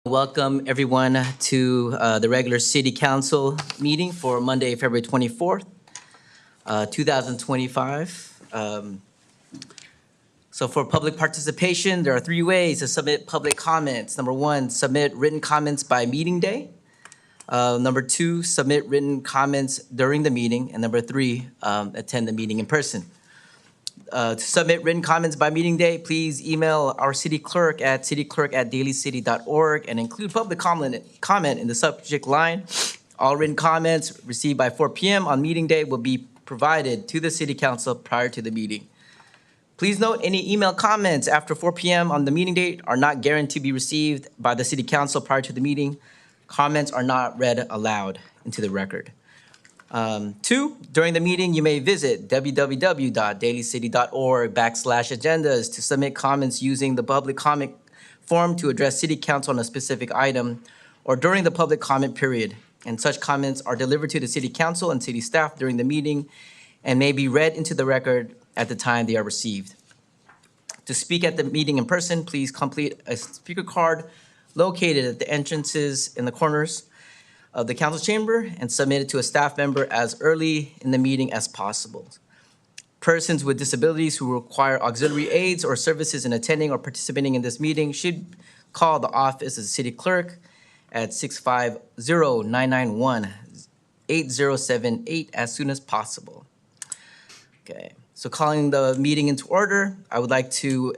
Welcome everyone to the regular City Council meeting for Monday, February 24th, 2025. So for public participation, there are three ways to submit public comments. Number one, submit written comments by meeting day. Number two, submit written comments during the meeting. And number three, attend the meeting in person. To submit written comments by meeting day, please email our city clerk at cityclerk@dalycity.org and include public comment in the subject line. All written comments received by 4 p.m. on meeting day will be provided to the city council prior to the meeting. Please note any email comments after 4 p.m. on the meeting date are not guaranteed to be received by the city council prior to the meeting. Comments are not read aloud into the record. Two, during the meeting, you may visit www.dalycity.org/agendas to submit comments using the public comment form to address city council on a specific item or during the public comment period. And such comments are delivered to the city council and city staff during the meeting and may be read into the record at the time they are received. To speak at the meeting in person, please complete a speaker card located at the entrances in the corners of the council chamber and submit it to a staff member as early in the meeting as possible. Persons with disabilities who require auxiliary aids or services in attending or participating in this meeting should call the office of the city clerk at 650-991-8078 as soon as possible. Okay, so calling the meeting into order, I would like to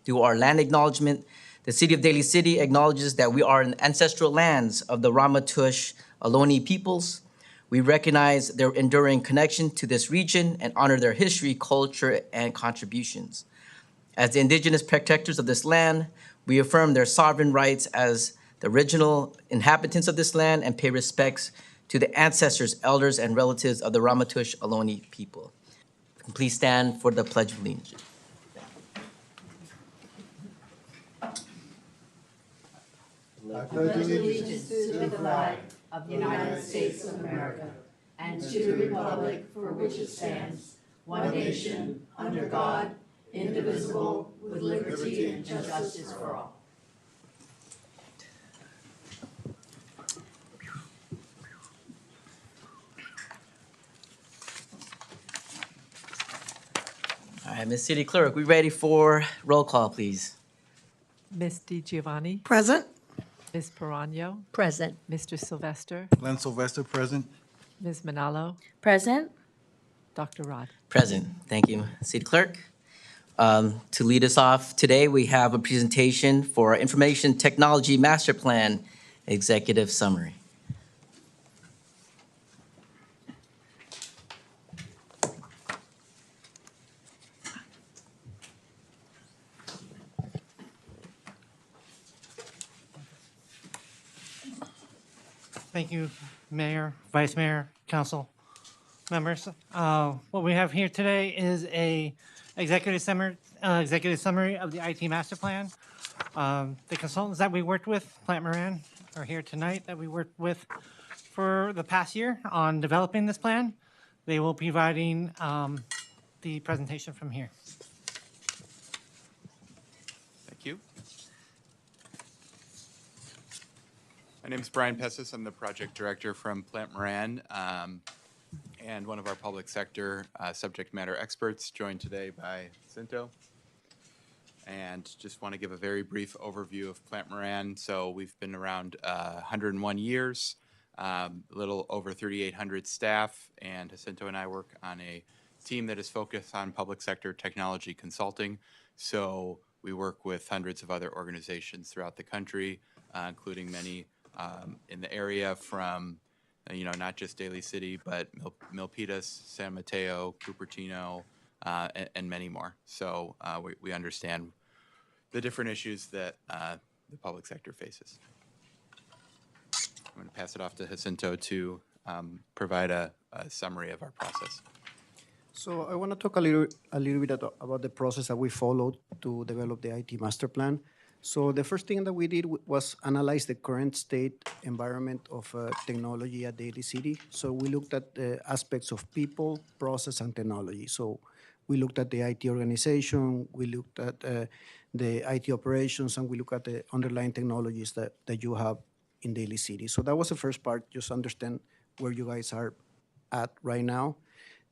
do our land acknowledgement. The city of Daly City acknowledges that we are in ancestral lands of the Ramaytush Ohlone peoples. We recognize their enduring connection to this region and honor their history, culture, and contributions. As the indigenous protectors of this land, we affirm their sovereign rights as the original inhabitants of this land and pay respects to the ancestors, elders, and relatives of the Ramaytush Ohlone people. Please stand for the Pledge of Allegiance. I pledge allegiance to the flag of the United States of America and to the republic for which it stands, one nation, under God, indivisible, with liberty and justice for all. All right, Ms. City Clerk, we ready for roll call, please? Ms. DiGiovanni, Present. Ms. Perano, Present. Mr. Sylvester, Glenn Sylvester, present. Ms. Manalo, Present. Dr. Rod. Present. Thank you, City Clerk. To lead us off today, we have a presentation for our Information Technology Master Plan Executive Summary. Thank you, Mayor, Vice Mayor, Council members. What we have here today is a executive summary of the IT Master Plan. The consultants that we worked with, Plant Moran, are here tonight that we worked with for the past year on developing this plan. They will be providing the presentation from here. Thank you. My name is Brian Pessis. I'm the project director from Plant Moran and one of our public sector subject matter experts, joined today by Jacinto. And just want to give a very brief overview of Plant Moran. So we've been around 101 years, a little over 3,800 staff, and Jacinto and I work on a team that is focused on public sector technology consulting. So we work with hundreds of other organizations throughout the country, including many in the area from, not just Daly City, but Milpitas, San Mateo, Cupertino, and many more. So we understand the different issues that the public sector faces. I'm going to pass it off to Jacinto to provide a summary of our process. So I want to talk a little bit about the process that we followed to develop the IT master plan. So the first thing that we did was analyze the current state environment of technology at Daly City. So we looked at the aspects of people, process, and technology. So We looked at the IT organization, we looked at the IT operations, and we look at the underlying technologies that you have in Daly City. So that was the first part, just understand where you guys are at right now.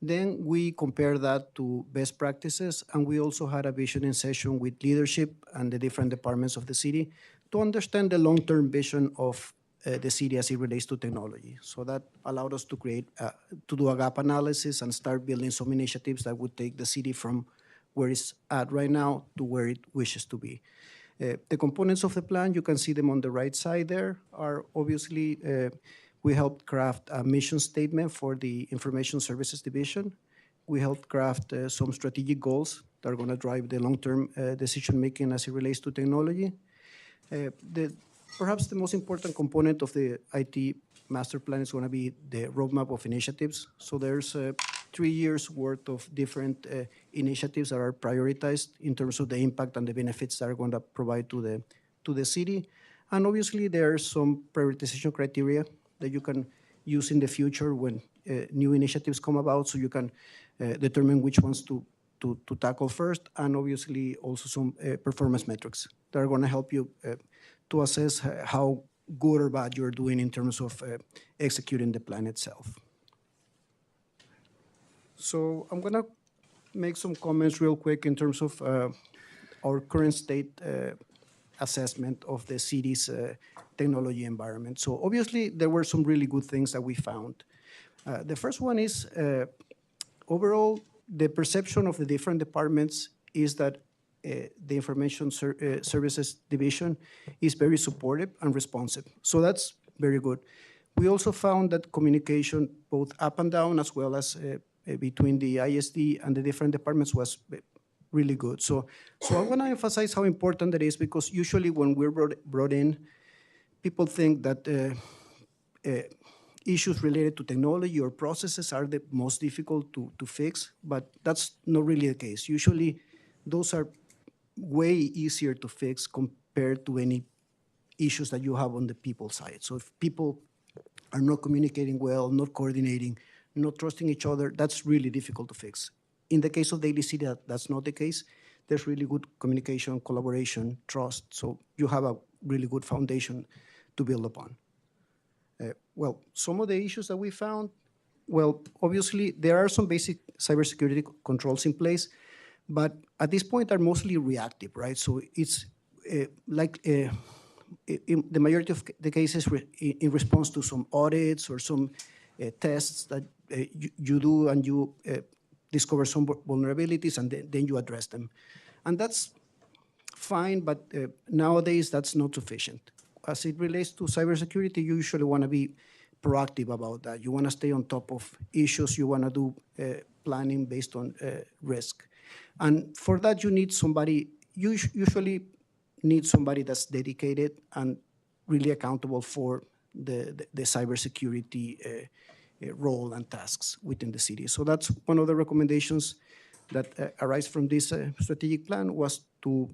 Then we compare that to best practices, and we also had a visioning session with leadership and the different departments of the city to understand the long-term vision of the city as it relates to technology. So that allowed us to to do a gap analysis and start building some initiatives that would take the city from where it's at right now to where it wishes to be. The components of the plan, you can see them on the right side there, are obviously, we helped craft a mission statement for the Information Services Division. We helped craft some strategic goals that are going to drive the long-term decision-making as it relates to technology. Perhaps the most important component of the IT master plan is going to be the roadmap of initiatives. So there's 3 years worth of different initiatives that are prioritized in terms of the impact and the benefits that are going to provide to the city. And obviously there are some prioritization criteria that you can use in the future when new initiatives come about, so you can determine which ones to tackle first, and obviously also some performance metrics that are going to help you to assess how good or bad you're doing in terms of executing the plan itself. So I'm going to make some comments real quick in terms of our current state assessment of the city's technology environment. So obviously there were some really good things that we found. The first one is overall, the perception of the different departments is that the Information Services Division is very supportive and responsive. So that's very good. We also found that communication both up and down as well as between the ISD and the different departments was really good. So I want to emphasize how important that is, because usually when we're brought in, people think that issues related to technology or processes are the most difficult to fix, but that's not really the case. Usually those are way easier to fix compared to any issues that you have on the people side. So if people are not communicating well, not coordinating, not trusting each other, that's really difficult to fix. In the case of Daly City, that's not the case. There's really good communication, collaboration, trust, so you have a really good foundation to build upon. Well, some of the issues that we found, well, obviously there are some basic cybersecurity controls in place, but at this point are mostly reactive, right? So it's in the majority of the cases in response to some audits or some tests that you do, and you discover some vulnerabilities, and then you address them. And that's fine, but nowadays that's not sufficient. As it relates to cybersecurity, you usually want to be proactive about that. You want to stay on top of issues. You want to do planning based on risk. And for that, you need somebody, you usually need somebody that's dedicated and really accountable for the cybersecurity role and tasks within the city. So that's one of the recommendations that arise from this strategic plan, was to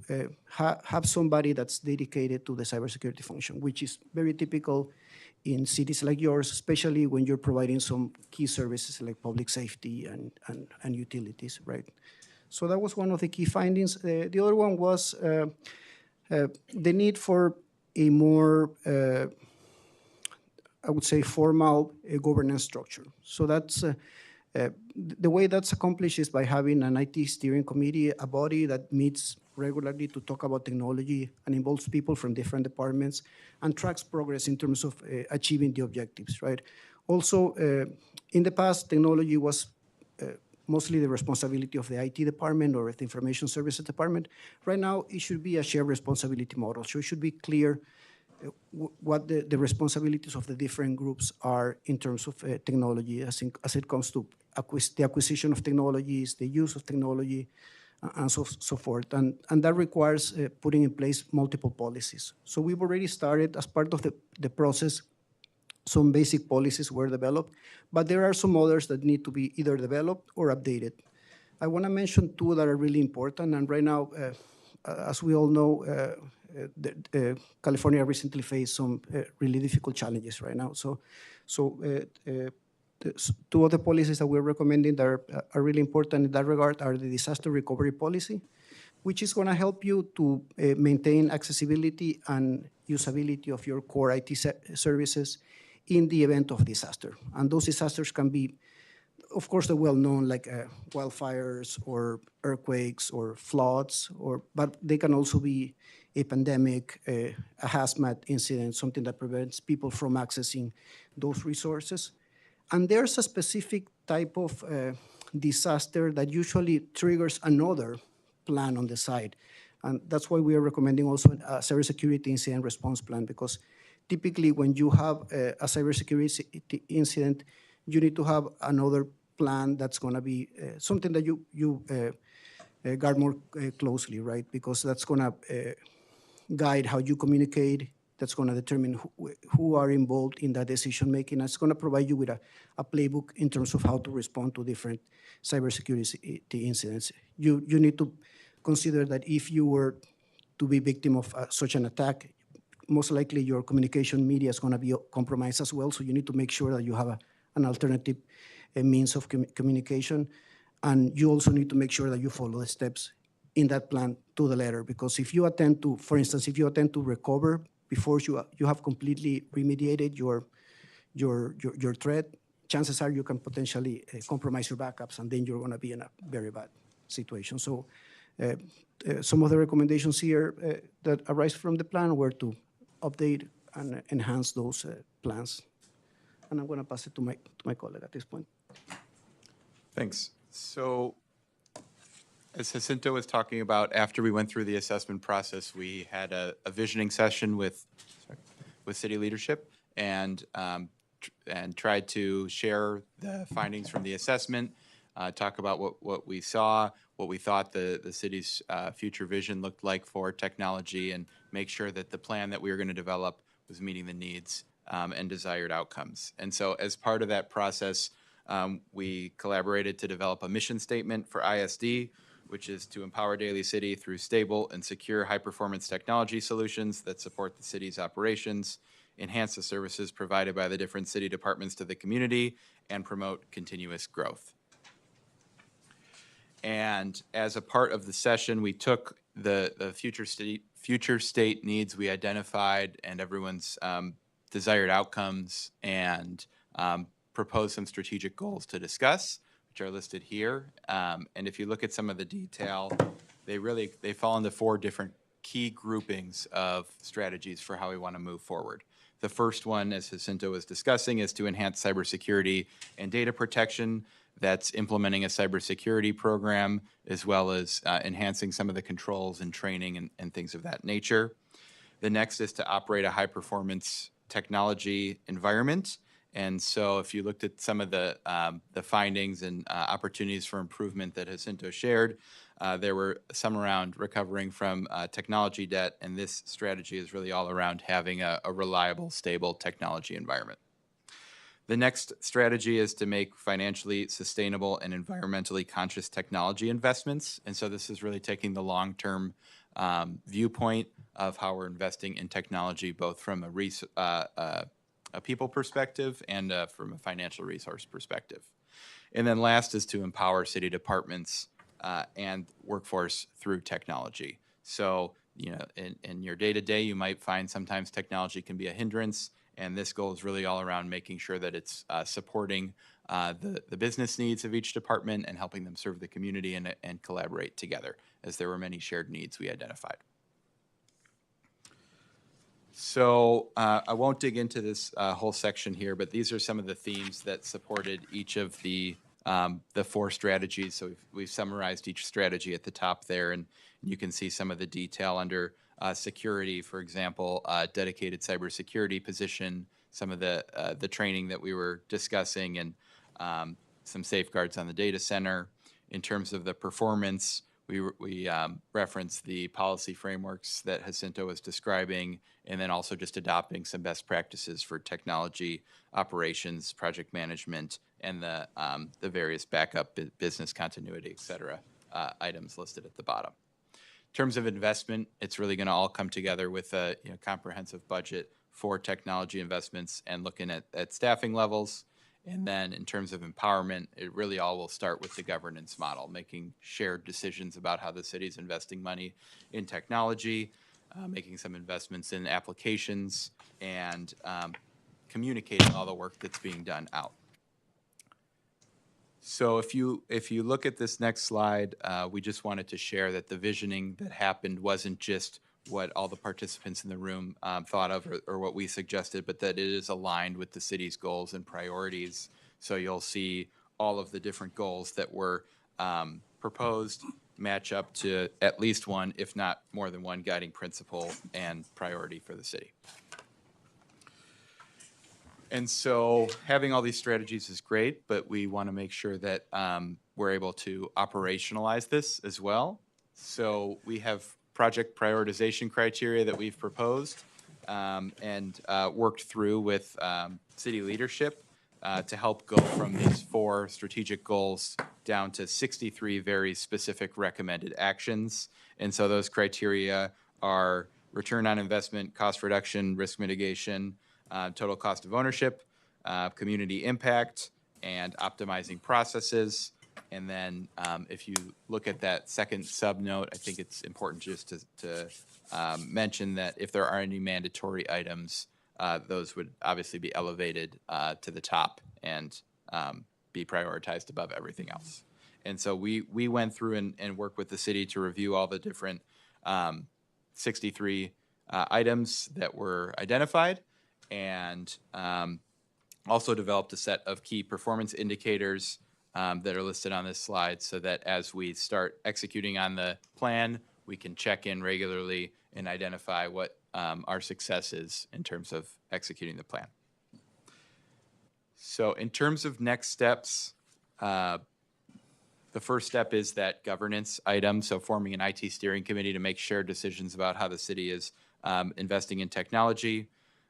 have somebody that's dedicated to the cybersecurity function, which is very typical in cities like yours, especially when you're providing some key services like public safety and utilities, right? So that was one of the key findings. The other one was the need for a more, I would say, formal governance structure. So that's the way that's accomplished is by having an IT steering committee, a body that meets regularly to talk about technology and involves people from different departments and tracks progress in terms of achieving the objectives, right? Also, in the past, technology was mostly the responsibility of the IT department or the Information Services Department. Right now, it should be a shared responsibility model. So it should be clear what the responsibilities of the different groups are in terms of technology as it comes to the acquisition of technologies, the use of technology, and so forth. And that requires putting in place multiple policies. So we've already started, as part of the process, some basic policies were developed, but there are some others that need to be either developed or updated. I want to mention two that are really important, and right now, as we all know, California recently faced some really difficult challenges right now. So two other policies that we're recommending that are really important in that regard are the disaster recovery policy, which is going to help you to maintain accessibility and usability of your core IT services in the event of disaster. And those disasters can be, of course, the well-known like wildfires or earthquakes or floods, but they can also be a pandemic, a hazmat incident, something that prevents people from accessing those resources. And there's a specific type of disaster that usually triggers another plan on the side. And that's why we are recommending also a cybersecurity incident response plan, because typically when you have a cybersecurity incident, you need to have another plan that's going to be something that you guard more closely, right? Because that's going to guide how you communicate. That's going to determine who are involved in that decision making. It's going to provide you with a playbook in terms of how to respond to different cybersecurity incidents. You need to consider that if you were to be victim of such an attack, most likely your communication media is going to be compromised as well. So you need to make sure that you have an alternative means of communication. And you also need to make sure that you follow the steps in that plan to the letter. Because if you attempt to, for instance, if you attempt to recover before you have completely remediated your threat, chances are you can potentially compromise your backups, and then you're going to be in a very bad situation. So some of the recommendations here that arise from the plan were to update and enhance those plans. And I'm going to pass it to my colleague at this point. Thanks. So as Jacinto was talking about, after we went through the assessment process, we had a visioning session with city leadership and tried to share the findings from the assessment, talk about what we saw, what we thought the city's future vision looked like for technology, and make sure that the plan that we were going to develop was meeting the needs and desired outcomes. And so as part of that process, we collaborated to develop a mission statement for ISD, which is to empower Daly City through stable and secure high-performance technology solutions that support the city's operations, enhance the services provided by the different city departments to the community, and promote continuous growth. And as a part of the session, we took the future state needs we identified and everyone's desired outcomes and proposed some strategic goals to discuss, which are listed here. And if you look at some of the detail, they fall into 4 different key groupings of strategies for how we want to move forward. The first one, as Jacinto was discussing, is to enhance cybersecurity and data protection. That's implementing a cybersecurity program, as well as enhancing some of the controls and training and things of that nature. The next is to operate a high-performance technology environment. And so if you looked at some of the findings and opportunities for improvement that Jacinto shared, there were some around recovering from technology debt, and this strategy is really all around having a reliable, stable technology environment. The next strategy is to make financially sustainable and environmentally conscious technology investments. And so this is really taking the long-term viewpoint of how we're investing in technology, both from a people perspective and from a financial resource perspective. And then last is to empower city departments and workforce through technology. So, you know, in your day-to-day, you might find sometimes technology can be a hindrance, and this goal is really all around making sure that it's supporting the business needs of each department and helping them serve the community and collaborate together, as there were many shared needs we identified. So I won't dig into this whole section here, but these are some of the themes that supported each of the 4 strategies. So we've summarized each strategy at the top there, and you can see some of the detail under security, for example, dedicated cybersecurity position, some of the training that we were discussing, and some safeguards on the data center. In terms of the performance, we referenced the policy frameworks that Jacinto was describing, and then also just adopting some best practices for technology operations, project management, and the various backup business continuity, et cetera, items listed at the bottom. In terms of investment, it's really going to all come together with a comprehensive budget for technology investments and looking at staffing levels And then in terms of empowerment, it really all will start with the governance model, making shared decisions about how the city's investing money in technology, making some investments in applications, and communicating all the work that's being done out. So if you look at this next slide, we just wanted to share that the visioning that happened wasn't just what all the participants in the room thought of or what we suggested, but that it is aligned with the city's goals and priorities. So you'll see all of the different goals that were proposed match up to at least one, if not more than one, guiding principle and priority for the city. And so having all these strategies is great, but we want to make sure that we're able to operationalize this as well. So we have project prioritization criteria that we've proposed and worked through with city leadership to help go from these 4 strategic goals down to 63 very specific recommended actions. And so those criteria are return on investment, cost reduction, risk mitigation, total cost of ownership, community impact, and optimizing processes. And then if you look at that second sub-note, I think it's important just to mention that if there are any mandatory items, those would obviously be elevated to the top and be prioritized above everything else. And so we went through and worked with the city to review all the different 63 items that were identified, and also developed a set of key performance indicators that are listed on this slide, so that as we start executing on the plan, we can check in regularly and identify what our success is in terms of executing the plan. So in terms of next steps, the first step is that governance item, so forming an IT steering committee to make shared decisions about how the city is investing in technology.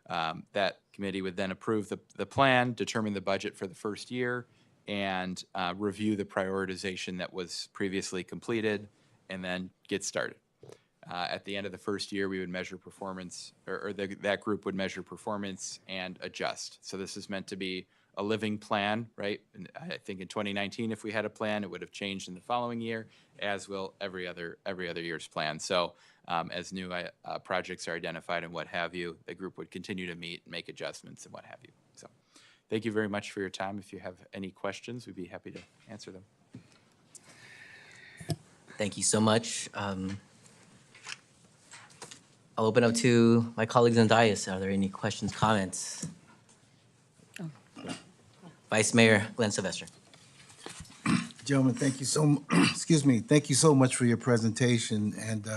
That committee would then approve the plan, determine the budget for the first year, and review the prioritization that was previously completed, and then get started. At the end of the first year, we would measure performance, or that group would measure performance and adjust. So this is meant to be a living plan, right? And I think in 2019, if we had a plan, it would have changed in the following year, as will every other year's plan. So as new projects are identified and what have you, the group would continue to meet and make adjustments and what have you. So thank you very much for your time. If you have any questions, we'd be happy to answer them. Thank you so much. I'll open up to my colleagues on the dais. Are there any questions, comments? Vice Mayor Glenn Sylvester. Gentlemen, thank you so, excuse me, thank you so much for your presentation. And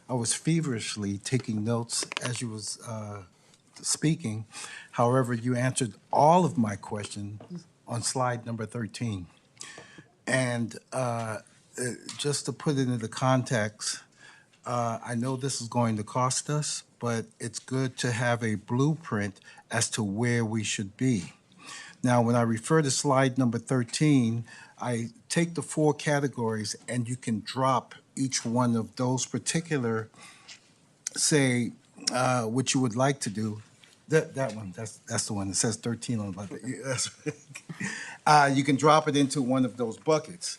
I was feverishly taking notes as you was speaking. However, you answered all of my questions on slide number 13. And just to put it into context, I know this is going to cost us, but it's good to have a blueprint as to where we should be. Now, when I refer to slide number 13, I take the 4 categories and you can drop each one of those particular, say, what you would like to do. That one, that's the one that says 13 on it. You can drop it into one of those buckets.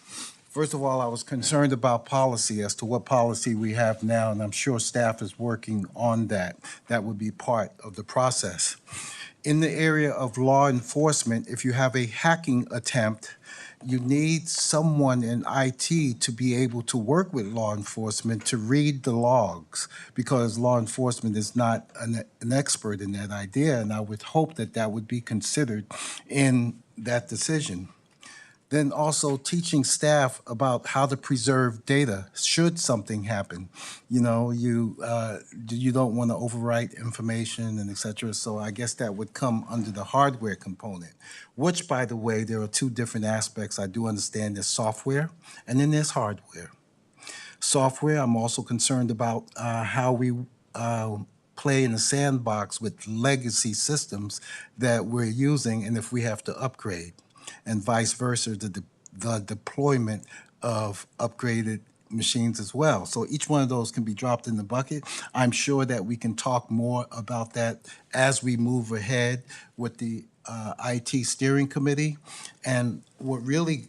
First of all, I was concerned about policy as to what policy we have now, and I'm sure staff is working on that. That would be part of the process. In the area of law enforcement, if you have a hacking attempt, you need someone in IT to be able to work with law enforcement to read the logs, because law enforcement is not an expert in that idea, and I would hope that that would be considered in that decision. Then also teaching staff about how to preserve data should something happen. You know, you don't want to overwrite information and et cetera. So I guess that would come under the hardware component, which, by the way, there are 2 different aspects. I do understand there's software and then there's hardware. Software, I'm also concerned about how we play in the sandbox with legacy systems that we're using and if we have to upgrade, and vice versa, the deployment of upgraded machines as well. So each one of those can be dropped in the bucket. I'm sure that we can talk more about that as we move ahead with the IT Steering Committee. And what really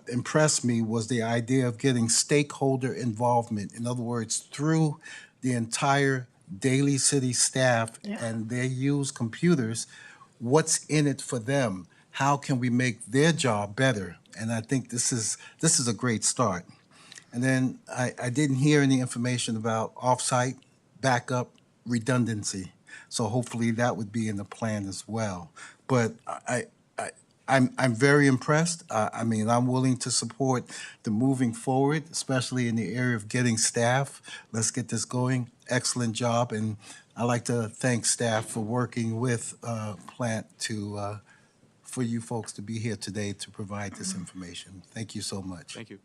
impressed me was the idea of getting stakeholder involvement. In other words, through the entire Daly City staff, and they use computers, what's in it for them? How can we make their job better? And I think this is a great start. And then I didn't hear any information about offsite, backup, redundancy. So hopefully that would be in the plan as well. But I'm very impressed. I mean, I'm willing to support the moving forward, especially in the area of getting staff. Let's get this going. Excellent job, and I'd like to thank staff for working with Plant to for you folks to be here today to provide this information. Thank you so much. Thank you.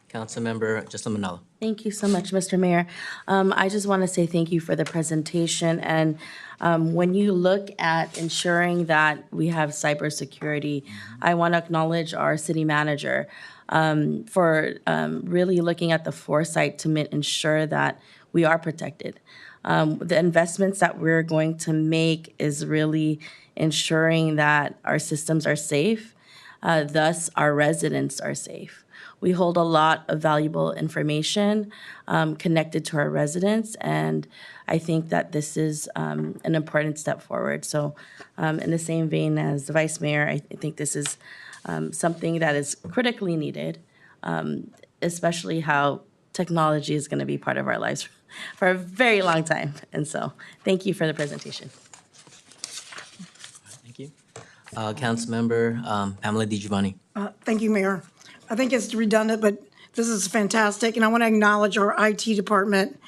Councilmember Justin Manalo. Thank you so much, Mr. Mayor. I just want to say thank you for the presentation. And when you look at ensuring that we have cybersecurity, I want to acknowledge our city manager for really looking at the foresight to ensure that we are protected. The investments that we're going to make is really ensuring that our systems are safe, thus our residents are safe. We hold a lot of valuable information connected to our residents, and I think that this is an important step forward. So in the same vein as the Vice Mayor, I think this is something that is critically needed, especially how technology is going to be part of our lives for a very long time. And so thank you for the presentation. Thank you. Councilmember Pamela DiGiovanni. Thank you, Mayor. I think it's redundant, but this is fantastic, and I want to acknowledge our IT department.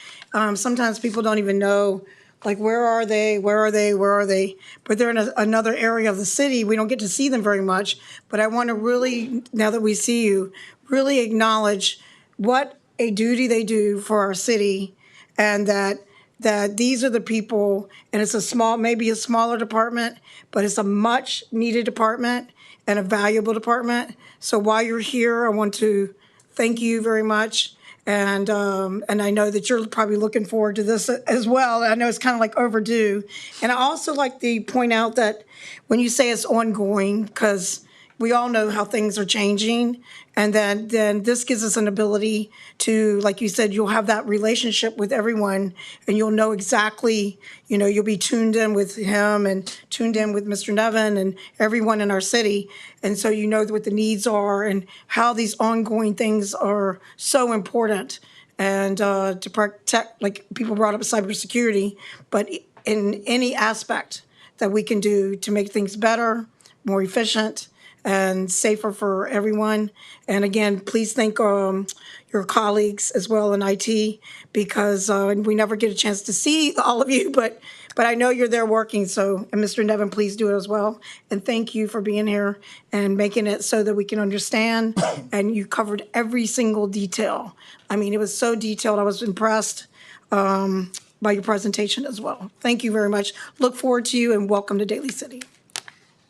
Sometimes people don't even know, like, where are they? But they're in another area of the city. We don't get to see them very much, but I want to really, now that we see you, really acknowledge what a duty they do for our city, and that these are the people, and it's maybe a smaller department, but it's a much needed department and a valuable department. So while you're here, I want to thank you very much. And I know that you're probably looking forward to this as well. I know it's kind of like overdue. And I also like to point out that when you say it's ongoing, because we all know how things are changing, and then this gives us an ability to, like you said, you'll have that relationship with everyone, and you'll know exactly, you'll be tuned in with him and tuned in with Mr. Nevin and everyone in our city. And so you know what the needs are and how these ongoing things are so important. And to protect, like people brought up cybersecurity, but in any aspect that we can do to make things better, more efficient, and safer for everyone. And again, please thank your colleagues as well in IT, because we never get a chance to see all of you, but I know you're there working. So, and Mr. Nevin, please do it as well. And thank you for being here and making it so that we can understand. And you covered every single detail. I mean, it was so detailed. I was impressed by your presentation as well. Thank you very much. Look forward to you, and welcome to Daly City.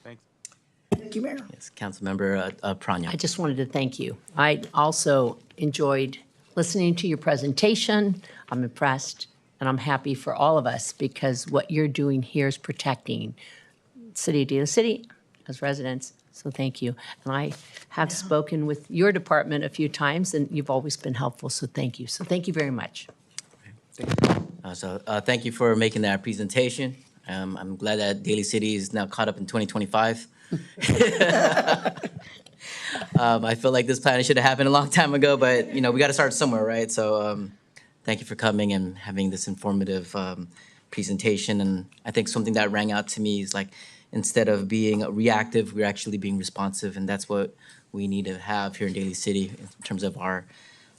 Thanks. Thank you, Mayor. Yes, Councilmember Pranya. I just wanted to thank you. I also enjoyed listening to your presentation. I'm impressed, and I'm happy for all of us, because what you're doing here is protecting City of Daly City as residents. So thank you. And I have spoken with your department a few times, and you've always been helpful. So thank you. So thank you very much. Thank you for making that presentation. I'm glad that Daly City is now caught up in 2025. I feel like this plan should have happened a long time ago, but we got to start somewhere, right? So thank you for coming and having this informative presentation. And I think something that rang out to me is like, instead of being reactive, we're actually being responsive, and that's what we need to have here in Daly City in terms of our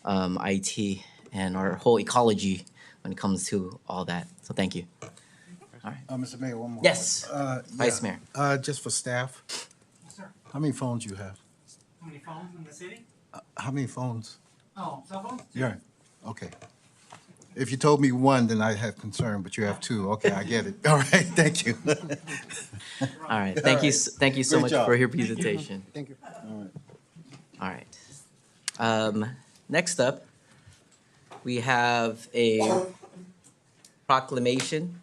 IT and our whole ecology when it comes to all that. So thank you. Mr. Mayor, one more. Yes, Vice Mayor. Just for staff, how many phones you have? How many phones in the city? How many phones? Oh, cell phones? Yeah, okay. If you told me one, then I'd have concern, but you have two. Okay, I get it. All right, thank you. All right, thank you so Great much job. for your presentation. Thank you. All right. Next up, we have a proclamation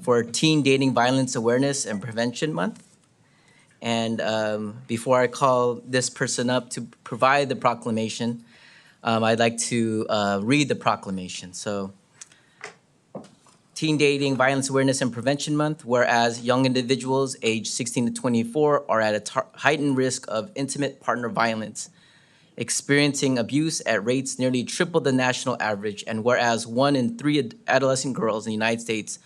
for Teen Dating Violence Awareness and Prevention Month. And before I call this person up to provide the proclamation, I'd like to read the proclamation. So, Teen Dating Violence Awareness and Prevention Month, whereas young individuals aged 16 to 24 are at a heightened risk of intimate partner violence, experiencing abuse at rates nearly triple the national average, and whereas 1 in 3 adolescent girls in the United States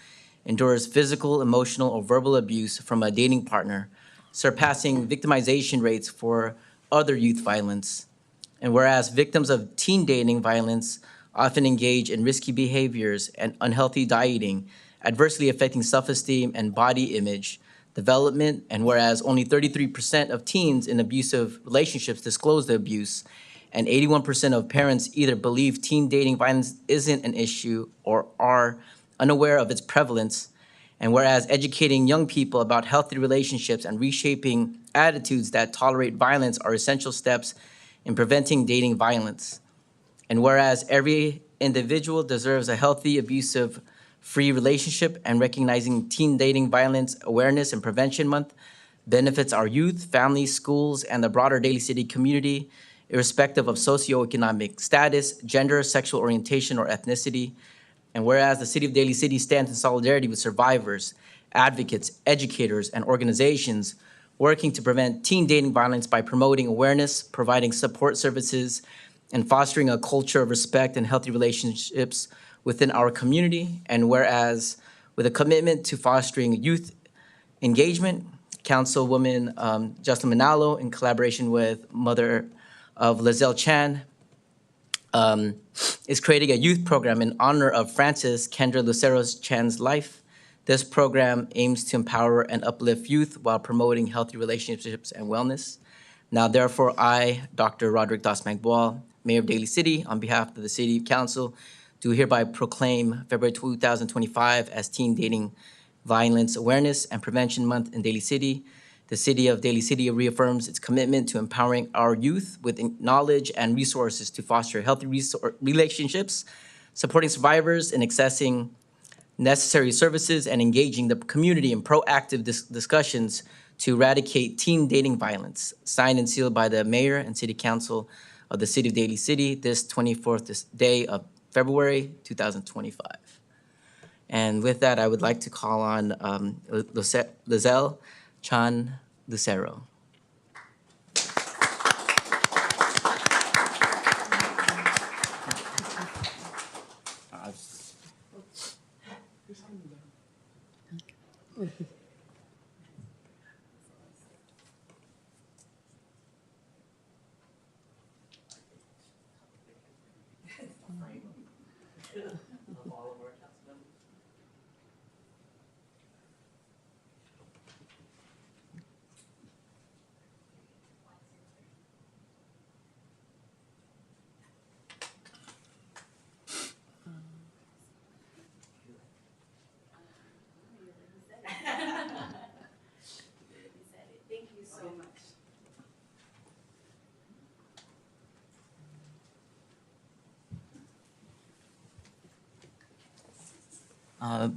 endures physical, emotional, or verbal abuse from a dating partner, surpassing victimization rates for other youth violence. And whereas victims of teen dating violence often engage in risky behaviors and unhealthy dieting, adversely affecting self-esteem and body image development, and whereas only 33% of teens in abusive relationships disclose the abuse, and 81% of parents either believe teen dating violence isn't an issue or are unaware of its prevalence, and whereas educating young people about healthy relationships and reshaping attitudes that tolerate violence are essential steps in preventing dating violence. And whereas every individual deserves a healthy, abusive-free relationship, and recognizing Teen Dating Violence Awareness and Prevention Month benefits our youth, families, schools, and the broader Daly City community, irrespective of socioeconomic status, gender, sexual orientation, or ethnicity. And whereas the City of Daly City stands in solidarity with survivors, advocates, educators, and organizations working to prevent teen dating violence by promoting awareness, providing support services, and fostering a culture of respect and healthy relationships within our community. And whereas with a commitment to fostering youth engagement, Councilwoman Jocelyn Manalo, in collaboration with mother of Lizelle Chan, is creating a youth program in honor of Frances Kendra Lucero Chan's life. This program aims to empower and uplift youth while promoting healthy relationships and wellness. Now, therefore, I, Dr. Roderick Dasmagboal, Mayor of Daly City, on behalf of the City Council, do hereby proclaim February 2025 as Teen Dating Violence Awareness and Prevention Month in Daly City. The City of Daly City reaffirms its commitment to empowering our youth with knowledge and resources to foster healthy relationships, supporting survivors in accessing necessary services, and engaging the community in proactive discussions to eradicate teen dating violence. Signed and sealed by the Mayor and City Council of the City of Daly City this 24th day of February 2025. And with that, I would like to call on Lizelle Chan Lucero.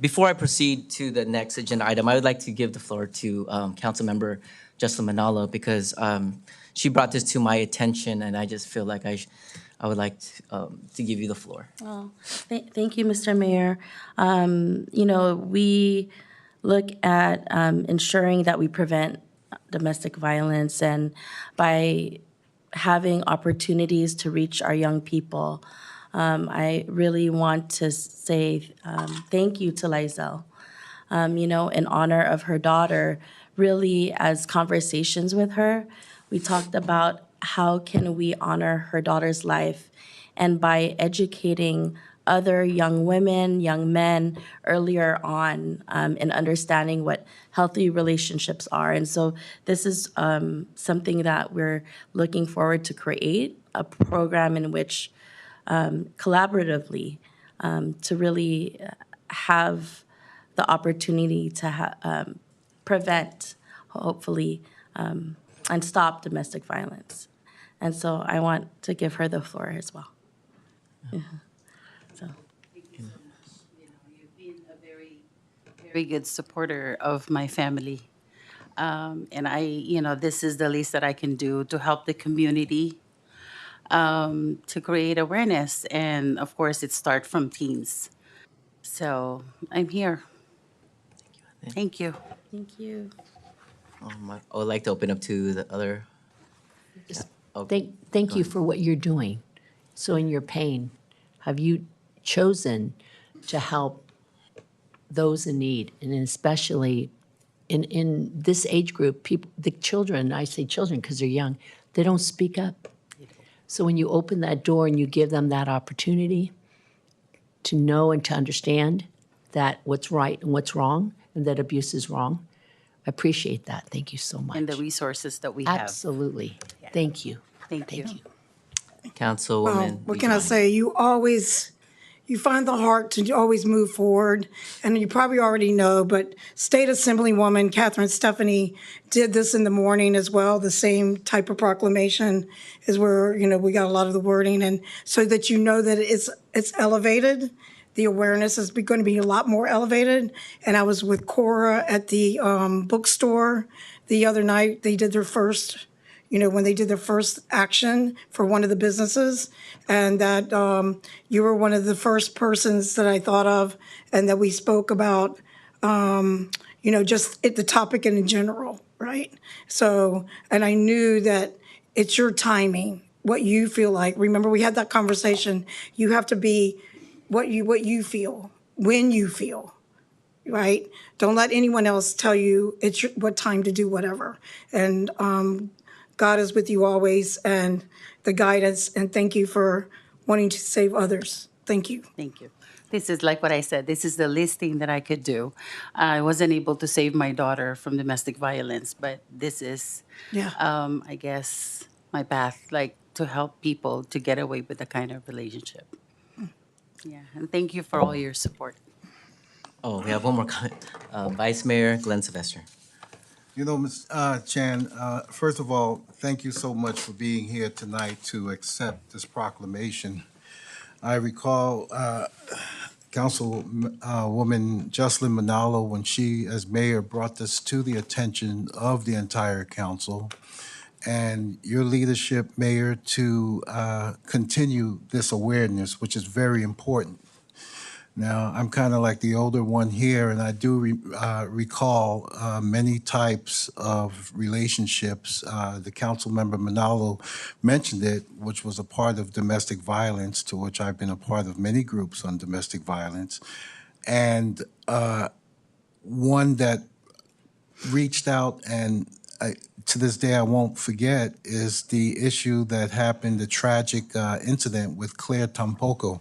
Before I proceed to the next agenda item, I would like to give the floor to Councilmember Jocelyn Manalo, because she brought this to my attention, and I just feel like I would like to give you the floor. Oh, thank you, Mr. Mayor. You know, we look at ensuring that we prevent domestic violence, and by having opportunities to reach our young people, I really want to say thank you to Lizelle. You know, in honor of her daughter, really, as conversations with her, we talked about how can we honor her daughter's life, and by educating other young women, young men earlier on in understanding what healthy relationships are. And so this is something that we're looking forward to create, a program in which collaboratively to really have the opportunity to prevent, hopefully, and stop domestic violence. And so I want to give her the floor as well. Yeah. So. Thank you so much. You know, you've been a very very good supporter of my family. And this is the least that I can do to help the community, to create awareness. And of course, it starts from teens. So I'm here. Thank you. Thank you. I would like to open up to the other. Oh, Thank go you ahead. for what you're doing. So in your pain, have you chosen to help those in need, and especially in this age group, people, the children, I say children because they're young, they don't speak up. So when you open that door and you give them that opportunity to know and to understand that what's right and what's wrong, and that abuse is wrong, I appreciate that. Thank you so much. And the resources that we have. Absolutely. Thank you. Thank you. Councilwoman. What can I Lee say? You find the heart to always move forward, and you probably already know, but State Assemblywoman Catherine Stephanie did this in the morning as well, the same type of proclamation is where, we got a lot of the wording, and so that you know that it's elevated. The awareness is going to be a lot more elevated. And I was with Cora at the bookstore the other night. They did their first when they did their first action for one of the businesses, and that you were one of the first persons that I thought of, and that we spoke about, just the topic in general, right? So, and I knew that it's your timing, what you feel like. Remember, we had that conversation. You have to be what you feel, when you feel, right? Don't let anyone else tell you what time to do whatever. And God is with you always, and the guidance, and thank you for wanting to save others. Thank you. Thank you. This is like what I said, this is the least thing that I could do. I wasn't able to save my daughter from domestic violence, but this is, Yeah. I guess, my path, like to help people to get away with the kind of relationship. Yeah, and thank you for all your support. Oh, we have one more comment. Vice Mayor Glenn Sylvester. Ms. Chan, first of all, thank you so much for being here tonight to accept this proclamation. I recall Councilwoman Jocelyn Manalo, when she, as mayor, brought this to the attention of the entire council, and your leadership, Mayor, to continue this awareness, which is very important. Now, I'm kind of like the older one here, and I do recall many types of relationships. The council member Manalo mentioned it, which was a part of domestic violence, to which I've been a part of many groups on domestic violence. And one that reached out, and to this day I won't forget, is the issue that happened, the tragic incident with Claire Tampoco.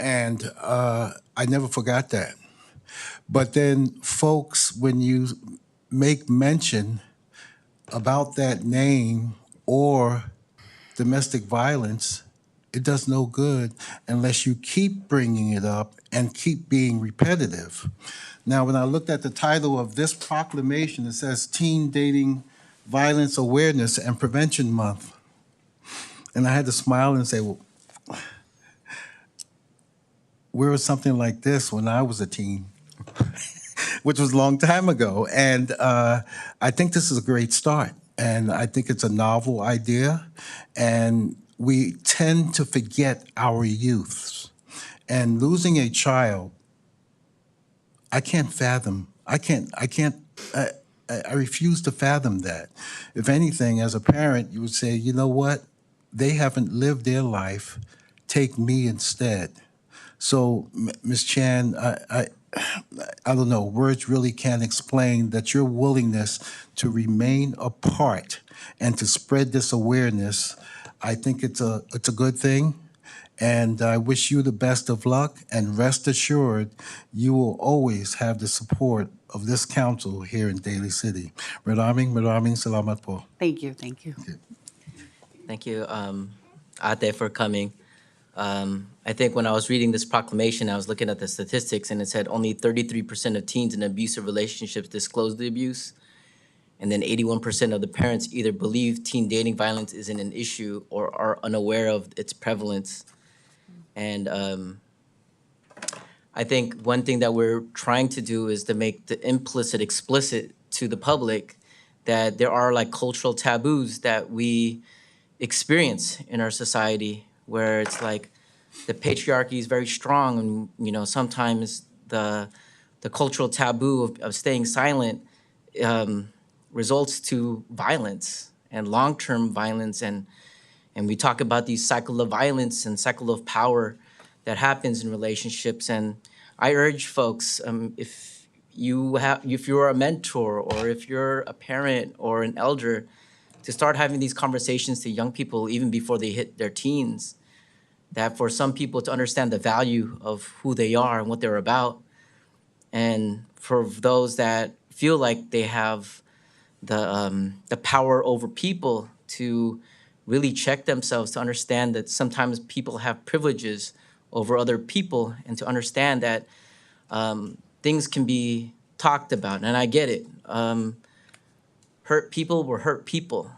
And I never forgot that. But then, folks, when you make mention about that name or domestic violence, it does no good unless you keep bringing it up and keep being repetitive. Now, when I looked at the title of this proclamation, it says Teen Dating Violence Awareness and Prevention Month. And I had to smile and say, well, where was something like this when I was a teen? Which was a long time ago. And I think this is a great start. And I think it's a novel idea. And we tend to forget our youths. And losing a child, I can't fathom. I refuse to fathom that. If anything, as a parent, you would say, you know what? They haven't lived their life. Take me instead. So, Ms. Chan, I don't know, words really can't explain that your willingness to remain apart and to spread this awareness. I think it's a good thing, and I wish you the best of luck, and rest assured, you will always have the support of this council here in Daly City. Maraming salamat po. Thank you, thank you. Thank you, Ate, for coming. I think when I was reading this proclamation, I was looking at the statistics, and it said only 33% of teens in abusive relationships disclose the abuse. And then 81% of the parents either believe teen dating violence isn't an issue or are unaware of its prevalence. And I think one thing that we're trying to do is to make the implicit explicit to the public that there are like cultural taboos that we experience in our society where it's like the patriarchy is very strong and, you know, sometimes the cultural taboo of staying silent results to violence and long-term violence, and we talk about these cycle of violence and cycle of power that happens in relationships. And I urge folks, if you're a mentor or if you're a parent or an elder, to start having these conversations to young people even before they hit their teens. That for some people to understand the value of who they are and what they're about, and for those that feel like they have the power over people to really check themselves, to understand that sometimes people have privileges over other people, and to understand that things can be talked about. And I get it. Hurt people will hurt people.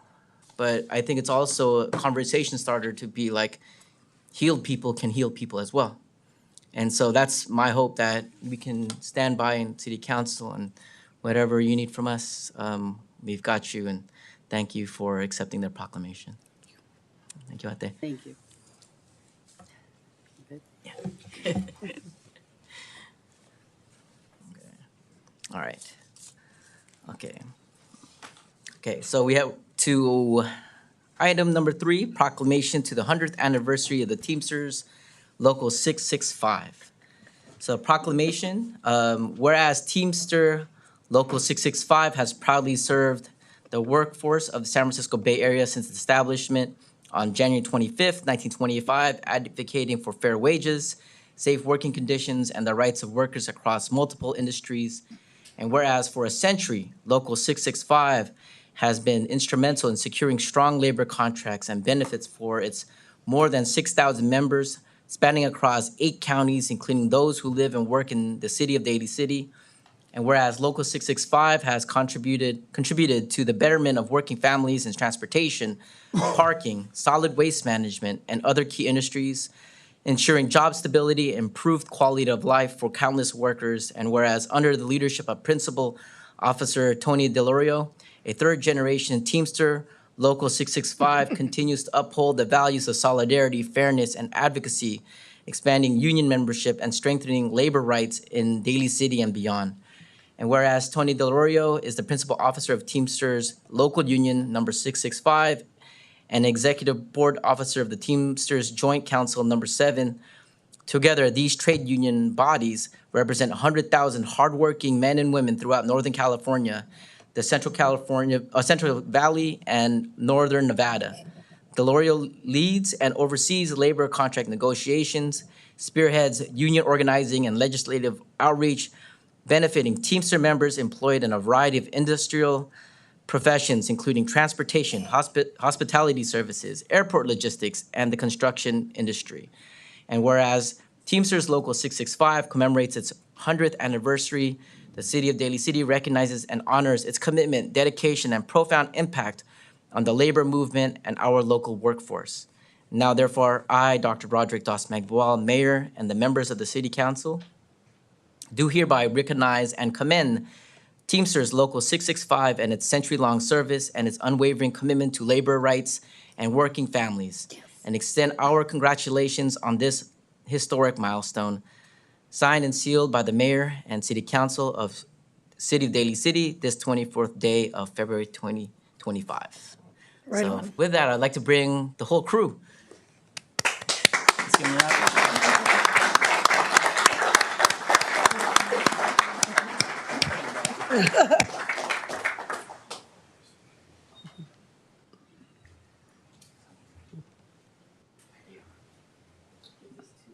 But I think it's also a conversation starter to be like, healed people can heal people as well. And so that's my hope, that we can stand by in city council, and whatever you need from us, we've got you. And thank you for accepting the proclamation. Thank you, Ate. Thank you. All right. Okay, so we have to item number 3, proclamation to the 100th anniversary of the Teamsters Local 665. So proclamation, whereas Teamster Local 665 has proudly served the workforce of the San Francisco Bay Area since its establishment on January 25th, 1925, advocating for fair wages, safe working conditions, and the rights of workers across multiple industries. And whereas for a century, Local 665 has been instrumental in securing strong labor contracts and benefits for its more than 6,000 members, spanning across 8 counties, including those who live and work in the city of Daly City. And whereas Local 665 has contributed to the betterment of working families in transportation, parking, solid waste management, and other key industries, ensuring job stability, improved quality of life for countless workers. And whereas under the leadership of Principal Officer Tony Delorio, a third-generation Teamster, Local 665 continues to uphold the values of solidarity, fairness, and advocacy, expanding union membership and strengthening labor rights in Daly City and beyond. And whereas Tony Delorio is the principal officer of Teamsters Local Union number 665 and executive board officer of the Teamsters Joint Council number 7, together these trade union bodies represent 100,000 hardworking men and women throughout Northern California, the Central Valley, and Northern Nevada. Delorio leads and oversees labor contract negotiations, spearheads union organizing and legislative outreach, benefiting Teamster members employed in a variety of industrial professions, including transportation, hospitality services, airport logistics, and the construction industry. And whereas Teamsters Local 665 commemorates its 100th anniversary, the City of Daly City recognizes and honors its commitment, dedication, and profound impact on the labor movement and our local workforce. Now, therefore, I, Dr. Roderick Dos Magbual, Mayor, and the members of the City Council, do hereby recognize and commend Teamsters Local 665 and its century-long service and its unwavering commitment to labor rights and working families, and extend our congratulations on this historic milestone, signed and sealed by the Mayor and City Council of City of Daly City this 24th day of February 2025. Right So on. with that, I'd like to bring the whole crew. Let's give them a round.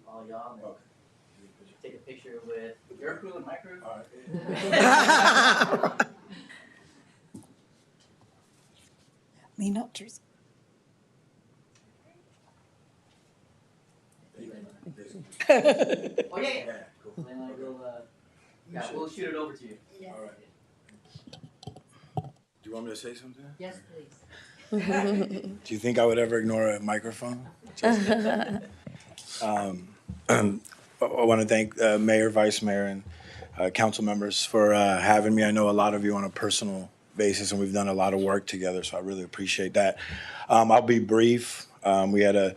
All y'all, take a picture with your crew and my crew. Lean up, Teresa. Oh, yeah. Cool. Then we'll shoot it over to you. All right. Do you want me to say something? Yes, please. Do you think I would ever ignore a microphone? I want to thank Mayor, Vice Mayor, and council members for having me. I know a lot of you on a personal basis, and we've done a lot of work together, so I really appreciate that. I'll be brief. We had a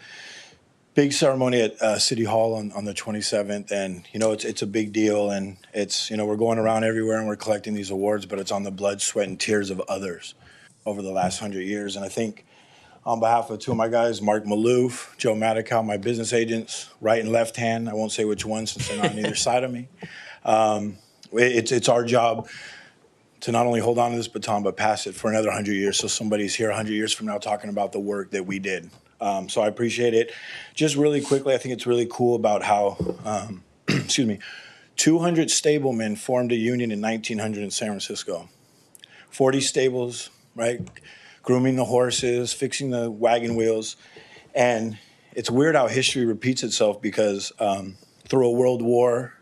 big ceremony at City Hall on the 27th, and it's a big deal, and it's we're going around everywhere and we're collecting these awards, but it's on the blood, sweat, and tears of others over the last 100 years, and I think on behalf of two of my guys, Mark Maloof, Joe Madicow, my business agents, right and left hand. I won't say which one since they're not on either side of me. It's our job to not only hold on to this baton, but pass it for another 100 years. So somebody's here 100 years from now talking about the work that we did. So I appreciate it. Just really quickly, I think it's really cool about how, 200 stablemen formed a union in 1900 in San Francisco. 40 stables, right? Grooming the horses, fixing the wagon wheels. And it's weird how history repeats itself because through a world war,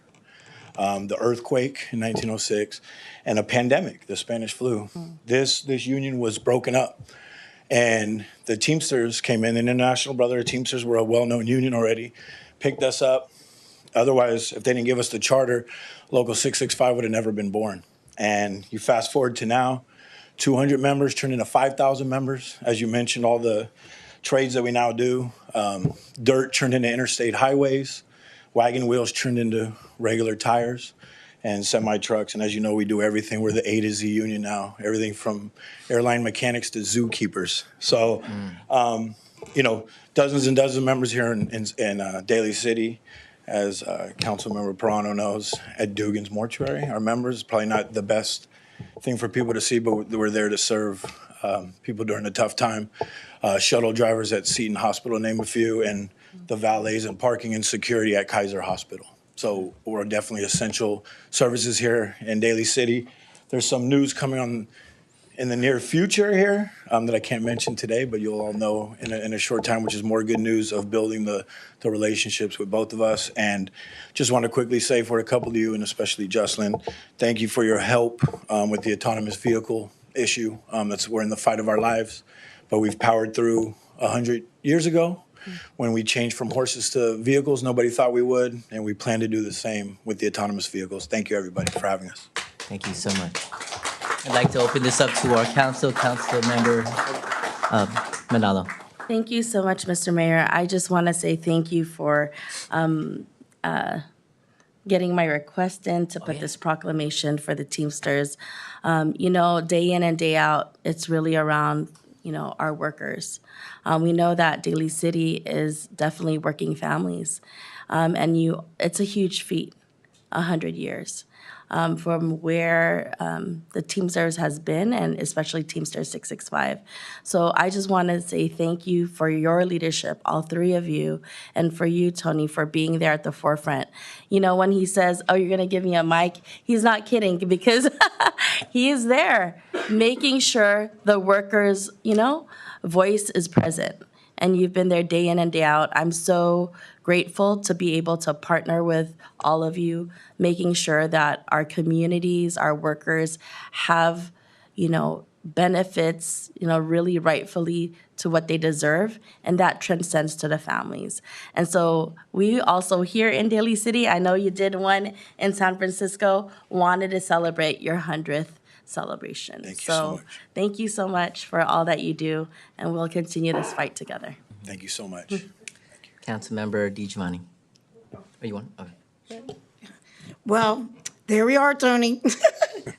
the earthquake in 1906, and a pandemic, the Spanish flu, this union was broken up. And the Teamsters came in, the International Brotherhood of Teamsters were a well-known union already, picked us up. Otherwise, if they didn't give us the charter, Local 665 would have never been born. And you fast forward to now, 200 members turned into 5,000 members. As you mentioned, all the trades that we now do, dirt turned into interstate highways, wagon wheels turned into regular tires, and semi-trucks. And as you know, we do everything. We're the A to Z union now, everything from airline mechanics to zookeepers. So, dozens and dozens of members here in Daly City. As Councilmember Perano knows, at Dugan's Mortuary, our members, probably not the best thing for people to see, but we're there to serve people during a tough time. Shuttle drivers at Seton Hospital, name a few, and the valets and parking and security at Kaiser Hospital. So we're definitely essential services here in Daly City. There's some news coming on in the near future here that I can't mention today, but you'll all know in a short time, which is more good news of building the relationships with both of us. And just want to quickly say for a couple of you, and especially Jocelyn, thank you for your help with the autonomous vehicle issue. We're in the fight of our lives, but we've powered through 100 years ago when we changed from horses to vehicles. Nobody thought we would, and we plan to do the same with the autonomous vehicles. Thank you, everybody, for having us. Thank you so much. I'd like to open this up to our council member, Manalo. Thank you so much, Mr. Mayor. I just want to say thank you for getting my request in to put this proclamation for the Teamsters. Day in and day out, it's really around, our workers. We know that Daly City is definitely working families. It's a huge feat, 100 years. From where the Teamsters has been, and especially Teamsters 665. So I just want to say thank you for your leadership, all three of you, and for you, Tony, for being there at the forefront. When he says, oh, you're going to give me a mic, he's not kidding, because he is there making sure the workers, voice is present. And you've been there day in and day out. I'm so grateful to be able to partner with all of you, making sure that our communities, our workers have, benefits, really rightfully to what they deserve, and that transcends to the families. And so we also here in Daly City, I know you did one in San Francisco, wanted to celebrate your 100th celebration. Thank you so much. Thank you so much for all that you do, and we'll continue this fight together. Thank you so much. Councilmember DiGiovanni. Oh, you want? Okay. Well, there we are, Tony.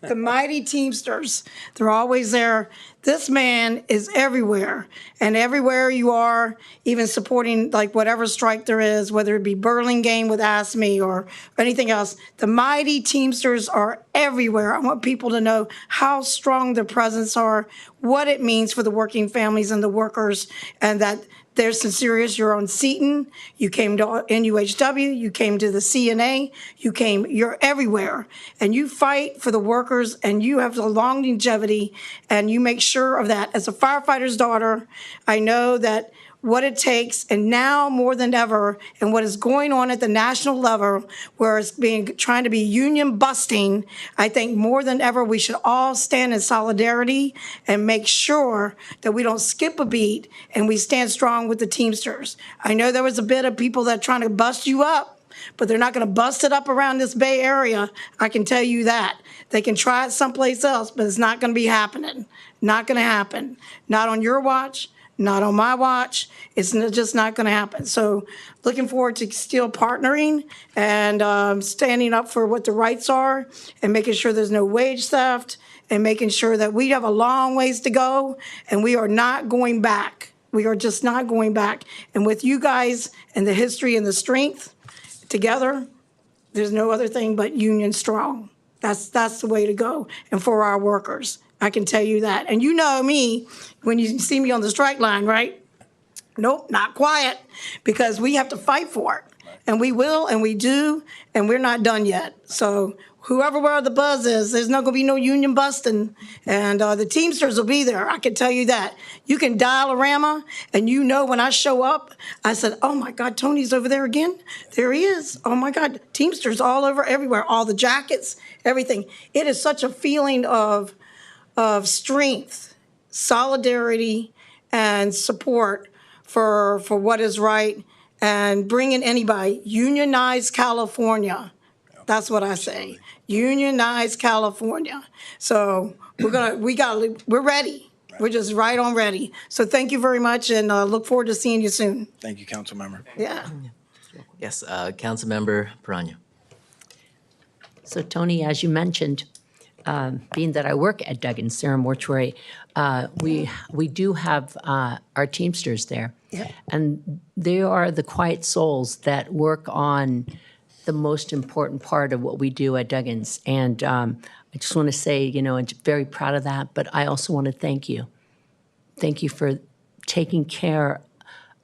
The mighty Teamsters. They're always there. This man is everywhere. And everywhere you are, even supporting like whatever strike there is, whether it be Burlingame with ASME or anything else, the mighty Teamsters are everywhere. I want people to know how strong their presence are, what it means for the working families and the workers, and that they're sincere. You're on Seton, you came to NUHW, you came to the CNA, you're everywhere. And you fight for the workers, and you have the long longevity, and you make sure of that. As a firefighter's daughter, I know that what it takes, and now more than ever, and what is going on at the national level, where it's trying to be union busting, I think more than ever we should all stand in solidarity and make sure that we don't skip a beat and we stand strong with the Teamsters. I know there was a bit of people that trying to bust you up, but they're not gonna bust it up around this Bay Area. I can tell you that. They can try it someplace else, but it's not gonna be happening. Not gonna happen. Not on your watch, not on my watch. It's just not gonna happen. So looking forward to still partnering and standing up for what the rights are and making sure there's no wage theft and making sure that we have a long ways to go and we are not going back. We are just not going back. And with you guys and the history and the strength together, there's no other thing but union strong. That's the way to go. And for our workers, I can tell you that. And you know me, when you see me on the strike line, right? Nope, not quiet, because we have to fight for it. And we will, and we do, and we're not done yet. So whoever where the buzz is, there's not gonna be no union busting. And the Teamsters will be there, I can tell you that. You can dial a Rama, and you know when I show up, I said, oh my God, Tony's over there again? There he is. Oh my God, Teamsters all over, everywhere, all the jackets, everything. It is such a feeling of strength, solidarity, and support for what is right, and bringing anybody, unionize California. That's what I say, unionize California. So we're ready. We're just right on ready. So thank you very much, and look forward to seeing you soon. Thank you, council member. Yeah. Yes, Councilmember Perano. So Tony, as you mentioned, being that I work at Duggan Sarah Mortuary, we do have our Teamsters there. Yep. And they are the quiet souls that work on the most important part of what we do at Duggan's. And I just want to say, you know, I'm very proud of that, but I also want to thank you. Thank you for taking care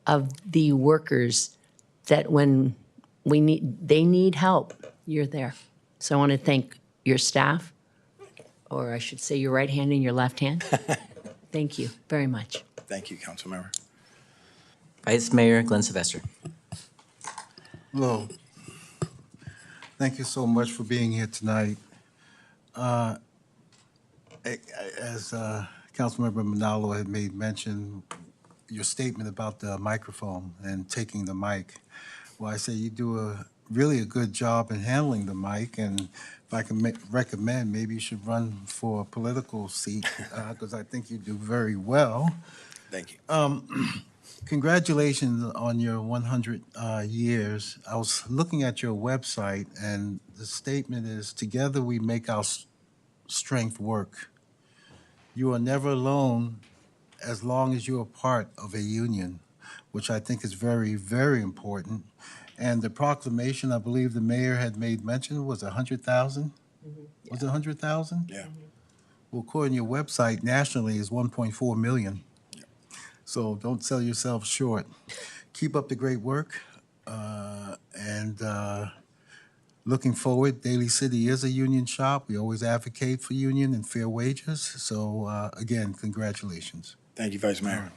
of the workers that when they need help, you're there. So I want to thank your staff, or I should say your right hand and your left hand. Thank you very much. Thank you, council member. Vice Mayor Glenn Sylvester. Hello. Thank you so much for being here tonight. As Councilmember Manalo had made mention, your statement about the microphone and taking the mic. Well, I say you do really a good job in handling the mic, and if I can recommend, maybe you should run for a political seat, because I think you do very well. Thank you. Congratulations on your 100 years. I was looking at your website, and the statement is, "Together we make our strength work." You are never alone as long as you are part of a union, which I think is very, very important. And the proclamation, I believe the mayor had made mention, was 100,000? Was it 100,000? Yeah. Well, according to your website, nationally is 1.4 million. So don't sell yourself short. Keep up the great work. And looking forward, Daly City is a union shop. We always advocate for union and fair wages. So again, congratulations. Thank you, Vice Mayor.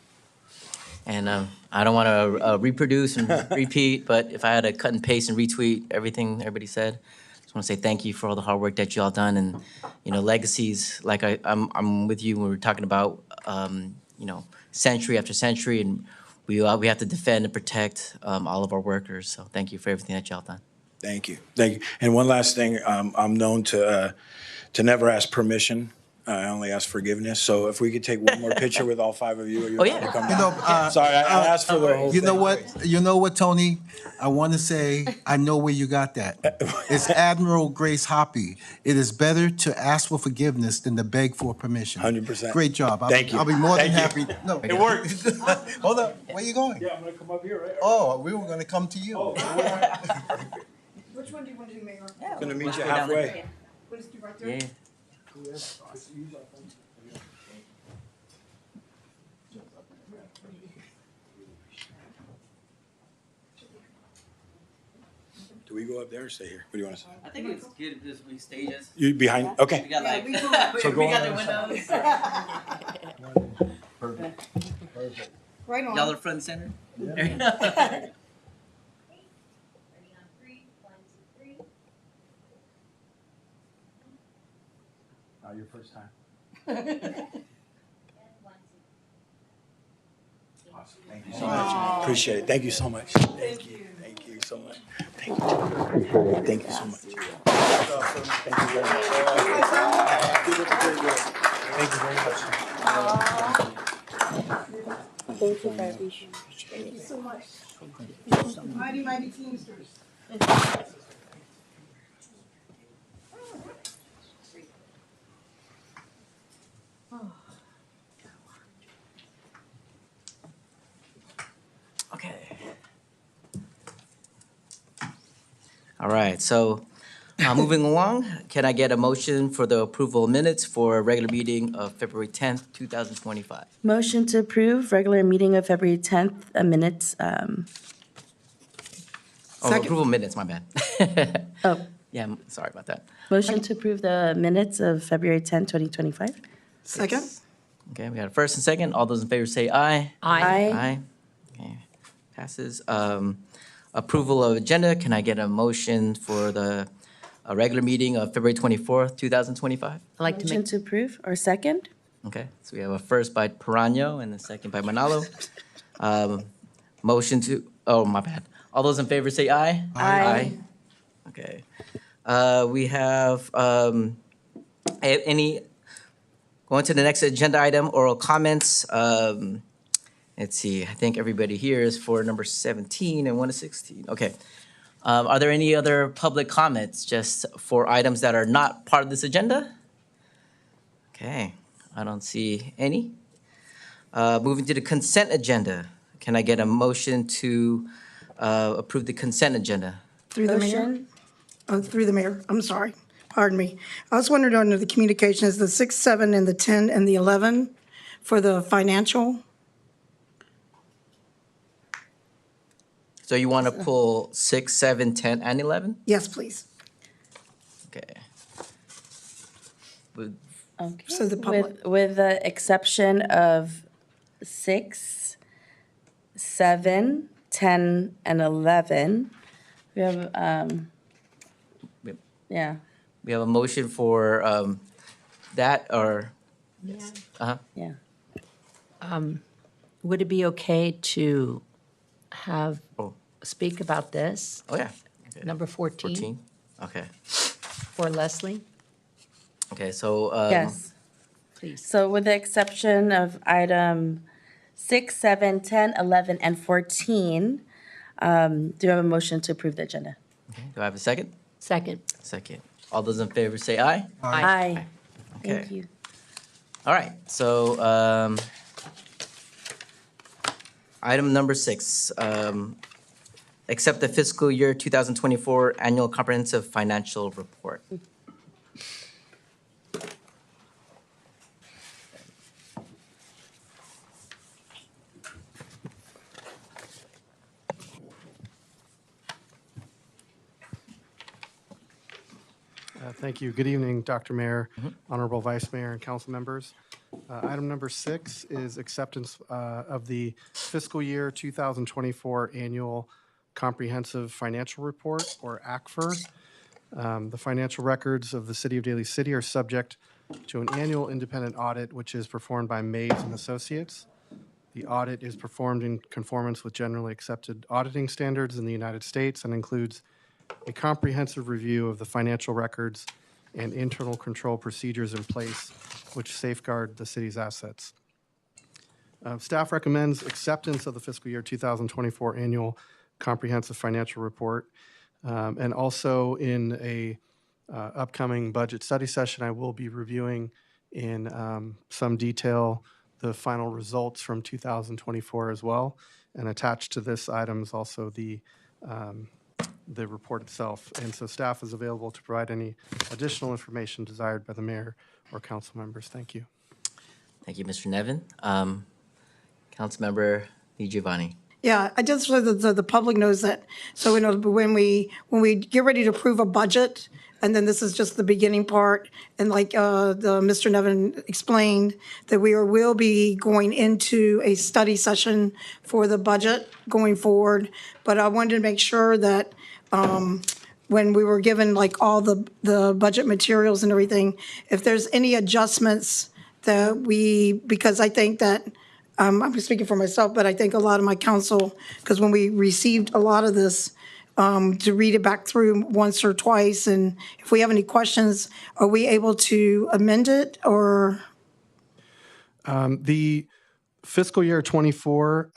And I don't want to reproduce and repeat, but if I had to cut and paste and retweet everything everybody said, I just want to say thank you for all the hard work that you all done, and legacies. Like I'm with you when we're talking about century after century, and we have to defend and protect all of our workers. So thank you for everything that y'all done. Thank you. Thank you. And one last thing, I'm known to never ask permission. I only ask forgiveness. So if we could take one more picture with all five of you. Oh, yeah. To come down. Sorry, I asked for the whole You know thing. what? You know what, Tony? I want to say, I know where you got that. It's Admiral Grace Hoppy. It is better to ask for forgiveness than to beg for permission. 100%. Great job. Thank you. I'll be more than Thank you. happy. No, It worked. Hold up. Where you going? Yeah, I'm gonna come up here, right? Oh, we were going to come to you. Which one do you want to do, Mayor? Gonna meet you Go down there. halfway. What is it right there? Yeah. Do we go up there or stay here? What do you want to say? I think it's good if we stages. You behind? Okay. We got like So we go got on the windows. Right on. Y'all are front and center. Your first time. Awesome. Thank you so much. Appreciate it. Thank you so much. Thank you. Thank you so much. Thank you. appreciate it. Thank you so much. Thank you very much. Thank you, Barbie. Thank you so much. Mighty, mighty Teamsters. Okay. All right, so moving along, can I get a motion for the approval of minutes for a regular meeting of February 10th, 2025? Motion to approve regular meeting of February 10th, minutes. Oh, Second. approval minutes, my bad. Oh, Yeah, sorry about that. motion to approve the minutes of February 10th, 2025. Second. Okay, we got a first and second. All those in favor say aye. Aye. Aye. Okay, passes. Approval of agenda, can I get a motion for the regular meeting of February 24th, 2025? I'd like to Motion make, to approve, or second? Okay, so we have a first by Perano and a second by Manalo. Motion to, oh, my bad. All those in favor say aye. Aye. Okay. We have any, going to the next agenda item, oral comments. Let's see, I think everybody here is for number 17 and 1 to 16. Okay. Are there any other public comments just for items that are not part of this agenda? Okay, I don't see any. Moving to the consent agenda. Can I get a motion to approve the consent agenda? Through the mayor. Motion. Oh, through the mayor. I'm sorry. Pardon me. I was wondering under the communications, the 6, 7, and the 10, and the 11 for the financial. So you want to pull 6, 7, 10, and 11? Yes, please. Okay. With- Okay. So the public. With the exception of 6, 7, 10, and 11, we have, Yep. yeah. We have a motion for that, or? Uh-huh. Yeah. would it be okay to have, Oh. speak about this? Oh, yeah. Okay. Number 14 14? Okay. for Leslie, Okay, so. Yes. please. So with the exception of item 6, 7, 10, 11, and 14, do you have a motion to approve the agenda? Okay, do I have a second? Second. Second. All those in favor say aye. Aye. Thank Okay. you. All right, so item number 6, accept the fiscal year 2024 annual comprehensive financial report. Thank you. Good evening, Dr. Mayor, Honorable Vice Mayor, and council members. Item number 6 is acceptance of the fiscal year 2024 annual comprehensive financial report, or ACFR. The financial records of the city of Daly City are subject to an annual independent audit, which is performed by Mays and Associates. The audit is performed in conformance with generally accepted auditing standards in the United States and includes a comprehensive review of the financial records and internal control procedures in place which safeguard the city's assets. Staff recommends acceptance of the fiscal year 2024 annual comprehensive financial report. And also in a upcoming budget study session, I will be reviewing in some detail the final results from 2024 as well. And attached to this item is also the report itself. And so staff is available to provide any additional information desired by the mayor or council members. Thank you. Thank you, Mr. Nevin. Councilmember DiGiovanni. Yeah, I just so the public knows that. So we know when we get ready to approve a budget, and then this is just the beginning part, and like Mr. Nevin explained, that we will be going into a study session for the budget going forward. But I wanted to make sure that when we were given like all the budget materials and everything, if there's any adjustments that because I think that. I'm speaking for myself, but I think a lot of my council, because when we received a lot of this, to read it back through once or twice, and if we have any questions, are we able to amend it, or? The fiscal year '24,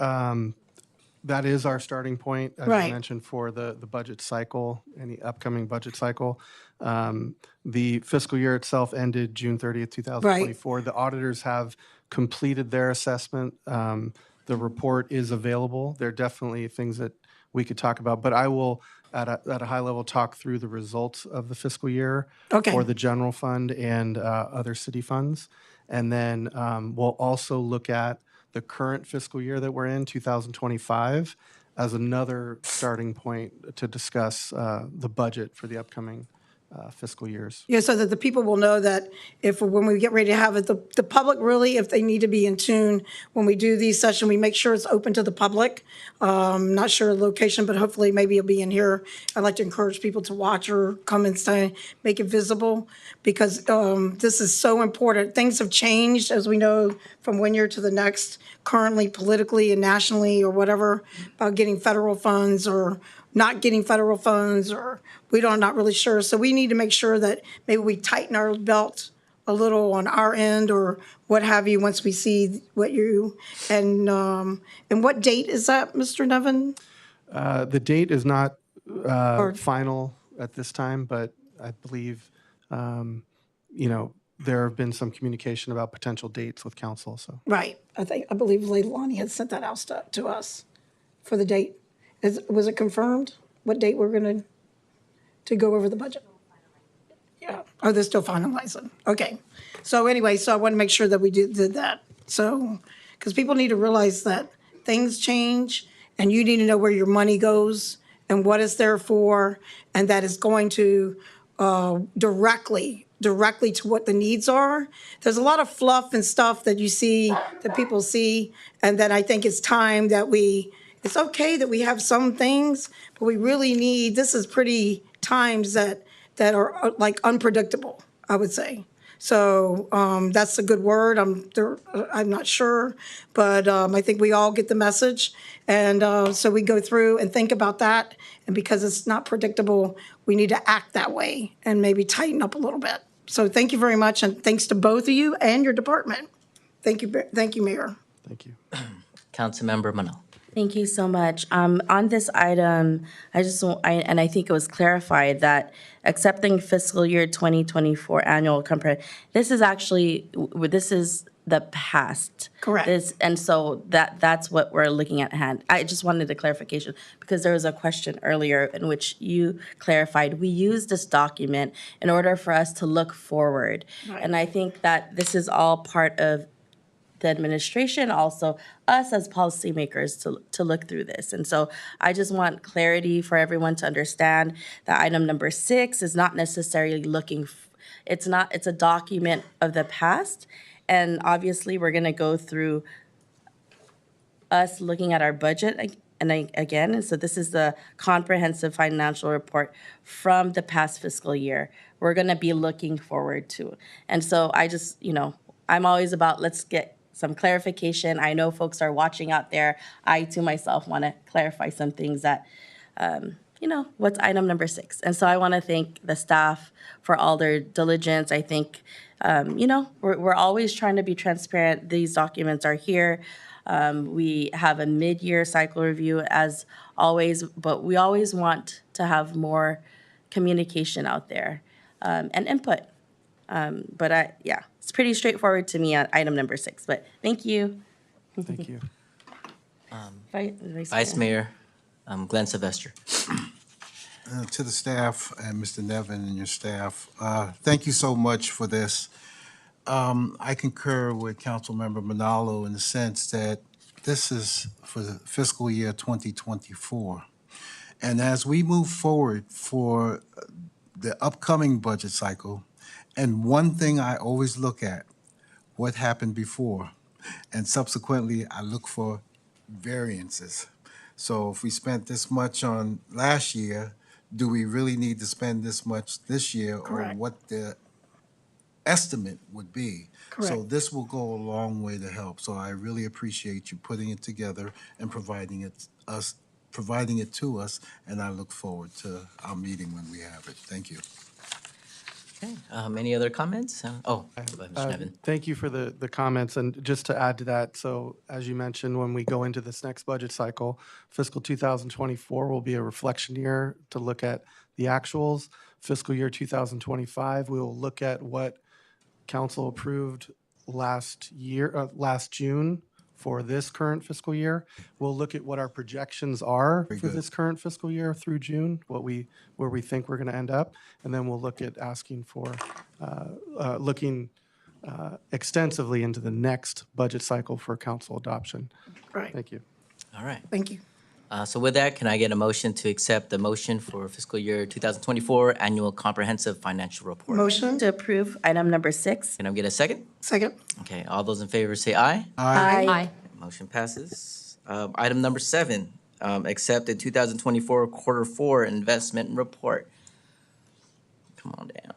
that is our starting point, as you Right. mentioned, for the budget cycle, any upcoming budget cycle. The fiscal year itself ended June 30th, 2024. The auditors have completed their assessment. The report is available. There are definitely things that we could talk about, but I will, at a high level, talk through the results of the fiscal year Okay. for the general fund and other city funds. And then we'll also look at the current fiscal year that we're in, 2025, as another starting point to discuss the budget for the upcoming fiscal years. Yeah, so that the people will know that if, when we get ready to have it, the public really, if they need to be in tune, when we do these sessions, we make sure it's open to the public. Not sure location, but hopefully maybe it'll be in here. I'd like to encourage people to watch or come and stay, make it visible, because this is so important. Things have changed, as we know, from one year to the next, currently politically and nationally or whatever, about getting federal funds or not getting federal funds, or we don't, not really sure. So we need to make sure that maybe we tighten our belt a little on our end or what have you once we see what you, and what date is that, Mr. Nevin? The date is not Or- final at this time, but I believe, there have been some communication about potential dates with council, so. Right, I believe Lady Lonnie had sent that out to us for the date. Was it confirmed what date we're gonna, to go over the budget? Yeah, oh, they're still finalizing, okay. So anyway, so I want to make sure that we did that, so, because people need to realize that things change, and you need to know where your money goes and what it's there for, and that it's going to directly to what the needs are. There's a lot of fluff and stuff that you see, that people see, and then I think it's time that it's okay that we have some things, but we really need, this is pretty times that are like unpredictable, I would say. So that's a good word. I'm not sure, but I think we all get the message. And so we go through and think about that. And because it's not predictable, we need to act that way and maybe tighten up a little bit. So thank you very much, and thanks to both of you and your department. Thank you, Mayor. Thank you. Councilmember Manal. Thank you so much. On this item, I think it was clarified that accepting fiscal year 2024 annual this is the past. Correct. And so that's what we're looking at hand. I just wanted a clarification because there was a question earlier in which you clarified, we use this document in order for us to look forward. Right. And I think that this is all part of the administration, also us as policymakers to look through this. And so I just want clarity for everyone to understand that item number 6 is not necessarily it's a document of the past. And obviously, we're gonna go through us looking at our budget again. And so this is the comprehensive financial report from the past fiscal year. We're gonna be looking forward to. And so I just, I'm always about, let's get some clarification. I know folks are watching out there. I, too, myself, want to clarify some things that, what's item number 6? And so I want to thank the staff for all their diligence. I think, we're always trying to be transparent. These documents are here. We have a mid-year cycle review as always, but we always want to have more communication out there and input. But it's pretty straightforward to me on item number 6, but thank you. Thank you. Vice Mayor Glenn Sylvester. To the staff and Mr. Nevin and your staff, thank you so much for this. I concur with Councilmember Manalo in the sense that this is for the fiscal year 2024. And as we move forward for the upcoming budget cycle, and one thing I always look at, what happened before, and subsequently I look for variances. So if we spent this much on last year, do we really need to spend this much this year? Correct. Or what the estimate would be? So Correct. this will go a long way to help. So I really appreciate you putting it together and providing it us providing it to us, and I look forward to our meeting when we have it. Thank you. Okay, any other comments? Go ahead, Mr. Nevin. Thank you for the comments, and just to add to that, so as you mentioned, when we go into this next budget cycle, fiscal 2024 will be a reflection year to look at the actuals. Fiscal year 2025, we will look at what council approved last June for this current fiscal year. We'll look at what our projections are Very for good. this current fiscal year through June, where we think we're going to end up, and then we'll look at asking for, looking extensively into the next budget cycle for council adoption. Right, Thank you. All right. thank you. So with that, can I get a motion to accept the motion for fiscal year 2024 annual comprehensive financial report? Motion, To approve item number 6. Can I get a second? second. Okay, all those in favor say aye. Aye. Motion passes. Item number 7, accept the 2024 quarter 4 investment report. Come on down.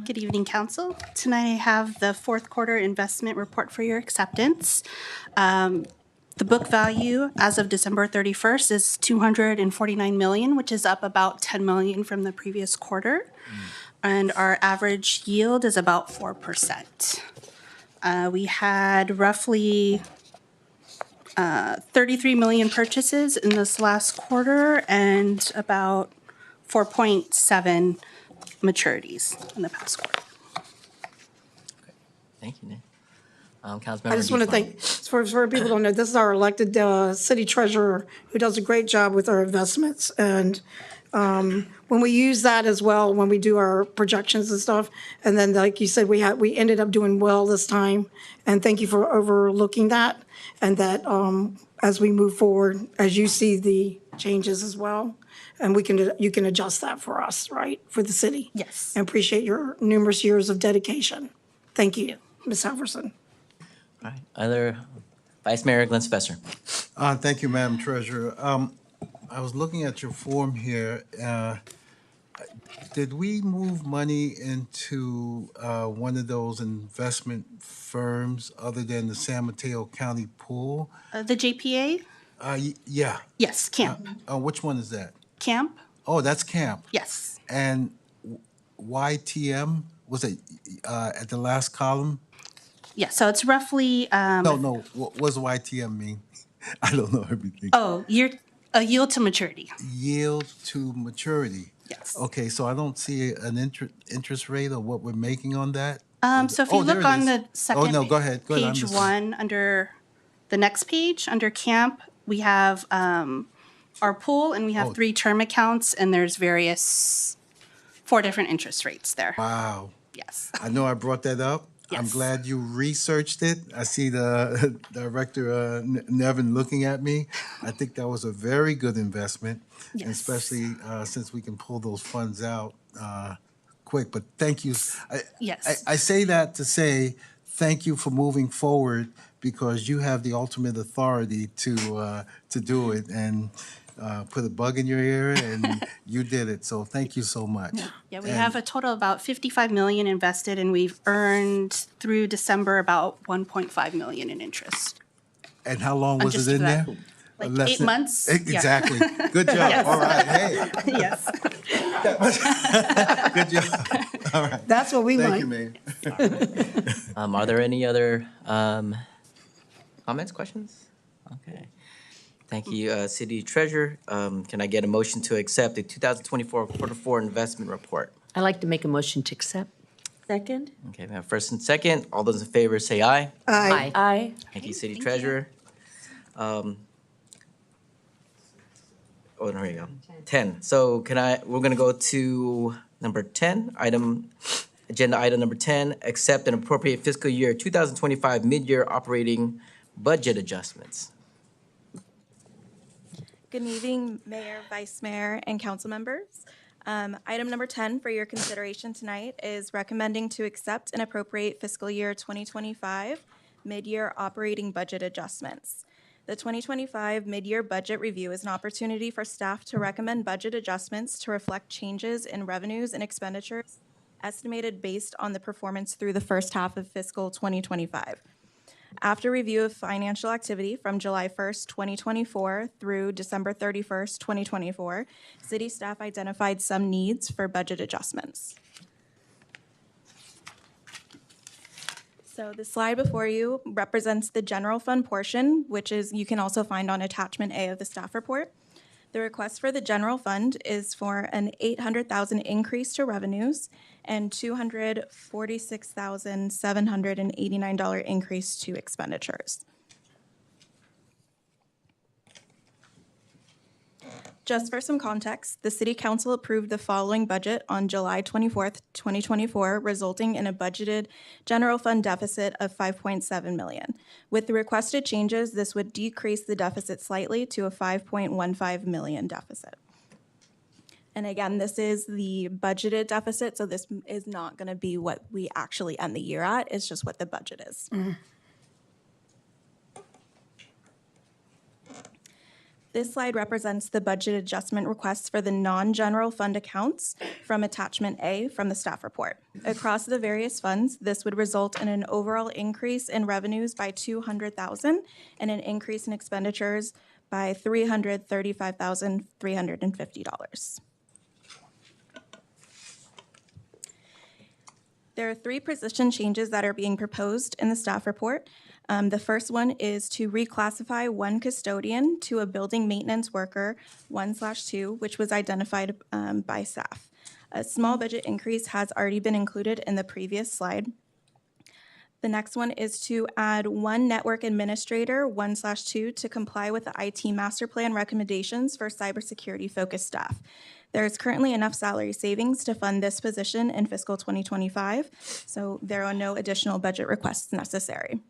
Good evening, Council. Tonight I have the fourth quarter investment report for your acceptance. The book value as of December 31st is $249 million, which is up about $10 million from the previous quarter. And our average yield is about 4%. We had roughly 33 million purchases in this last quarter and about 4.7 maturities in the past quarter. Thank you, Nick. Councilmember I just want to DeForest. thank, for people don't know, this is our elected city treasurer who does a great job with our investments. And when we use that as well, when we do our projections and stuff, and then like you said, we ended up doing well this time. And thank you for overlooking that. And that as we move forward, as you see the changes as well, and you can adjust that for us, right, for the city. Yes. And appreciate your numerous years of dedication. Thank you, Ms. Halverson. All right, other, Vice Mayor Glenn Sylvester. Thank you, Madam Treasurer. I was looking at your form here. Did we move money into one of those investment firms other than the San Mateo County Pool? The JPA? Yeah. Yes, Camp. Which one is that? Camp? Oh, that's Camp. Yes. And YTM, was it at the last column? Yeah, so it's roughly, No, what does YTM mean? I don't know everything. yield to maturity. Yield to maturity. Yes. Okay, so I don't see an interest rate or what we're making on that? So if you there look it on is. the second no, go ahead. I page missed it. 1, under the next page, under Camp, we have our pool, and we have 3 term accounts, and there's 4 different interest rates there. Wow. Yes. I know I brought that up. I'm Yes. glad you researched it. I see the Director Nevin looking at me. I think that was a very good investment, and Yes. especially since we can pull those funds out quick. But thank you. Yes. I say that to say thank you for moving forward because you have the ultimate authority to do it and put a bug in your ear, and you did it. So thank you so much. Yeah, we And- have a total of about 55 million invested, and we've earned through December about 1.5 million in interest. And how long was just it in for that, there? like Less 8 than- months. Yeah. Exactly. Good job. All right. Hey, Yes. good job. All right. That's what we Thank like. you, Mayor. Are there any other comments, questions? Okay. Thank you, City Treasurer. Can I get a motion to accept the 2024 quarter 4 investment report? I'd like to make a motion to accept. Second? Okay, we have first and second. All those in favor say aye. Aye. Aye. Thank you, City thank you. Treasurer. There you go. 10. So we're gonna go to number 10, agenda item number 10, accept and appropriate fiscal year 2025 mid-year operating budget adjustments. Good evening, Mayor, Vice Mayor, and council members. Item number 10 for your consideration tonight is recommending to accept and appropriate fiscal year 2025 mid-year operating budget adjustments. The 2025 mid-year budget review is an opportunity for staff to recommend budget adjustments to reflect changes in revenues and expenditures estimated based on the performance through the first half of fiscal 2025. After review of financial activity from July 1st, 2024 through December 31st, 2024, city staff identified some needs for budget adjustments. So the slide before you represents the general fund portion, which is you can also find on attachment A of the staff report. The request for the general fund is for an $800,000 increase to revenues and $246,789 increase to expenditures. Just for some context, the City Council approved the following budget on July 24th, 2024, resulting in a budgeted general fund deficit of $5.7 million. With the requested changes, this would decrease the deficit slightly to a $5.15 million deficit. And again, this is the budgeted deficit, so this is not going to be what we actually end the year at. It's just what the budget is. This slide represents the budget adjustment requests for the non-general fund accounts from attachment A from the staff report. Across the various funds, this would result in an overall increase in revenues by $200,000 and an increase in expenditures by $335,350. There are 3 position changes that are being proposed in the staff report. The first one is to reclassify one custodian to a building maintenance worker 1/2, which was identified by staff. A small budget increase has already been included in the previous slide. The next one is to add one network administrator 1/2 to comply with the IT master plan recommendations for cybersecurity focused staff. There is currently enough salary savings to fund this position in fiscal 2025, so there are no additional budget requests necessary.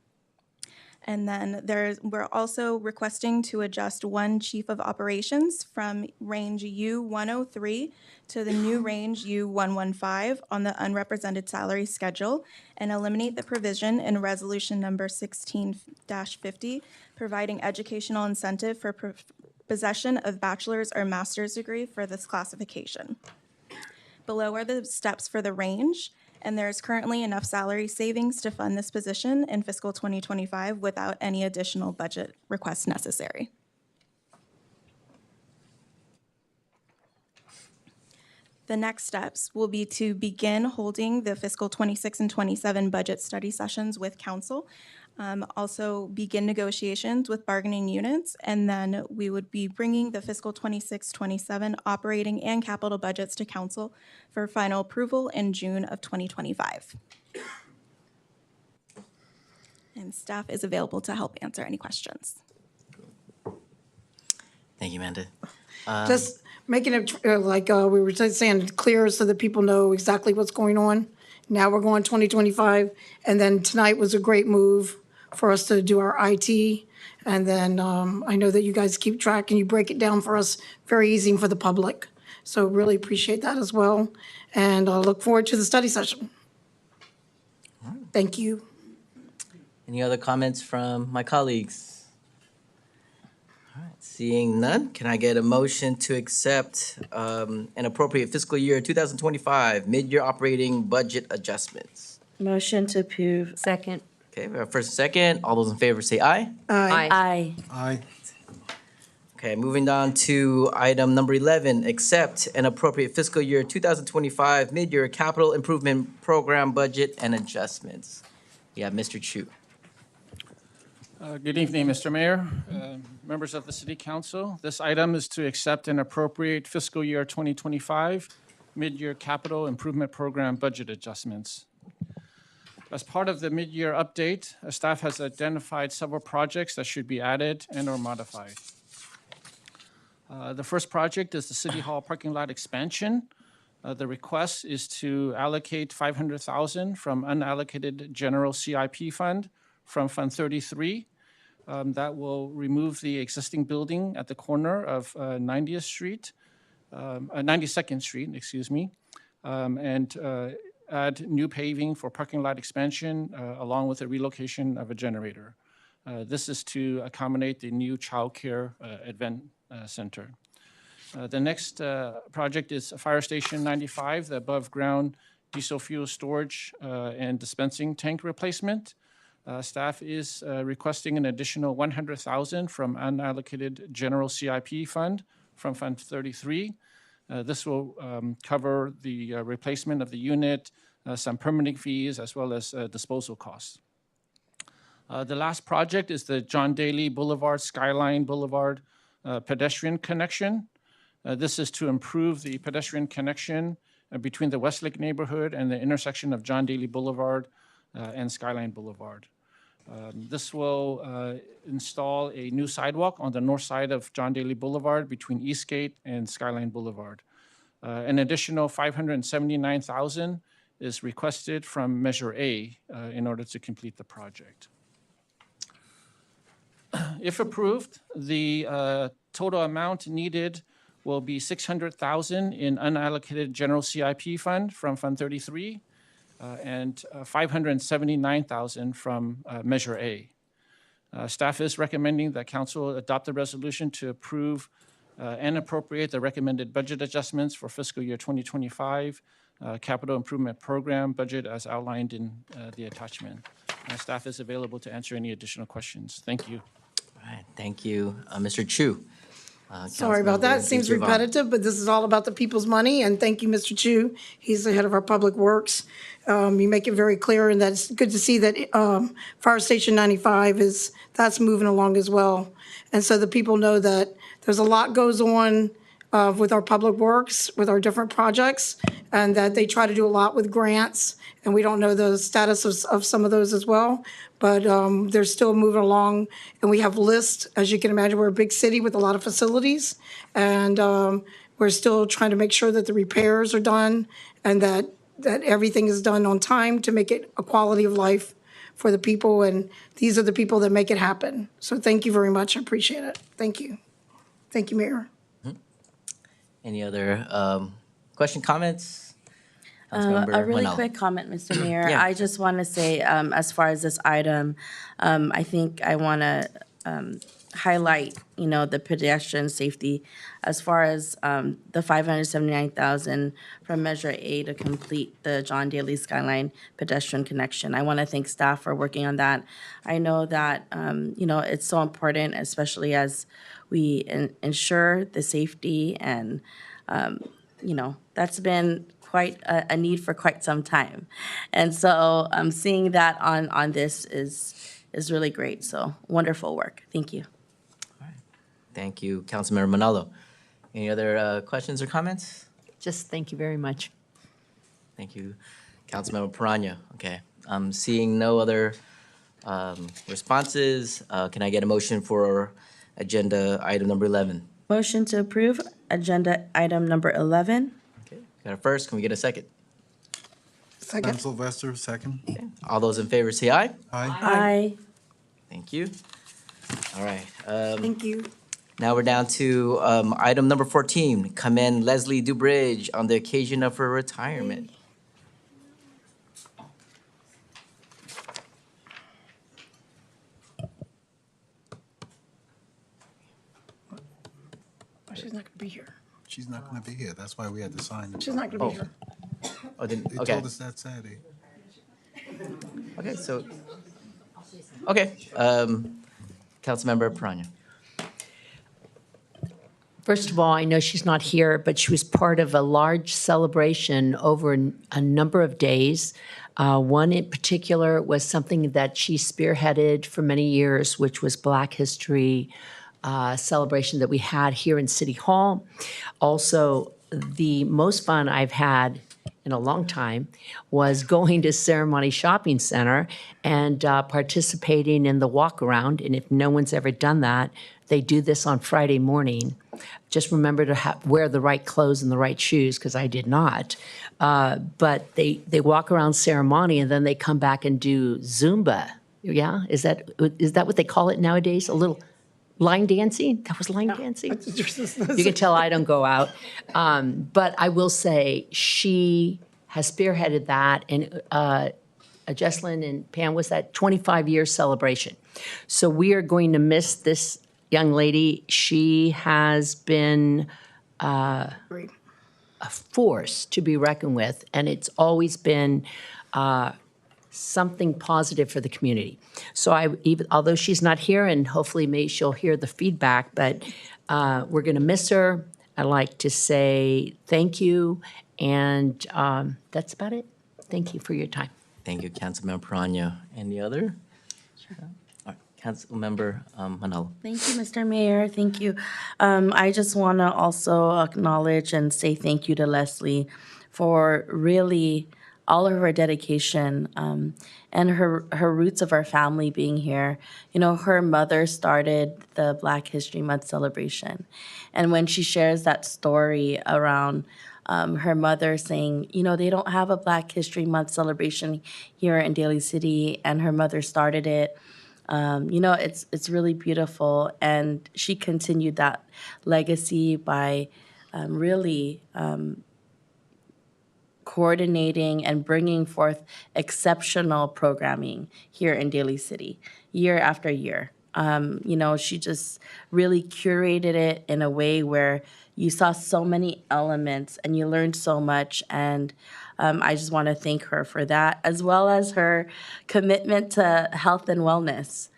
And then we're also requesting to adjust one chief of operations from range U103 to the new range U115 on the unrepresented salary schedule and eliminate the provision in resolution number 16-50, providing educational incentive for possession of bachelor's or master's degree for this classification. Below are the steps for the range, and there is currently enough salary savings to fund this position in fiscal 2025 without any additional budget requests necessary. The next steps will be to begin holding the fiscal 26 and 27 budget study sessions with council, also begin negotiations with bargaining units, and then we would be bringing the fiscal 26-27 operating and capital budgets to council for final approval in June of 2025. And staff is available to help answer any questions. Thank you, Amanda. Just making it, like we were just saying, clear so that people know exactly what's going on. Now we're going 2025, and then tonight was a great move for us to do our IT. And then I know that you guys keep track and you break it down for us very easy for the public. So really appreciate that as well. And I look forward to the study session. Thank you. Any other comments from my colleagues? All right, seeing none, can I get a motion to accept an appropriate fiscal year 2025 mid-year operating budget adjustments? Motion to approve. Second. Okay, we have first and second. All those in favor say aye. Aye. Aye. Aye. Okay, moving on to item number 11, accept an appropriate fiscal year 2025 mid-year capital improvement program budget and adjustments. We have Mr. Chu. Good evening, Mr. Mayor, members of the City Council. This item is to accept and appropriate fiscal year 2025 mid-year capital improvement program budget adjustments. As part of the mid-year update, staff has identified several projects that should be added and or modified. The first project is the City Hall parking lot expansion. The request is to allocate $500,000 from unallocated general CIP fund from Fund 33. That will remove the existing building at the corner of 92nd Street, excuse me, and add new paving for parking lot expansion along with the relocation of a generator. This is to accommodate the new childcare event center. The next project is Fire Station 95, the above ground diesel fuel storage and dispensing tank replacement. Staff is requesting an additional $100,000 from unallocated general CIP fund from Fund 33. This will cover the replacement of the unit, some permitting fees, as well as disposal costs. The last project is the John Daly Boulevard, Skyline Boulevard pedestrian connection. This is to improve the pedestrian connection between the Westlake neighborhood and the intersection of John Daly Boulevard and Skyline Boulevard. This will install a new sidewalk on the north side of John Daly Boulevard between Eastgate and Skyline Boulevard. An additional $579,000 is requested from Measure A in order to complete the project. If approved, the total amount needed will be $600,000 in unallocated general CIP fund from Fund 33 and $579,000 from Measure A. Staff is recommending that council adopt the resolution to approve and appropriate the recommended budget adjustments for fiscal year 2025 capital improvement program budget as outlined in the attachment. Staff is available to answer any additional questions. Thank you. All right, thank you. Mr. Chu. Sorry about that. It Councilmember seems Giovanni. repetitive, but this is all about the people's money, and thank you, Mr. Chu. He's the head of our Public Works. You make it very clear, and that's good to see that Fire Station 95 that's moving along as well. And so the people know that there's a lot goes on with our Public Works, with our different projects, and that they try to do a lot with grants, and we don't know the status of some of those as well. But they're still moving along, and we have lists. As you can imagine, we're a big city with a lot of facilities, and we're still trying to make sure that the repairs are done and that everything is done on time to make it a quality of life for the people, and these are the people that make it happen. So thank you very much. I appreciate it. Thank you. Thank you, Mayor. Any other question, comments? A Councilmember really Manalo. quick comment, Mr. Mayor. Yeah. I just want to say, as far as this item, I think I want to highlight, the pedestrian safety as far as the $579,000 from Measure A to complete the John Daly Skyline pedestrian connection. I want to thank staff for working on that. I know that, it's so important, especially as we ensure the safety and, that's been quite a need for quite some time. And so seeing that on this is really great. So wonderful work. Thank you. Thank you, Councilmember Manalo. Any other questions or comments? Just thank you very much. Thank you, Councilmember Piranha. Okay, seeing no other responses, can I get a motion for agenda item number 11? Motion to approve agenda item number 11. Okay, got a first, can we get a second? Second. Ben Sylvester, second. All those in favor say aye. Aye. Aye. Thank you. All right, Thank you. now we're down to item number 14, commend Leslie Dubridge on the occasion of her retirement. She's not going to be here. She's not going to be here. That's why we had to sign it. She's not going to be here. Oh, didn't, They okay, told us that Saturday. okay, so, okay, Councilmember Piranha. First of all, I know she's not here, but she was part of a large celebration over a number of days. One in particular was something that she spearheaded for many years, which was Black History celebration that we had here in City Hall. Also, the most fun I've had in a long time was going to Ceremony Shopping Center and participating in the walk around. And if no one's ever done that, they do this on Friday morning. Just remember to wear the right clothes and the right shoes, because I did not. But they walk around Ceremony and then they come back and do Zumba. Yeah, is that what they call it nowadays? A little line dancing? That was line dancing? You can tell I don't go out. But I will say she has spearheaded that, and Jesselyn and Pam, was that 25-year celebration. So we are going to miss this young lady. She has been Great. a force to be reckoned with, and it's always been something positive for the community. So although she's not here, and hopefully she'll hear the feedback, but we're going to miss her. I'd like to say thank you, and that's about it. Thank you for your time. Thank you, Councilmember Perano. Any other? All right, Councilmember Manalo. Thank you, Mr. Mayor. Thank you. I just want to also acknowledge and say thank you to Leslie for really all of her dedication and her roots of our family being here. You know, her mother started the Black History Month celebration. And when she shares that story around her mother saying, you know, they don't have a Black History Month celebration here in Daly City, and her mother started it. You know, it's really beautiful, and she continued that legacy by really coordinating and bringing forth exceptional programming here in Daly City, year after year. You know, she just really curated it in a way where you saw so many elements and you learned so much, and I just want to thank her for that, as well as her commitment to health and wellness.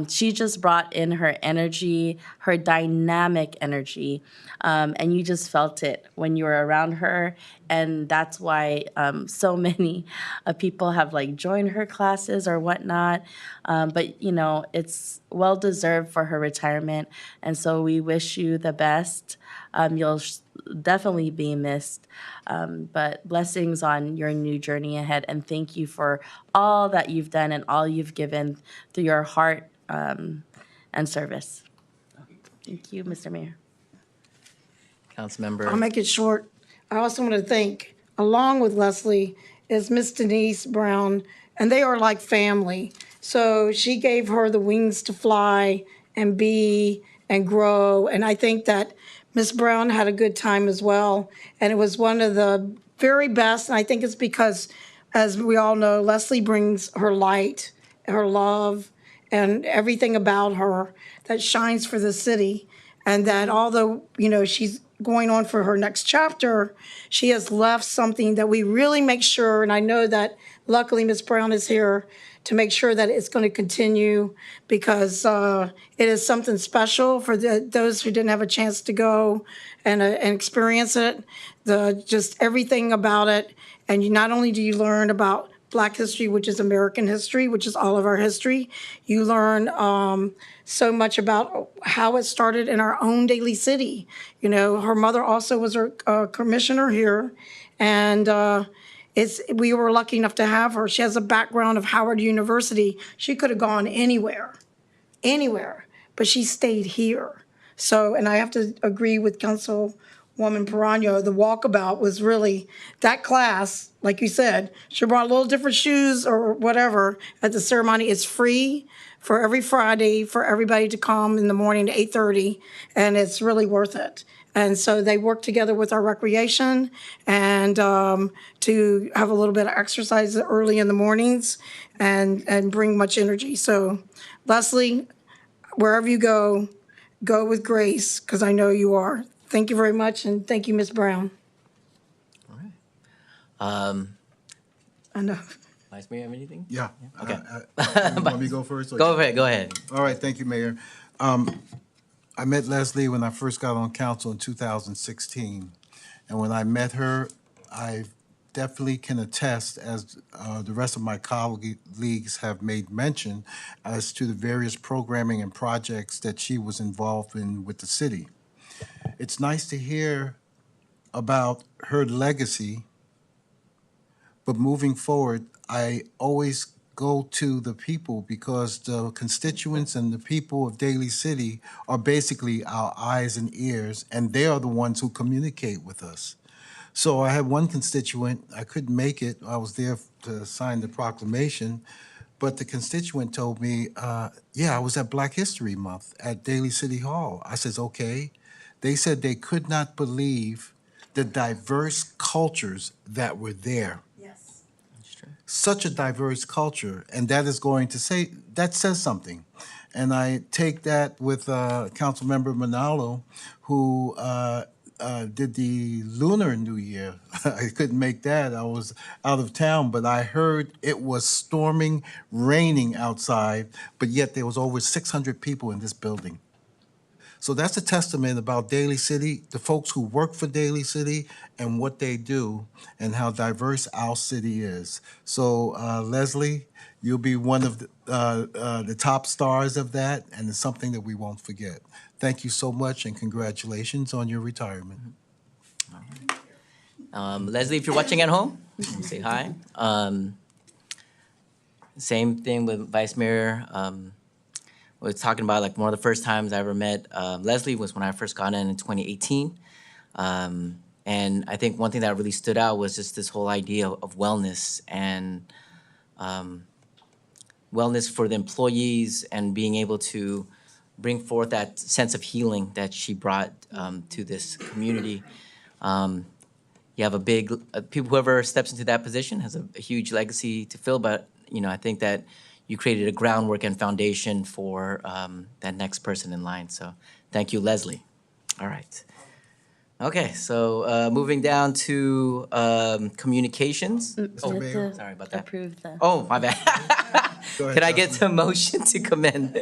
She just brought in her energy, her dynamic energy, and you just felt it when you were around her. And that's why so many people have like joined her classes or whatnot. But you know, it's well deserved for her retirement, and so we wish you the best. You'll definitely be missed, but blessings on your new journey ahead, and thank you for all that you've done and all you've given through your heart and service. Thank you, Mr. Mayor. Councilmember. I'll make it short. I also want to thank, along with Leslie, is Miss Denise Brown, and they are like family. So she gave her the wings to fly and be and grow, and I think that Miss Brown had a good time as well, and it was one of the very best, and I think it's because, as we all know, Leslie brings her light, her love, and everything about her that shines for the city, and that although, you know, she's going on for her next chapter, she has left something that we really make sure, and I know that luckily Ms. Brown is here to make sure that it's going to continue, because it is something special for those who didn't have a chance to go and experience it, just everything about it. And not only do you learn about Black history, which is American history, which is all of our history, you learn so much about how it started in our own Daly City. You know, her mother also was a commissioner here, and we were lucky enough to have her. She has a background of Howard University. She could have gone anywhere, but she stayed here. So, and I have to agree with Councilwoman Perano, the walkabout was really, that class, like you said, she brought a little different shoes or whatever at the ceremony. It's free for every Friday for everybody to come in the morning to 8:30, and it's really worth it. And so they work together with our recreation and to have a little bit of exercise early in the mornings and bring much energy. So Leslie, wherever you go, go with grace, because I know you are. Thank you very much, and thank you, Ms. Brown. I know. Vice Mayor, have anything? Yeah. Okay. You want me to go first? Or Go ahead, go ahead. All right, thank you, Mayor. I met Leslie when I first got on council in 2016. And when I met her, I definitely can attest, as the rest of my colleagues have made mention, as to the various programming and projects that she was involved in with the city. It's nice to hear about her legacy, but moving forward, I always go to the people, because the constituents and the people of Daly City are basically our eyes and ears, and they are the ones who communicate with us. So I had one constituent, I couldn't make it, I was there to sign the proclamation, but the constituent told me, yeah, I was at Black History Month at Daly City Hall. I says, okay. They said they could not believe the diverse cultures that were there. Such a diverse culture, and that is going to say, that says something. And I take that with Councilmember Manalo, who did the Lunar New Year. I couldn't make that. I was out of town, but I heard it was storming, raining outside, but yet there was over 600 people in this building. So that's a testament about Daly City, the folks who work for Daly City and what they do and how diverse our city is. So Leslie, you'll be one of the top stars of that, and it's something that we won't forget. Thank you so much, and congratulations on your retirement. Leslie, if you're watching at home, say hi. Same thing with Vice Mayor. Was talking about like one of the first times I ever met Leslie was when I first got in 2018. And I think one thing that really stood out was just this whole idea of wellness and wellness for the employees and being able to bring forth that sense of healing that she brought to this community. You have a big, whoever steps into that position has a huge legacy to fill, but I think that you created a groundwork and foundation for that next person in line. So thank you, Leslie. All right. Okay, so moving down to communications. Oh, Mayor. Sorry about that. Approve the. Oh, my bad. Go ahead, Can I get Councilman. a motion to commend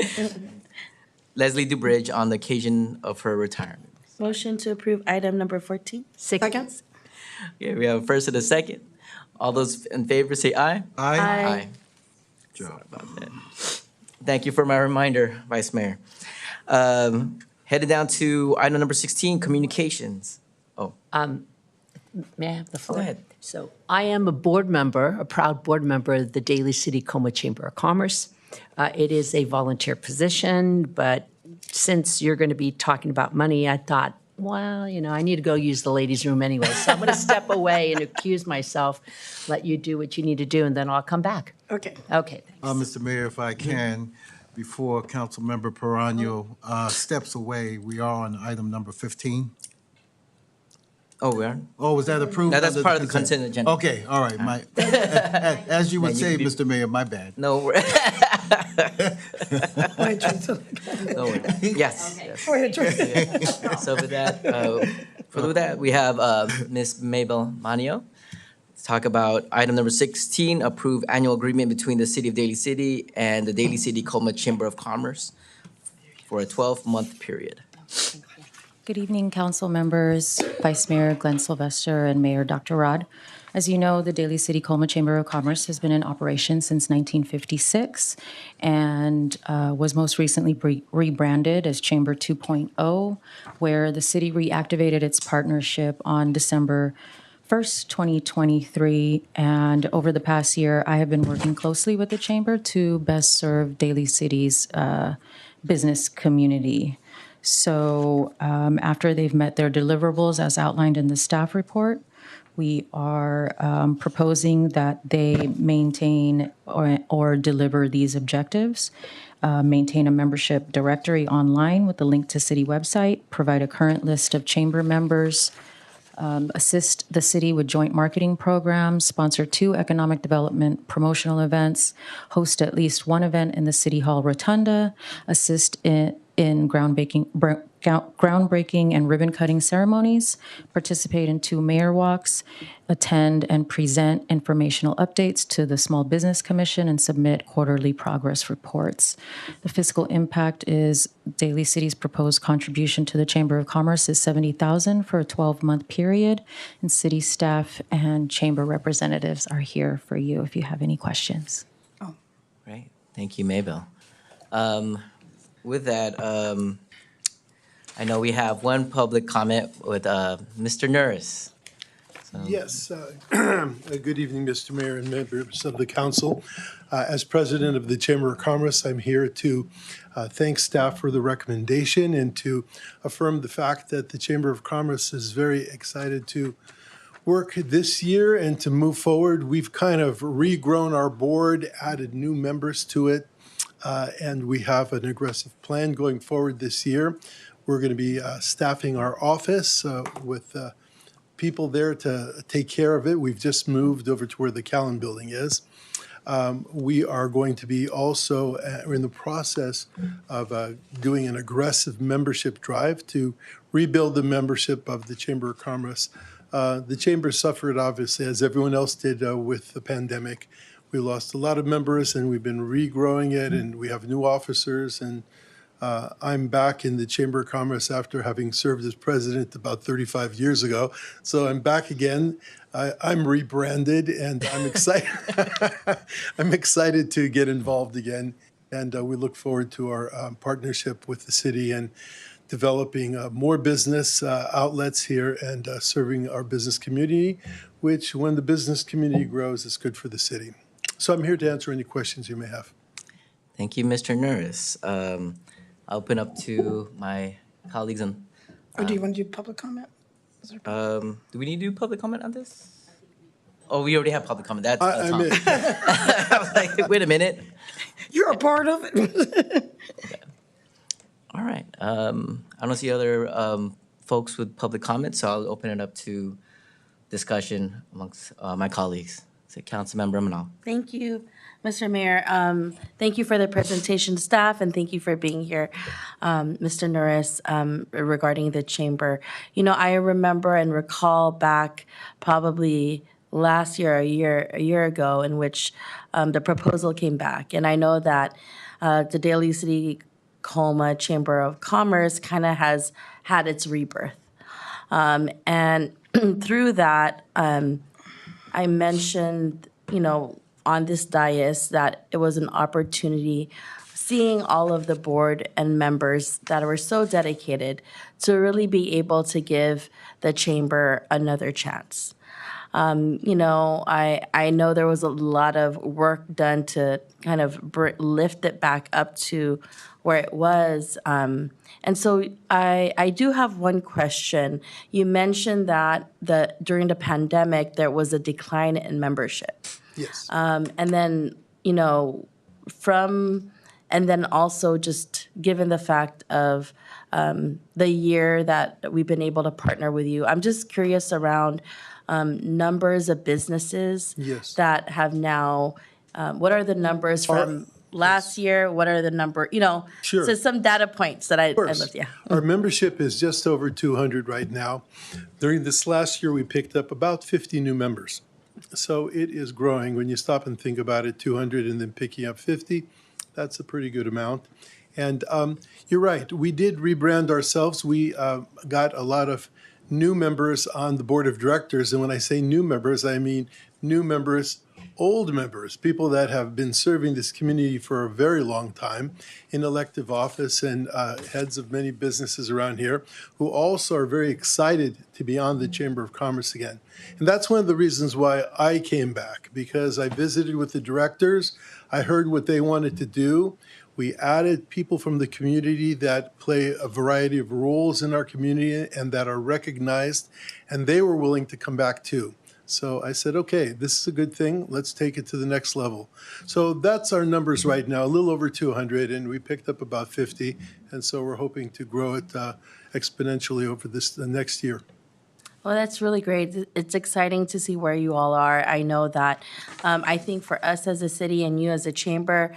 Leslie DuBridge on the occasion of her retirement? Motion to approve item number 14. Second? Okay, we have a first and a second. All those in favor say aye. Aye. Aye. Sorry about that. Thank you for my reminder, Vice Mayor. Headed down to item number 16, communications. Oh, May I have the floor? ahead. So I am a board member, a proud board member of the Daly City Coma Chamber of Commerce. It is a volunteer position, but since you're going to be talking about money, I thought, well, I need to go use the ladies' room anyway. So I'm going to step away and accuse myself, let you do what you need to do, and then I'll come back. Okay. Okay, thanks. Mr. Mayor, if I can, before Councilmember Perano steps away, we are on item number 15. Oh, we are? Oh, was that approved? No, that's under part of the consent agenda. Okay, all right. As you would Then you say, can Mr. Mayor, my bad. No, we're- Wait, Teresa. no, yes. yes. Go ahead, Teresa. So with that, we have Ms. Mabel Manio. Let's talk about item number 16, approve annual agreement between the City of Daly City and the Daly City Coma Chamber of Commerce for a 12-month period. Good evening, council members, Vice Mayor Glenn Sylvester, and Mayor Dr. Rod. As you know, the Daly City Coma Chamber of Commerce has been in operation since 1956 and was most recently rebranded as Chamber 2.0, where the city reactivated its partnership on December 1st, 2023. And over the past year, I have been working closely with the chamber to best serve Daly City's business community. So after they've met their deliverables as outlined in the staff report, we are proposing that they maintain or deliver these objectives, maintain a membership directory online with a link to city website, provide a current list of chamber members, assist the city with joint marketing programs, sponsor 2 economic development promotional events, host at least 1 event in the City Hall Rotunda, assist in groundbreaking and ribbon-cutting ceremonies, participate in 2 mayor walks, attend and present informational updates to the Small Business Commission, and submit quarterly progress reports. The fiscal impact is Daly City's proposed contribution to the Chamber of Commerce is $70,000 for a 12-month period, and city staff and chamber representatives are here for you if you have any questions. Great, thank you, Mabel. With that, I know we have one public comment with Mr. Nurse. So- Yes. Good evening, Mr. Mayor and members of the council. As president of the Chamber of Commerce, I'm here to thank staff for the recommendation and to affirm the fact that the Chamber of Commerce is very excited to work this year and to move forward. We've kind of regrown our board, added new members to it, and we have an aggressive plan going forward this year. We're going to be staffing our office with people there to take care of it. We've just moved over to where the Callan building is. We are going to be also we're in the process of doing an aggressive membership drive to rebuild the membership of the Chamber of Commerce. The Chamber suffered, obviously, as everyone else did with the pandemic. We lost a lot of members, and we've been regrowing it, and we have new officers. And I'm back in the Chamber of Commerce after having served as president about 35 years ago. So I'm back again. I'm rebranded, and I'm excited. I'm excited to get involved again, and we look forward to our partnership with the city and developing more business outlets here and serving our business community, which when the business community grows, is good for the city. So I'm here to answer any questions you may have. Thank you, Mr. Norris. I'll open up to my colleagues on. Or do you want to do public comment? Do we need to do public comment on this? Oh, we already have public comment. That's I'm Tom. in. I was like, wait a minute. You're a part of it. All right. I don't see other folks with public comments, so I'll open it up to discussion amongst my colleagues. So, Councilmember Manal. Thank you, Mr. Mayor. Thank you for the presentation, staff, and thank you for being here, Mr. Norris, regarding the chamber. You know, I remember and recall back probably last year, a year ago, in which the proposal came back. And I know that the Daly City Colma Chamber of Commerce kind of has had its rebirth. And through that, I mentioned, you know, on this dais that it was an opportunity seeing all of the board and members that were so dedicated to really be able to give the chamber another chance. You know, I know there was a lot of work done to kind of lift it back up to where it was. And so I do have one question. You mentioned that during the pandemic, there was a decline in membership. Yes. And then, you know, and then also just given the fact of the year that we've been able to partner with you, I'm just curious around numbers of businesses Yes. that have now, what are the numbers from last year? What are the number, you know? Sure. So some data points that I love, yeah. Our membership is just over 200 right now. During this last year, we picked up about 50 new members. So it is growing. When you stop and think about it, 200 and then picking up 50, that's a pretty good amount. And you're right, we did rebrand ourselves. We got a lot of new members on the board of directors. And when I say new members, I mean new members, old members, people that have been serving this community for a very long time in elective office and heads of many businesses around here who also are very excited to be on the Chamber of Commerce again. And that's one of the reasons why I came back, because I visited with the directors. I heard what they wanted to do. We added people from the community that play a variety of roles in our community and that are recognized, and they were willing to come back too. So I said, okay, this is a good thing. Let's take it to the next level. So that's our numbers right now, a little over 200, and we picked up about 50. And so we're hoping to grow it exponentially over the next year. Well, that's really great. It's exciting to see where you all are. I know that I think for us as a city and you as a chamber,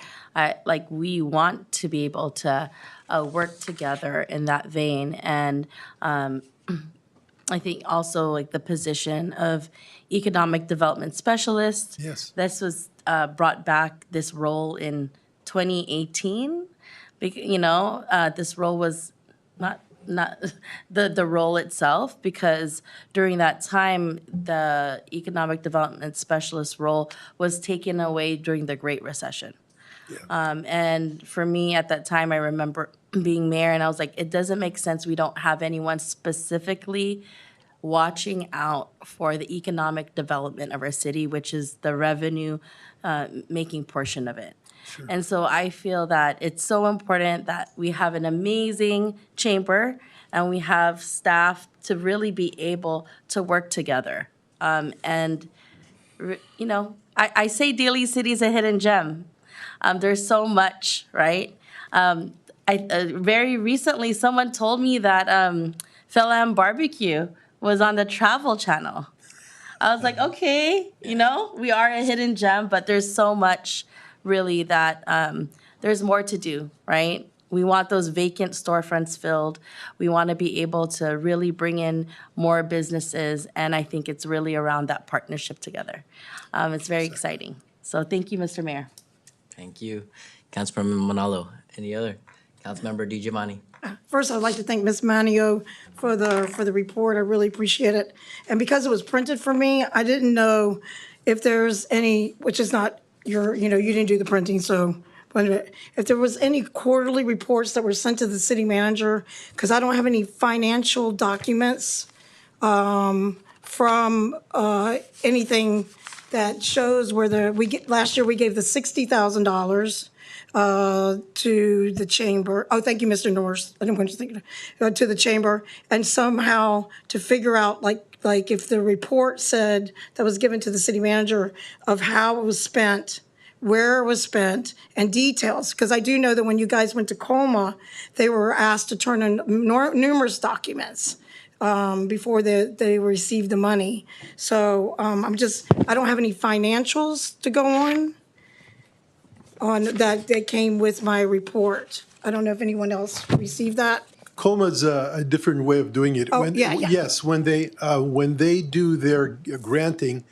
like we want to be able to work together in that vein. And I think also like the position of economic development specialist. Yes. This was brought back, this role in 2018. You know, this role was not the role itself, because during that time, the economic development specialist role was taken away during the Great Recession. Yeah. And for me at that time, I remember being mayor and I was like, it doesn't make sense. We don't have anyone specifically watching out for the economic development of our city, which is the revenue making portion of it. Sure. And so I feel that it's so important that we have an amazing chamber and we have staff to really be able to work together. And, you know, I say Daly City is a hidden gem. There's so much, right? Very recently, someone told me that Philam Barbecue was on the Travel Channel. I was like, okay, we are a hidden gem, but there's so much really that there's more to do, right? We want those vacant storefronts filled. We want to be able to really bring in more businesses, and I think it's really around that partnership together. It's very exciting. So thank you, Mr. Mayor. Thank you. Councilmember Manalo. Any other? Councilmember DiGiovanni. First, I'd like to thank Ms. Manio for the report. I really appreciate it. And because it was printed for me, I didn't know if there's any, which is not your, you didn't do the printing, so but if there was any quarterly reports that were sent to the city manager, because I don't have any financial documents from anything that shows where last year we gave the $60,000 to the chamber. Oh, thank you, Mr. Norris. I didn't want to think to the chamber, and somehow to figure out like if the report said that was given to the city manager of how it was spent, where it was spent, and details. Because I do know that when you guys went to Colma, they were asked to turn in numerous documents before they received the money. So I don't have any financials to go on that came with my report. I don't know if anyone else received that. Colma's a different way of doing it. Oh, yeah. Yes, when they do their granting,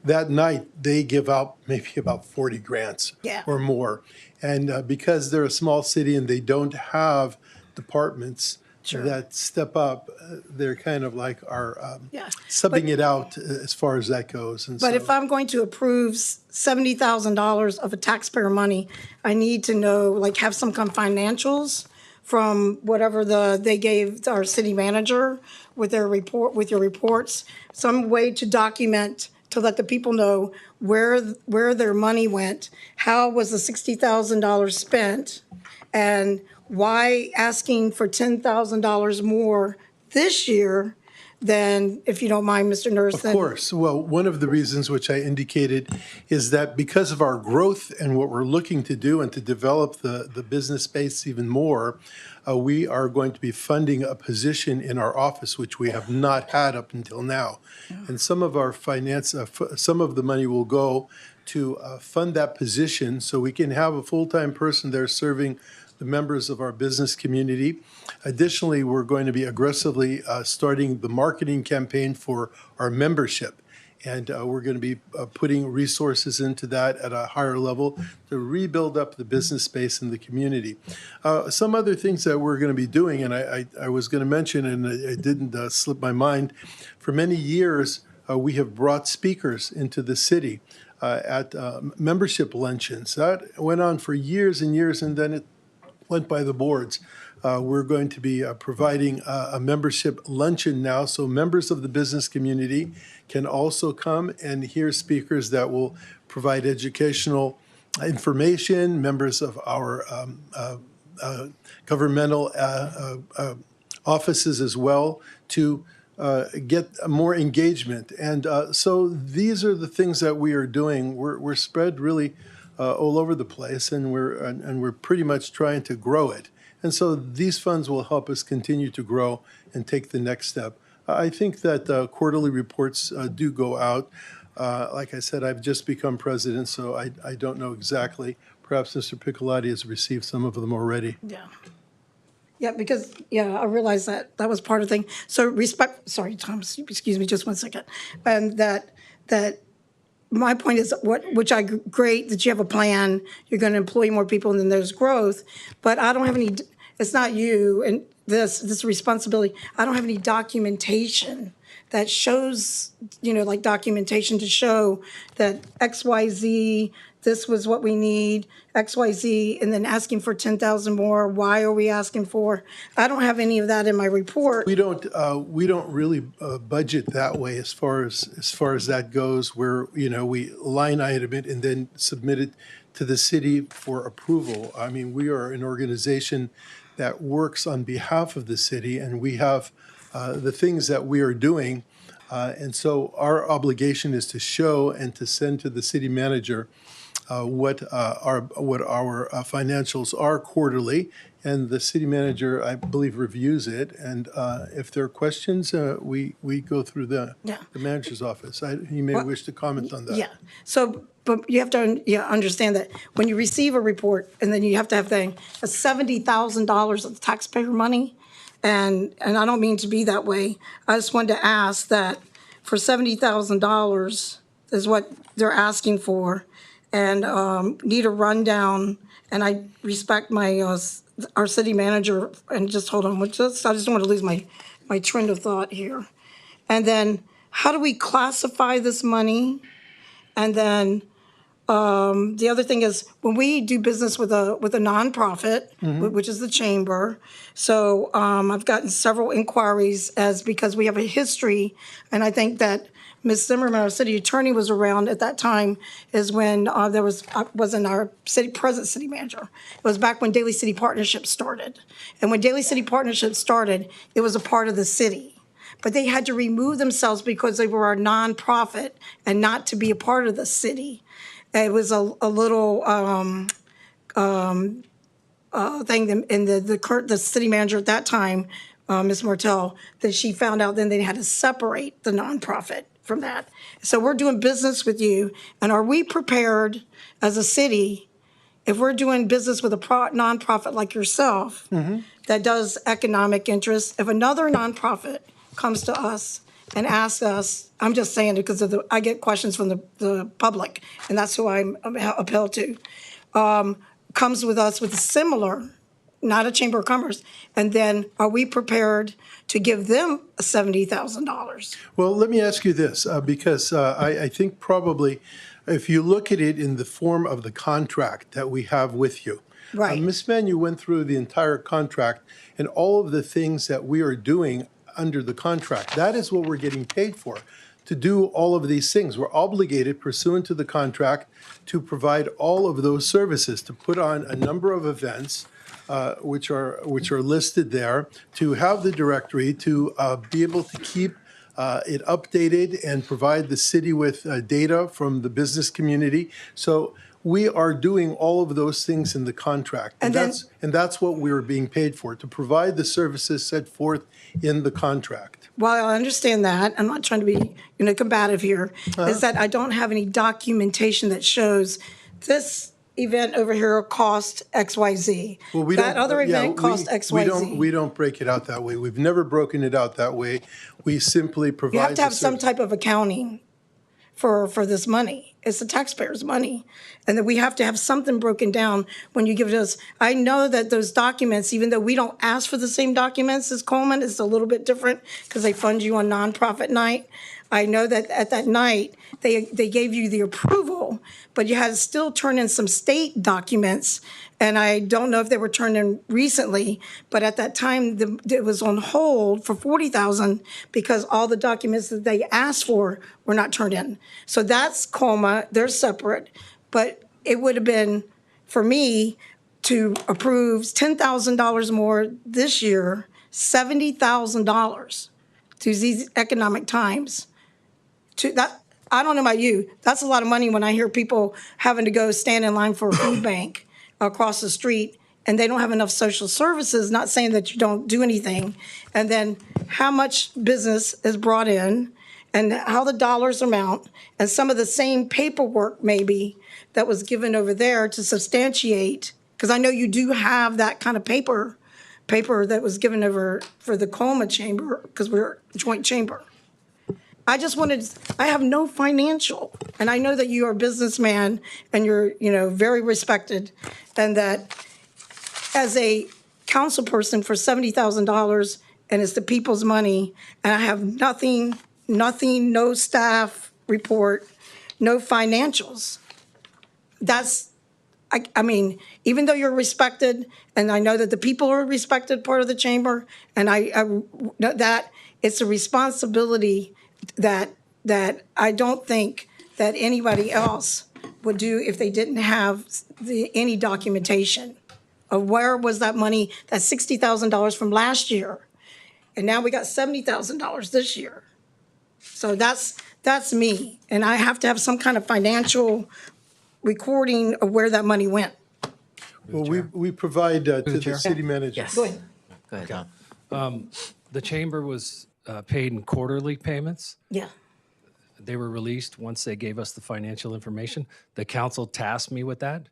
that night they give out maybe about 40 grants or more. And because they're a small city and they don't have departments that step up, they're kind of like our subbing it out as far as that goes. And But if I'm going to approve $70,000 of a taxpayer money, I need to know, have some kind of financials from whatever they gave our city manager with your reports, some way to document to let the people know where their money went, how was the $60,000 spent, and why asking for $10,000 more this year than, if you don't mind, Mr. Nurse. Of course. Well, one of the reasons which I indicated is that because of our growth and what we're looking to do and to develop the business space even more, we are going to be funding a position in our office which we have not had up until now. And some of our some of the money will go to fund that position so we can have a full-time person there serving the members of our business community. Additionally, we're going to be aggressively starting the marketing campaign for our membership. And we're going to be putting resources into that at a higher level to rebuild up the business space in the community. Some other things that we're going to be doing, and I was going to mention, and it didn't slip my mind, for many years we have brought speakers into the city at membership luncheons. That went on for years and years, and then it went by the boards. We're going to be providing a membership luncheon now, so members of the business community can also come and hear speakers that will provide educational information, members of our governmental offices as well, to get more engagement. And so these are the things that we are doing. We're spread really all over the place, and we're pretty much trying to grow it. And so these funds will help us continue to grow and take the next step. I think that quarterly reports do go out. Like I said, I've just become president, so I don't know exactly. Perhaps Mr. Piccolotti has received some of them already. Yeah. Yeah, because, I realized that was part of the thing. So sorry, Thomas, excuse me just one second. And that my point is, great that you have a plan, you're going to employ more people and then there's growth, but I don't have any, it's not you and this responsibility, I don't have any documentation that shows, documentation to show that XYZ, this was what we need, XYZ, and then asking for 10,000 more. Why are we asking for? I don't have any of that in my report. We don't really budget that way as far as that goes, where we line item it and then submit it to the city for approval. I mean, we are an organization that works on behalf of the city, and we have the things that we are doing, and so our obligation is to show and to send to the city manager what our financials are quarterly, and the city manager, I believe, reviews it. And if there are questions, we go through the manager's office. You may Well, wish to comment on that. Yeah, so, but you have to, understand that when you receive a report, and then you have to have $70,000 of taxpayer money, and I don't mean to be that way, I just wanted to ask that for $70,000 is what they're asking for, and need a rundown, and I respect our city manager, and just hold on, I just don't want to lose my train of thought here. And then, how do we classify this money? And then, the other thing is, when we do business with a nonprofit, which is the chamber, so I've gotten several inquiries because we have a history, and I think that Ms. Zimmerman, our city attorney, was around at that time, is when there wasn't our present city manager. It was back when Daly City Partnership started. And when Daly City Partnership started, it was a part of the city. But they had to remove themselves because they were a nonprofit and not to be a part of the city. It was a little thing, and the city manager at that time, Ms. Martell, that she found out then they had to separate the nonprofit from that. So we're doing business with you, and are we prepared as a city, if we're doing business with a nonprofit like yourself that does economic interest, if another nonprofit comes to us and asks us, I'm just saying it because I get questions from the public, and that's who I'm appealed to, comes with us with a similar, not a Chamber of Commerce, and then are we prepared to give them $70,000? Well, let me ask you this, because I think probably if you look at it in the form of the contract that we have with you. Right. Ms. Mann, you went through the entire contract and all of the things that we are doing under the contract. That is what we're getting paid for, to do all of these things. We're obligated pursuant to the contract to provide all of those services, to put on a number of events, which are listed there, to have the directory, to be able to keep it updated and provide the city with data from the business community. So we are doing all of those things in the contract. And that's what we are being paid for, to provide the services set forth in the contract. Well, I understand that. I'm not trying to be combative here. Is that I don't have any documentation that shows this event over here cost XYZ. Well, that other event cost XYZ. We don't break it out that way. We've never broken it out that way. We simply provide. You have to have some type of accounting for this money. It's the taxpayers' money. And that we have to have something broken down when you give it to us. I know that those documents, even though we don't ask for the same documents as Coleman, it's a little bit different because they fund you on nonprofit night. I know that at that night, they gave you the approval, but you had to still turn in some state documents. And I don't know if they were turned in recently, but at that time, it was on hold for $40,000 because all the documents that they asked for were not turned in. So that's COMA, they're separate, but it would have been, for me, to approve $10,000 more this year, $70,000 to these economic times. I don't know about you, that's a lot of money when I hear people having to go stand in line for a food bank across the street and they don't have enough social services, not saying that you don't do anything. And then how much business is brought in and how the dollars amount and some of the same paperwork maybe that was given over there to substantiate, because I know you do have that kind of paper that was given over for the Colma Chamber, because we're a joint chamber. I have no financial, and I know that you are a businessman and you're, very respected, and that as a council person for $70,000, and it's the people's money, and I have nothing, no staff report, no financials. I mean, even though you're respected, and I know that the people are a respected part of the chamber, and I know that it's a responsibility that I don't think that anybody else would do if they didn't have any documentation of where was that money, that $60,000 from last year, and now we got $70,000 this year. So that's me, and I have to have some kind of financial recording of where that money went. Well, we provide to the Chair? city manager. Yes. Go ahead. Go ahead, Tom. The chamber was paid in quarterly payments. Yeah. They were released once they gave us the financial information. The council tasked me with that.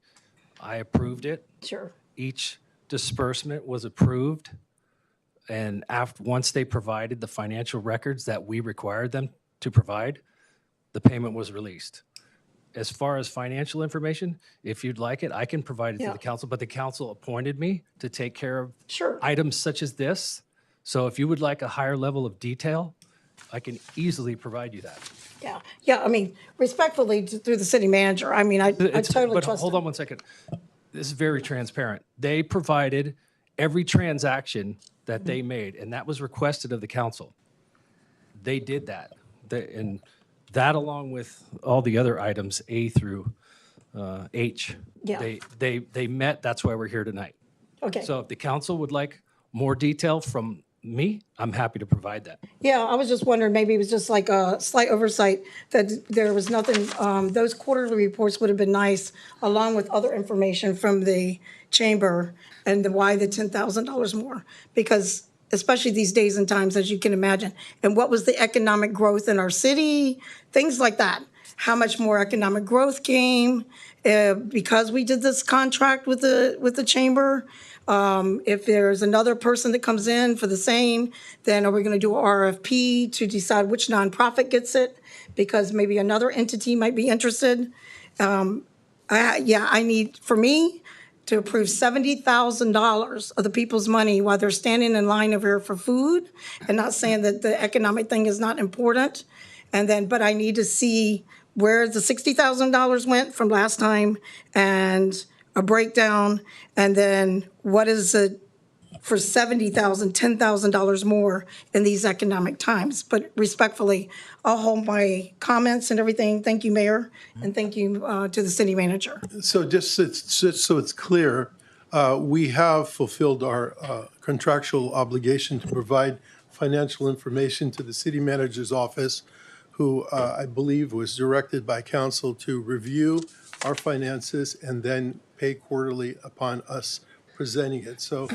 I approved it. Sure. Each disbursement was approved. And once they provided the financial records that we required them to provide, the payment was released. As far as financial information, if you'd like it, I can provide it to Yeah. the council, but the council appointed me to take care of Sure. items such as this. So if you would like a higher level of detail, I can easily provide you that. Yeah. Yeah. I mean, respectfully, through the city manager, I mean, I totally But trust hold him. on one second. This is very transparent. They provided every transaction that they made, and that was requested of the council. They did that. And that, along with all the other items, A through H, Yeah. they met. That's why we're here tonight. Okay. So if the council would like more detail from me, I'm happy to provide that. Yeah, I was just wondering, maybe it was just like a slight oversight that there was nothing, those quarterly reports would have been nice, along with other information from the chamber and why the $10,000 more. Because especially these days and times, as you can imagine, and what was the economic growth in our city, things like that. How much more economic growth came because we did this contract with the chamber. If there's another person that comes in for the same, then are we going to do a RFP to decide which nonprofit gets it? Because maybe another entity might be interested. I need, for me, to approve $70,000 of the people's money while they're standing in line over here for food, and not saying that the economic thing is not important. And then, but I need to see where the $60,000 went from last time and a breakdown, and then what is it for $70,000, $10,000 more in these economic times. But respectfully, I'll hold my comments and everything. Thank you, Mayor, and thank you to the city manager. So just so it's clear, we have fulfilled our contractual obligation to provide financial information to the city manager's office, who I believe was directed by council to review our finances and then pay quarterly upon us presenting it. So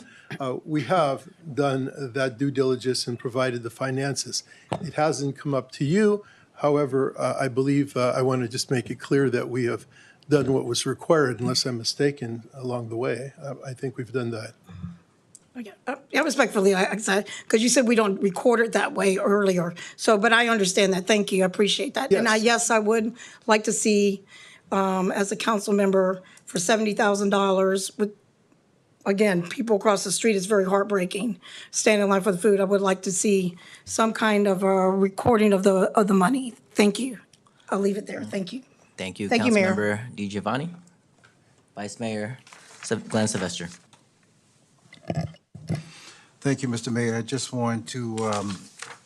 we have done that due diligence and provided the finances. It hasn't come up to you. However, I believe I want to just make it clear that we have done what was required, unless I'm mistaken, along the way. I think we've done that. Okay. Yeah, respectfully, because you said we don't record it that way earlier. So, but I understand that. Thank you. I appreciate that. And Yes. I would like to see, as a council member, for $70,000 with, again, people across the street, it's very heartbreaking. Standing in line for the food, I would like to see some kind of a recording of the money. Thank you. I'll leave it there. Thank you. Thank you, Thank you, Mayor. Councilmember DiGiovanni. Vice Mayor Glenn Sylvester. Thank you, Mr. Mayor. I just want to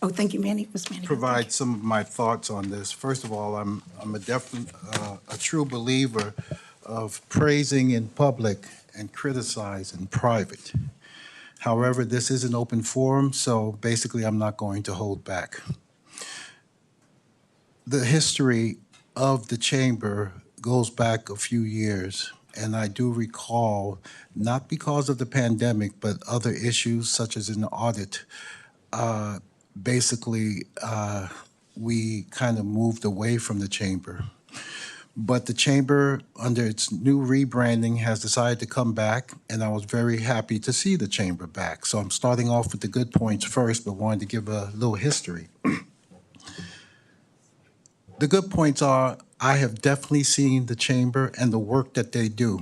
Thank you, Manny. Ms. Manny. provide some of my thoughts on this. First of all, I'm a true believer of praising in public and criticize in private. However, this is an open forum, so basically I'm not going to hold back. The history of the chamber goes back a few years, and I do recall, not because of the pandemic, but other issues such as an audit, we kind of moved away from the chamber. But the chamber, under its new rebranding, has decided to come back, and I was very happy to see the chamber back. So I'm starting off with the good points first, but wanted to give a little history. The good points are, I have definitely seen the chamber and the work that they do.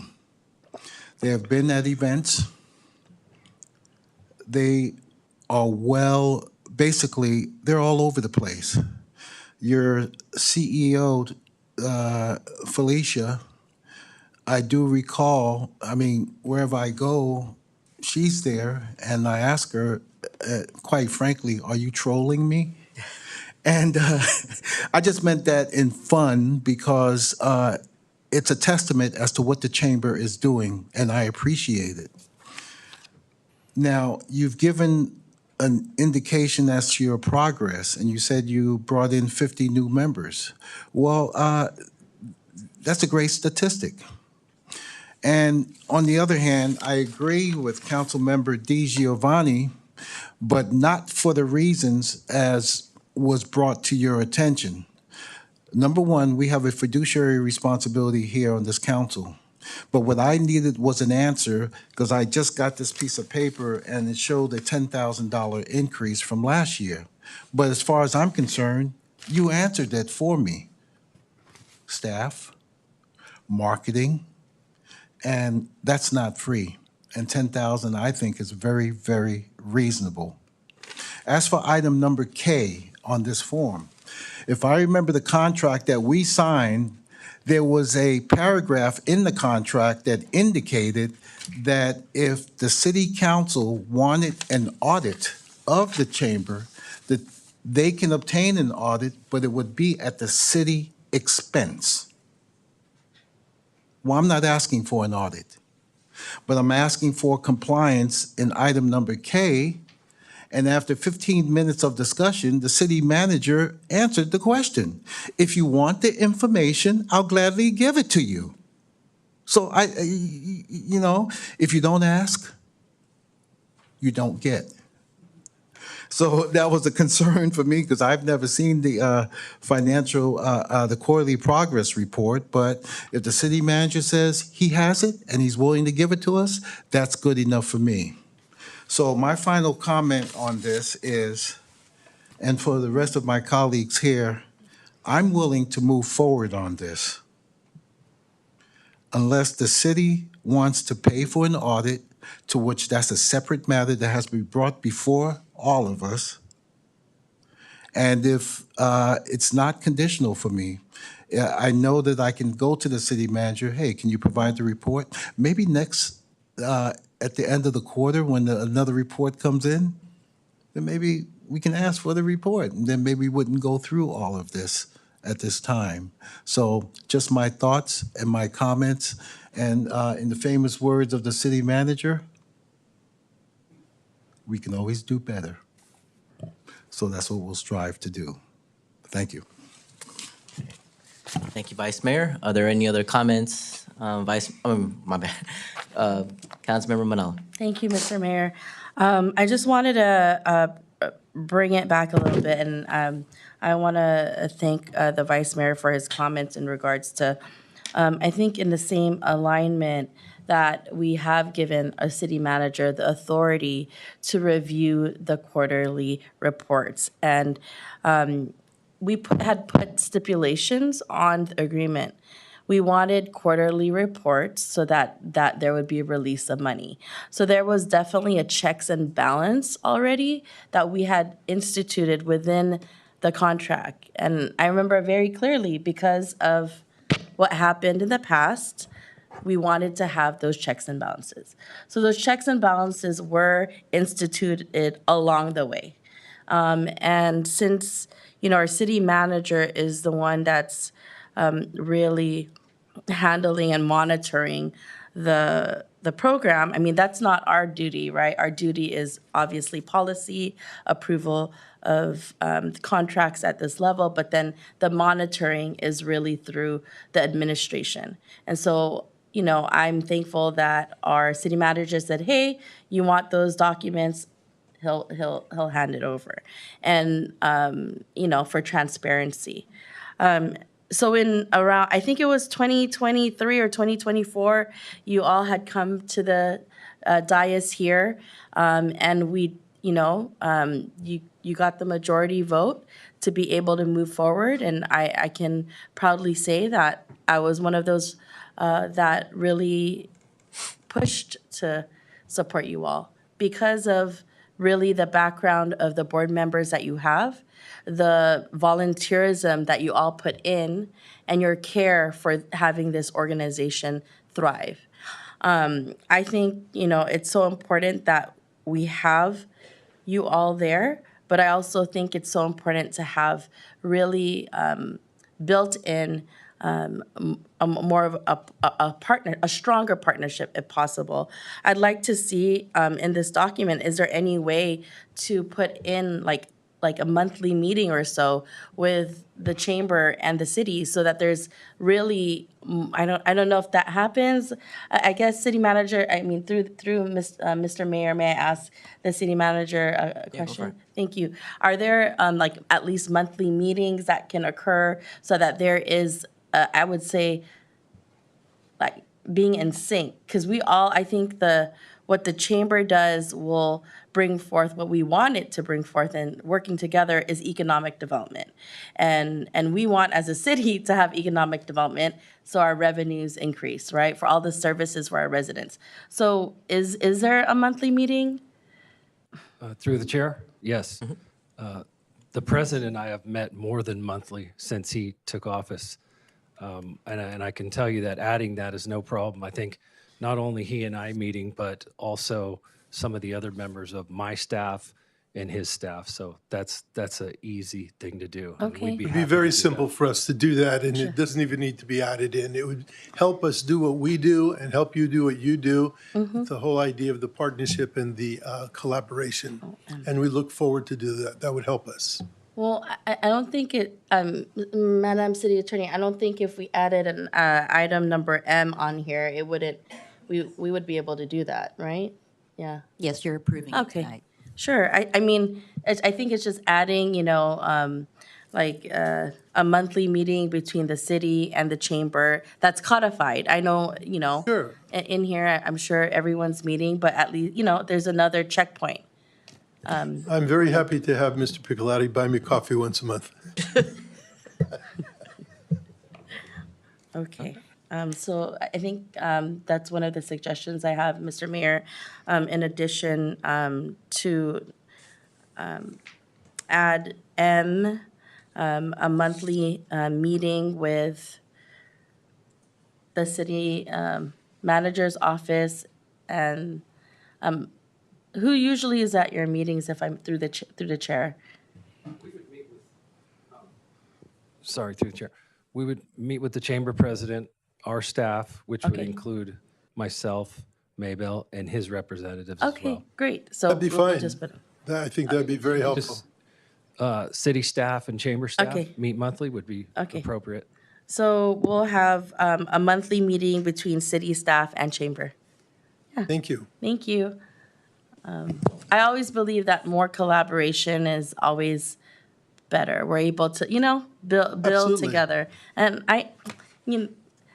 They have been at events. They are basically, they're all over the place. Your CEO, Felicia, I do recall, wherever I go, she's there, and I ask her, quite frankly, are you trolling me? And I just meant that in fun because it's a testament as to what the chamber is doing, and I appreciate it. Now, you've given an indication as to your progress, and you said you brought in 50 new members. Well, that's a great statistic. And on the other hand, I agree with Councilmember Di Giovanni, but not for the reasons as was brought to your attention. Number one, we have a fiduciary responsibility here on this council. But what I needed was an answer, because I just got this piece of paper and it showed a $10,000 increase from last year. But as far as I'm concerned, you answered that for me. Staff, marketing, and that's not free. And 10,000, I think, is very, very reasonable. As for item number K on this form, if I remember the contract that we signed, there was a paragraph in the contract that indicated that if the city council wanted an audit of the chamber, that they can obtain an audit, but it would be at the city expense. Well, I'm not asking for an audit, but I'm asking for compliance in item number K. And after 15 minutes of discussion, the city manager answered the question. If you want the information, I'll gladly give it to you. So if you don't ask, you don't get. So that was a concern for me because I've never seen the the quarterly progress report. But if the city manager says he has it and he's willing to give it to us, that's good enough for me. So my final comment on this is, and for the rest of my colleagues here, I'm willing to move forward on this unless the city wants to pay for an audit, to which that's a separate matter that has to be brought before all of us. And if it's not conditional for me, I know that I can go to the city manager, hey, can you provide the report? Maybe next, at the end of the quarter, when another report comes in, then maybe we can ask for the report, and then maybe we wouldn't go through all of this at this time. So just my thoughts and my comments, and in the famous words of the city manager, we can always do better. So that's what we'll strive to do. Thank you. Thank you, Vice Mayor. Are there any other comments? My bad. Councilmember Manalo. Thank you, Mr. Mayor. I just wanted to bring it back a little bit, and I want to thank the Vice Mayor for his comments in regards to, I think in the same alignment that we have given a city manager the authority to review the quarterly reports. And we had put stipulations on the agreement. We wanted quarterly reports so that there would be a release of money. So there was definitely a checks and balance already that we had instituted within the contract. And I remember very clearly, because of what happened in the past, we wanted to have those checks and balances. So those checks and balances were instituted along the way. And since, our city manager is the one that's really handling and monitoring the program, I mean, that's not our duty, right? Our duty is obviously policy, approval of contracts at this level, but then the monitoring is really through the administration. And so, I'm thankful that our city manager said, hey, you want those documents, he'll hand it over. And, for transparency. So in around, I think it was 2023 or 2024, you all had come to the dais here, and you got the majority vote to be able to move forward. And I can proudly say that I was one of those that really pushed to support you all because of really the background of the board members that you have, the volunteerism that you all put in, and your care for having this organization thrive. I think, it's so important that we have you all there, but I also think it's so important to have really built in more of a stronger partnership if possible. I'd like to see in this document, is there any way to put in like like a monthly meeting or so with the chamber and the city, so that there's really, I don't know if that happens. I guess city manager, I mean, through Mr. Mayor, may I ask the city manager a go for question? it. Thank you. Are there like at least monthly meetings that can occur so that there is, I would say, like being in sync? Because we all, I think what the chamber does will bring forth what we want it to bring forth, and working together is economic development. And we want as a city to have economic development so our revenues increase, right? For all the services for our residents. So is there a monthly meeting? Through the chair? Yes. The president and I have met more than monthly since he took office. And I can tell you that adding that is no problem. I think not only he and I meeting, but also some of the other members of my staff and his staff. So that's an easy thing to do. and Okay. we'd be It'd be happy very to do simple that. for us to do that, and it doesn't even need to be added in. It would help us do what we do and help you do what you do. It's the whole idea of the partnership and the collaboration. And we look forward to do that. That would help us. Well, I don't think it, Madam City Attorney, I don't think if we added an item number M on here, it wouldn't, we would be able to do that, right? Yeah. Yes, you're approving it Okay. tonight. Sure. I mean, I think it's just adding, like a monthly meeting between the city and the chamber that's codified. I know, Sure. in here, I'm sure everyone's meeting, but at least, there's another checkpoint. I'm very happy to have Mr. Piccolotti buy me coffee once a month. Okay, so I think that's one of the suggestions I have, Mr. Mayor, in addition to add M, a monthly meeting with the city manager's office, and who usually is at your meetings if I'm through the chair? Sorry, through the chair. We would meet with the chamber president, our staff, which would Okay. include myself, Maybell, and his representatives as Okay, well. great. So That'd be we'll fine. just put- I think that'd be very helpful. Just, city staff and chamber staff Okay. meet monthly would be Okay. appropriate. So we'll have a monthly meeting between city staff and chamber. Thank you. Thank you. I always believe that more collaboration is always better. We're able to, build Absolutely. together. And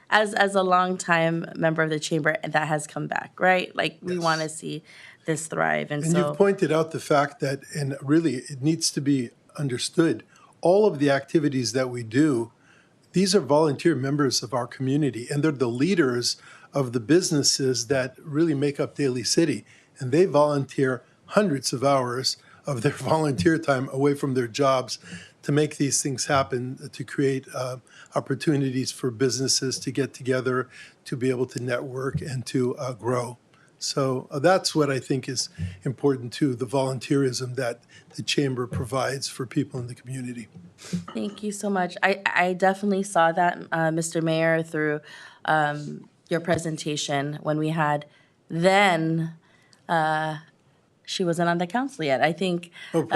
as a longtime member of the chamber, that has come back, right? Like, we want to see this thrive, and And so. you've pointed out the fact that, and really, it needs to be understood, all of the activities that we do, these are volunteer members of our community, and they're the leaders of the businesses that really make up Daly City. And they volunteer hundreds of hours of their volunteer time away from their jobs to make these things happen, to create opportunities for businesses to get together, to be able to network and to grow. So that's what I think is important too, the volunteerism that the chamber provides for people in the community. Thank you so much. I definitely saw that, Mr. Mayor, through your presentation when we had then, she wasn't on the council yet. I think Mr.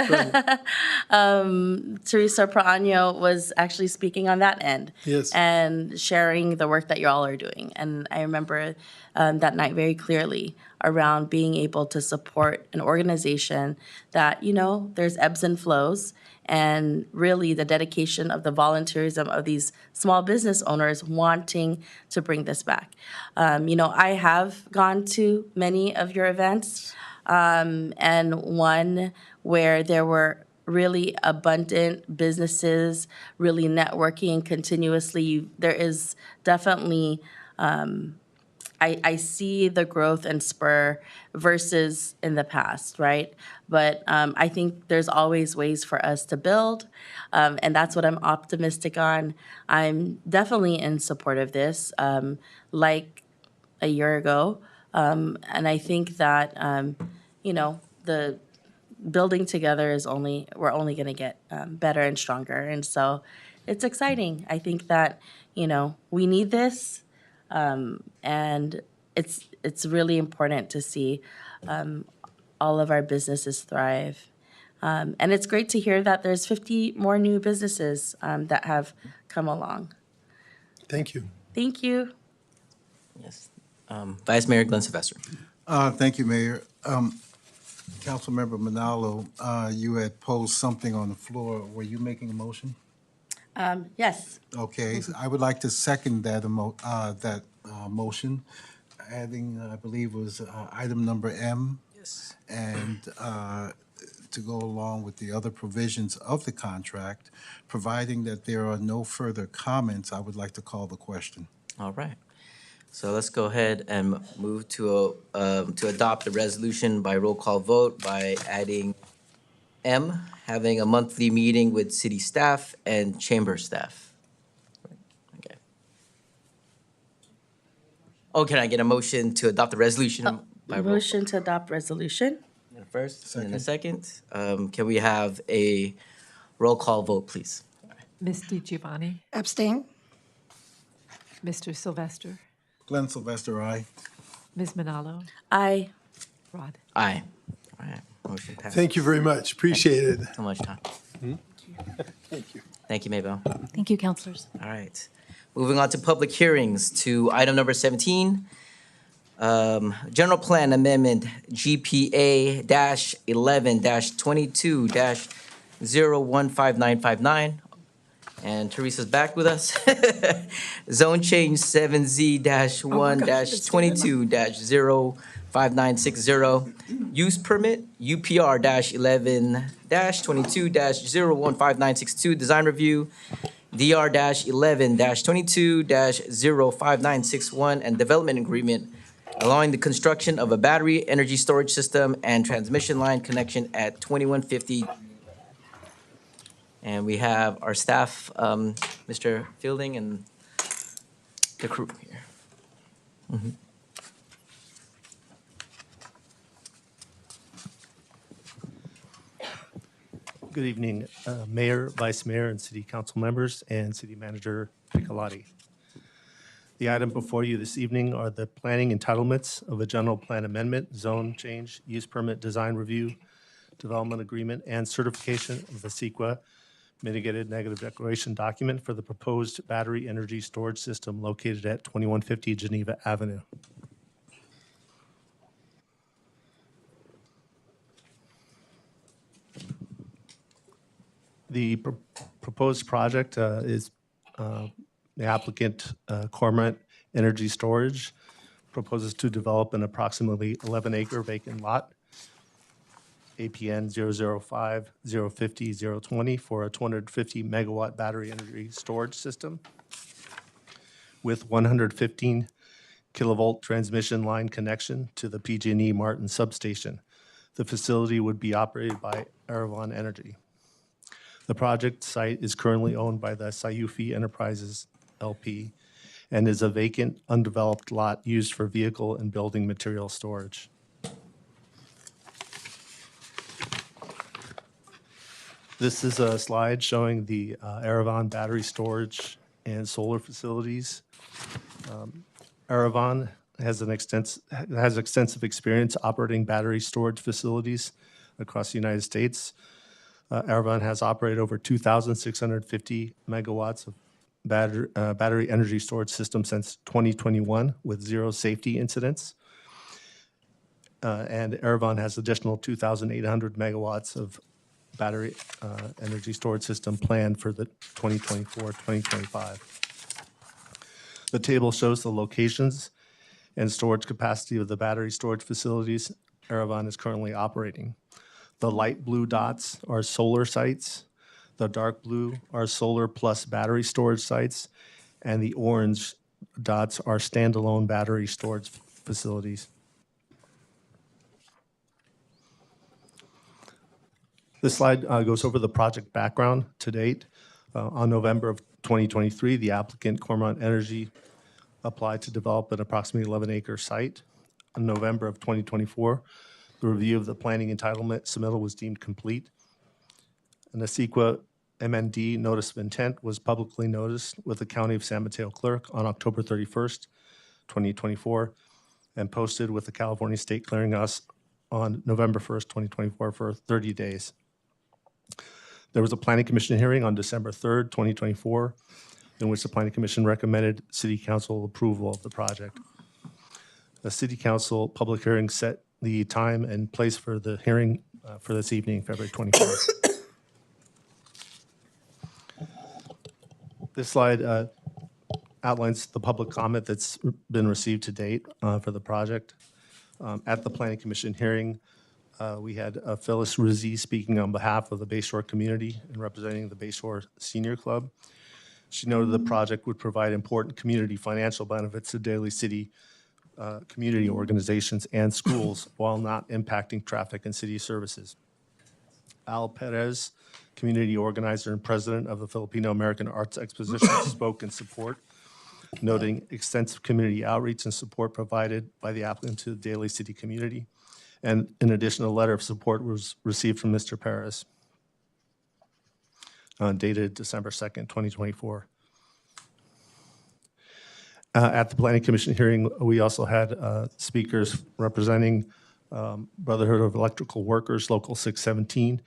President. Teresa Praño was actually speaking on that end. Yes. And sharing the work that you all are doing. And I remember that night very clearly around being able to support an organization that, there's ebbs and flows, and really the dedication of the volunteerism of these small business owners wanting to bring this back. I have gone to many of your events, and one where there were really abundant businesses, really networking continuously. There is definitely, I see the growth and spur versus in the past, right? But I think there's always ways for us to build, and that's what I'm optimistic on. I'm definitely in support of this, like a year ago. And I think that, the building together we're only going to get better and stronger. And so it's exciting. I think that, we need this. And it's really important to see all of our businesses thrive. And it's great to hear that there's 50 more new businesses that have come along. Thank you. Thank you. Yes. Vice Mayor Glenn Sylvester. Thank you, Mayor. Councilmember Manalo, you had posed something on the floor. Were you making a motion? Yes. Okay, so I would like to second that motion, adding, I believe was item number M. Yes. And to go along with the other provisions of the contract, providing that there are no further comments, I would like to call the question. All right. So let's go ahead and move to adopt the resolution by roll call vote by adding M, having a monthly meeting with city staff and chamber staff. Okay. Oh, can I get a motion to adopt the resolution by roll? Motion to adopt resolution. First, and then a second. Can we have a roll call vote, please? Ms. DiGiovanni, Abstain? Mr. Sylvester, Glenn Sylvester, aye. Ms. Manalo, Aye. Rod. Aye. All right, motion passes. Thank you very much. Appreciate it. So much time. Thank you. Thank you, Maybell. Thank you, councilors. All right. Moving on to public hearings to item number 17. General Plan Amendment GPA-11-22-015959. And Teresa's back with us. Zone change 7Z-1-22-0590. Use permit UPR-11-22-015962. Design review DR-11-22-05961. And development agreement allowing the construction of a battery energy storage system and transmission line connection at 2150. And we have our staff, Mr. Fielding and the crew here. Good evening, Mayor, Vice Mayor, and City Council members, and City Manager Piccolotti. The item before you this evening are the planning entitlements of a general plan amendment, zone change, use permit, design review, development agreement, and certification of the CEQA mitigated negative declaration document for the proposed battery energy storage system located at 2150 Geneva Avenue. The proposed project is the applicant Cormorant Energy Storage proposes to develop an approximately 11-acre vacant lot, APN 005-050-020, for a 250-megawatt battery energy storage system with 115 kilovolt transmission line connection to the PG&E Martin substation. The facility would be operated by Aravon Energy. The project site is currently owned by the Sayufi Enterprises LP and is a vacant, undeveloped lot used for vehicle and building material storage. This is a slide showing the Aravon battery storage and solar facilities. Aravon has extensive experience operating battery storage facilities across the United States. Aravon has operated over 2,650 megawatts of battery energy storage system since 2021 with 0 safety incidents. And Aravon has additional 2,800 megawatts of battery energy storage system planned for the 2024-2025. The table shows the locations and storage capacity of the battery storage facilities Aravon is currently operating. The light blue dots are solar sites. The dark blue are solar plus battery storage sites. And the orange dots are standalone battery storage facilities. This slide goes over the project background to date. On November of 2023, the applicant Cormorant Energy applied to develop an approximately 11-acre site. In November of 2024, the review of the planning entitlement submittal was deemed complete. And the CEQA MND notice of intent was publicly noticed with the County of San Mateo clerk on October 31st, 2024, and posted with the California State Clearinghouse on November 1st, 2024 for 30 days. There was a Planning Commission hearing on December 3rd, 2024, in which the Planning Commission recommended City Council approval of the project. The City Council public hearing set the time and place for the hearing for this evening, February 24th. This slide outlines the public comment that's been received to date for the project. At the Planning Commission hearing, we had Phyllis Rizzi speaking on behalf of the Bayshore community and representing the Bayshore Senior Club. She noted the project would provide important community financial benefits to Daly City community organizations and schools while not impacting traffic and city services. Al Perez, community organizer and president of the Filipino American Arts Exposition, spoke in support, noting extensive community outreach and support provided by the applicant to the Daly City community. And in addition, a letter of support was received from Mr. Perez, dated December 2nd, 2024. At the Planning Commission hearing, we also had speakers representing Brotherhood of Electrical Workers, Local 617,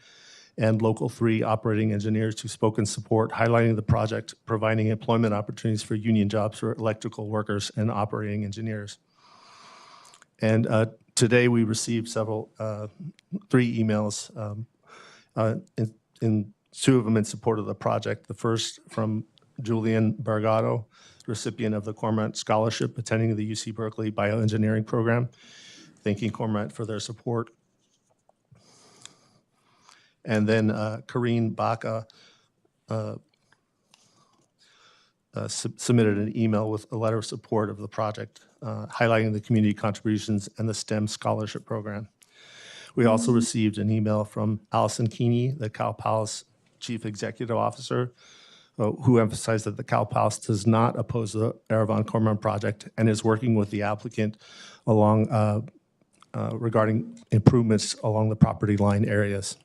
and Local 3 operating engineers who spoke in support, highlighting the project, providing employment opportunities for union jobs for electrical workers and operating engineers. And today we received three emails, in two of them in support of the project. The first from Julian Bergado, recipient of the Cormorant Scholarship, attending the UC Berkeley Bioengineering Program, thanking Cormorant for their support. And then Karine Baca submitted an email with a letter of support of the project, highlighting the community contributions and the STEM Scholarship Program. We also received an email from Allison Keeney, the Cal Palace Chief Executive Officer, who emphasized that the Cal Palace does not oppose the Erevan Cormorant project and is working with the applicant along regarding improvements along the property line areas.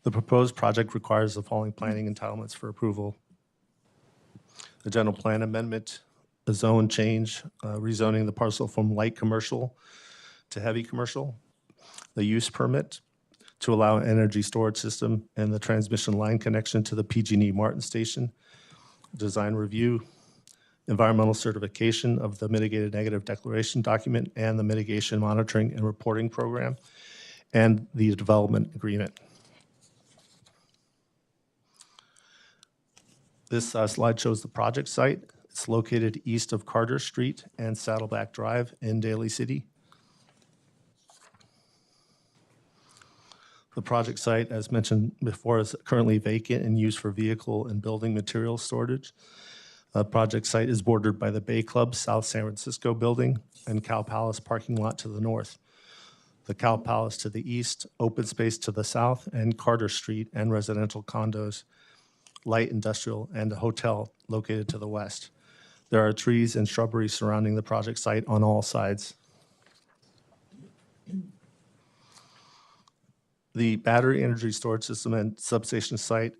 The proposed project requires the following planning entitlements for approval: the general plan amendment, a zone change, rezoning the parcel from light commercial to heavy commercial, the use permit to allow an energy storage system and the transmission line connection to the PG&E Martin Station, design review, environmental certification of the mitigated negative declaration document and the mitigation monitoring and reporting program, and the development agreement. This slide shows the project site. It's located east of Carter Street and Saddleback Drive in Daly City. The project site, as mentioned before, is currently vacant and used for vehicle and building material storage. The project site is bordered by the Bay Club South San Francisco building and Cal Palace parking lot to the north, the Cal Palace to the east, open space to the south, and Carter Street and residential condos, light industrial, and a hotel located to the west. There are trees and shrubbery surrounding the project site on all sides. The battery energy storage system and substation site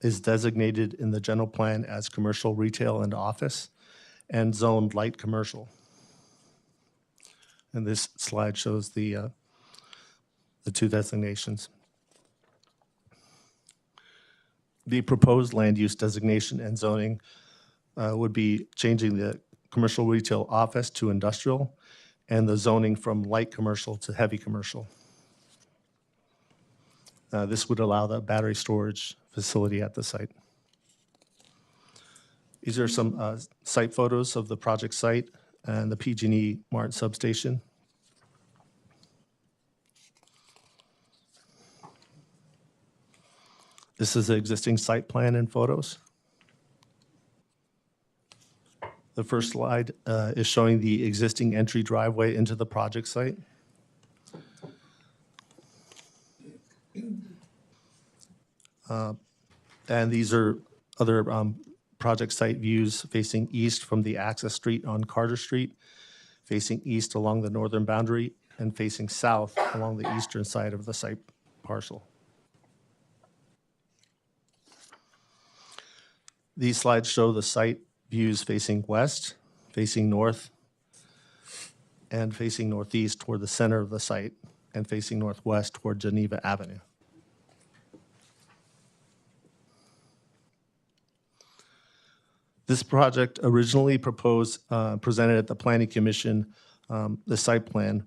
is designated in the general plan as commercial, retail, and office, and zoned light commercial. And this slide shows the two designations. The proposed land use designation and zoning would be changing the commercial, retail, office to industrial, and the zoning from light commercial to heavy commercial. This would allow the battery storage facility at the site. These are some site photos of the project site and the PG&E Martin substation. This is the existing site plan and photos. The first slide is showing the existing entry driveway into the project site. And these are other project site views facing east from the access street on Carter Street, facing east along the northern boundary, and facing south along the eastern side of the site parcel. These slides show the site views facing west, facing north, and facing northeast toward the center of the site, and facing northwest toward Geneva Avenue. This project originally presented at the Planning Commission, the site plan,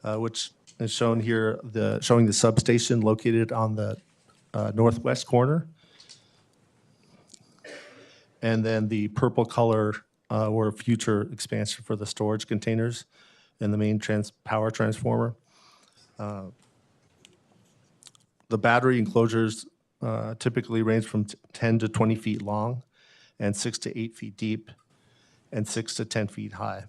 which is shown here, showing the substation located on the northwest corner. And then the purple color were future expansion for the storage containers and the main power transformer. The battery enclosures typically range from 10 to 20 feet long and 6 to 8 feet deep and 6 to 10 feet high.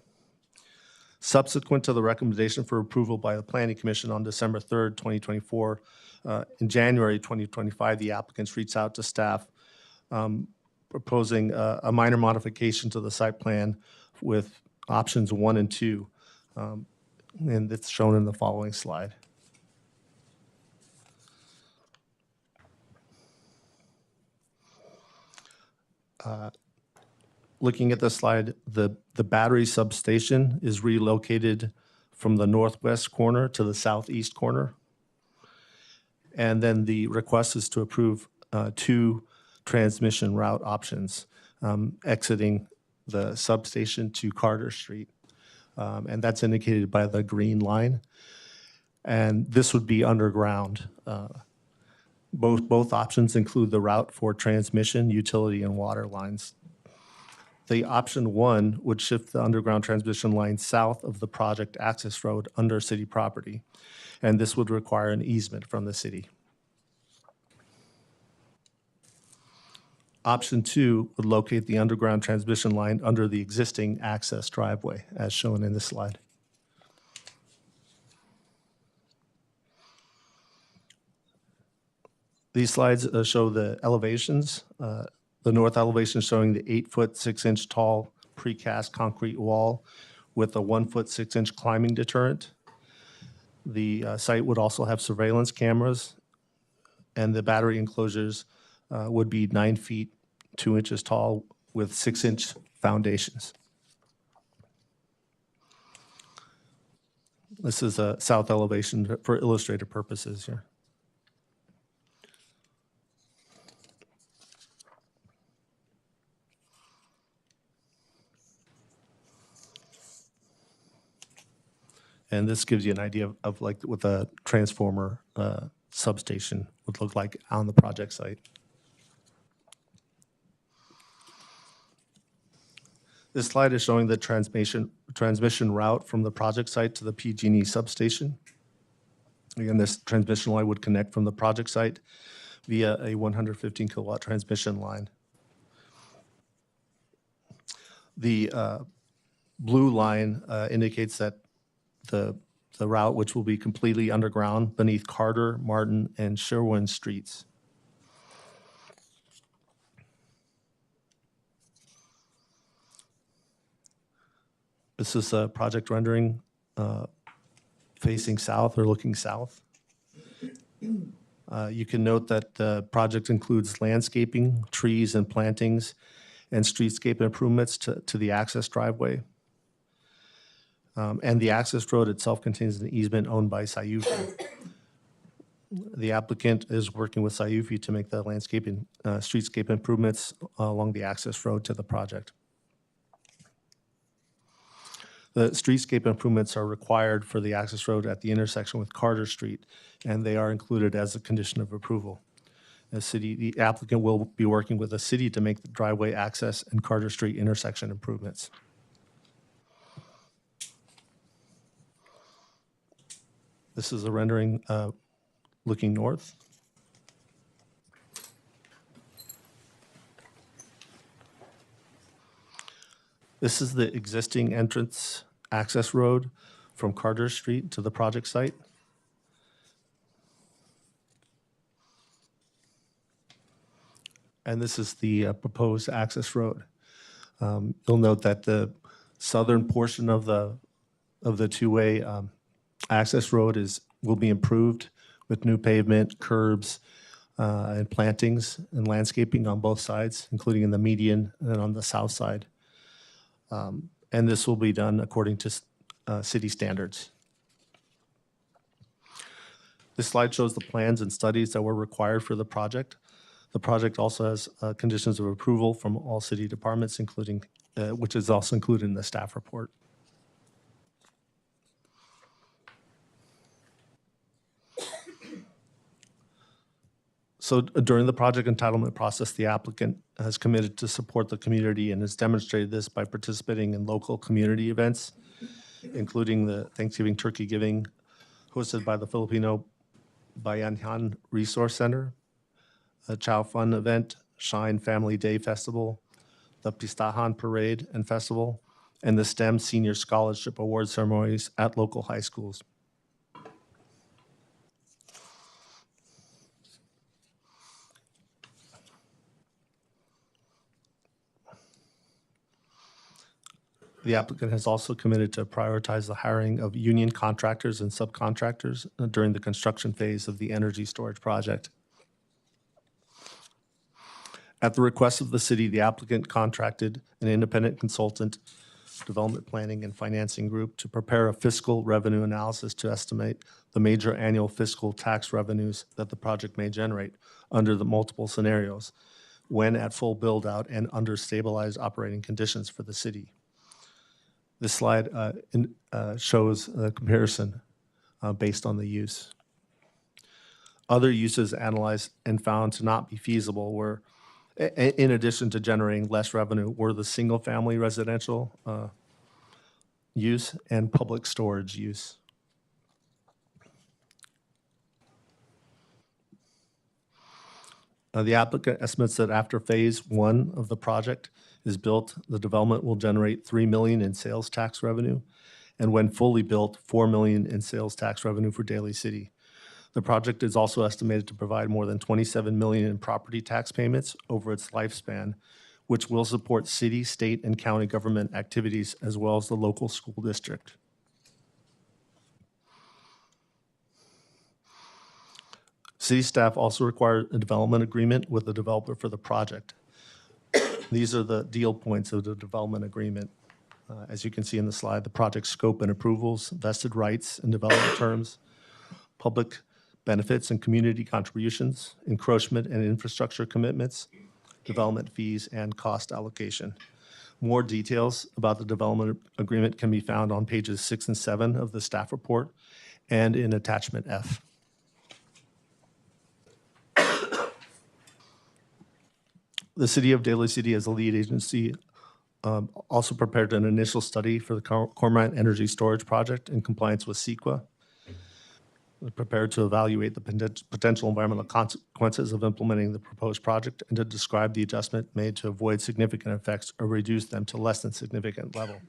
Subsequent to the recommendation for approval by the Planning Commission on December 3rd, 2024, in January 2025, the applicants reached out to staff proposing a minor modification to the site plan with options 1 and 2, and it's shown in the following slide. Looking at the slide, the battery substation is relocated from the northwest corner to the southeast corner. And then the request is to approve 2 transmission route options, exiting the substation to Carter Street. And that's indicated by the green line. And this would be underground. Both options include the route for transmission, utility, and water lines. The option 1 would shift the underground transmission line south of the project access road under city property, and this would require an easement from the city. Option 2 would locate the underground transmission line under the existing access driveway, as shown in this slide. These slides show the elevations. The north elevation showing the 8-foot 6-inch tall precast concrete wall with a 1-foot 6-inch climbing deterrent. The site would also have surveillance cameras, and the battery enclosures would be 9 feet 2 inches tall with 6-inch foundations. This is a south elevation for illustrative purposes here. And this gives you an idea of like what the transformer substation would look like on the project site. This slide is showing the transmission route from the project site to the PG&E substation. Again, this transmission line would connect from the project site via a 115 kilowatt transmission line. The blue line indicates that the route, which will be completely underground beneath Carter, Martin, and Sherwin streets. This is a project rendering facing south or looking south. You can note that the project includes landscaping, trees and plantings, and streetscape improvements to the access driveway. And the access road itself contains an easement owned by Sayufi. The applicant is working with Sayufi to make the landscaping, streetscape improvements along the access road to the project. The streetscape improvements are required for the access road at the intersection with Carter Street, and they are included as a condition of approval. The applicant will be working with the city to make the driveway access and Carter Street intersection improvements. This is a rendering looking north. This is the existing entrance access road from Carter Street to the project site. And this is the proposed access road. You'll note that the southern portion of the two-way access road will be improved with new pavement, curbs, and plantings and landscaping on both sides, including in the median and on the south side. And this will be done according to city standards. This slide shows the plans and studies that were required for the project. The project also has conditions of approval from all city departments, including, which is also included in the staff report. So during the project entitlement process, the applicant has committed to support the community and has demonstrated this by participating in local community events, including the Thanksgiving turkey giving hosted by the Filipino Bayanihan Resource Center, a Chow Fun event, Shine Family Day Festival, the Pistahan Parade and Festival, and the STEM Senior Scholarship Award ceremonies at local high schools. The applicant has also committed to prioritize the hiring of union contractors and subcontractors during the construction phase of the energy storage project. At the request of the city, the applicant contracted an independent consultant, development planning and financing group to prepare a fiscal revenue analysis to estimate the major annual fiscal tax revenues that the project may generate under the multiple scenarios when at full build-out and under stabilized operating conditions for the city. This slide shows a comparison based on the use. Other uses analyzed and found to not be feasible were, in addition to generating less revenue, were the single-family residential use and public storage use. The applicant estimates that after phase 1 of the project is built, the development will generate $3 million in sales tax revenue, and when fully built, $4 million in sales tax revenue for Daly City. The project is also estimated to provide more than $27 million in property tax payments over its lifespan, which will support city, state, and county government activities as well as the local school district. City staff also require a development agreement with the developer for the project. These are the deal points of the development agreement. As you can see in the slide, the project scope and approvals, vested rights and development terms, public benefits and community contributions, encroachment and infrastructure commitments, development fees, and cost allocation. More details about the development agreement can be found on pages 6 and 7 of the staff report and in attachment F. The City of Daly City, as a lead agency, also prepared an initial study for the Cormorant Energy Storage Project in compliance with CEQA. We're prepared to evaluate the potential environmental consequences of implementing the proposed project and to describe the adjustment made to avoid significant effects or reduce them to less than significant level.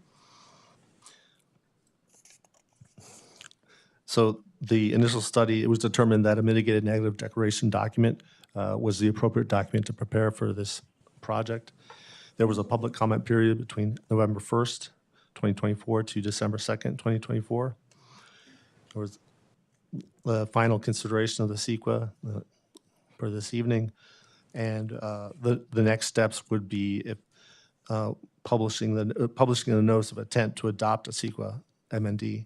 So the initial study, it was determined that a mitigated negative declaration document was the appropriate document to prepare for this project. There was a public comment period between November 1st, 2024 to December 2nd, 2024. There was the final consideration of the CEQA for this evening. And the next steps would be if publishing the notice of intent to adopt a CEQA MND.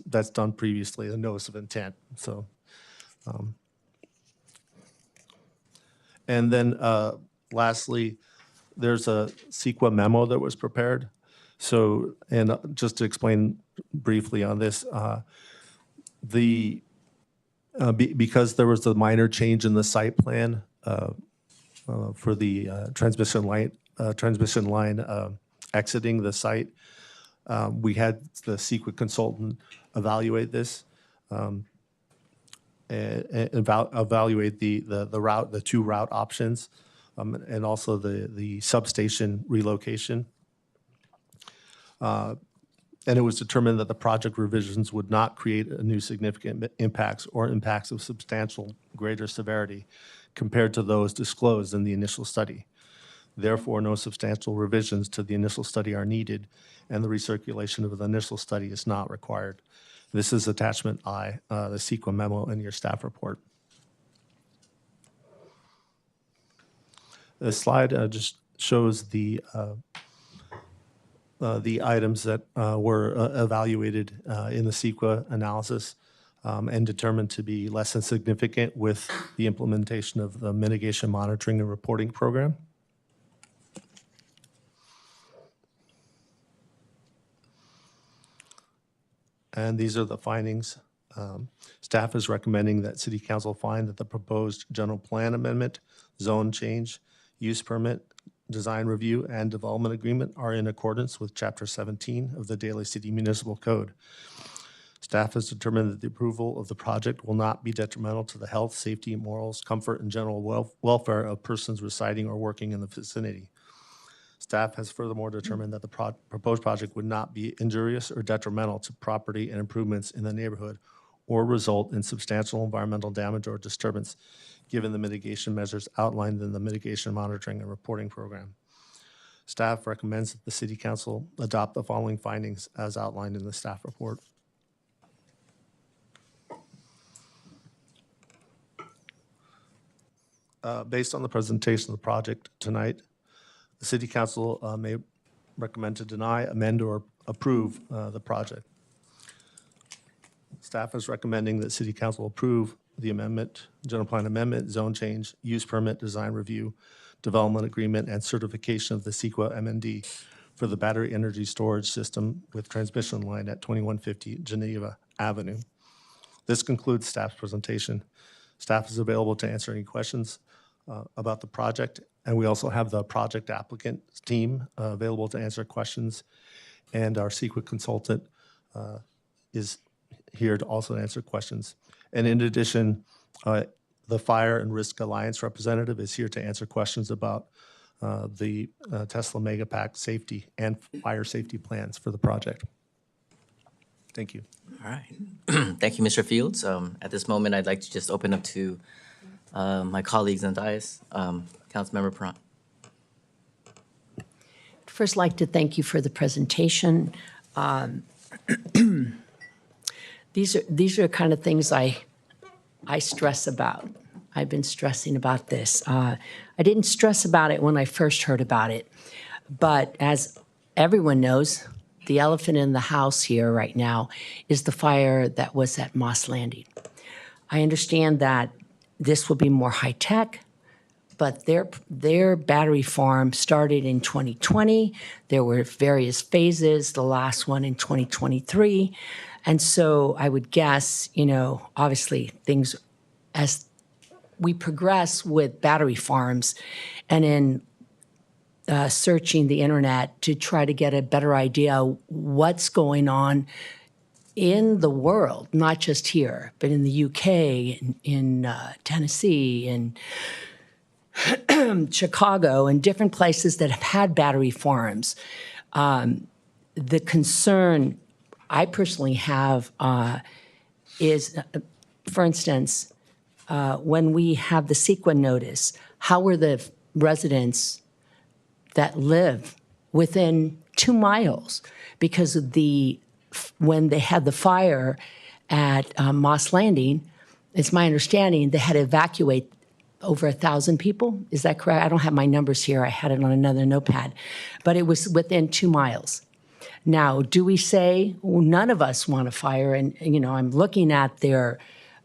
That's done previously, the notice of intent. So, and then lastly, there's a CEQA memo that was prepared. So, and just to explain briefly on this, because there was a minor change in the site plan for the transmission line exiting the site, we had the CEQA consultant evaluate this, evaluate the two route options, and also the substation relocation. And it was determined that the project revisions would not create a new significant impacts or impacts of substantial greater severity compared to those disclosed in the initial study. Therefore, no substantial revisions to the initial study are needed, and the recirculation of the initial study is not required. This is attachment I, the CEQA memo in your staff report. The slide just shows the items that were evaluated in the CEQA analysis. and determined to be less than significant with the implementation of the mitigation monitoring and reporting program. And these are the findings. Staff is recommending that City Council find that the proposed general plan amendment, zone change, use permit, design review, and development agreement are in accordance with Chapter 17 of the Daly City Municipal Code. Staff has determined that the approval of the project will not be detrimental to the health, safety, morals, comfort, and general welfare of persons residing or working in the vicinity. Staff has furthermore determined that the proposed project would not be injurious or detrimental to property and improvements in the neighborhood or result in substantial environmental damage or disturbance, given the mitigation measures outlined in the mitigation monitoring and reporting program. Staff recommends that the City Council adopt the following findings as outlined in the staff report. Based on the presentation of the project tonight, the City Council may recommend to deny, amend, or approve the project. Staff is recommending that City Council approve the amendment, general plan amendment, zone change, use permit, design review, development agreement, and certification of the CEQA MND for the battery energy storage system with transmission line at 2150 Geneva Avenue. This concludes staff's presentation. Staff is available to answer any questions about the project, and we also have the project applicant team available to answer questions, and our CEQA consultant is here to also answer questions. And in addition, the Fire and Risk Alliance representative is here to answer questions about the Tesla Megapack safety and fire safety plans for the project. Thank you. All right. Thank you, Mr. Fields. At this moment, I'd like to just open up to my colleagues on the dais. Councilmember Perron. First, like to thank you for the presentation. These are the kind of things I stress about. I've been stressing about this. I didn't stress about it when I first heard about it, but as everyone knows, the elephant in the house here right now is the fire that was at Moss Landing. I understand that this will be more high-tech, but their battery farm started in 2020. There were various phases, the last one in 2023. And so I would guess, obviously things as we progress with battery farms and in searching the internet to try to get a better idea what's going on in the world, not just here, but in the UK, in Tennessee, in Chicago, and different places that have had battery farms. The concern I personally have is, for instance, when we have the CEQA notice, how are the residents that live within 2 miles? Because of when they had the fire at Moss Landing, it's my understanding they had to evacuate over 1,000 people. Is that correct? I don't have my numbers here. I had it on another notepad. But it was within 2 miles. Now, do we say, well, none of us want a fire? And, I'm looking at their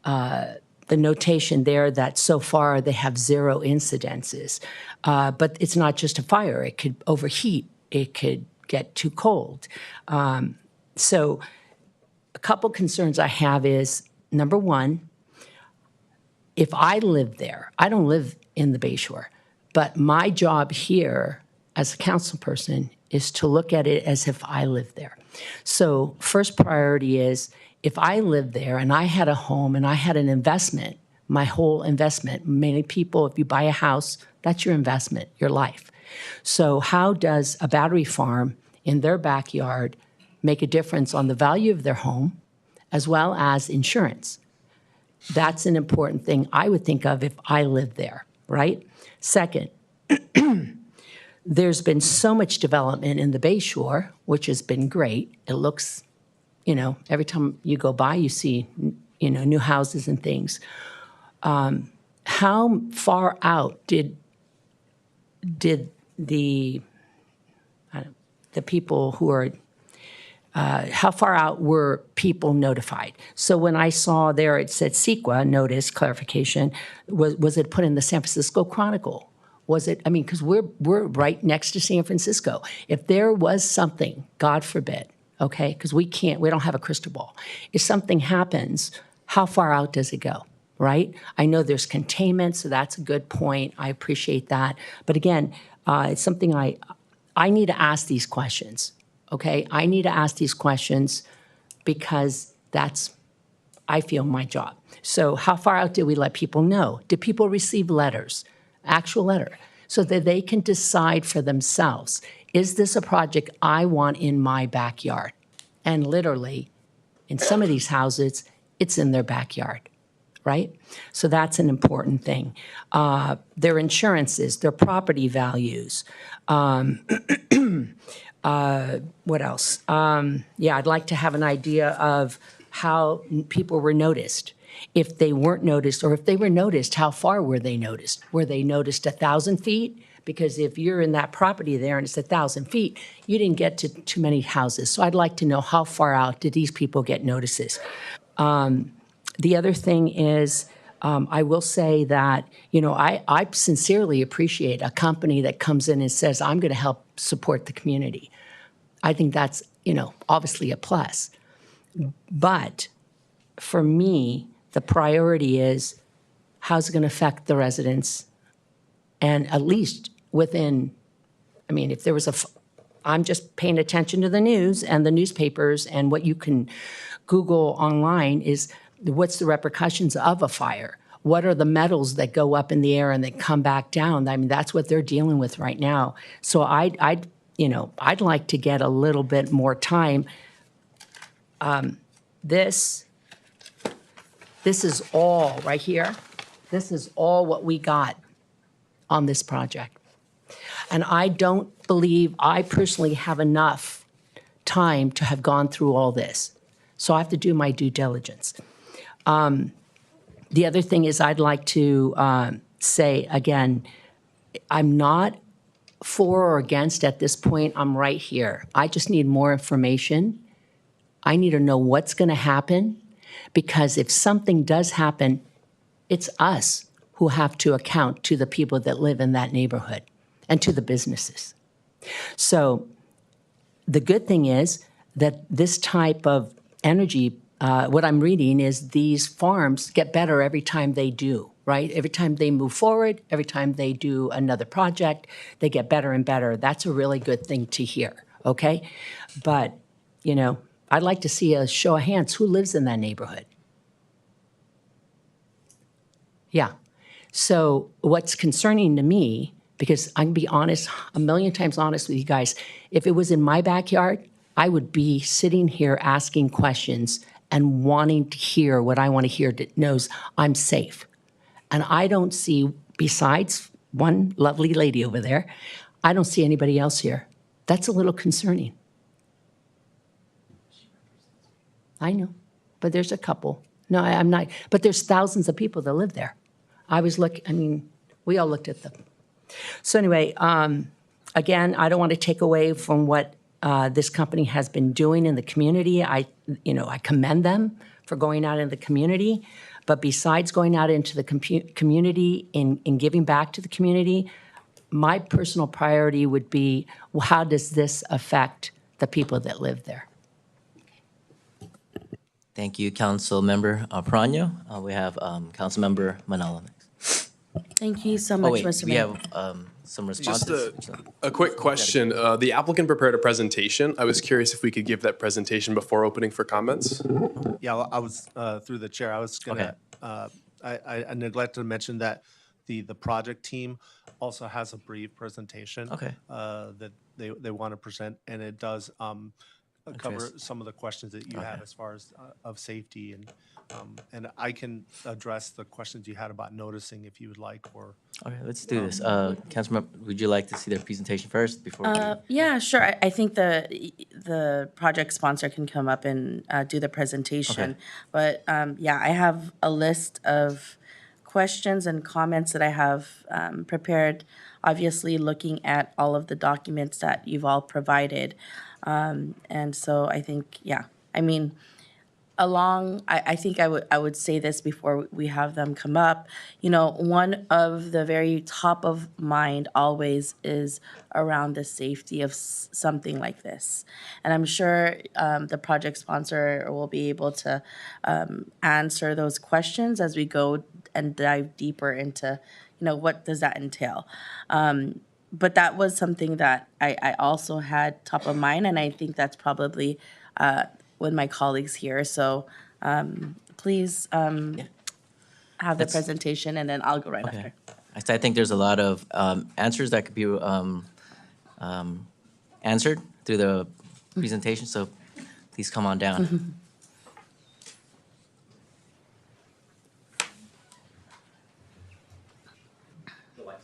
the notation there that so far they have 0 incidences. But it's not just a fire. It could overheat. It could get too cold. So a couple concerns I have is, number one, if I live there, I don't live in the Bayshore, but my job here as a council person is to look at it as if I live there. So first priority is, if I lived there and I had a home and I had an investment, my whole investment, many people, if you buy a house, that's your investment, your life. So how does a battery farm in their backyard make a difference on the value of their home as well as insurance? That's an important thing I would think of if I lived there, right? Second, there's been so much development in the Bayshore, which has been great. It looks, every time you go by, you see, new houses and things. How far out did the people who are how far out were people notified? So when I saw there, it said CEQA, notice, clarification, was it put in the San Francisco Chronicle? Was it, I mean, because we're right next to San Francisco. If there was something, God forbid, okay, because we don't have a crystal ball. If something happens, how far out does it go, right? I know there's containment, so that's a good point. I appreciate that. But again, it's something I need to ask these questions, okay? I need to ask these questions because that's, I feel, my job. So how far out did we let people know? Did people receive letters, actual letter, so that they can decide for themselves, is this a project I want in my backyard? And literally, in some of these houses, it's in their backyard, right? So that's an important thing. Their insurances, their property values. What else? Yeah, I'd like to have an idea of how people were noticed. If they weren't noticed, or if they were noticed, how far were they noticed? Were they noticed 1,000 feet? Because if you're in that property there and it's 1,000 feet, you didn't get to too many houses. So I'd like to know how far out did these people get notices? The other thing is, I will say that, you know, I sincerely appreciate a company that comes in and says, I'm going to help support the community. I think that's, you know, obviously a plus. But for me, the priority is how's it going to affect the residents? And at least within, I mean, if there was I'm just paying attention to the news and the newspapers, and what you can Google online is what's the repercussions of a fire? What are the metals that go up in the air and that come back down? I mean, that's what they're dealing with right now. So I'd like to get a little bit more time. This is all right here. This is all what we got on this project. And I don't believe I personally have enough time to have gone through all this. So I have to do my due diligence. The other thing is I'd like to say, again, I'm not for or against at this point. I'm right here. I just need more information. I need to know what's going to happen, because if something does happen, it's us who have to account to the people that live in that neighborhood and to the businesses. So the good thing is that this type of energy, what I'm reading is these farms get better every time they do, right? Every time they move forward, every time they do another project, they get better and better. That's a really good thing to hear, okay? But, you know, I'd like to see a show of hands. Who lives in that neighborhood? Yeah. So what's concerning to me, because I can be honest, a million times honest with you guys, if it was in my backyard, I would be sitting here asking questions and wanting to hear what I want to hear, that knows I'm safe. And I don't see, besides one lovely lady over there, I don't see anybody else here. That's a little concerning. I know, but there's a couple. No, I'm not, but there's thousands of people that live there. I was looking, I mean, we all looked at them. So anyway, again, I don't want to take away from what this company has been doing in the community. I commend them for going out in the community. But besides going out into the community and giving back to the community, my personal priority would be, well, how does this affect the people that live there? Thank you, Council Member Prano. We have Council Member Manalo next. Thank you so much, Oh, wait, Mr. we Mayor. have some responses. Just a quick question. The applicant prepared a presentation. I was curious if we could give that presentation before opening for comments. Yeah, well, I was, through the chair, I was gonna, I neglected to mention that the project team also has a brief presentation. Okay. That they want to present, and it does cover Address. some of the questions that you have as far as of safety, and I can address the questions you had about noticing if you would like, or. Okay, let's do this. Councilmember, would you like to see their presentation first before? Yeah, sure. I think the project sponsor can come up and do the presentation. Okay. But yeah, I have a list of questions and comments that I have prepared, obviously looking at all of the documents that you've all provided. And so I think, yeah, I mean, I think I would say this before we have them come up. You know, one of the very top of mind always is around the safety of something like this. And I'm sure the project sponsor will be able to answer those questions as we go and dive deeper into, you know, what does that entail. But that was something that I also had top of mind, and I think that's probably with my colleagues here. So please have the That's- presentation, and then I'll go right Okay. after. I think there's a lot of answers that could be answered through the presentation, so please come on down.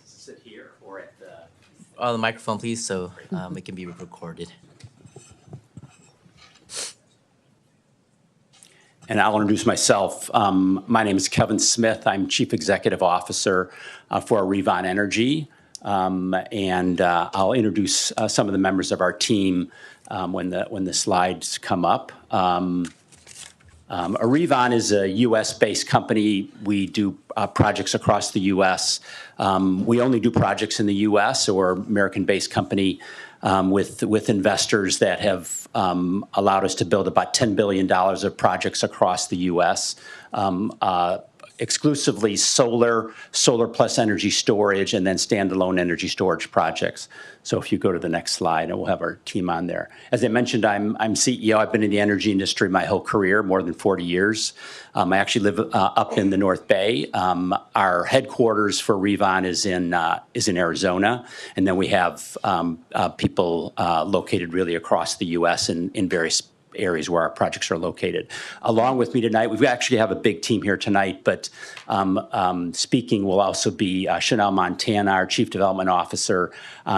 Sit here or at the... The microphone, please, so it can be recorded. And I'll introduce myself. My name is Kevin Smith. I'm Chief Executive Officer for Revon Energy. And I'll introduce some of the members of our team when the slides come up. Revon is a U.S.-based company. We do projects across the U.S. We only do projects in the U.S., so we're an American-based company with investors that have allowed us to build about $10 billion of projects across the U.S., exclusively solar plus energy storage, and then standalone energy storage projects. So if you go to the next slide, and we'll have our team on there. As I mentioned, I'm CEO. I've been in the energy industry my whole career, more than 40 years. I actually live up in the North Bay. Our headquarters for Revon is in Arizona, and then we have people located really across the U.S. in various areas where our projects are located. Along with me tonight, we actually have a big team here tonight, but speaking will also be Chanel Montana, our Chief Development Officer,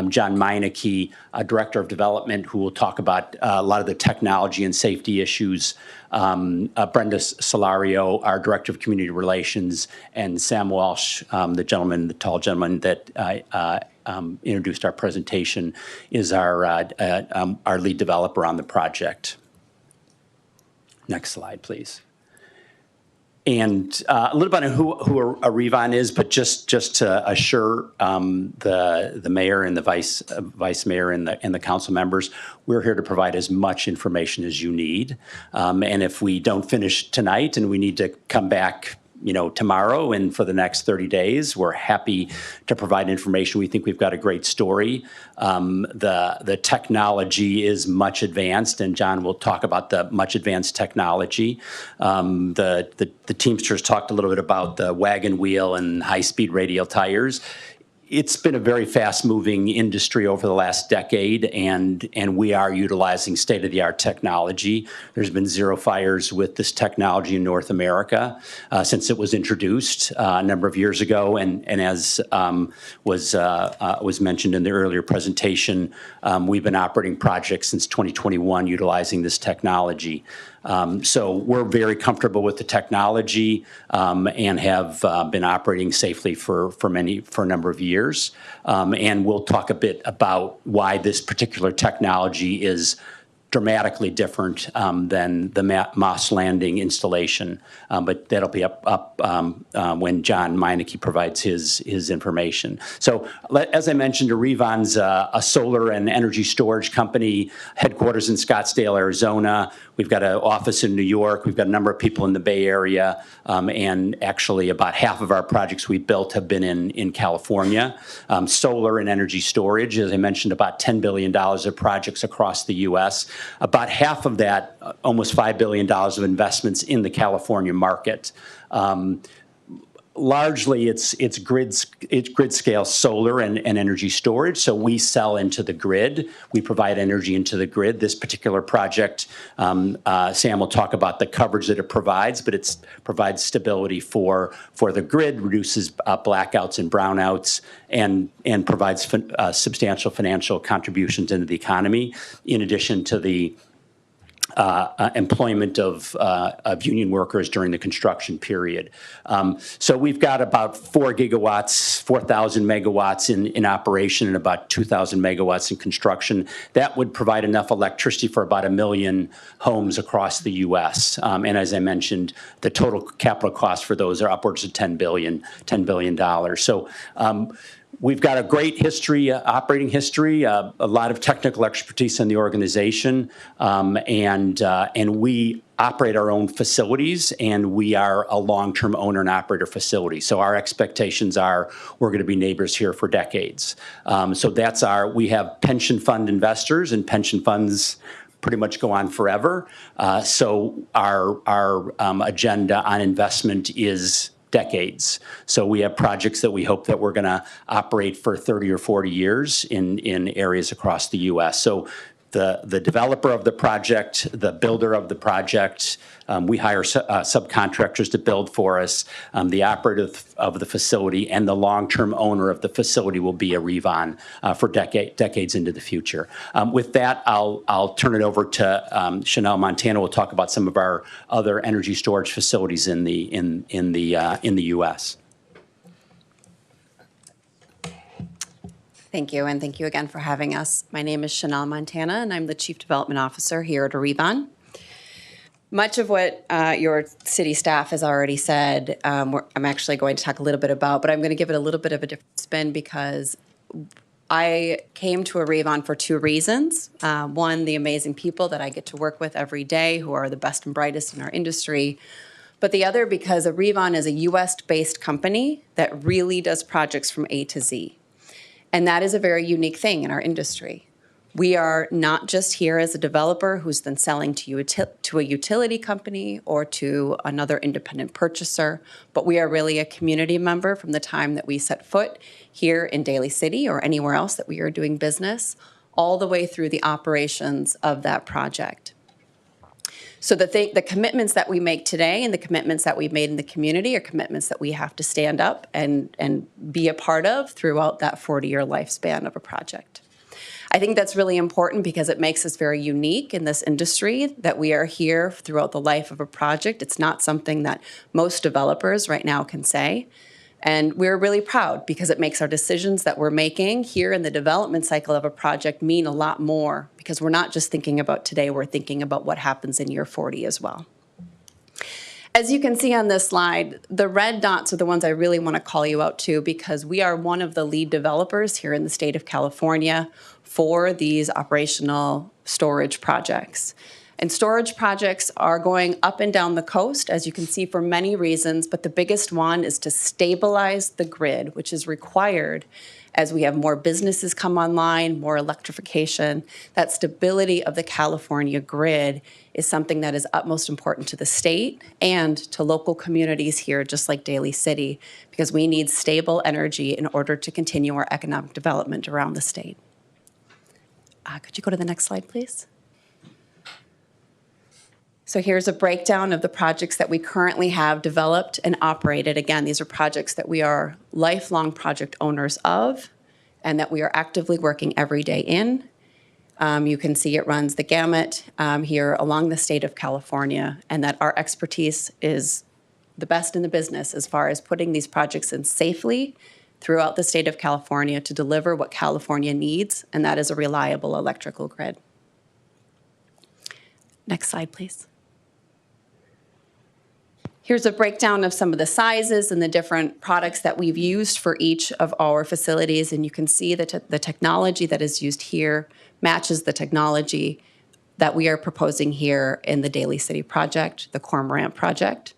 John Meineke, Director of Development, who will talk about a lot of the technology and safety issues, Brenda Solario, our Director of Community Relations, and Sam Walsh, the tall gentleman that introduced our presentation, is our lead developer on the project. Next slide, please. And a little bit on who Revon is, but just to assure the mayor and the vice mayor and the council members, we're here to provide as much information as you need. And if we don't finish tonight and we need to come back, tomorrow and for the next 30 days, we're happy to provide information. We think we've got a great story. The technology is much advanced, and John will talk about the much advanced technology. The Teamsters talked a little bit about the wagon wheel and high-speed radial tires. It's been a very fast-moving industry over the last decade, and we are utilizing state-of-the-art technology. There's been 0 fires with this technology in North America since it was introduced a number of years ago, and as was mentioned in the earlier presentation, we've been operating projects since 2021 utilizing this technology. So we're very comfortable with the technology and have been operating safely for a number of years. And we'll talk a bit about why this particular technology is dramatically different than the Moss Landing installation. But that'll be up when John Meineke provides his information. So as I mentioned, Revon's a solar and energy storage company, headquarters in Scottsdale, Arizona. We've got an office in New York. We've got a number of people in the Bay Area. And actually about half of our projects we built have been in California. Solar and energy storage, as I mentioned, about $10 billion of projects across the U.S. About half of that, almost $5 billion of investments in the California market. Largely, it's grid scale solar and energy storage. So we sell into the grid. We provide energy into the grid. This particular project, Sam will talk about the coverage that it provides, but it provides stability for the grid, reduces blackouts and brownouts, and provides substantial financial contributions into the economy, in addition to the employment of union workers during the construction period. So we've got about 4 gigawatts, 4,000 megawatts in operation and about 2,000 megawatts in construction. That would provide enough electricity for about 1 million homes across the U.S. And as I mentioned, the total capital costs for those are upwards of $10 billion. So we've got a great history, operating history, a lot of technical expertise in the organization, and we operate our own facilities, and we are a long-term owner and operator facility. So our expectations are we're going to be neighbors here for decades. So that's we have pension fund investors, and pension funds pretty much go on forever. So our agenda on investment is decades. So we have projects that we hope that we're going to operate for 30 or 40 years in areas across the U.S. So the developer of the project, the builder of the project, we hire subcontractors to build for us. The operator of the facility and the long-term owner of the facility will be a Revon for decades into the future. With that, I'll turn it over to Chanel Montana. We'll talk about some of our other energy storage facilities in the U.S. Thank you, and thank you again for having us. My name is Chanel Montana, and I'm the Chief Development Officer here at Revon. Much of what your city staff has already said, I'm actually going to talk a little bit about, but I'm going to give it a little bit of a different spin because I came to Revon for 2 reasons. One, the amazing people that I get to work with every day who are the best and brightest in our industry. But the other because Revon is a US-based company that really does projects from A to Z. And that is a very unique thing in our industry. We are not just here as a developer who's then selling to a utility company or to another independent purchaser, but we are really a community member from the time that we set foot here in Daly City or anywhere else that we are doing business, all the way through the operations of that project. So the commitments that we make today and the commitments that we've made in the community are commitments that we have to stand up and be a part of throughout that 40-year lifespan of a project. I think that's really important because it makes us very unique in this industry that we are here throughout the life of a project. It's not something that most developers right now can say. And we're really proud because it makes our decisions that we're making here in the development cycle of a project mean a lot more because we're not just thinking about today, we're thinking about what happens in year 40 as well. As you can see on this slide, the red dots are the ones I really want to call you out to because we are one of the lead developers here in the state of California for these operational storage projects. And storage projects are going up and down the coast, as you can see, for many reasons, but the biggest one is to stabilize the grid, which is required as we have more businesses come online, more electrification. That stability of the California grid is something that is utmost important to the state and to local communities here, just like Daly City, because we need stable energy in order to continue our economic development around the state. Could you go to the next slide, please? So here's a breakdown of the projects that we currently have developed and operated. Again, these are projects that we are lifelong project owners of and that we are actively working every day in. You can see it runs the gamut here along the state of California and that our expertise is the best in the business as far as putting these projects in safely throughout the state of California to deliver what California needs, and that is a reliable electrical grid. Next slide, please. Here's a breakdown of some of the sizes and the different products that we've used for each of our facilities, and you can see that the technology that is used here matches the technology that we are proposing here in the Daly City project, the Cormorant project.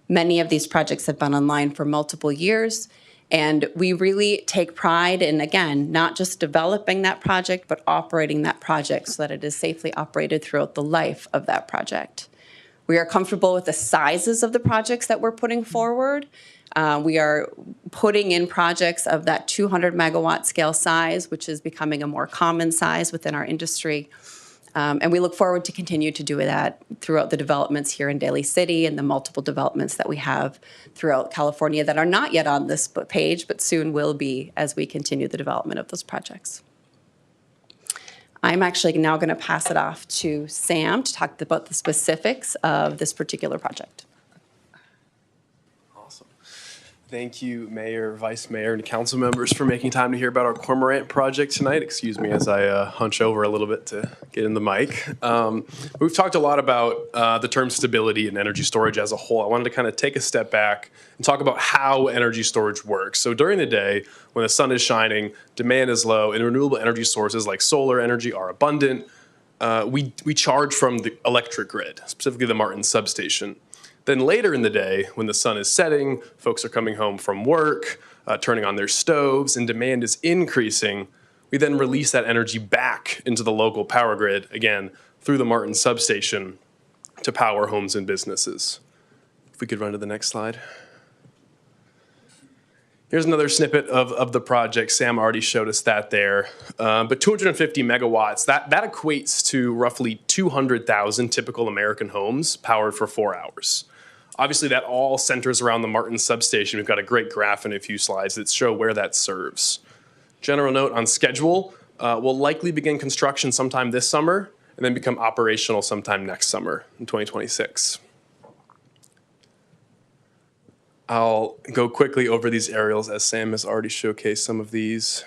Many of these projects have been online for multiple years, and we really take pride in, again, not just developing that project, but operating that project so that it is safely operated throughout the life of that project. We are comfortable with the sizes of the projects that we're putting forward. We are putting in projects of that 200 megawatt scale size, which is becoming a more common size within our industry. And we look forward to continue to do that throughout the developments here in Daly City and the multiple developments that we have throughout California that are not yet on this page, but soon will be as we continue the development of those projects. I'm actually now going to pass it off to Sam to talk about the specifics of this particular project. Awesome. Thank you, Mayor, Vice Mayor, and council members for making time to hear about our Cormorant project tonight. Excuse me as I hunch over a little bit to get in the mic. We've talked a lot about the term stability and energy storage as a whole. I wanted to kind of take a step back and talk about how energy storage works. So during the day, when the sun is shining, demand is low, and renewable energy sources like solar energy are abundant, we charge from the electric grid, specifically the Martin substation. Then later in the day, when the sun is setting, folks are coming home from work, turning on their stoves, and demand is increasing, we then release that energy back into the local power grid, again, through the Martin substation to power homes and businesses. If we could run to the next slide. Here's another snippet of the project. Sam already showed us that there. But 250 megawatts, that equates to roughly 200,000 typical American homes powered for 4 hours. Obviously, that all centers around the Martin substation. We've got a great graph in a few slides that show where that serves. General note on schedule, we'll likely begin construction sometime this summer and then become operational sometime next summer in 2026. I'll go quickly over these aerials as Sam has already showcased some of these.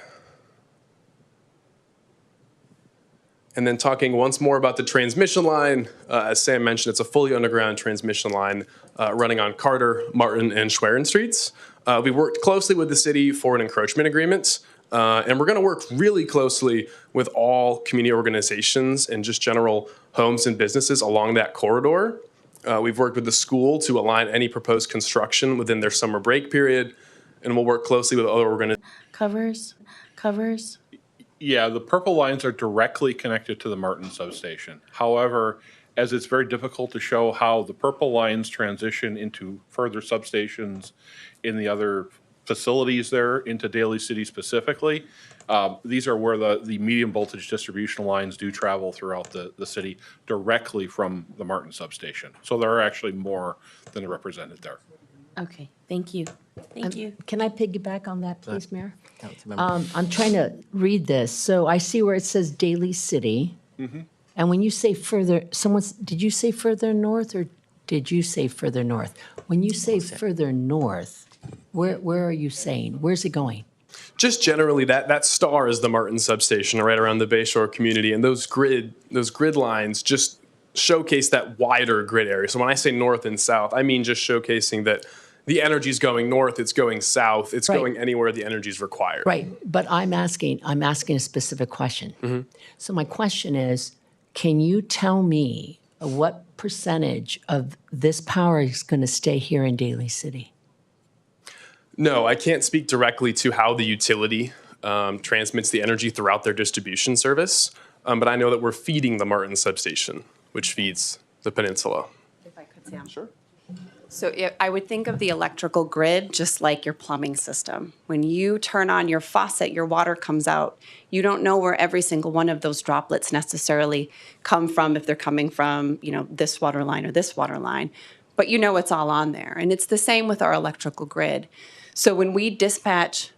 And then talking once more about the transmission line, as Sam mentioned, it's a fully underground transmission line running on Carter, Martin, and Schwerin Streets. We worked closely with the city for an encroachment agreement, and we're going to work really closely with all community organizations and just general homes and businesses along that corridor. We've worked with the school to align any proposed construction within their summer break period, and we'll work closely with other organizations. Covers? Yeah, the purple lines are directly connected to the Martin substation. However, as it's very difficult to show how the purple lines transition into further substations in the other facilities there into Daly City specifically, these are where the medium voltage distribution lines do travel throughout the city directly from the Martin substation. So there are actually more than are represented there. Okay, thank you. Thank you. Can I piggyback on that, please, Mayor? I'm trying to read this. So I see where it says Daly City. And when you say further, did you say further north or did you say further north? When you say further north, where are you saying? Where's it going? Just generally, that star is the Martin substation right around the Bayshore community, and those grid lines just showcase that wider grid area. So when I say north and south, I mean just showcasing that the energy is going north, it's going south, it's going anywhere the energy is required. Right, but I'm asking a specific question. So my question is, can you tell me what percentage of this power is going to stay here in Daly City? No, I can't speak directly to how the utility transmits the energy throughout their distribution service, but I know that we're feeding the Martin substation, which feeds the peninsula. If I could, Sam. Sure. So I would think of the electrical grid just like your plumbing system. When you turn on your faucet, your water comes out. You don't know where every single one of those droplets necessarily come from, if they're coming from, this water line or this water line, but you know it's all on there. And it's the same with our electrical grid. So when we dispatch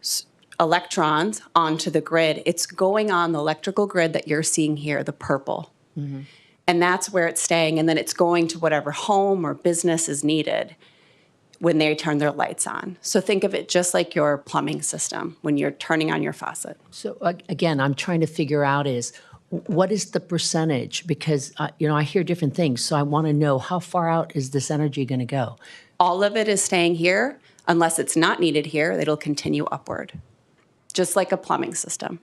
electrons onto the grid, it's going on the electrical grid that you're seeing here, the purple. And that's where it's staying. And then it's going to whatever home or business is needed when they turn their lights on. So think of it just like your plumbing system when you're turning on your faucet. So again, I'm trying to figure out is, what is the percentage? Because, I hear different things. So I want to know, how far out is this energy going to go? All of it is staying here. Unless it's not needed here, it'll continue upward, just like a plumbing system.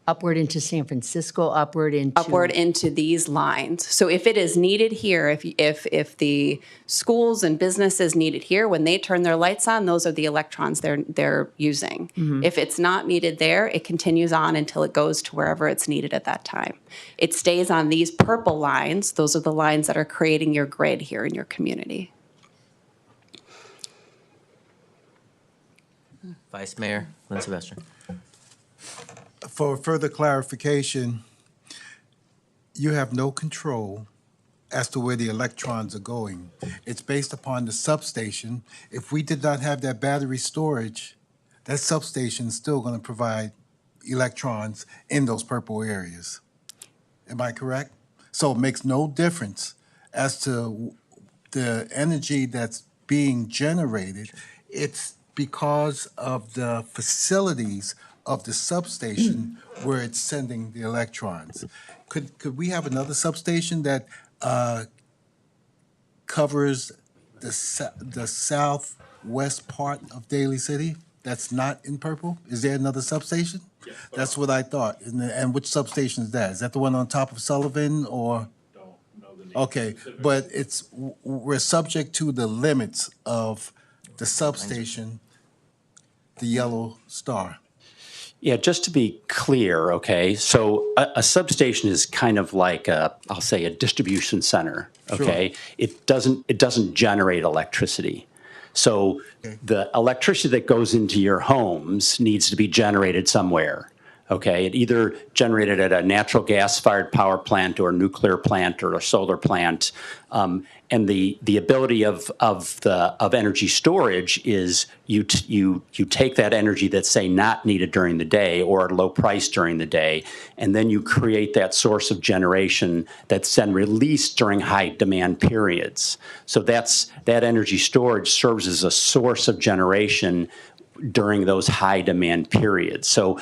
Upward into San Francisco, upward into these lines. So if it is needed here, if the schools and businesses need it here, when they turn their lights on, those are the electrons they're using. If it's not needed there, it continues on until it goes to wherever it's needed at that time. It stays on these purple lines. Those are the lines that are creating your grid here in your community. Vice Mayor Glenn Sylvester. For further clarification, you have no control as to where the electrons are going. It's based upon the substation. If we did not have that battery storage, that substation is still going to provide electrons in those purple areas. Am I correct? So it makes no difference as to the energy that's being generated. It's because of the facilities of the substation where it's sending the electrons. Could we have another substation that covers the southwest part of Daly City that's not in purple? Is there another substation? Yes. That's what I thought. And which substation is that? Is that the one on top of Sullivan or? Don't know the name. Okay, specifically. but we're subject to the limits of the substation, the yellow star. Yeah, just to be clear, okay, so a substation is kind of like I'll say a distribution center, okay? It doesn't generate electricity. So the electricity that goes into your homes needs to be generated somewhere, okay? It either generated at a natural gas-fired power plant or a nuclear plant or a solar plant. And the ability of energy storage is you take that energy that's, say, not needed during the day or at low price during the day, and then you create that source of generation that's then released during high demand periods. So that energy storage serves as a source of generation during those high demand periods. So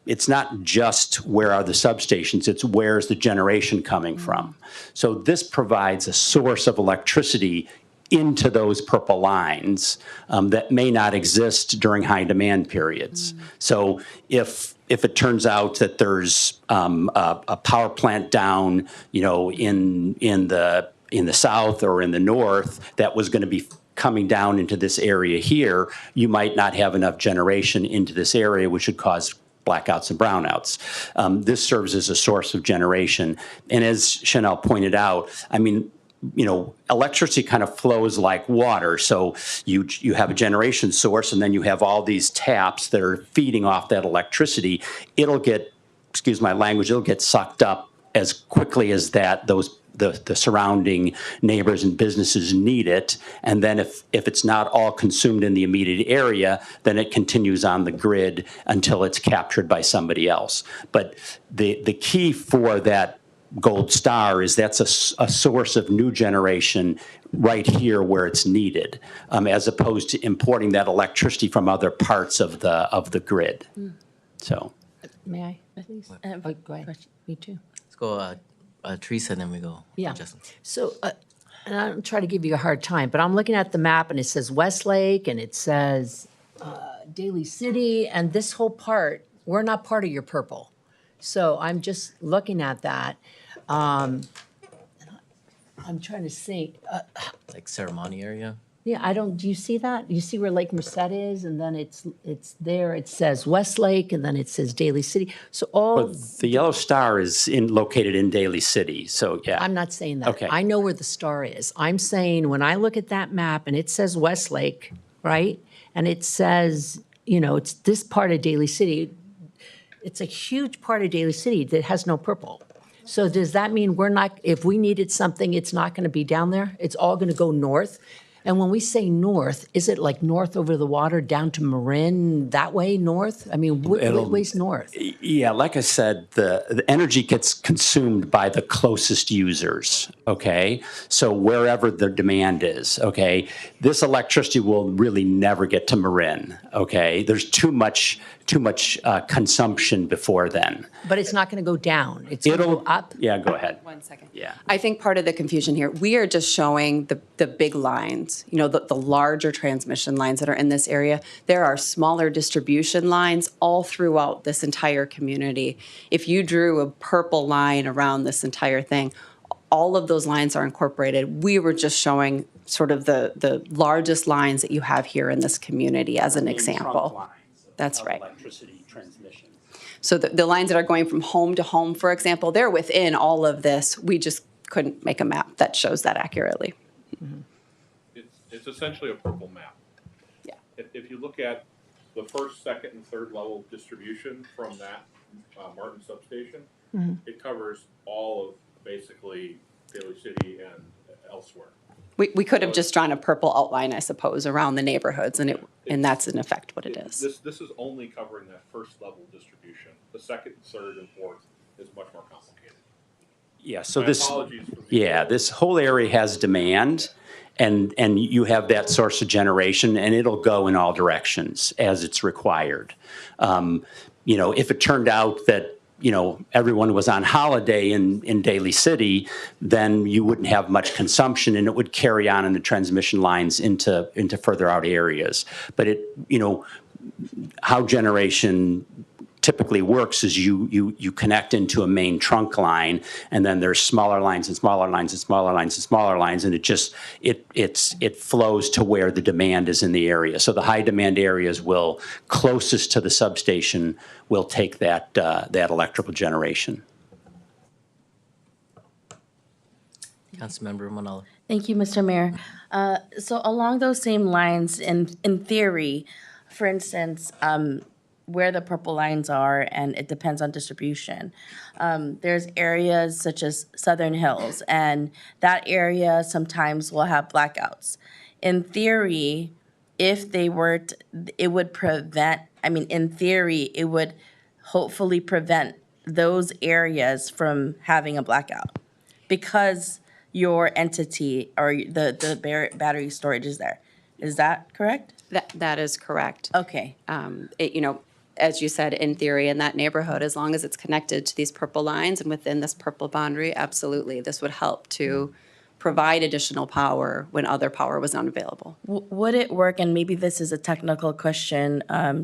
it's not just where are the substations, it's where's the generation coming from. So this provides a source of electricity into those purple lines that may not exist during high demand periods. So if it turns out that there's a power plant down, in the south or in the north that was going to be coming down into this area here, you might not have enough generation into this area, which would cause blackouts and brownouts. This serves as a source of generation. And as Chanel pointed out, I mean, electricity kind of flows like water. So you have a generation source, and then you have all these taps that are feeding off that electricity. It'll get, excuse my language, it'll get sucked up as quickly as the surrounding neighbors and businesses need it. And then if it's not all consumed in the immediate area, then it continues on the grid until it's captured by somebody else. But the key for that gold star is that's a source of new generation right here where it's needed, as opposed to importing that electricity from other parts of the grid. So. May I, please? Go ahead. Me too. Let's go Teresa, and then we go. Yeah. Justin. So, and I don't try to give you a hard time, but I'm looking at the map and it says Westlake and it says Daly City, and this whole part, we're not part of your purple. So I'm just looking at that. I'm trying to think. Like ceremony area? Yeah, do you see that? You see where Lake Merced is, and then it's there, it says Westlake, and then it says Daly City. So Well, the yellow star is located in Daly City, so yeah. I'm not saying that. Okay. I know where the star is. I'm saying when I look at that map and it says Westlake, right? And it says, it's this part of Daly City. It's a huge part of Daly City that has no purple. So does that mean if we needed something, it's not going to be down there? It's all going to go north? And when we say north, is it like north over the water down to Marin, that way north? I mean, what way's north? Yeah, like I said, the energy gets consumed by the closest users, okay? So wherever the demand is, okay? This electricity will really never get to Marin, okay? There's too much consumption before then. But it's not going to go down. It's going to go up? Yeah, go ahead. 1 second. Yeah. I think part of the confusion here, we are just showing the big lines, the larger transmission lines that are in this area. There are smaller distribution lines all throughout this entire community. If you drew a purple line around this entire thing, all of those lines are incorporated. We were just showing sort of the largest lines that you have here in this community as an example. That's right. Electricity transmission. So the lines that are going from home to home, for example, they're within all of this. We just couldn't make a map that shows that accurately. It's essentially a purple map. Yeah. If you look at the first, second, and third level distribution from that Martin substation, it covers all of basically Daly City and elsewhere. We could have just drawn a purple outline, I suppose, around the neighborhoods, and that's in effect what it is. This is only covering that first level distribution. The second, third, and fourth is much more complicated. Yeah, so My this, apologies for yeah, this whole area has demand, and you have that source of generation, and it'll go in all directions as it's required. If it turned out that, everyone was on holiday in Daly City, then you wouldn't have much consumption, and it would carry on in the transmission lines into further out areas. But how generation typically works is you connect into a main trunk line, and then there's smaller lines and smaller lines and smaller lines and smaller lines, and it flows to where the demand is in the area. So the high demand areas will closest to the substation will take that electrical generation. Councilmember Manalo. Thank you, Mr. Mayor. So along those same lines, in theory, for instance, where the purple lines are, and it depends on distribution. There's areas such as Southern Hills, and that area sometimes will have blackouts. In theory, if they were, it would prevent, in theory, it would hopefully prevent those areas from having a blackout because your entity or the battery storage is there. Is that correct? That is correct. Okay. As you said, in theory, in that neighborhood, as long as it's connected to these purple lines and within this purple boundary, absolutely, this would help to provide additional power when other power was unavailable. Would it work, and maybe this is a technical question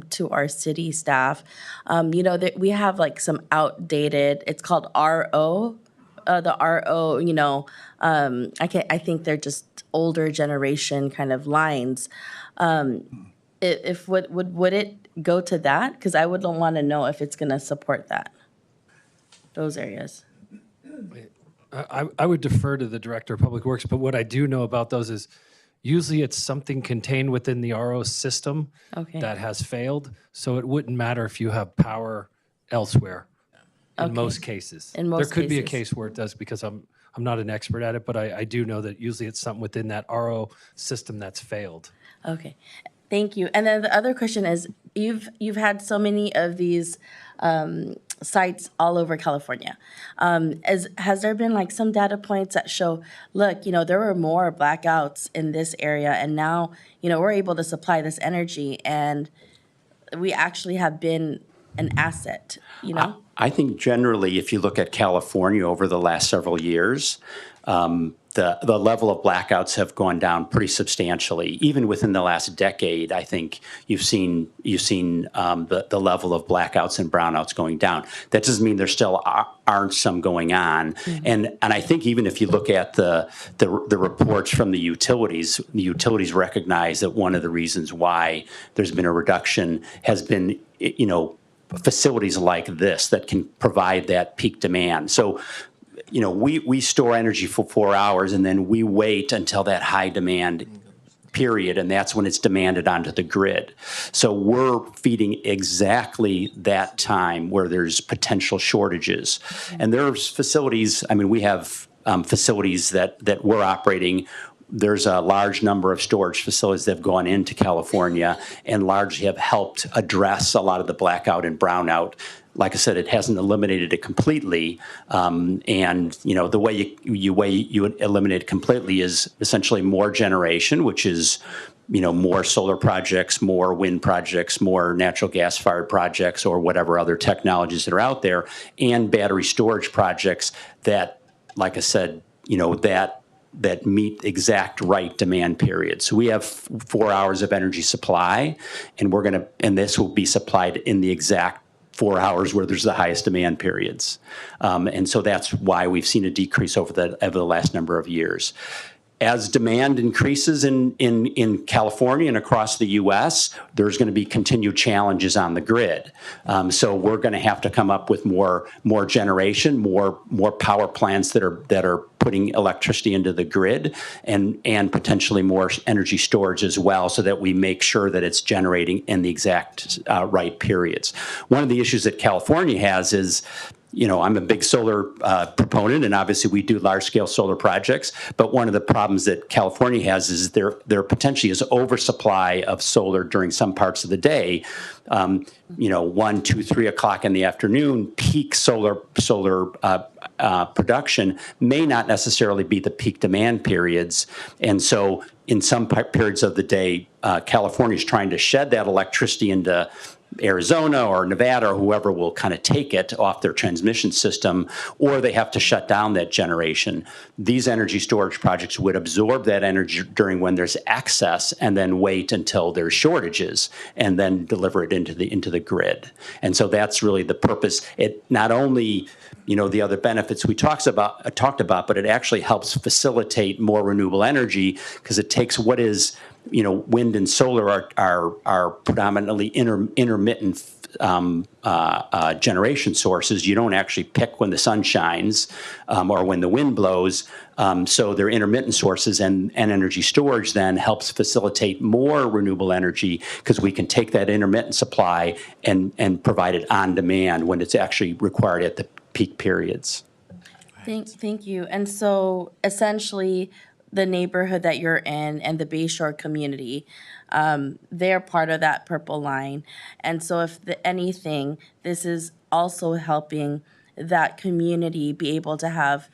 to our city staff, that we have like some outdated, it's called RO, the RO, I think they're just older generation kind of lines. Would it go to that? Because I would want to know if it's going to support those areas. I would defer to the Director of Public Works, but what I do know about those is usually it's something contained within the RO system that has failed, so it wouldn't matter if you have power elsewhere in most cases. There could be a case where it does, because I'm not an expert at it, but I do know that usually it's something within that RO system that's failed. Okay. Thank you. And then the other question is, you've had so many of these sites all over California. Has there been like some data points that show, look, there were more blackouts in this area, and now, we're able to supply this energy, and we actually have been an asset, I think generally, if you look at California over the last several years, the level of blackouts have gone down pretty substantially. Even within the last decade, I think you've seen the level of blackouts and brownouts going down. That doesn't mean there still aren't some going on. Mm-hmm. And I think even if you look at the reports from the utilities recognize that one of the reasons why there's been a reduction has been, facilities like this that can provide that peak demand. So, we store energy for 4 hours, and then we wait until that high demand period, and that's when it's demanded onto the grid. So we're feeding exactly that time where there's potential shortages. And there's facilities, we have facilities that we're operating. There's a large number of storage facilities that have gone into California and largely have helped address a lot of the blackout and brownout. Like I said, it hasn't eliminated it completely, and the way you eliminate it completely is essentially more generation, which is more solar projects, more wind projects, more natural gas-fired projects, or whatever other technologies that are out there, and battery storage projects that, like I said, that meet exact right demand periods. So we have 4 hours of energy supply, and this will be supplied in the exact 4 hours where there's the highest demand periods. And so that's why we've seen a decrease over the last number of years. As demand increases in California and across the U.S., there's going to be continued challenges on the grid. So we're going to have to come up with more generation, more power plants that are putting electricity into the grid, and potentially more energy storage as well, so that we make sure that it's generating in the exact right periods. One of the issues that California has is, I'm a big solar proponent, and obviously we do large-scale solar projects. But one of the problems that California has is there potentially is oversupply of solar during some parts of the day. 1, 2, 3 o'clock in the afternoon, peak solar production may not necessarily be the peak demand periods. And so in some periods of the day, California is trying to shed that electricity into Arizona or Nevada or whoever will kind of take it off their transmission system, or they have to shut down that generation. These energy storage projects would absorb that energy during when there's excess and then wait until there's shortages and then deliver it into the grid. And so that's really the purpose. It not only the other benefits we talked about, but it actually helps facilitate more renewable energy because it takes what is wind and solar are predominantly intermittent generation sources. You don't actually pick when the sun shines or when the wind blows. So they're intermittent sources, and energy storage then helps facilitate more renewable energy because we can take that intermittent supply and provide it on demand when it's actually required at the peak periods. Thank you. And so essentially, the neighborhood that you're in and the Bayshore community, they're part of that purple line. And so if anything, this is also helping that community be able to have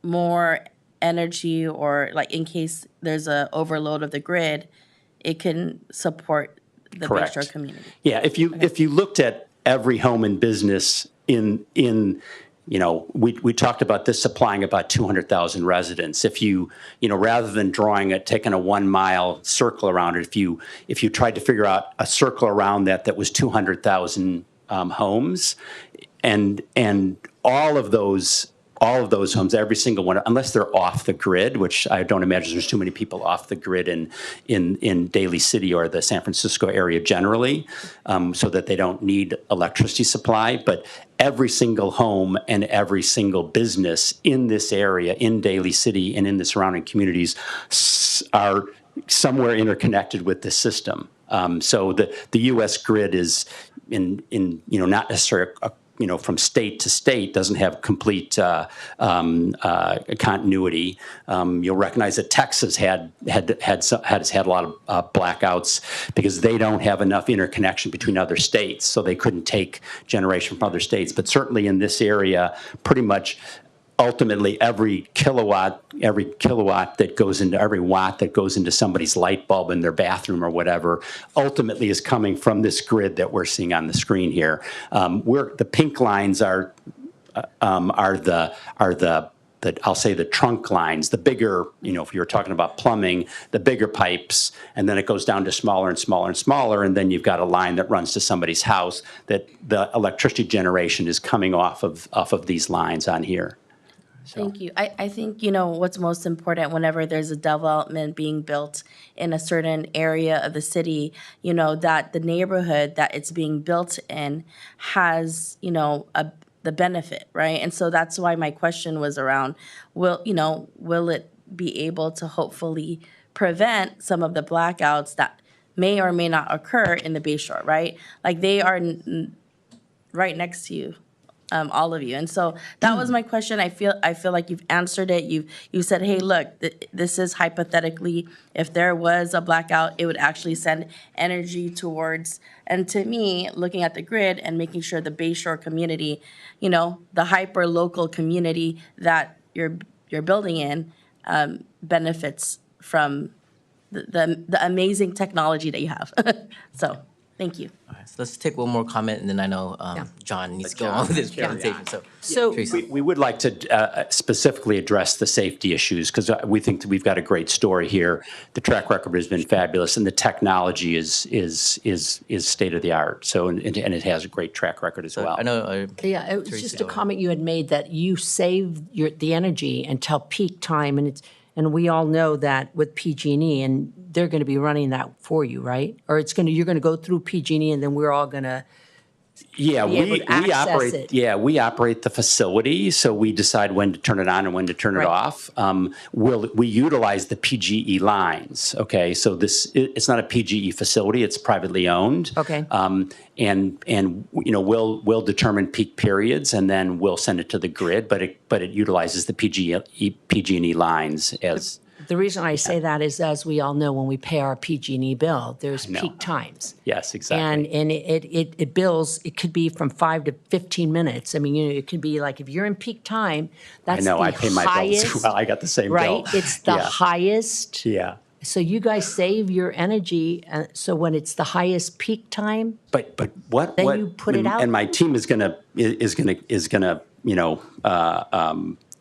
more energy, or like in case there's a overload of the grid, it can support the Correct. Bayshore community. Yeah, if you looked at every home and business we talked about this supplying about 200,000 residents. If you rather than taking a 1 mile circle around it, if you tried to figure out a circle around that was 200,000 homes, and all of those homes, every single one, unless they're off the grid, which I don't imagine there's too many people off the grid in Daly City or the San Francisco area generally, so that they don't need electricity supply. But every single home and every single business in this area, in Daly City and in the surrounding communities, are somewhere interconnected with the system. So the U.S. grid is not necessarily from state to state, doesn't have complete continuity. You'll recognize that Texas has had a lot of blackouts because they don't have enough interconnection between other states, so they couldn't take generation from other states. But certainly in this area, pretty much ultimately every kilowatt that goes into every watt that goes into somebody's light bulb in their bathroom or whatever ultimately is coming from this grid that we're seeing on the screen here. The pink lines are the I'll say the trunk lines, the bigger, if you're talking about plumbing, the bigger pipes, and then it goes down to smaller and smaller and smaller, and then you've got a line that runs to somebody's house that the electricity generation is coming off of these lines on here. Thank you. I think, what's most important whenever there's a development being built in a certain area of the city, that the neighborhood that it's being built in has, the benefit, right? And so that's why my question was around, will it be able to hopefully prevent some of the blackouts that may or may not occur in the Bayshore, right? Like they are right next to you. All of you. And so that was my question. I feel like you've answered it. You said, hey, look, this is hypothetically, if there was a blackout, it would actually send energy towards, and to me, looking at the grid and making sure the Bayshore community, the hyper local community that you're building in benefits from the amazing technology that you have. So thank you. All right, so let's take one more comment, and then I know John needs to go on with his presentation. So we would like to specifically address the safety issues because we think that we've got a great story here. The track record has been fabulous, and the technology is state of the art. So and it has a great track record as well. I know. it was Teresa, just a comment you had made that you save the energy until peak time, and we all know that with PG&E, and they're going to be running that for you, right? Or you're going to go through PG&E, and then we're all going to Yeah, be able to access operate. it. Yeah, we operate the facility, so we decide when to turn it on and when to turn it Right. off. We utilize the PGE lines. Okay, so it's not a PGE facility; it's privately owned. Okay. And we'll determine peak periods, and then we'll send it to the grid. But it utilizes the PG&E lines as. The reason I say that is, as we all know, when we pay our PG&E bill, there's peak times. Yes, exactly. And it bills, it could be from 5 to 15 minutes. I mean, it could be like, if you're in peak time, that's the I pay my bills as well. I got the same right? bill. It's the highest. Yeah. So you guys save your energy, so when it's the highest peak time, But what then what you put it out? and my team is gonna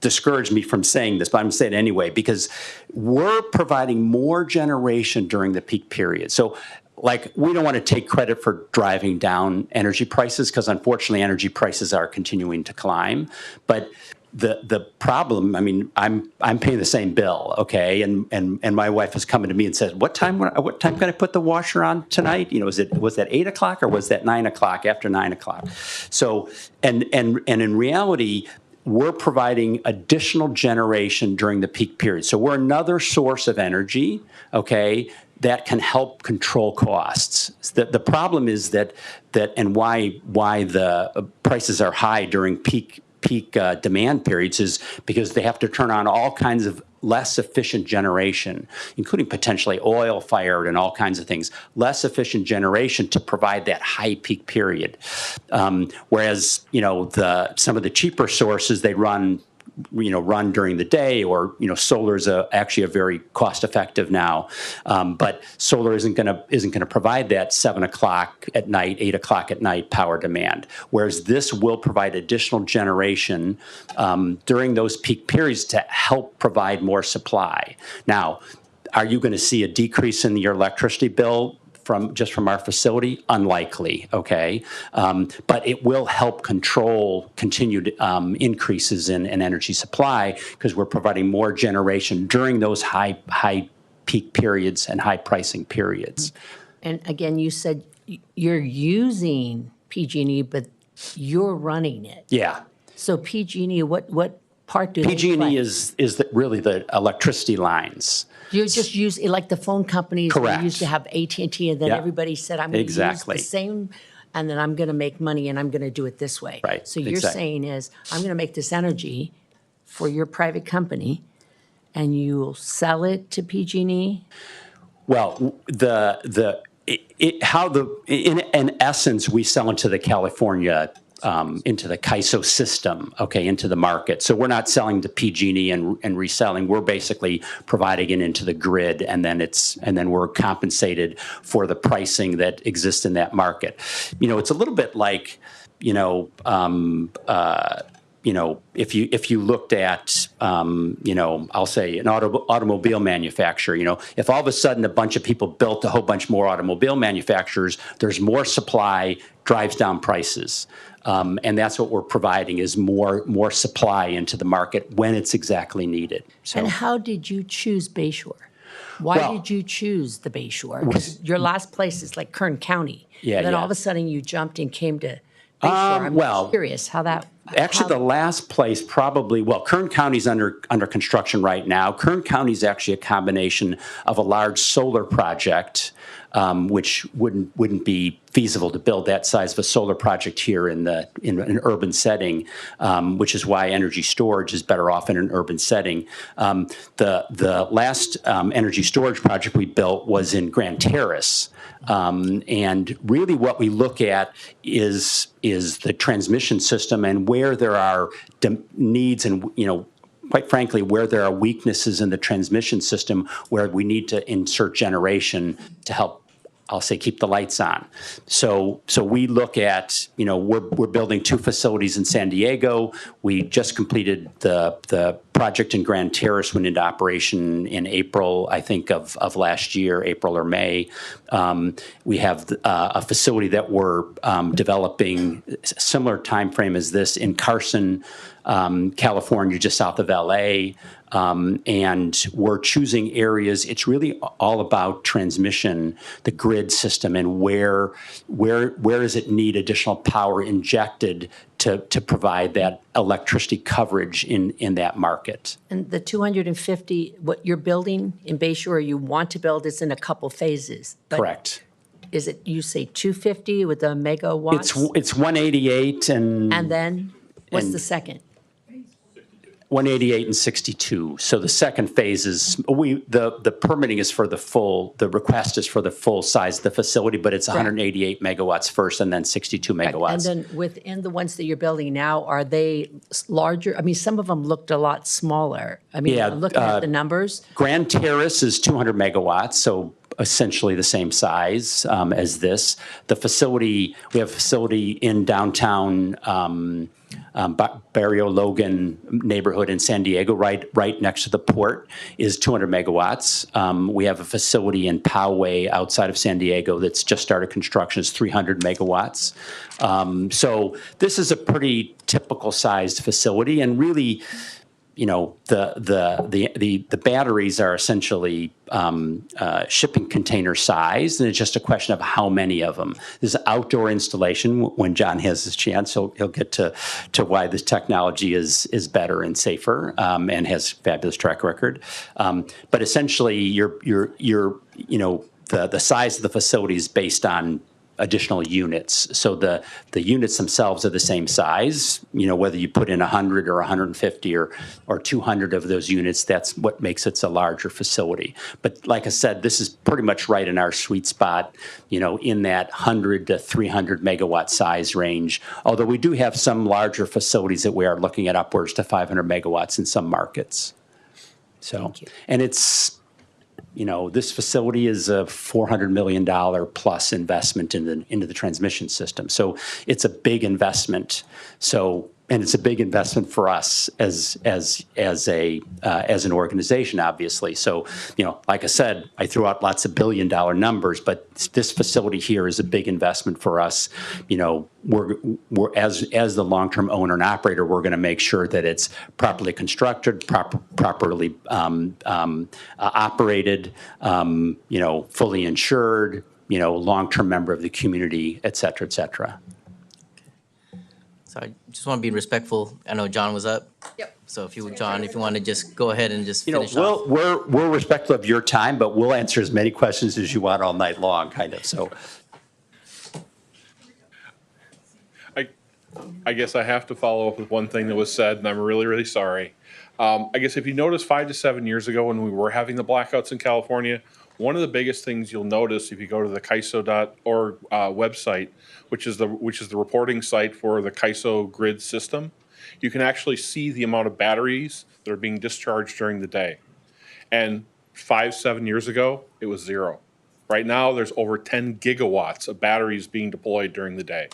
discourage me from saying this, but I'm saying it anyway because we're providing more generation during the peak period. So, like, we don't want to take credit for driving down energy prices because unfortunately energy prices are continuing to climb. But the problem, I mean, I'm paying the same bill, okay, and my wife is coming to me and says, what time can I put the washer on tonight? Was that 8 o'clock or was that 9 o'clock? After 9 o'clock? So and in reality, we're providing additional generation during the peak period. So we're another source of energy, okay, that can help control costs. The problem is that and why the prices are high during peak demand periods is because they have to turn on all kinds of less efficient generation, including potentially oil-fired and all kinds of things, less efficient generation to provide that high peak period. Whereas, some of the cheaper sources, they run during the day, or solar is actually a very cost-effective now, but solar isn't going to provide that 7 o'clock at night, 8 o'clock at night power demand. Whereas this will provide additional generation during those peak periods to help provide more supply. Now, are you going to see a decrease in your electricity bill from our facility? Unlikely, okay? But it will help control continued increases in energy supply because we're providing more generation during those high peak periods and high pricing periods. and again, you said you're using PG&E, but you're running it. Yeah. So PG&E, what part do they play? PG&E is really the electricity lines. You're just using, like the phone companies, Correct. they used to have AT&T, and then Yeah. everybody said, I'm going to Exactly. use the same, and then I'm going to make money, and I'm going to do it this way. Right. So you're Exactly. saying is, I'm going to make this energy for your private company, and you'll sell it to PG&E? Well, in essence, we sell into the California, into the CAISO system, okay, into the market. So we're not selling to PG&E and reselling. We're basically providing it into the grid, and then we're compensated for the pricing that exists in that market. It's a little bit like, if you looked at, I'll say an automobile manufacturer, if all of a sudden a bunch of people built a whole bunch more automobile manufacturers, there's more supply, drives down prices. And that's what we're providing is more supply into the market when it's exactly needed. So, And how did you choose Bayshore? Why did you choose the Bayshore? Because your last place is like Kern County. Yeah, And then yeah. all of a sudden you jumped and came to Bayshore. I'm curious how that. Actually, the last place probably, Kern County's under construction right now. Kern County's actually a combination of a large solar project, which wouldn't be feasible to build that size of a solar project here in an urban setting, which is why energy storage is better off in an urban setting. The last energy storage project we built was in Grand Terrace. And really what we look at is the transmission system and where there are needs and, quite frankly, where there are weaknesses in the transmission system where we need to insert generation to help, I'll say, keep the lights on. So we look at, we're building 2 facilities in San Diego. We just completed the project in Grand Terrace, went into operation in April, I think, of last year, April or May. We have a facility that we're developing similar time frame as this in Carson, California, just south of LA. And we're choosing areas. It's really all about transmission, the grid system, and where does it need additional power injected to provide that electricity coverage in that market. And the 250, what you're building in Bay Shore, you want to build, is in a couple phases. But Correct. is it, you say 250 with the megawatts? It's 188 And then, what's and- the second? 188 and 62. So the second phase is, the permitting is for the full, the request is for the full size of the facility, but it's 188 megawatts first and then 62 megawatts. And then within the ones that you're building now, are they larger? I mean, some of them looked a lot smaller. I mean, Yeah, looking at the numbers. Grand Terrace is 200 megawatts, so essentially the same size as this. The facility, we have a facility in downtown Barrio Logan neighborhood in San Diego, right next to the port, is 200 megawatts. We have a facility in Poway outside of San Diego that's just started construction, is 300 megawatts. So this is a pretty typical sized facility, and really, you know, the batteries are essentially shipping container size, and it's just a question of how many of them. This is outdoor installation. When John has his chance, he'll get to why this technology is better and safer, and has fabulous track record. But essentially, the size of the facility is based on additional units. So the units themselves are the same size, whether you put in 100 or 150 or 200 of those units, that's what makes it a larger facility. But like I said, this is pretty much right in our sweet spot, in that 100 to 300 megawatt size range. Although we do have some larger facilities that we are looking at upwards to 500 megawatts in some markets. So, and it's, this facility is a $400 million plus investment into the transmission system. So it's a big investment. And it's a big investment for us as an organization, obviously. So, like I said, I threw out lots of billion-dollar numbers, but this facility here is a big investment for us. We're as the long-term owner and operator, we're going to make sure that it's properly constructed, properly operated, fully insured, long-term member of the community, et cetera, et cetera. So I just want to be respectful. I know John was up. Yep. So if you want to just go ahead and just finish off. We're respectful of your time, but we'll answer as many questions as you want all night long, kind of. So. I guess I have to follow up with one thing that was said, and I'm really, really sorry. I guess if you notice 5 to 7 years ago when we were having the blackouts in California, one of the biggest things you'll notice if you go to the CAISO.org website, which is the reporting site for the CAISO grid system, you can actually see the amount of batteries that are being discharged during the day. And 5, 7 years ago, it was 0. Right now, there's over 10 gigawatts of batteries being deployed during the day.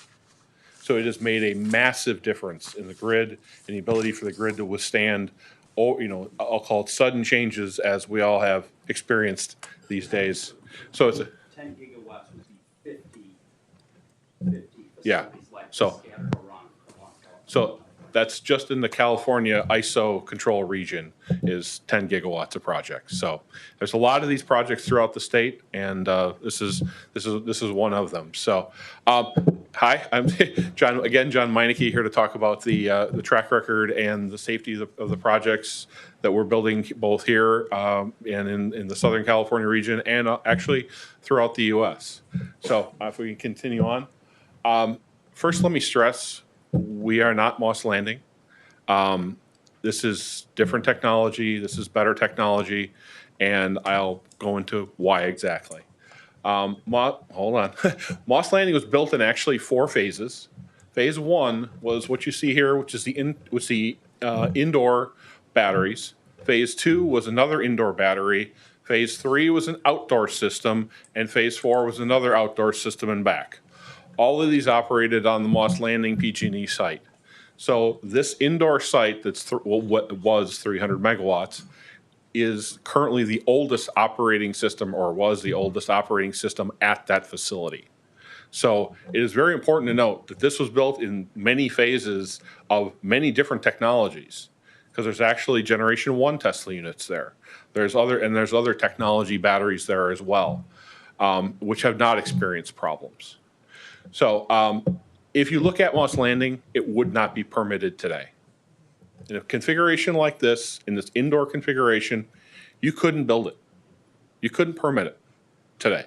So it has made a massive difference in the grid and the ability for the grid to withstand, I'll call it sudden changes as we all have experienced these days. So it's 10 gigawatts would be 50 yeah. So that's just in the California ISO control region is 10 gigawatts of projects. So there's a lot of these projects throughout the state, and this is one of them. So hi, I'm John Meineke here to talk about the track record and the safety of the projects that we're building both here and in the Southern California region, and actually throughout the U.S. So if we can continue on. First, let me stress, we are not Moss Landing. This is different technology. This is better technology, and I'll go into why exactly. Hold on. Moss Landing was built in actually 4 phases. Phase 1 was what you see here, which is the indoor batteries. Phase 2 was another indoor battery. Phase 3 was an outdoor system, and Phase 4 was another outdoor system and back. All of these operated on the Moss Landing PG&E site. So this indoor site that's what was 300 megawatts is currently the oldest operating system, or was the oldest operating system at that facility. So it is very important to note that this was built in many phases of many different technologies, because there's actually Generation 1 Tesla units there. There's other technology batteries there as well, which have not experienced problems. So if you look at Moss Landing, it would not be permitted today. In a configuration like this, in this indoor configuration, you couldn't build it. You couldn't permit it today.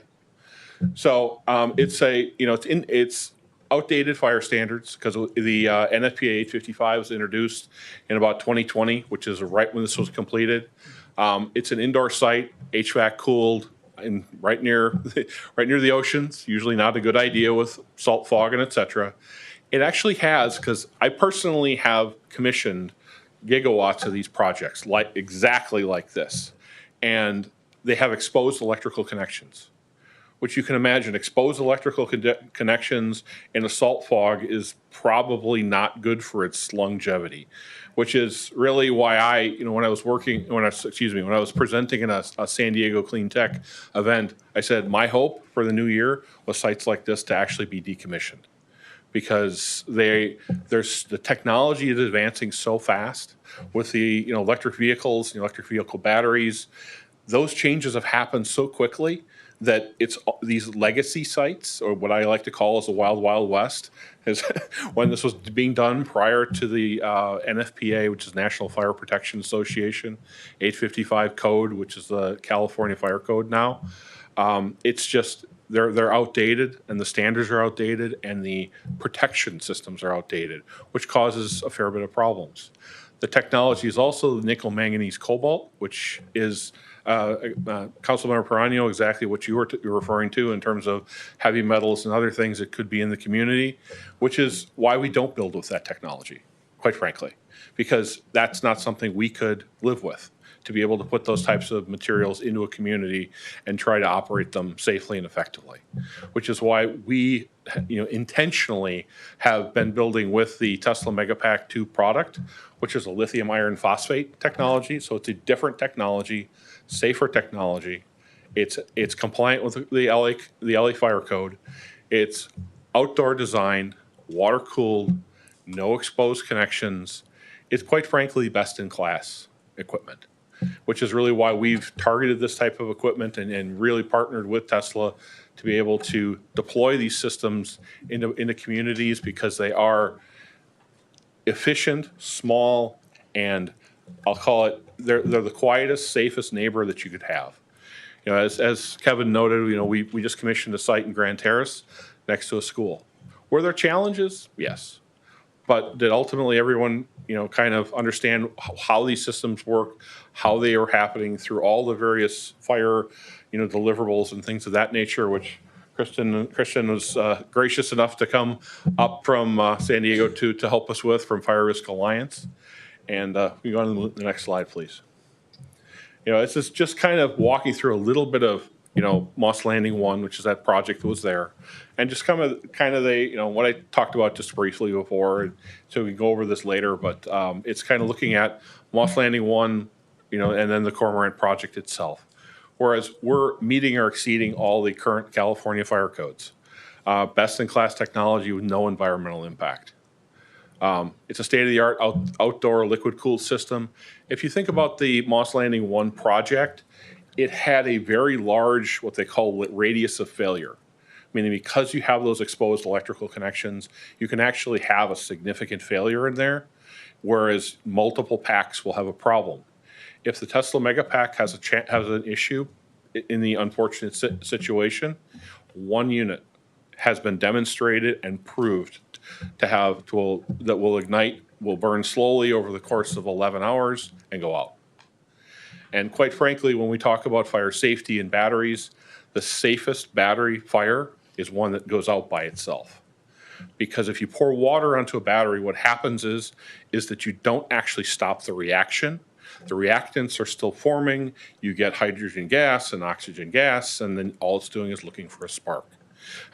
So it's outdated fire standards because the NFPA 855 was introduced in about 2020, which is right when this was completed. It's an indoor site, HVAC cooled, and right near the oceans. Usually not a good idea with salt, fog, and et cetera. It actually has, because I personally have commissioned gigawatts of these projects, exactly like this, and they have exposed electrical connections, which you can imagine. Exposed electrical connections in a salt fog is probably not good for its longevity, which is really why when I was presenting in a San Diego Clean Tech event, I said my hope for the new year was sites like this to actually be decommissioned, because the technology is advancing so fast with the electric vehicles, electric vehicle batteries. Those changes have happened so quickly that it's these legacy sites, or what I like to call as the Wild Wild West, is when this was being done prior to the NFPA, which is National Fire Protection Association, 855 code, which is the California Fire Code now. It's just they're outdated, and the standards are outdated, and the protection systems are outdated, which causes a fair bit of problems. The technology is also the nickel manganese cobalt, which is Councilmember Perano, exactly what you're referring to in terms of heavy metals and other things that could be in the community, which is why we don't build with that technology, quite frankly, because that's not something we could live with, to be able to put those types of materials into a community and try to operate them safely and effectively, which is why we intentionally have been building with the Tesla Megapack 2 product, which is a lithium iron phosphate technology. So it's a different technology, safer technology. It's compliant with the LA Fire Code. It's outdoor design, water cooled, no exposed connections. It's quite frankly best in class equipment, which is really why we've targeted this type of equipment and really partnered with Tesla to be able to deploy these systems into communities, because they are efficient, small, and I'll call it, they're the quietest, safest neighbor that you could have. As Kevin noted, we just commissioned a site in Grand Terrace next to a school. Were there challenges? Yes. But did ultimately everyone, kind of understand how these systems work, how they are happening through all the various fire, deliverables and things of that nature, which Christian was gracious enough to come up from San Diego to help us with from Fire Risk Alliance. And we go on to the next slide, please. It's just kind of walking through a little bit of Moss Landing 1, which is that project that was there, and just kind of what I talked about just briefly before, so we can go over this later, but it's kind of looking at Moss Landing 1, and then the Cormorant project itself. Whereas we're meeting or exceeding all the current California fire codes. Best-in-class technology with no environmental impact. It's a state-of-the-art outdoor liquid-cooled system. If you think about the Moss Landing 1 project, it had a very large, what they call radius of failure. Meaning because you have those exposed electrical connections, you can actually have a significant failure in there, whereas multiple packs will have a problem. If the Tesla Megapack has an issue in the unfortunate situation, one unit has been demonstrated and proved that will ignite, will burn slowly over the course of 11 hours and go out. And quite frankly, when we talk about fire safety and batteries, the safest battery fire is one that goes out by itself. Because if you pour water onto a battery, what happens is that you don't actually stop the reaction. The reactants are still forming. You get hydrogen gas and oxygen gas, and then all it's doing is looking for a spark.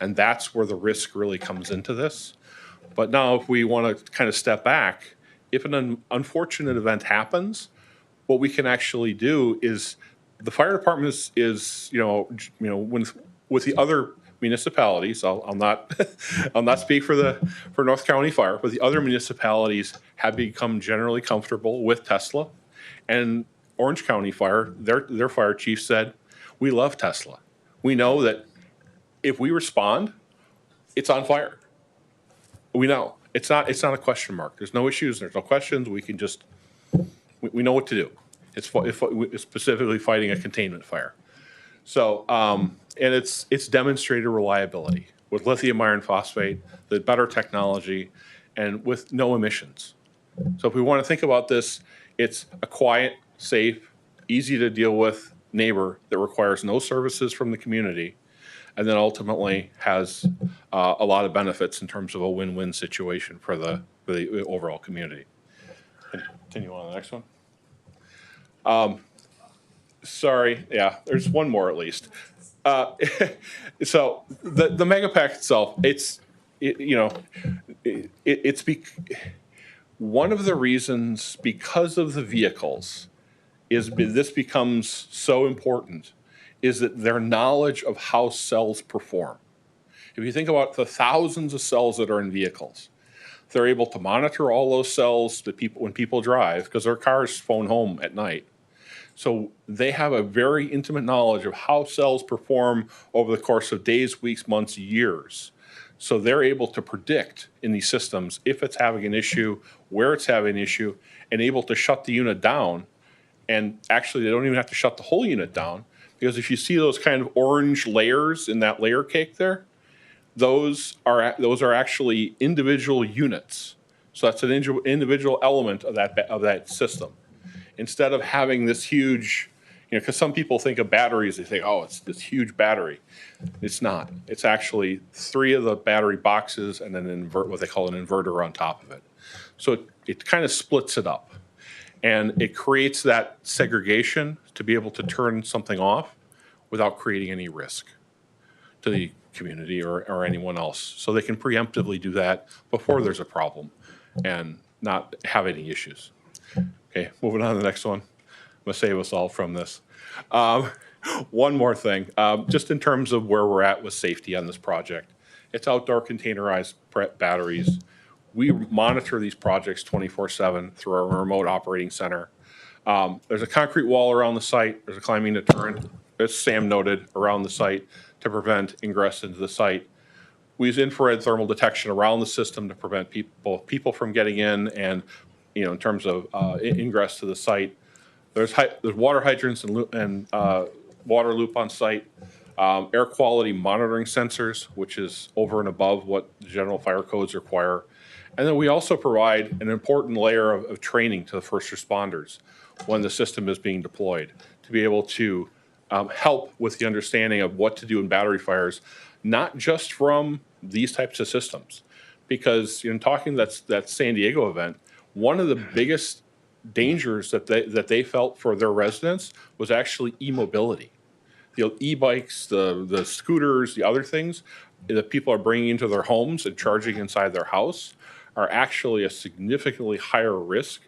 And that's where the risk really comes into this. But now if we want to kind of step back, if an unfortunate event happens, what we can actually do is the fire department is with the other municipalities, I'll not, I'll not speak for North County Fire, but the other municipalities have become generally comfortable with Tesla. And Orange County Fire, their fire chief said, we love Tesla. We know that if we respond, it's on fire. We know. It's not a question mark. There's no issues, there's no questions. We can just, we know what to do. It's specifically fighting a containment fire. So, and it's demonstrated reliability with lithium iron phosphate, the better technology, and with no emissions. So if we want to think about this, it's a quiet, safe, easy to deal with neighbor that requires no services from the community, and then ultimately has a lot of benefits in terms of a win-win situation for the overall community. Continue on to the next one. Sorry, yeah, there's one more at least. So the mega pack itself, one of the reasons, because of the vehicles, this becomes so important, is that their knowledge of how cells perform. If you think about the thousands of cells that are in vehicles, they're able to monitor all those cells when people drive, because their cars phone home at night. So they have a very intimate knowledge of how cells perform over the course of days, weeks, months, years. So they're able to predict in these systems if it's having an issue, where it's having an issue, and able to shut the unit down. And actually, they don't even have to shut the whole unit down, because if you see those kind of orange layers in that layer cake there, those are actually individual units. So that's an individual element of that system. Instead of having this huge, because some people think of batteries, they think, oh, it's this huge battery. It's not. It's actually 3 of the battery boxes and then what they call an inverter on top of it. So it kind of splits it up. And it creates that segregation to be able to turn something off without creating any risk to the community or anyone else. So they can preemptively do that before there's a problem and not have any issues. Okay, moving on to the next one. I'm gonna save us all from this. One more thing, just in terms of where we're at with safety on this project. It's outdoor containerized batteries. We monitor these projects 24/7 through our remote operating center. There's a concrete wall around the site. There's a climbing deterrent, as Sam noted, around the site to prevent ingress into the site. We use infrared thermal detection around the system to prevent people from getting in and, in terms of ingress to the site. There's water hydrants and water loop on site. Air quality monitoring sensors, which is over and above what the general fire codes require. And then we also provide an important layer of training to the first responders when the system is being deployed to be able to help with the understanding of what to do in battery fires, not just from these types of systems. Because in talking that San Diego event, one of the biggest dangers that they felt for their residents was actually e-mobility. The e-bikes, the scooters, the other things that people are bringing into their homes and charging inside their house are actually a significantly higher risk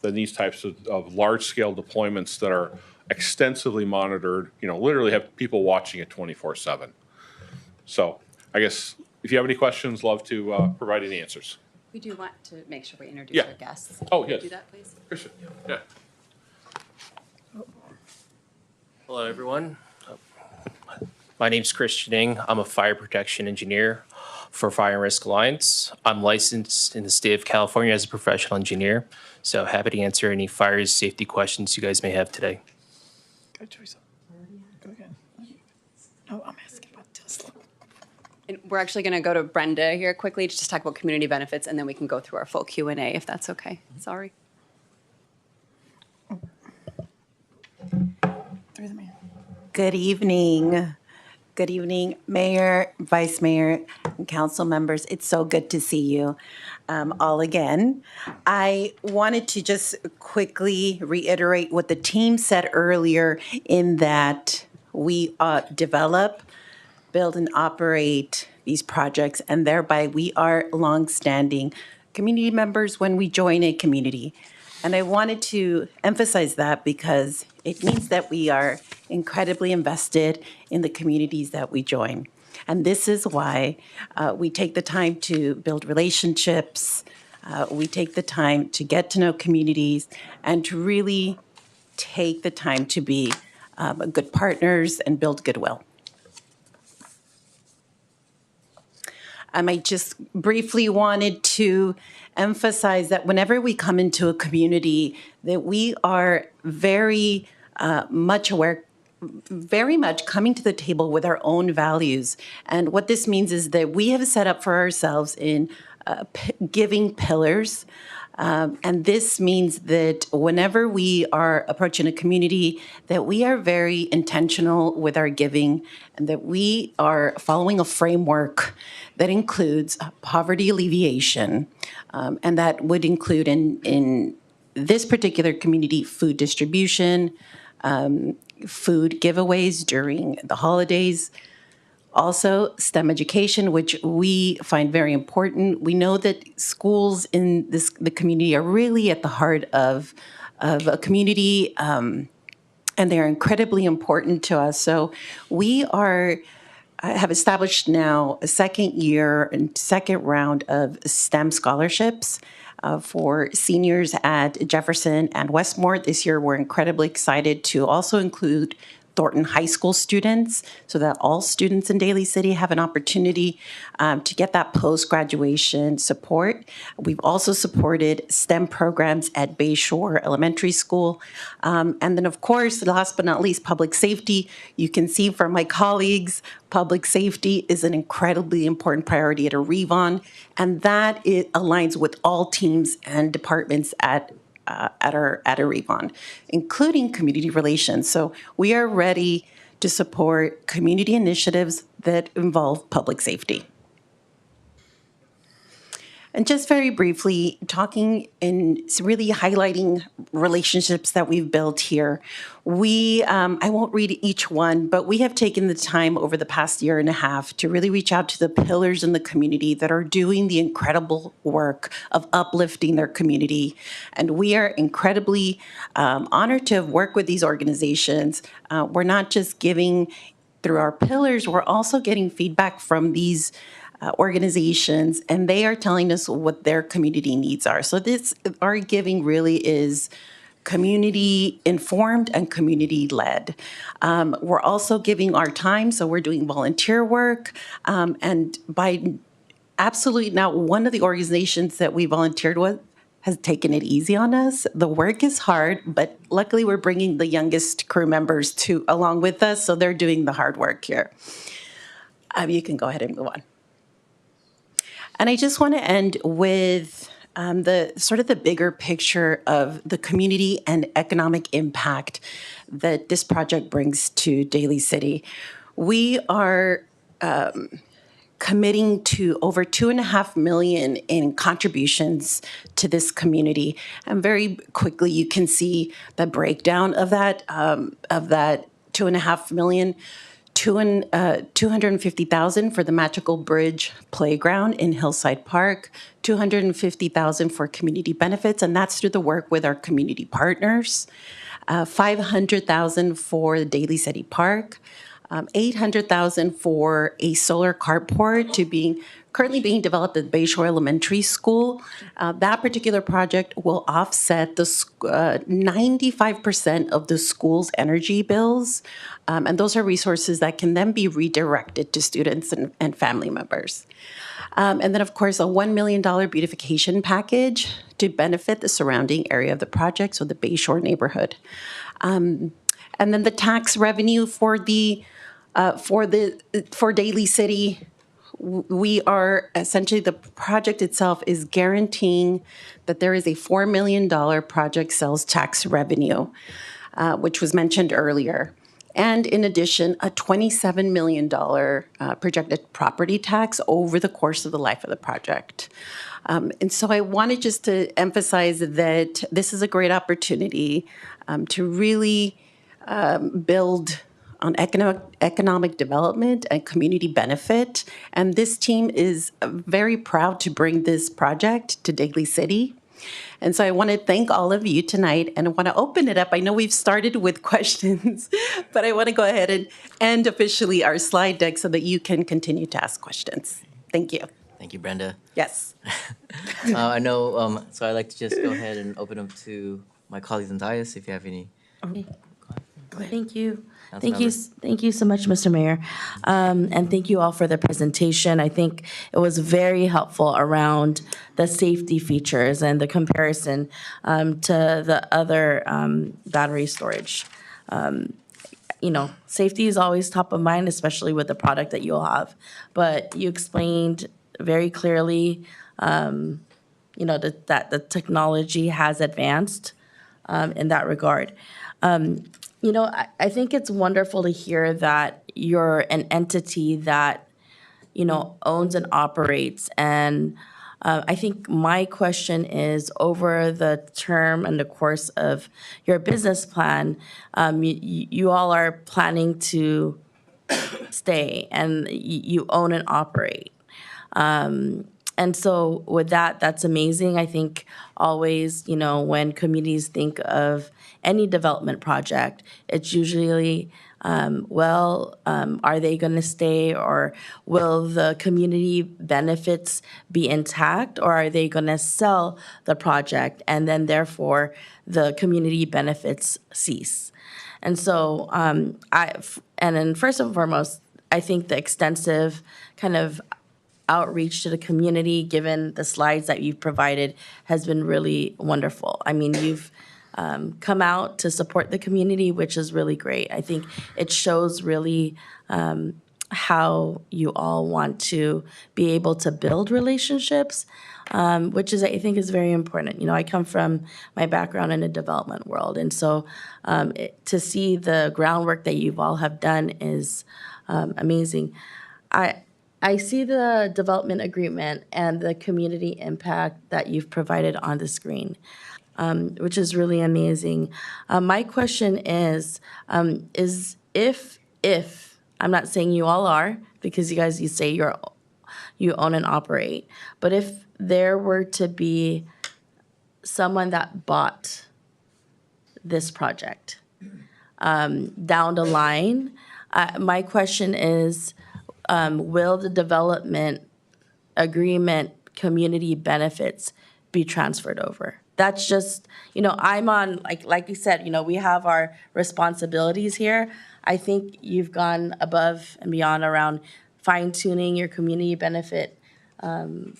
than these types of large-scale deployments that are extensively monitored, literally have people watching it 24/7. So I guess if you have any questions, love to provide any answers. We do want to make sure we introduce our guests. Oh, Can you yes. do that, please? Christian, yeah. Hello, everyone. My name's Christian Ng. I'm a fire protection engineer for Fire and Risk Alliance. I'm licensed in the state of California as a professional engineer, so happy to answer any fire safety questions you guys may have today. Go, Teresa. Go again. No, I'm asking about Tesla. And we're actually going to go to Brenda here quickly to just talk about community benefits, and then we can go through our full Q&A if that's okay. Sorry. Through the man. Good evening. Good evening, Mayor, Vice Mayor, and council members. It's so good to see you all again. I wanted to just quickly reiterate what the team said earlier in that we develop, build, and operate these projects, and thereby we are longstanding community members when we join a community. And I wanted to emphasize that because it means that we are incredibly invested in the communities that we join. And this is why we take the time to build relationships, we take the time to get to know communities, and to really take the time to be good partners and build goodwill. I just briefly wanted to emphasize that whenever we come into a community, that we are very much aware, very much coming to the table with our own values. And what this means is that we have set up for ourselves in giving pillars. And this means that whenever we are approaching a community, that we are very intentional with our giving and that we are following a framework that includes poverty alleviation. And that would include in this particular community, food distribution, food giveaways during the holidays, also STEM education, which we find very important. We know that schools in the community are really at the heart of a community, and they're incredibly important to us. So we have established now a second year and second round of STEM scholarships for seniors at Jefferson and Westmore. This year, we're incredibly excited to also include Thornton High School students so that all students in Daly City have an opportunity to get that post-graduation support. We've also supported STEM programs at Bayshore Elementary School. And then, of course, last but not least, public safety. You can see from my colleagues, public safety is an incredibly important priority at Arivon, and that it aligns with all teams and departments at Arivon, including community relations. So we are ready to support community initiatives that involve public safety. And just very briefly, talking and really highlighting relationships that we've built here. I won't read each one, but we have taken the time over the past year and a half to really reach out to the pillars in the community that are doing the incredible work of uplifting their community. And we are incredibly honored to have worked with these organizations. We're not just giving through our pillars, we're also getting feedback from these organizations, and they are telling us what their community needs are. So our giving really is community informed and community led. We're also giving our time, so we're doing volunteer work, and by absolutely not one of the organizations that we volunteered with has taken it easy on us. The work is hard, but luckily we're bringing the youngest crew members along with us, so they're doing the hard work here. You can go ahead and move on. And I just want to end with the bigger picture of the community and economic impact that this project brings to Daly City. We are committing to over $2.5 million in contributions to this community. And very quickly, you can see the breakdown of that $2.5 million. $250,000 for the Magical Bridge Playground in Hillside Park, $250,000 for community benefits, and that's through the work with our community partners, $500,000 for the Daly City Park, $800,000 for a solar carport currently being developed at Bayshore Elementary School. That particular project will offset the 95% of the school's energy bills, and those are resources that can then be redirected to students and family members. And then, of course, a $1 million beautification package to benefit the surrounding area of the project, so the Bayshore neighborhood. And then the tax revenue for Daly City. We are essentially, the project itself is guaranteeing that there is a $4 million project sales tax revenue, which was mentioned earlier. And in addition, a $27 million projected property tax over the course of the life of the project. And so I wanted just to emphasize that this is a great opportunity to really build on economic development and community benefit. And this team is very proud to bring this project to Daly City. And so I want to thank all of you tonight, and I want to open it up. I know we've started with questions, but I want to go ahead and end officially our slide deck so that you can continue to ask questions. Thank you. Thank you, Brenda. Yes. I know, so I'd like to just go ahead and open up to my colleagues in dais if you have any. Thank you. Councilmember. Thank you so much, Mr. Mayor. And thank you all for the presentation. I think it was very helpful around the safety features and the comparison to the other battery storage. You know, safety is always top of mind, especially with the product that you'll have. But you explained very clearly, you know, that the technology has advanced in that regard. You know, I think it's wonderful to hear that you're an entity that, you know, owns and operates. And I think my question is, over the term and the course of your business plan, you all are planning to stay and you own and operate. And so with that, that's amazing. I think always, you know, when communities think of any development project, it's usually, are they going to stay, or will the community benefits be intact, or are they going to sell the project and then therefore the community benefits cease? And so and then first and foremost, I think the extensive kind of outreach to the community, given the slides that you've provided, has been really wonderful. I mean, you've come out to support the community, which is really great. I think it shows really how you all want to be able to build relationships, which is, I think, is very important. You know, I come from my background in the development world, and so to see the groundwork that you all have done is amazing. I see the development agreement and the community impact that you've provided on the screen, which is really amazing. My question is if, I'm not saying you all are, because you say you own and operate, but if there were to be someone that bought this project down the line, my question is, will the development agreement community benefits be transferred over? That's just, you know, I'm on, like you said, you know, we have our responsibilities here. I think you've gone above and beyond around fine-tuning your community benefit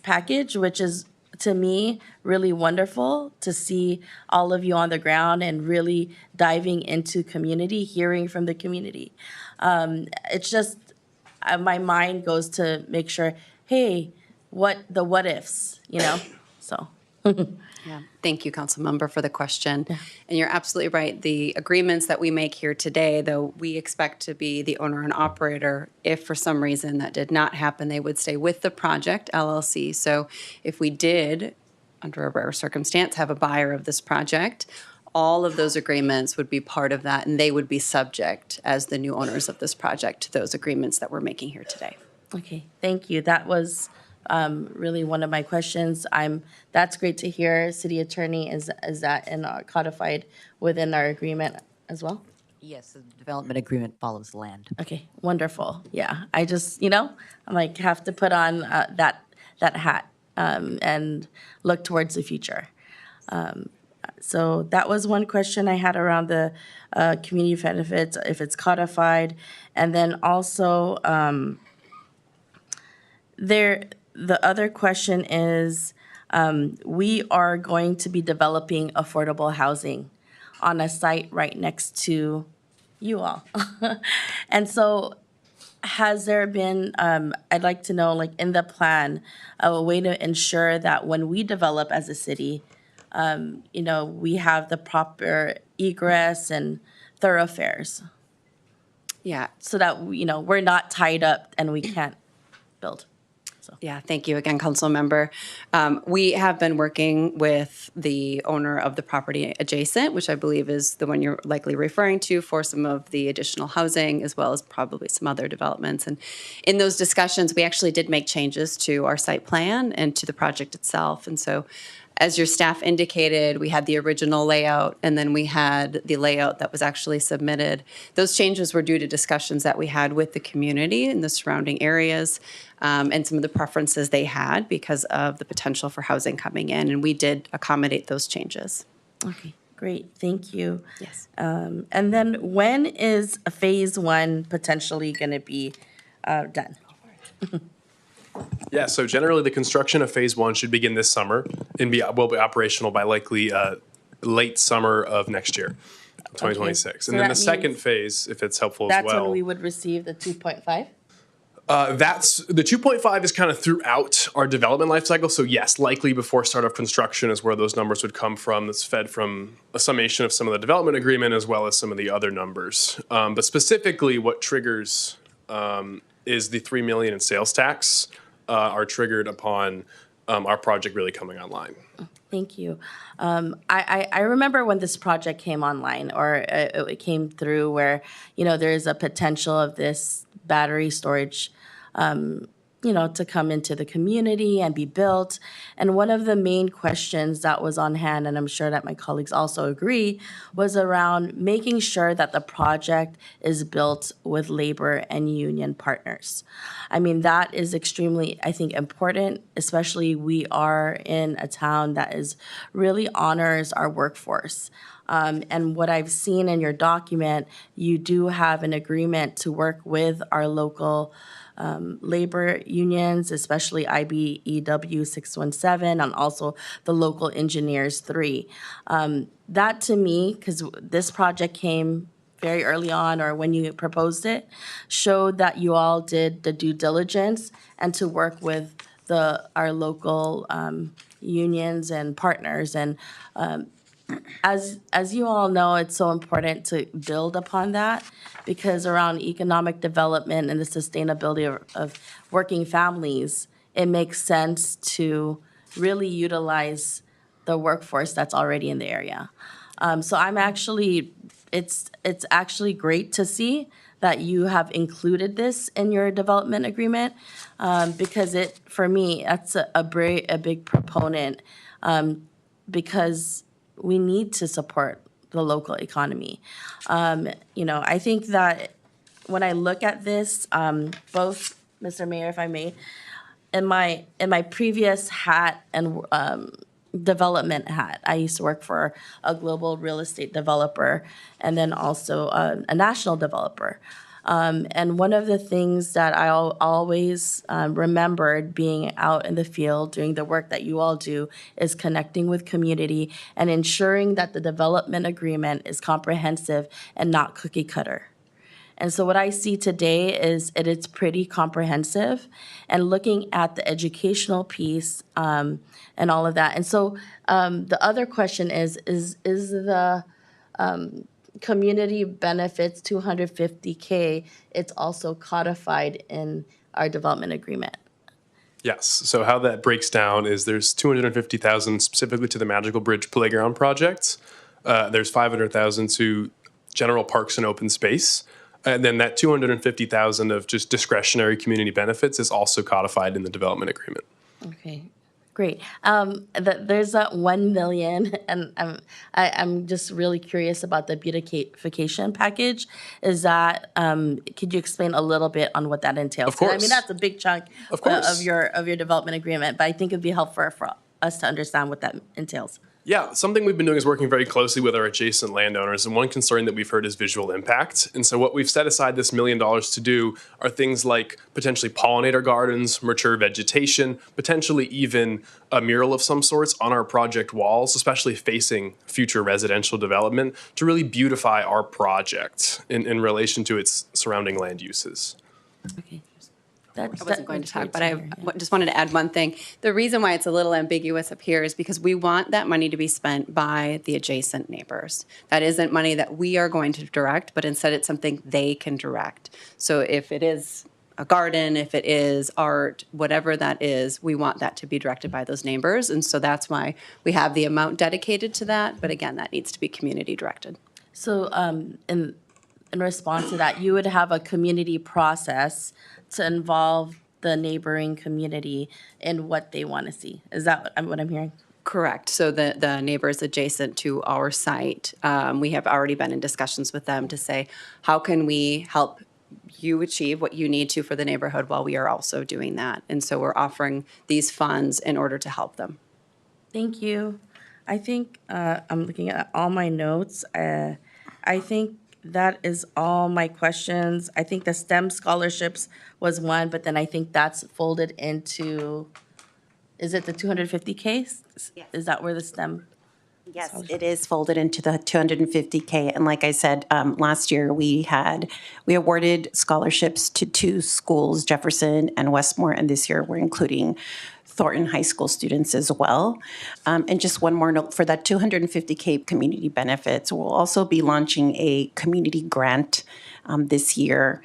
package, which is, to me, really wonderful to see all of you on the ground and really diving into community, hearing from the community. It's just, my mind goes to make sure, hey, what ifs, you know? So. Yeah, thank you, Councilmember, for the question. And you're absolutely right. The agreements that we make here today, though we expect to be the owner and operator, if for some reason that did not happen, they would stay with the project LLC. So if we did, under a rare circumstance, have a buyer of this project, all of those agreements would be part of that, and they would be subject as the new owners of this project to those agreements that we're making here today. Okay, thank you. That was really one of my questions. That's great to hear. City Attorney, is that codified within our agreement as well? Yes, the development agreement follows land. Okay, wonderful. Yeah, I just, you know, I'm like, have to put on that hat and look towards the future. So that was one question I had around the community benefits, if it's codified. And then also, the other question is, we are going to be developing affordable housing on a site right next to you all. And so has there been, I'd like to know, like in the plan, a way to ensure that when we develop as a city, you know, we have the proper egress and thoroughfares? Yeah. So that, you know, we're not tied up and we can't build. Yeah, thank you again, Councilmember. We have been working with the owner of the property adjacent, which I believe is the one you're likely referring to, for some of the additional housing, as well as probably some other developments. And in those discussions, we actually did make changes to our site plan and to the project itself. And so As your staff indicated, we had the original layout, and then we had the layout that was actually submitted. Those changes were due to discussions that we had with the community in the surrounding areas, and some of the preferences they had because of the potential for housing coming in, and we did accommodate those changes. Okay, great, thank you. Yes. And then when is phase one potentially gonna be done? Yeah, so generally the construction of phase one should begin this summer and will be operational by likely late summer of next year, 2026. so And then that the second means phase, if it's helpful as That's well. when we would receive the 2.5? That's the 2.5 is kind of throughout our development life cycle. So yes, likely before start of construction is where those numbers would come from. That's fed from a summation of some of the development agreement as well as some of the other numbers. But specifically, what triggers is the $3 million in sales tax are triggered upon our project really coming online. Thank you. I remember when this project came online, or it came through, where, there is a potential of this battery storage, to come into the community and be built. And one of the main questions that was on hand, and I'm sure that my colleagues also agree, was around making sure that the project is built with labor and union partners. I mean, that is extremely, I think, important, especially we are in a town that really honors our workforce. And what I've seen in your document, you do have an agreement to work with our local labor unions, especially IBEW 617, and also the local engineers 3. That to me, because this project came very early on, or when you proposed it, showed that you all did the due diligence and to work with our local unions and partners. And as you all know, it's so important to build upon that, because around economic development and the sustainability of working families, it makes sense to really utilize the workforce that's already in the area. So it's actually great to see that you have included this in your development agreement, because for me, that's a big proponent, because we need to support the local economy. I think that when I look at this, both, Mr. Mayor, if I may, in my previous hat and development hat, I used to work for a global real estate developer and then also a national developer. And one of the things that I always remembered being out in the field doing the work that you all do is connecting with community and ensuring that the development agreement is comprehensive and not cookie cutter. And so what I see today is it's pretty comprehensive, and looking at the educational piece and all of that. And so the other question is the community benefits $250K, it's also codified in our development agreement. Yes. So how that breaks down is there's $250,000 specifically to the Magical Bridge Playground project. There's $500,000 to general parks and open space. And then that $250,000 of just discretionary community benefits is also codified in the development agreement. Okay, great. There's that 1 million, and I'm just really curious about the beautification package. Is that, could you explain a little bit on what that entails? Of course. I mean, that's a big chunk of your development agreement, but I think it'd be helpful for us to understand what that entails. Yeah, something we've been doing is working very closely with our adjacent landowners, and one concern that we've heard is visual impact. And so what we've set aside this $1 million to do are things like potentially pollinator gardens, mature vegetation, potentially even a mural of some sorts on our project walls, especially facing future residential development, to really beautify our project in relation to its surrounding land uses. Okay. I wasn't going to talk, but I just wanted to add one thing. The reason why it's a little ambiguous up here is because we want that money to be spent by the adjacent neighbors. That isn't money that we are going to direct, but instead it's something they can direct. So if it is a garden, if it is art, whatever that is, we want that to be directed by those neighbors. And so that's why we have the amount dedicated to that. But again, that needs to be community directed. So in response to that, you would have a community process to involve the neighboring community in what they want to see. Is that what I'm hearing? Correct. So the neighbors adjacent to our site, we have already been in discussions with them to say, how can we help you achieve what you need to for the neighborhood while we are also doing that? And so we're offering these funds in order to help them. Thank you. I think I'm looking at all my notes. I think that is all my questions. I think the STEM scholarships was one, but then I think that's folded into, is it the 250K? Yes. Is that where the STEM? Yes, it is folded into the 250K. And like I said, last year we awarded scholarships to 2 schools, Jefferson and Westmore, and this year we're including Thornton High School students as well. And just one more note for that 250K community benefits, we'll also be launching a community grant this year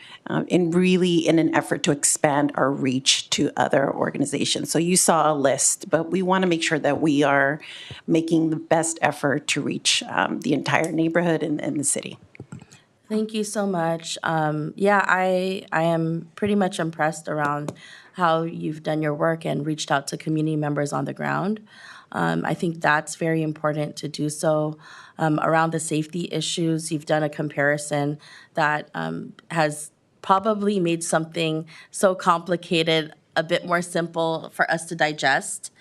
in an effort to expand our reach to other organizations. So you saw a list, but we want to make sure that we are making the best effort to reach the entire neighborhood and the city. Thank you so much. Yeah, I am pretty much impressed around how you've done your work and reached out to community members on the ground. I think that's very important to do so. Around the safety issues, you've done a comparison that has probably made something so complicated a bit more simple for us to digest.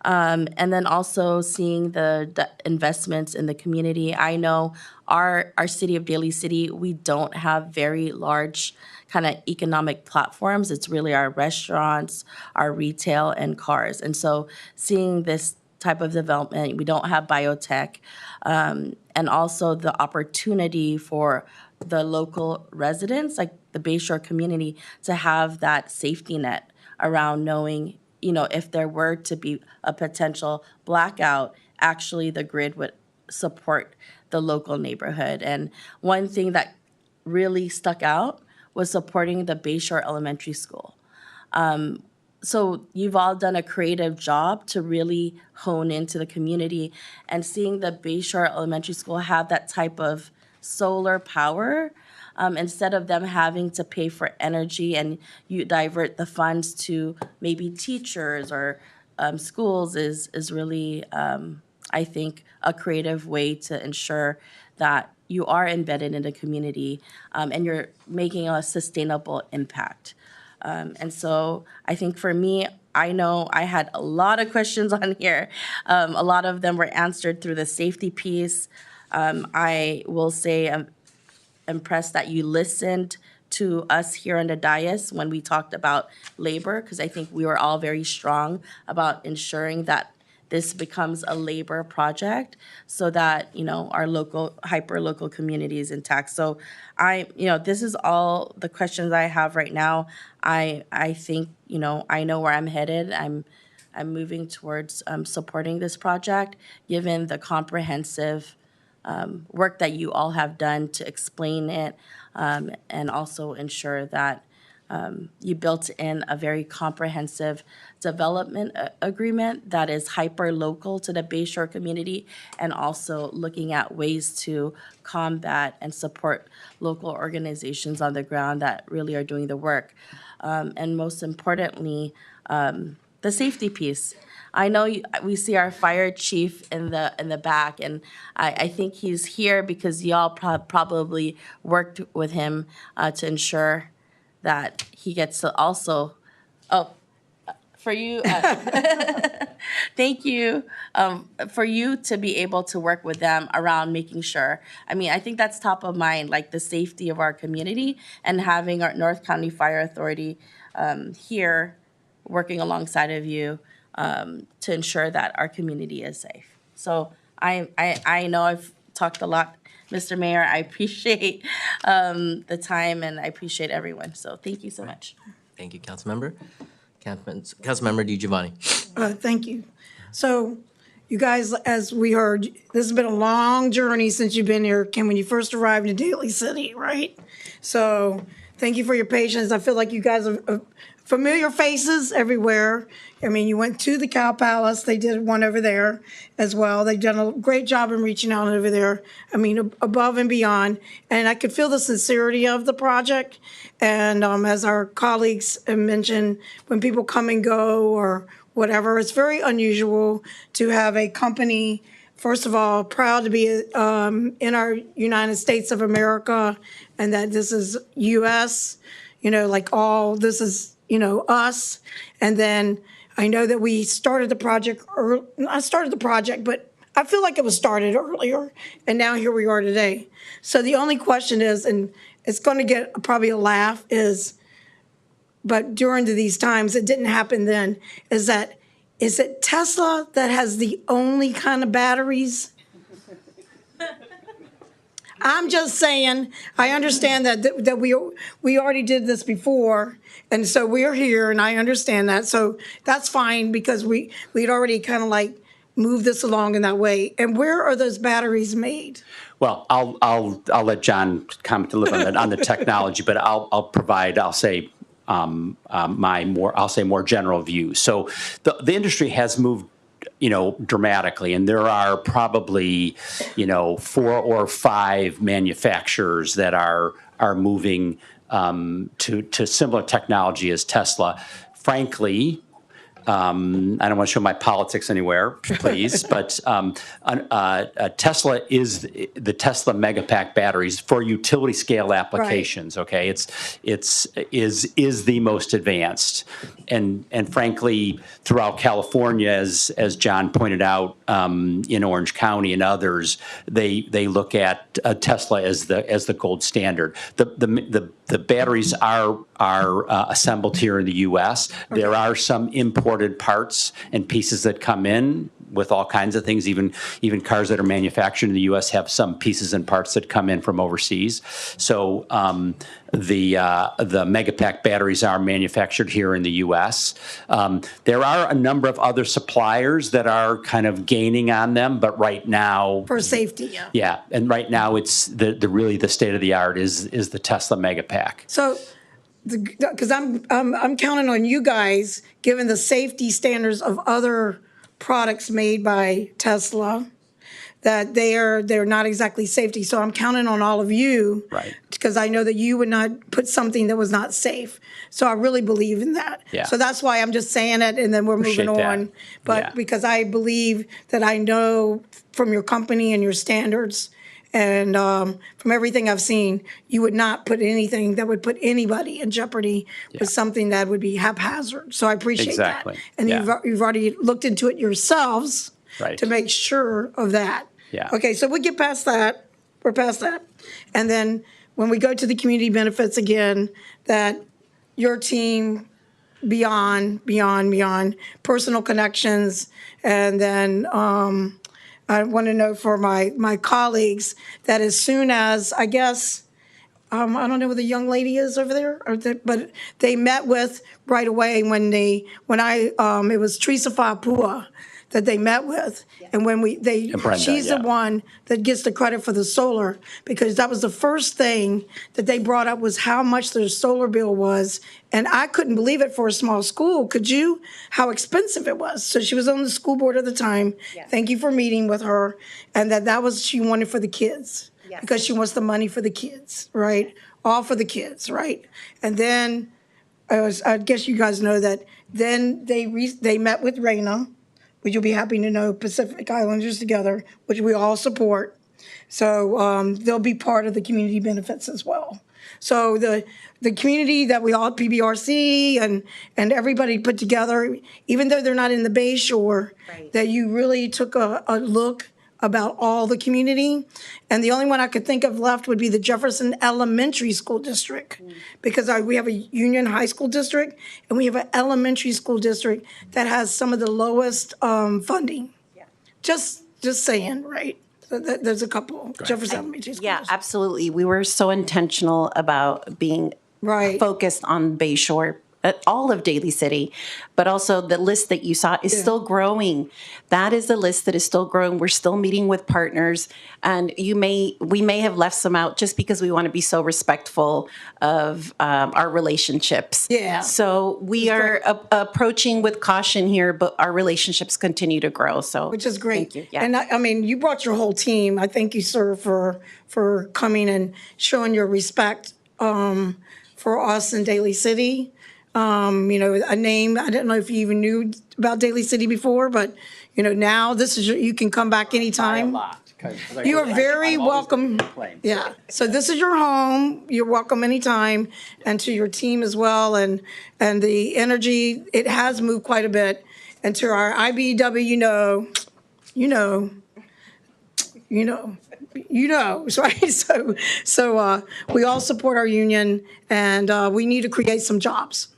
And then also seeing the investments in the community. I know our city of Daly City, we don't have very large kind of economic platforms. It's really our restaurants, our retail, and cars. And so seeing this type of development, we don't have biotech, and also the opportunity for the local residents, like the Bayshore community, to have that safety net around knowing, you know, if there were to be a potential blackout, actually the grid would support the local neighborhood. And one thing that really stuck out was supporting the Bayshore Elementary School. So you've all done a creative job to really hone into the community, and seeing the Bayshore Elementary School have that type of solar power, instead of them having to pay for energy and you divert the funds to maybe teachers or schools is really, I think, a creative way to ensure that you are embedded in the community, and you're making a sustainable impact. And so I think for me, I know I had a lot of questions on here. A lot of them were answered through the safety piece. I will say I'm impressed that you listened to us here on the dais when we talked about labor, because I think we were all very strong about ensuring that this becomes a labor project so that, you know, our local, hyper-local community is intact. So this is all the questions I have right now. I think, you know, I know where I'm headed. I'm moving towards supporting this project, given the comprehensive work that you all have done to explain it, and also ensure that you built in a very comprehensive development agreement that is hyper-local to the Bayshore community, and also looking at ways to combat and support local organizations on the ground that really are doing the work. And most importantly, the safety piece. I know we see our fire chief in the back, and I think he's here because y'all probably worked with him to ensure that he gets to also, for you, thank you, for you to be able to work with them around making sure. I mean, I think that's top of mind, like the safety of our community, and having our North County Fire Authority here working alongside of you to ensure that our community is safe. So I know I've talked a lot, Mr. Mayor. I appreciate the time, and I appreciate everyone. So thank you so much. Thank you, Councilmember. Councilmember DiGiovanni. Thank you. So, you guys, as we heard, this has been a long journey since you've been here, Kim, when you first arrived in Daly City, right? So, thank you for your patience. I feel like you guys are familiar faces everywhere. I mean, you went to the Cow Palace. They did one over there as well. They've done a great job in reaching out over there. I mean, above and beyond. And I could feel the sincerity of the project. And as our colleagues mentioned, when people come and go or whatever. It's very unusual to have a company, first of all, proud to be in our United States of America, and that this is U.S., like all, this is, us. And then I know that we started the project, I started the project, but I feel like it was started earlier, and now here we are today. So the only question is, and it's going to get probably a laugh, but during these times, it didn't happen then, is it Tesla that has the only kind of batteries? I'm just saying, I understand that we already did this before, and so we're here, and I understand that. So that's fine, because we'd already kind of like moved this along in that way. And where are those batteries made? Well, I'll let John comment a little bit on the technology, but I'll say more general view. So the industry has moved, dramatically, and there are probably, 4 or 5 manufacturers that are moving to similar technology as Tesla. Frankly, I don't want to show my politics anywhere, please, but Tesla is the Tesla Megapack batteries for utility scale applications. Right. Okay, is the most advanced, and frankly, throughout California, as John pointed out, in Orange County and others, they look at Tesla as the gold standard. The batteries are assembled here in the U.S. Okay. There are some imported parts and pieces that come in with all kinds of things. Even cars that are manufactured in the U.S. have some pieces and parts that come in from overseas. So the Megapack batteries are manufactured here in the U.S. There are a number of other suppliers that are kind of gaining on them, but right now, for safety, yeah. Yeah, and right now it's really the state of the art is the Tesla Megapack. So, because I'm counting on you guys, given the safety standards of other products made by Tesla, that they're not exactly safety. So I'm counting on all of you, right? Because I know that you would not put something that was not safe. So I really believe in that. Yeah. So that's why I'm just saying it, and then we're moving on. But because I believe that I know from your company and your standards, and from everything I've seen, you would not put anything that would put anybody in jeopardy with something that would be haphazard. So I appreciate that. And you've already looked into it yourselves to make sure of that. Yeah. Okay, so we get past that. We're past that. And then when we go to the community benefits again, that your team beyond personal connections, and then I want to know for my colleagues that as soon as, I guess, I don't know where the young lady is over there, but they met with right away it was Teresa Fapua that they met with. And when she's the one that gets the credit for the solar, because that was the first thing that they brought up was how much their solar bill was. And I couldn't believe it for a small school. Could you? How expensive it was. So she was on the school board at the time. Yes. Thank you for meeting with her. And that was she wanted for the kids. Yes. Because she wants the money for the kids, right? All for the kids, right? And then I guess you guys know that then they met with Raina, which you'll be happy to know, Pacific Islanders Together, which we all support. So they'll be part of the community benefits as well. So the community that we all, PBRC and everybody put together, even though they're not in the Bay Shore, that you really took a look about all the community. And the only one I could think of left would be the Jefferson Elementary School District, because we have a Union High School District, and we have an elementary school district that has some of the lowest funding. Yeah. Just saying, right? There's a couple. Jefferson Elementary School District. Absolutely. We were so intentional about being focused on Bay Shore, all of Daly City, but also the list that you saw is still growing. That is the list that is still growing. We're still meeting with partners, and we may have left some out just because we want to be so respectful of our relationships. Yeah. So we are approaching with caution here, but our relationships continue to grow. So which is great. Thank you. Yeah. And I mean, you brought your whole team. I thank you, sir, for coming and showing your respect for us in Daly City. A name. I didn't know if you even knew about Daly City before, but, now this is you can come back anytime. You are very welcome. Yeah, so this is your home. You're welcome anytime, and to your team as well. And the energy, it has moved quite a bit. And to our IBW, So we all support our union, and we need to create some jobs.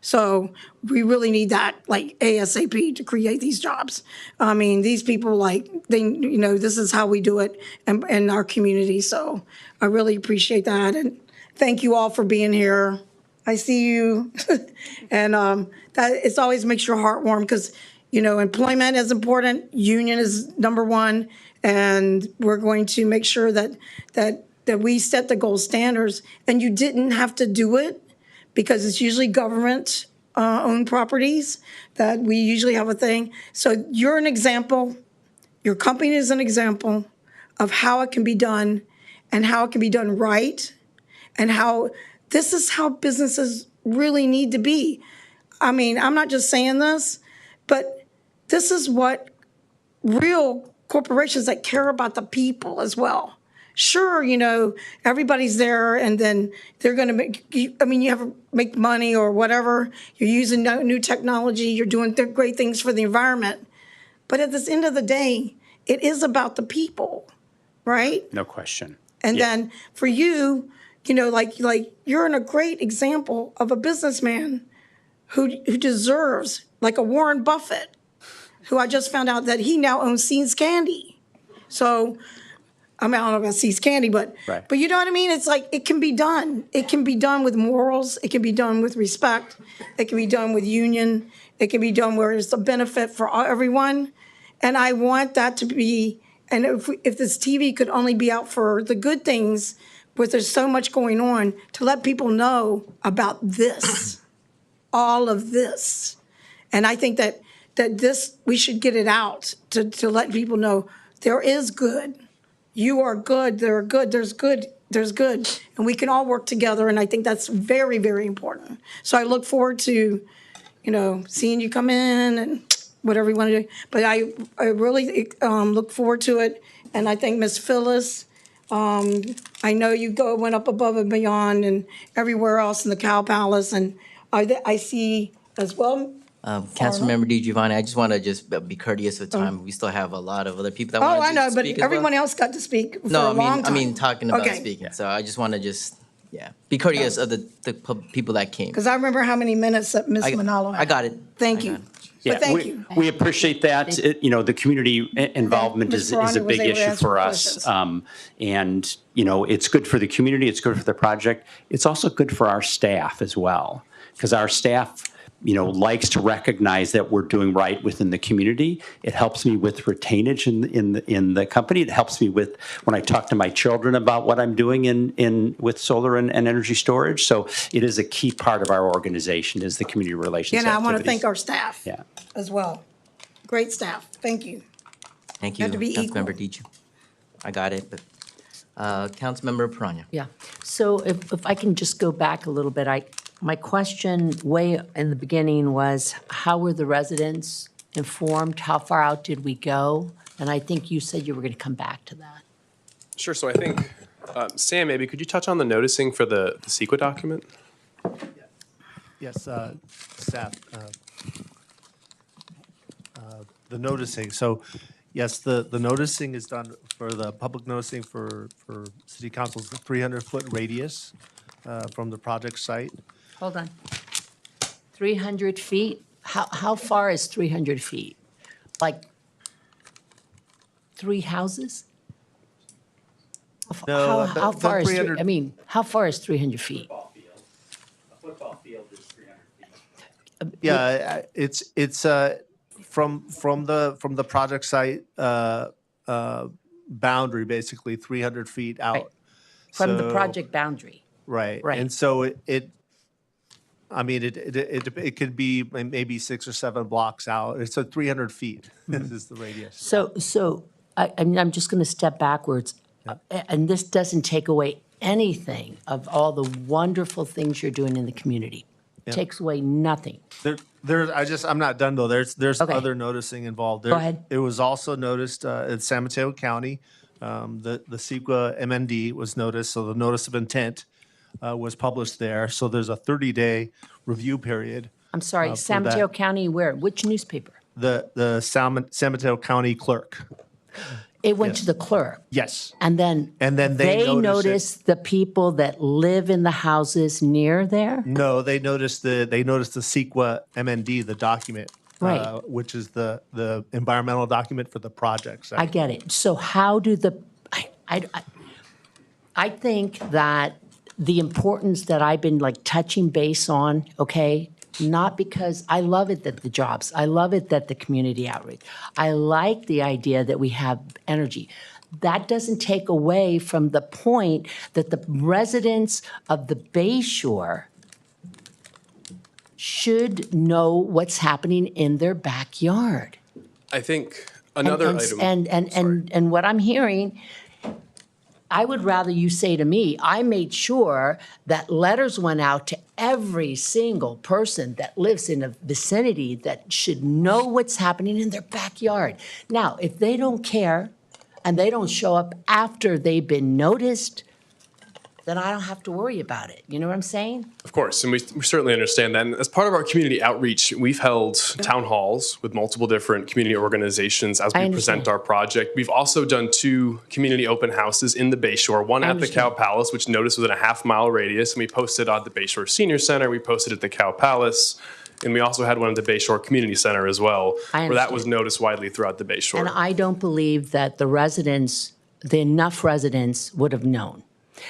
So we really need that, like ASAP, to create these jobs. I mean, these people, this is how we do it in our community. So I really appreciate that. And thank you all for being here. I see you. And that it always makes your heart warm because, employment is important. Union is number one. And we're going to make sure that we set the gold standards. And you didn't have to do it, because it's usually government owned properties that we usually have a thing. So you're an example, your company is an example of how it can be done and how it can be done right, and how this is how businesses really need to be. I mean, I'm not just saying this, but this is what real corporations that care about the people as well. Sure, everybody's there, and then they're going to make, you have to make money or whatever. You're using new technology. You're doing great things for the environment. But at the end of the day, it is about the people, right? No question. And then for you, like you're in a great example of a businessman who deserves, like a Warren Buffett, who I just found out that he now owns Seeds Candy. So, I don't know about Seeds Candy, but you know what I mean? It's like, it can be done. It can be done with morals. It can be done with respect. It can be done with union. It can be done where it's a benefit for everyone. And I want that to be, and if this TV could only be out for the good things, but there's so much going on, to let people know about this, all of this. And I think that this, we should get it out to let people know there is good. You are good, they're good, there's good, and we can all work together, and I think that's very, very important. So I look forward to, seeing you come in and whatever you want to do. But I really look forward to it, and I think Ms. Phyllis, I know you went up above and beyond and everywhere else in the Cow Palace, and I see as well. Councilmember DiGiovanni, I just want to be courteous of time. We still have a lot of other people that want to I know, but speak as well. everyone else got to speak for No, a long time. I mean talking about Okay. speaking. So I just want to be courteous of the people that came. Because I remember how many minutes that Ms. Manalo had. I got it. Thank you. But thank you. We appreciate that. The community involvement is a big issue for us. And, it's good for the community, it's good for the project. It's also good for our staff as well, because our staff, likes to recognize that we're doing right within the community. It helps me with retainage in the company. It helps me with when I talk to my children about what I'm doing with solar and energy storage. So it is a key part of our organization, is the community relations And I want to activities. thank our staff as well. Great staff. Thank you. Thank you, Had to be Councilmember DiGiovanni. I got it, but Councilmember Perania. Yeah. So if I can just go back a little bit, my question way in the beginning was, how were the residents informed? How far out did we go? And I think you said you were going to come back to that. Sure, so I think, Sam, maybe could you touch on the noticing for the CEQA document? Yes, staff. The noticing, so yes, the noticing is done for the public noticing for city council's 300-foot radius from the project site. Hold on. 300 feet? How far is 300 feet? Like 3 houses? No, How the far is, 300 how far is 300 feet? A football field is 300 feet. Yeah, it's from the project site boundary, basically 300 feet out. Right. From the So- project boundary. Right. Right. And so it could be maybe 6 or 7 blocks out. It's 300 feet. This is the radius. So I'm just going to step backwards. And this doesn't take away anything of all the wonderful things you're doing in the community. takes away nothing. I'm not done though. There's Okay. other noticing involved. Go ahead. It was also noticed in San Mateo County, the CEQA MND was noticed, so the notice of intent was published there. So there's a 30-day review period. I'm sorry, for San that. Mateo County, where? Which newspaper? The San Mateo County clerk. It went to the clerk. Yes. And then they noticed noticed the people that live in the houses near there? No, they noticed the CEQA MND, the document, Right. which is the environmental document for the project. I get it. So how do I think that the importance that I've been like touching base on, okay, not because I love it that the jobs, I love it that the community outreach, I like the idea that we have energy. That doesn't take away from the point that the residents of the Bay Shore should know what's happening in their backyard. I think another item. And what I'm hearing, I would rather you say to me, I made sure that letters went out to every single person that lives in a vicinity that should know what's happening in their backyard. Now, if they don't care and they don't show up after they've been noticed, then I don't have to worry about it. You know what I'm saying? Of course, and we certainly understand that. And as part of our community outreach, we've held town halls with multiple different community organizations as we present our project. We've also done 2 community open houses in the Bayshore, one at the Cow Palace, which noticed within a half-mile radius, and we posted at the Bayshore Senior Center, we posted at the Cow Palace, and we also had one at the Bayshore Community Center as well, where that was noticed widely throughout the Bayshore. And I don't believe that the enough residents would have known.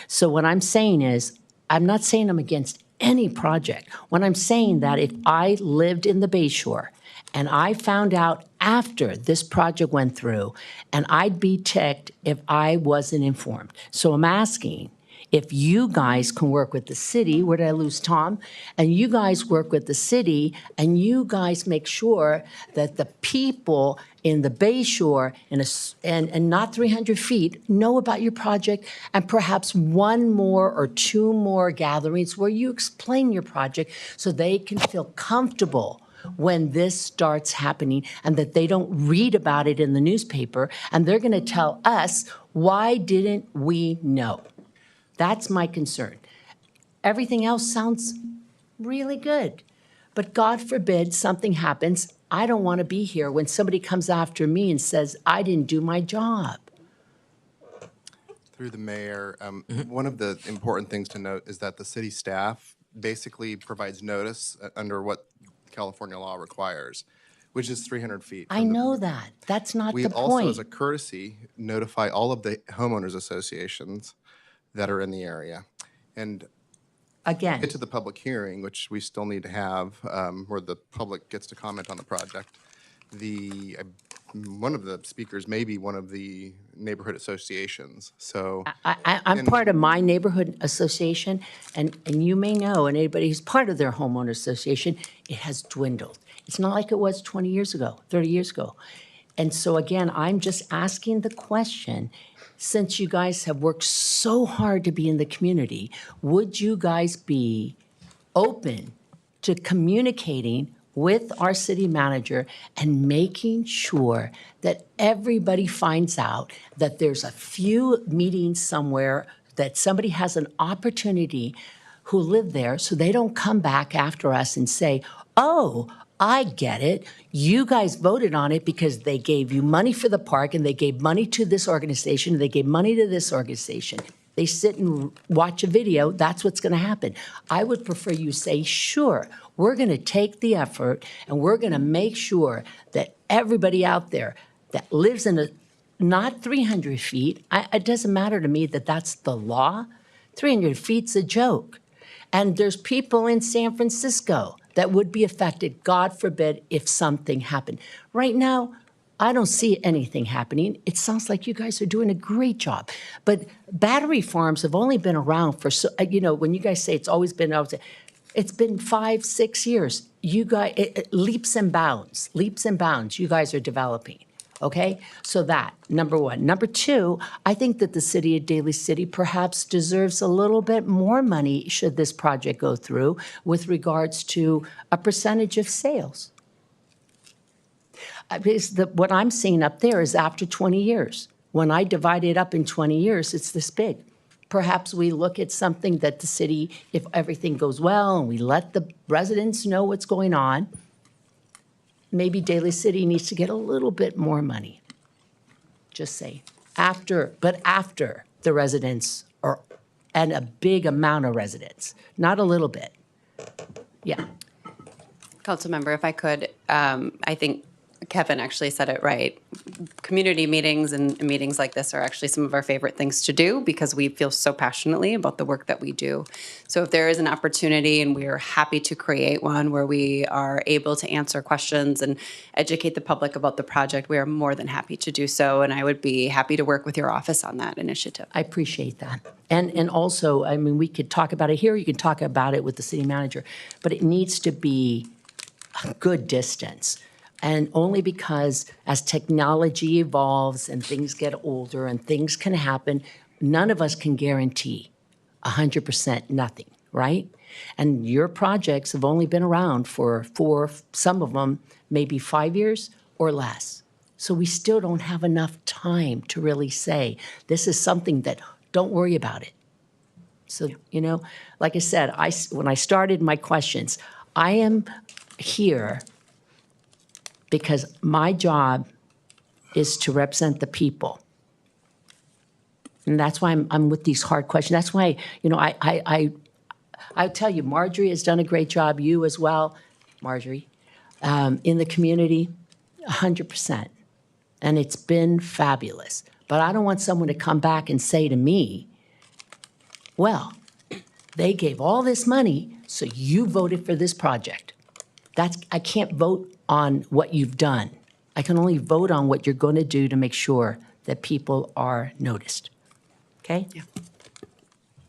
So what I'm saying is, I'm not saying I'm against any project. What I'm saying that if I lived in the Bayshore and I found out after this project went through, and I'd be ticked if I wasn't informed. So I'm asking if you guys can work with the city, where did I lose Tom? And you guys work with the city, and you guys make sure that the people in the Bayshore and not 300 feet know about your project, and perhaps 1 more or 2 more gatherings where you explain your project so they can feel comfortable when this starts happening, and that they don't read about it in the newspaper and they're going to tell us, why didn't we know? That's my concern. Everything else sounds really good. But God forbid something happens. I don't want to be here when somebody comes after me and says, I didn't do my job. Through the mayor, one of the important things to note is that the city staff basically provides notice under what California law requires, which is 300 feet. I know that. That's not the We also, point. as a courtesy, notify all of the homeowners associations that are in the area. And again, get to the public hearing, which we still need to have, where the public gets to comment on the project. One of the speakers may be one of the neighborhood associations. So I'm part of my neighborhood association, and you may know, and anybody who's part of their homeowner association, it has dwindled. It's not like it was 20 years ago, 30 years ago. And so again, I'm just asking the question, since you guys have worked so hard to be in the community, would you guys be open to communicating with our city manager and making sure that everybody finds out that there's a few meetings somewhere, that somebody has an opportunity who live there, so they don't come back after us and say, oh, I get it. You guys voted on it because they gave you money for the park, and they gave money to this organization, and they gave money to this organization. They sit and watch a video, that's what's going to happen. I would prefer you say, sure, we're going to take the effort, and we're going to make sure that everybody out there that lives in not 300 feet, it doesn't matter to me that that's the law. 300 feet's a joke. And there's people in San Francisco that would be affected, God forbid, if something happened. Right now, I don't see anything happening. It sounds like you guys are doing a great job. But battery farms have only been around for, when you guys say it's always been, it's been 5, 6 years. You guys, leaps and bounds, you guys are developing. Okay, so that, number one. Number two, I think that the city of Daly City perhaps deserves a little bit more money should this project go through with regards to a percentage of sales. Because what I'm seeing up there is after 20 years. When I divide it up in 20 years, it's this big. Perhaps we look at something that the city, if everything goes well and we let the residents know what's going on, maybe Daly City needs to get a little bit more money. Just say, after the residents are, and a big amount of residents, not a little bit. Yeah. Councilmember, if I could, I think Kevin actually said it right. Community meetings and meetings like this are actually some of our favorite things to do because we feel so passionately about the work that we do. So if there is an opportunity, and we are happy to create one where we are able to answer questions and educate the public about the project, we are more than happy to do so. And I would be happy to work with your office on that initiative. I appreciate that. And also, I mean, we could talk about it here, you can talk about it with the city manager, but it needs to be a good distance. And only because as technology evolves and things get older and things can happen, none of us can guarantee 100% nothing, right? And your projects have only been around for some of them, maybe 5 years or less. So we still don't have enough time to really say, this is something that, don't worry about it. So, you know, like I said, when I started my questions, I am here because my job is to represent the people. And that's why I'm with these hard questions. That's why, you know, I tell you, Marjorie has done a great job, you as well, Marjorie, in the community, 100%. And it's been fabulous. But I don't want someone to come back and say to me, well, they gave all this money, so you voted for this project. I can't vote on what you've done. I can only vote on what you're going to do to make sure that people are noticed. Okay? Yeah.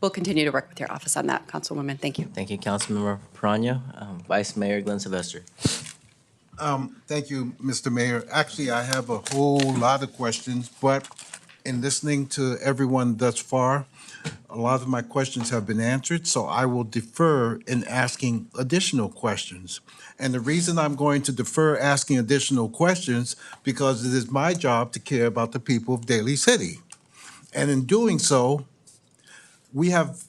We'll continue to work with your office on that, Councilwoman. Thank you. Thank you, Councilmember Perano. Vice Mayor Glenn Sylvester. Thank you, Mr. Mayor. Actually, I have a whole lot of questions, but in listening to everyone thus far, a lot of my questions have been answered, so I will defer in asking additional questions. And the reason I'm going to defer asking additional questions, because it is my job to care about the people of Daly City. And in doing so, we have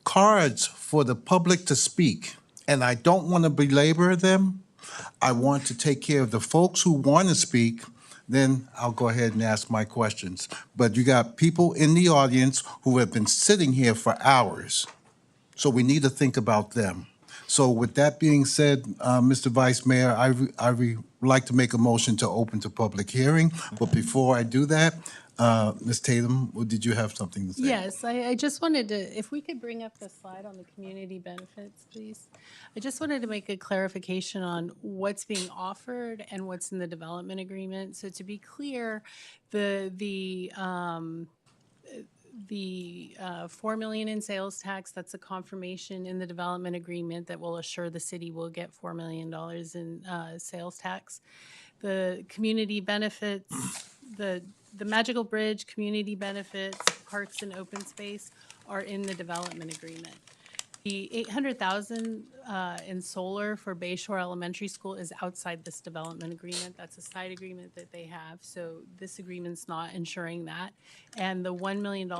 cards for the public to speak, and I don't want to belabor them. I want to take care of the folks who want to speak, then I'll go ahead and ask my questions. But you got people in the audience who have been sitting here for hours, so we need to think about them. So with that being said, Mr. Vice Mayor, I would like to make a motion to open to public hearing. But before I do that, Ms. Tatum, did you have something to say? Yes, I just wanted to, if we could bring up the slide on the community benefits, please. I just wanted to make a clarification on what's being offered and what's in the development agreement. So to be clear, the $4 million in sales tax, that's a confirmation in the development agreement that will assure the city will get $4 million in sales tax. The community benefits, the Magical Bridge, community benefits, parks and open space are in the development agreement. The $800,000 in solar for Bayshore Elementary School is outside this development agreement. That's a side agreement that they have. So this agreement's not ensuring that. And the $1 million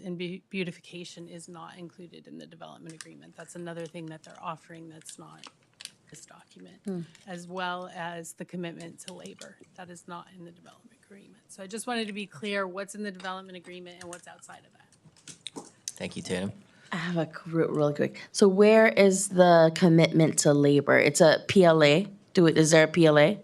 in beautification is not included in the development agreement. That's another thing that they're offering that's not this document, as well as the commitment to labor. That is not in the development agreement. So I just wanted to be clear what's in the development agreement and what's outside of that. Thank you, Tatum. I have a really quick. So where is the commitment to labor? It's a PLA. Is there a PLA?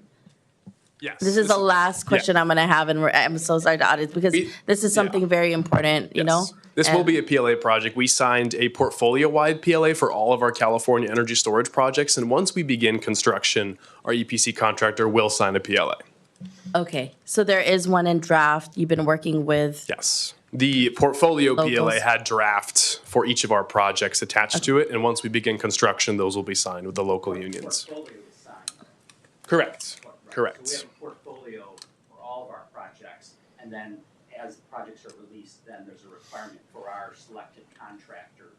Yes. This is the last question I'm going to have, and I'm so sorry to audit because this is something very important, you know? This will be a PLA project. We signed a portfolio-wide PLA for all of our California energy storage projects, and once we begin construction, our EPC contractor will sign a PLA. Okay, so there is one in draft you've been working with? Yes. The portfolio Locals. PLA had drafts for each of our projects attached to it, and once we begin construction, those will be signed with the local unions. Correct. Correct. portfolio for all And then as projects are released, then there's a requirement for our selected contractor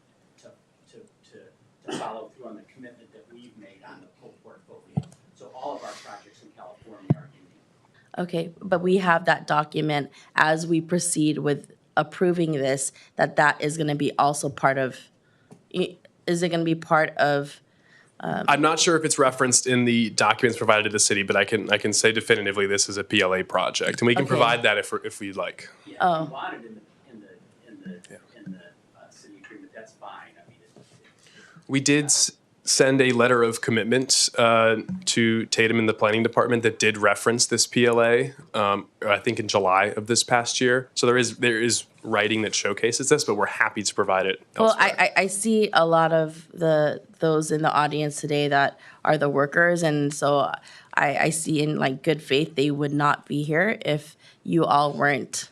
to follow through on the commitment that we've made on the full portfolio. So all of our projects in California are unique. Okay, but we have that document as we proceed with approving this, that is gonna be also part of, is it gonna be part of, I'm not sure if it's referenced in the documents provided to the city, but I can say definitively this is a PLA project, and we can Okay. provide that if we'd like. Yeah, Oh. if you want it in the city agreement, that's fine. I mean, We did send a letter of commitment to Tatum in the planning department that did reference this PLA, I think in July of this past year. So there is writing that showcases this, but we're happy to provide it well, elsewhere. I see a lot of those in the audience today that are the workers, and so I see in like good faith, they would not be here if you all weren't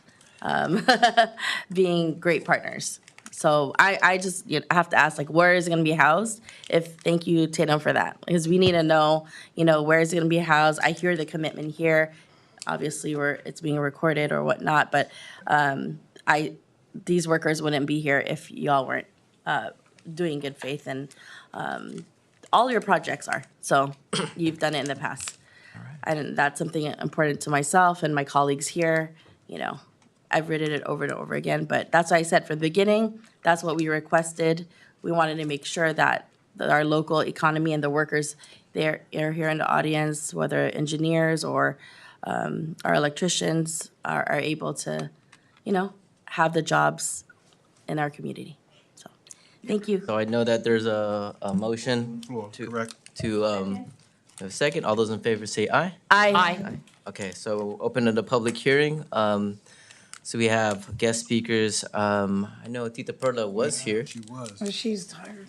being great partners. So I just have to ask, like, where is it gonna be housed? Thank you, Tatum, for that, because we need to know, where is it gonna be housed? I hear the commitment here. Obviously, it's being recorded or whatnot, but these workers wouldn't be here if y'all weren't doing good faith, and all your projects are. So you've done it in the past. And that's something important to myself and my colleagues here. I've written it over and over again, but that's why I said from the beginning, that's what we requested. We wanted to make sure that our local economy and the workers are here in the audience, whether engineers or our electricians are able to, have the jobs in our community. So, thank you. So I know that there's a motion Correct. to, a second. All those in favor say aye. Aye. Okay, so open to the public hearing. So we have guest speakers. I know Tita Perla was here. She was. She's tired.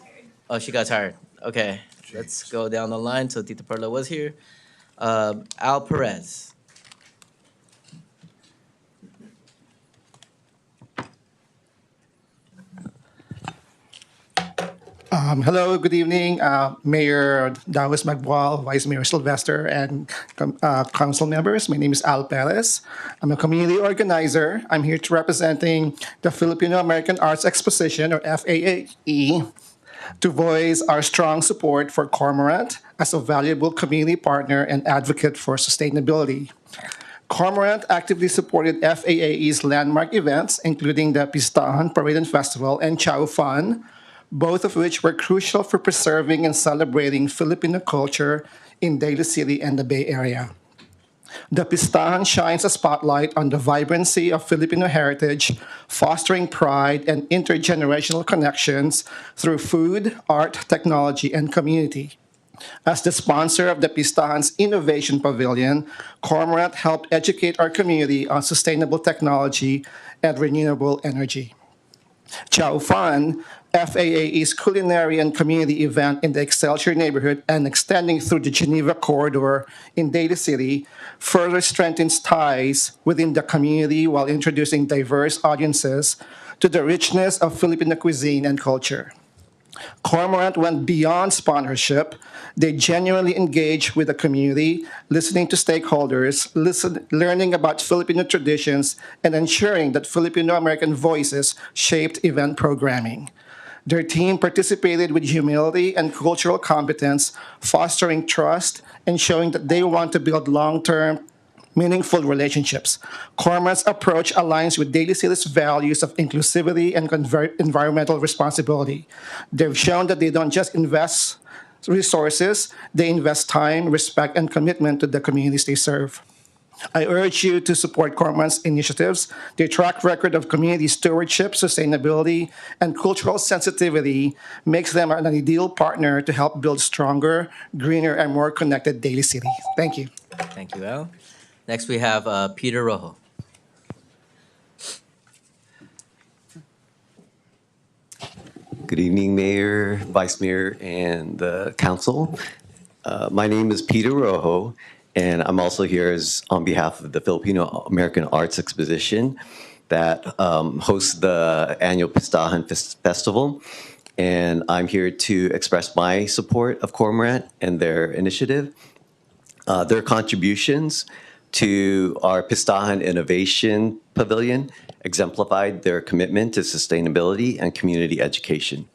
Oh, she got tired. Okay, let's go down the line. So Tita Perla was here. Al Perez. Hello, good evening, Mayor Dawes Magbual, Vice Mayor Sylvester, and council members. My name is Al Perez. I'm a community organizer. I'm here to representing the Filipino American Arts Exposition, or FAAE, to voice our strong support for Cormorant as a valuable community partner and advocate for sustainability. Cormorant actively supported FAAE's landmark events, including the Pistahan Parade and Festival and Chow Fun, both of which were crucial for preserving and celebrating Filipino culture in Daly City and the Bay Area. The Pistahan shines a spotlight on the vibrancy of Filipino heritage, fostering pride and intergenerational connections through food, art, technology, and community. As the sponsor of the Pistahan's Innovation Pavilion, Cormorant helped educate our community on sustainable technology and renewable energy. Chow Fun, FAAE's culinary and community event in the Excelsior neighborhood and extending through the Geneva corridor in Daly City, further strengthens ties within the community while introducing diverse audiences to the richness of Filipino cuisine and culture. Cormorant went beyond sponsorship. They genuinely engaged with the community, listening to stakeholders, learning about Filipino traditions, and ensuring that Filipino-American voices shaped event programming. Their team participated with humility and cultural competence, fostering trust and showing that they want to build long-term, meaningful relationships. Cormorant's approach aligns with Daly City's values of inclusivity and environmental responsibility. They've shown that they don't just invest resources, they invest time, respect, and commitment to the communities they serve. I urge you to support Cormorant's initiatives. Their track record of community stewardship, sustainability, and cultural sensitivity makes them an ideal partner to help build stronger, greener, and more connected Daly City. Thank you. Thank you, Al. Next, we have Peter Rojo. Good evening, Mayor, Vice Mayor, and the council. My name is Peter Rojo, and I'm also here on behalf of the Filipino American Arts Exposition that hosts the annual Pistahan Festival. And I'm here to express my support of Cormorant and their initiative. Their contributions to our Pistajan Innovation Pavilion exemplified their commitment to sustainability and community education.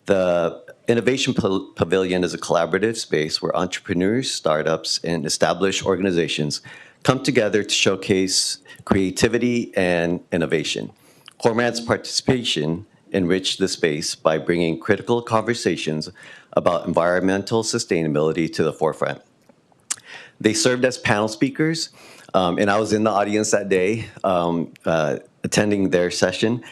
The Innovation Pavilion is a collaborative space where entrepreneurs, startups, and established organizations come together to showcase creativity and innovation. Cormorant's participation enriched the space by bringing critical conversations about environmental sustainability to the forefront. They served as panel speakers, and I was in the audience that day attending their session.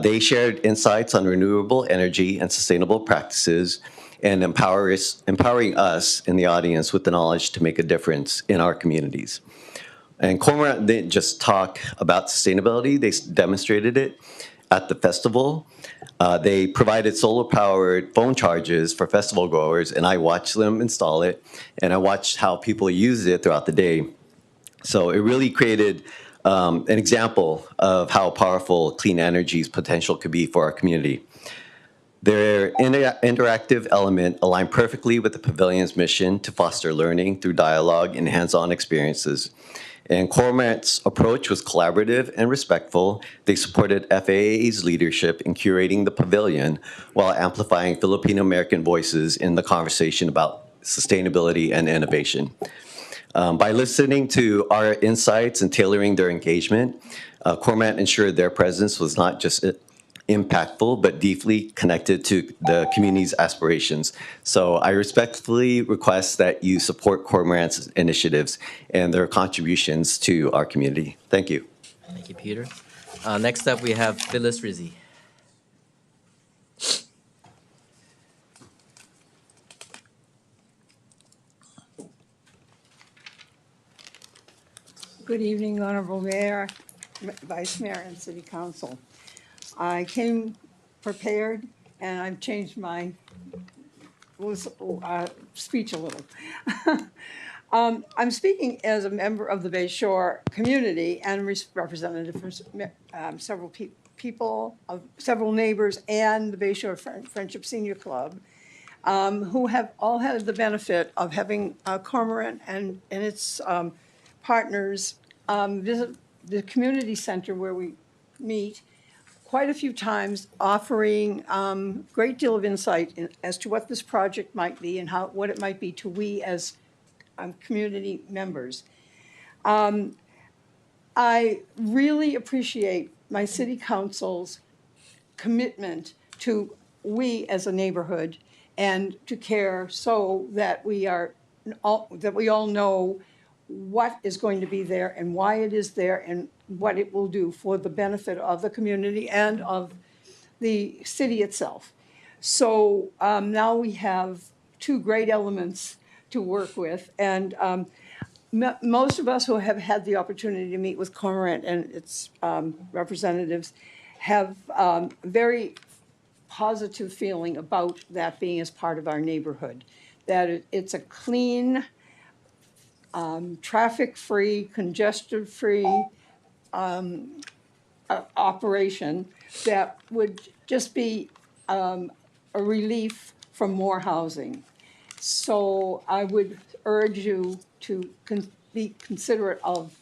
They shared insights on renewable energy and sustainable practices and empowering us in the audience with the knowledge to make a difference in our communities. And Cormorant didn't just talk about sustainability, they demonstrated it at the festival. They provided solar-powered phone chargers for festival goers, and I watched them install it, and I watched how people used it throughout the day. So it really created an example of how powerful clean energy's potential could be for our community. Their interactive element aligned perfectly with the pavilion's mission to foster learning through dialogue and hands-on experiences. And Cormorant's approach was collaborative and respectful. They supported FAA's leadership in curating the pavilion while amplifying Filipino-American voices in the conversation about sustainability and innovation. By listening to our insights and tailoring their engagement, Cormorant ensured their presence was not just impactful, but deeply connected to the community's aspirations. So I respectfully request that you support Cormorant's initiatives and their contributions to our community. Thank you. Thank you, Peter. Next up, we have Phyllis Rizzi. Good evening, Honorable Mayor, Vice Mayor, and City Council. I came prepared, and I've changed my speech a little. I'm speaking as a member of the Bay Shore community and representative for several people, several neighbors, and the Bay Shore Friendship Senior Club, who have all had the benefit of having Cormorant and its partners visit the community center where we meet quite a few times, offering great deal of insight as to what this project might be and what it might be to we as community members. I really appreciate my city council's commitment to we as a neighborhood and to care so that we all know what is going to be there and why it is there and what it will do for the benefit of the community and of the city itself. So now we have two great elements to work with, and most of us who have had the opportunity to meet with Cormorant and its representatives have very positive feeling about that being as part of our neighborhood, that it's a clean, traffic-free, congestion-free operation that would just be a relief from more housing. So I would urge you to be considerate of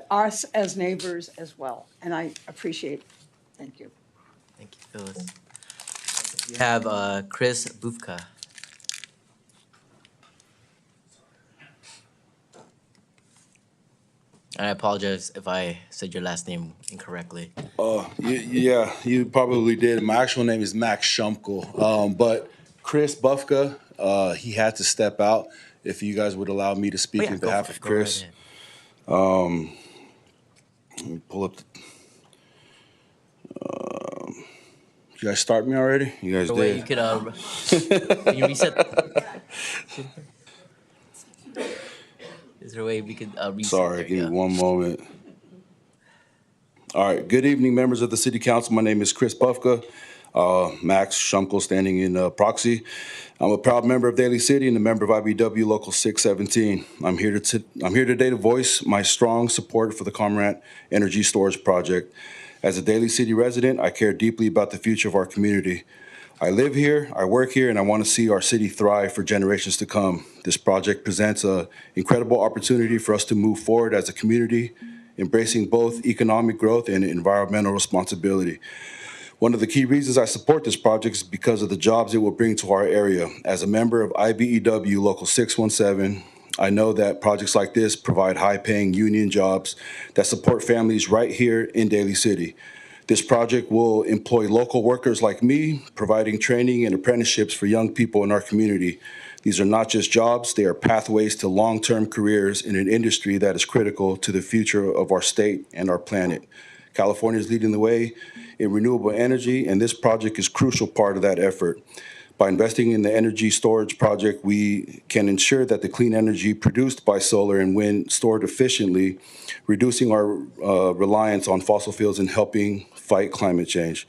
us as neighbors as well, and I appreciate it. Thank you. Thank you, Phyllis. We have Chris Bufka. I apologize if I said your last name incorrectly. Yeah, you probably did. My actual name is Max Shumkel, but Chris Bufka, he had to step out. If you guys would allow me to speak on behalf of Chris. Let me pull up you guys start me already? You guys did. You could, can you reset? Is there a way we could reset? Sorry, give me one moment. All right, good evening, members of the City Council. My name is Chris Bufka, Max Shumkel standing in proxy. I'm a proud member of Daly City and a member of IBW Local 617. I'm here today to voice my strong support for the Cormorant Energy Storage Project. As a Daly City resident, I care deeply about the future of our community. I live here, I work here, and I want to see our city thrive for generations to come. This project presents an incredible opportunity for us to move forward as a community, embracing both economic growth and environmental responsibility. One of the key reasons I support this project is because of the jobs it will bring to our area. As a member of IBEW Local 617, I know that projects like this provide high-paying union jobs that support families right here in Daly City. This project will employ local workers like me, providing training and apprenticeships for young people in our community. These are not just jobs, they are pathways to long-term careers in an industry that is critical to the future of our state and our planet. California is leading the way in renewable energy, and this project is a crucial part of that effort. By investing in the energy storage project, we can ensure that the clean energy produced by solar and wind stored efficiently, reducing our reliance on fossil fuels and helping fight climate change.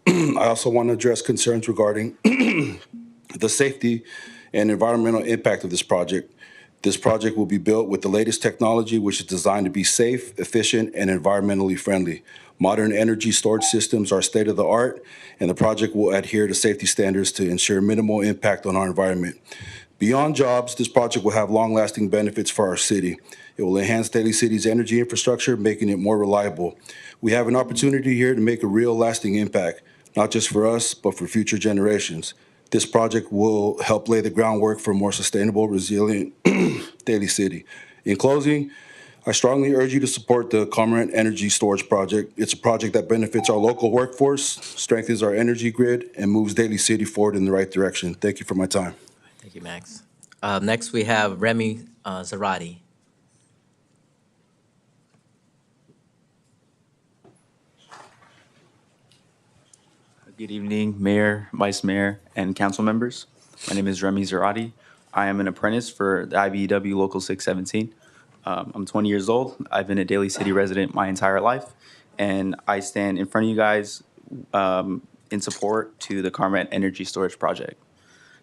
I also want to address concerns regarding the safety and environmental impact of this project. This project will be built with the latest technology, which is designed to be safe, efficient, and environmentally friendly. Modern energy storage systems are state-of-the-art, and the project will adhere to safety standards to ensure minimal impact on our environment. Beyond jobs, this project will have long-lasting benefits for our city. It will enhance Daly City's energy infrastructure, making it more reliable. We have an opportunity here to make a real lasting impact, not just for us, but for future generations. This project will help lay the groundwork for a more sustainable, resilient Daly City. In closing, I strongly urge you to support the Cormorant Energy Storage Project. It's a project that benefits our local workforce, strengthens our energy grid, and moves Daly City forward in the right direction. Thank you for my time. Thank you, Max. Next, we have Remy Zarate. Good evening, Mayor, Vice Mayor, and council members. My name is Remy Zarate. I am an apprentice for the IBEW Local 617. I'm 20 years old. I've been a Daly City resident my entire life, and I stand in front of you guys in support to the Cormorant Energy Storage Project.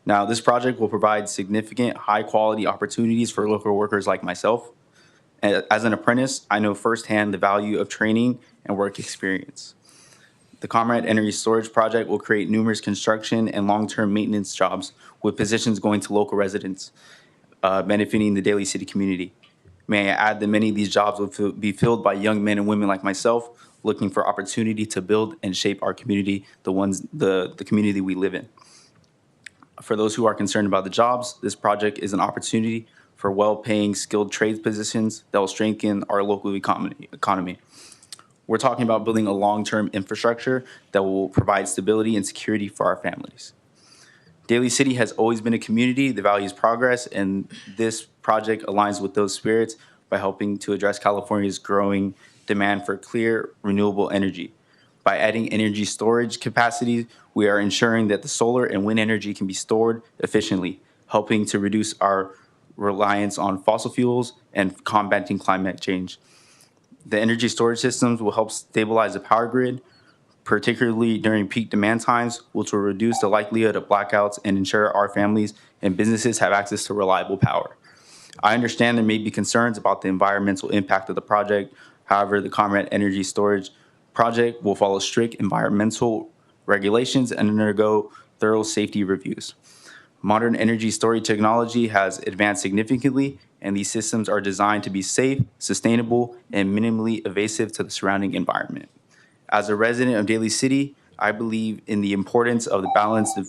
Now, this project will provide significant high-quality opportunities for local workers like myself. As an apprentice, I know firsthand the value of training and work experience. The Cormorant Energy Storage Project will create numerous construction and long-term maintenance jobs with positions going to local residents, benefiting the Daly City community. May I add that many of these jobs will be filled by young men and women like myself, looking for opportunity to build and shape our community, the community we live in. For those who are concerned about the jobs, this project is an opportunity for well-paying, skilled trades positions that will strengthen our local economy. We're talking about building a long-term infrastructure that will provide stability and security for our families. Daly City has always been a community that values progress, and this project aligns with those spirits by helping to address California's growing demand for clear, renewable energy. By adding energy storage capacity, we are ensuring that the solar and wind energy can be stored efficiently, helping to reduce our reliance on fossil fuels and combating climate change. The energy storage systems will help stabilize the power grid, particularly during peak demand times, which will reduce the likelihood of blackouts and ensure our families and businesses have access to reliable power. I understand there may be concerns about the environmental impact of the project. However, the Cormorant Energy Storage Project will follow strict environmental regulations and undergo thorough safety reviews. Modern energy storage technology has advanced significantly, and these systems are designed to be safe, sustainable, and minimally invasive to the surrounding environment. As a resident of Daly City, I believe in the importance of the balance of,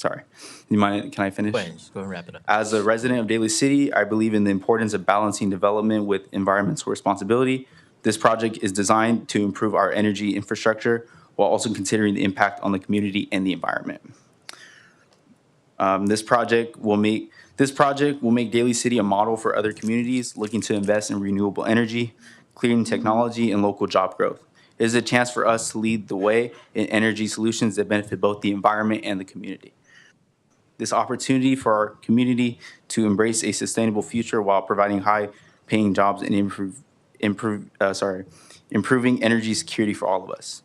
can I finish? Go ahead, just go and wrap it up. As a resident of Daly City, I believe in the importance of balancing development with environmental responsibility. This project is designed to improve our energy infrastructure while also considering the impact on the community and the environment. This project will make Daly City a model for other communities looking to invest in renewable energy, clean technology, and local job growth. It is a chance for us to lead the way in energy solutions that benefit both the environment and the community. This opportunity for our community to embrace a sustainable future while providing high-paying jobs and improving energy security for all of us.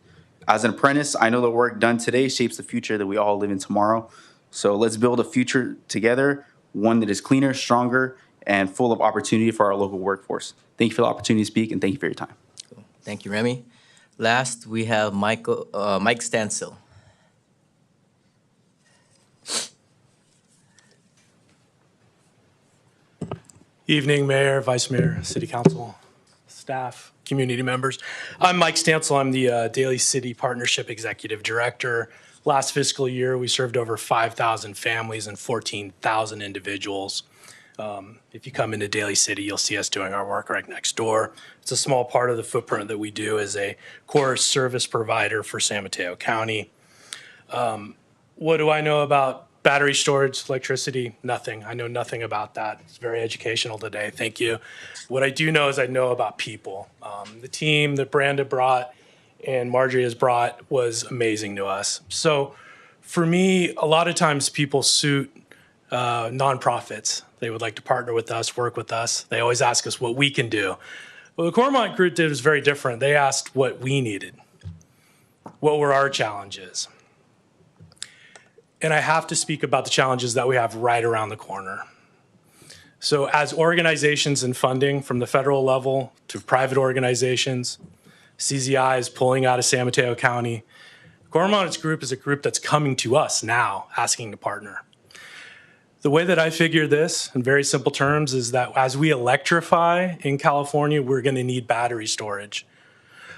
As an apprentice, I know the work done today shapes the future that we all live in tomorrow. So let's build a future together, one that is cleaner, stronger, and full of opportunity for our local workforce. Thank you for the opportunity to speak, and thank you for your time. Thank you, Remy. Last, we have Mike Stansel. Evening, Mayor, Vice Mayor, City Council, staff, community members. I'm Mike Stansel. I'm the Daly City Partnership Executive Director. Last fiscal year, we served over 5,000 families and 14,000 individuals. If you come into Daly City, you'll see us doing our work right next door. It's a small part of the footprint that we do as a core service provider for San Mateo County. What do I know about battery storage, electricity? Nothing. I know nothing about that. It's very educational today. Thank you. What I do know is I know about people. The team that Branda brought and Marjorie has brought was amazing to us. So for me, a lot of times people suit nonprofits. They would like to partner with us, work with us. They always ask us what we can do. Well, the Cormont group did was very different. They asked what we needed. What were our challenges? And I have to speak about the challenges that we have right around the corner. So as organizations and funding from the federal level to private organizations, CZI is pulling out of San Mateo County. Cormont's group is a group that's coming to us now, asking to partner. The way that I figure this, in very simple terms, is that as we electrify in California, we're going to need battery storage.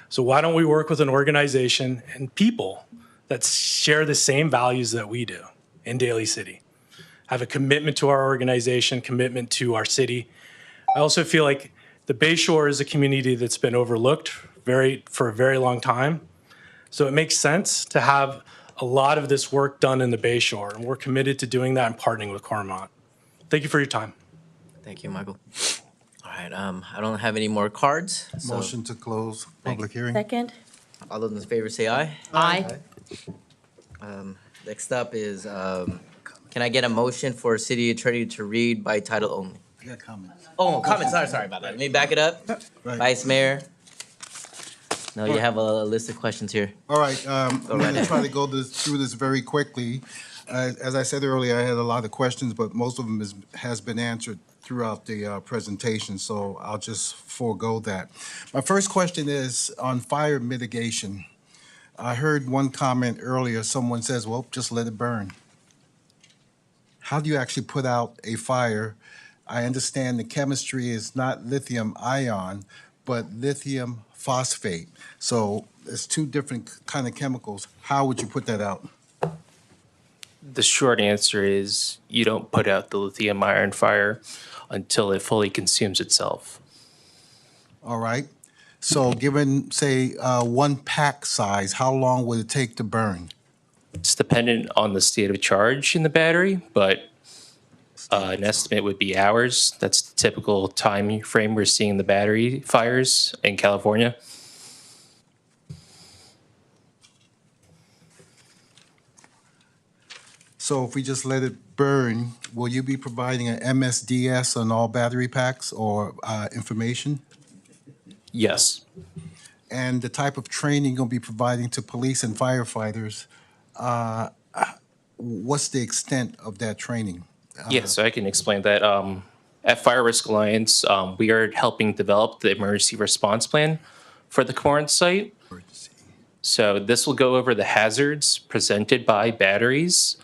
So why don't we work with an organization and people that share the same values that we do in Daly City, have a commitment to our organization, commitment to our city. I also feel like the Bayshore is a community that's been overlooked for a very long time. So it makes sense to have a lot of this work done in the Bayshore, and we're committed to doing that and partnering with Cormont. Thank you for your time. Thank you, Michael. All right, I don't have any more cards. so- Motion to close public hearing. Second? All those in favor say aye. Aye. Next up is, can I get a motion for city attorney to read by title only? I got comments. Oh, comments, sorry about that. Let me back it up. Right. Vice Mayor. No, you have a list of questions here. All right, I'm right going to ahead. try to go through this very quickly. As I said earlier, I had a lot of questions, but most of them has been answered throughout the presentation, so I'll just forego that. My first question is on fire mitigation. I heard one comment earlier, someone says, well, just let it burn. How do you actually put out a fire? I understand the chemistry is not lithium ion, but lithium phosphate. So it's two different kind of chemicals. How would you put that out? The short answer is you don't put out the lithium iron fire until it fully consumes itself. All right. So given, say, one pack size, how long would it take to burn? It's dependent on the state of charge in the battery, but an estimate would be hours. That's the typical time frame we're seeing the battery fires in California. So if we just let it burn, will you be providing an MSDS on all battery packs or information? Yes. And the type of training you're going to be providing to police and firefighters, what's the extent of that training? Yes, so I can explain that. At Fire Risk Alliance, we are helping develop the emergency response plan for the Corinth site. So this will go over the hazards presented by batteries,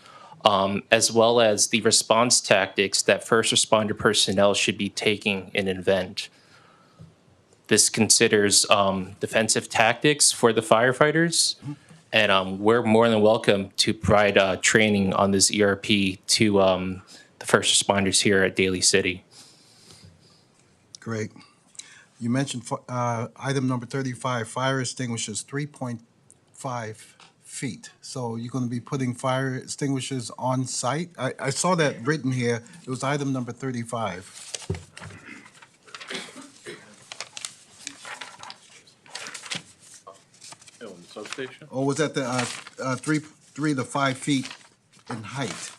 as well as the response tactics that first responder personnel should be taking in an event. This considers defensive tactics for the firefighters, and we're more than welcome to provide training on this ERP to the first responders here at Daly City. Great. You mentioned item number 35, fire extinguishers, 3.5 feet. So you're going to be putting fire extinguishers on site? I saw that written here. It was item number 35. Oh, in the substation? Or was that the 3 to 5 feet in height?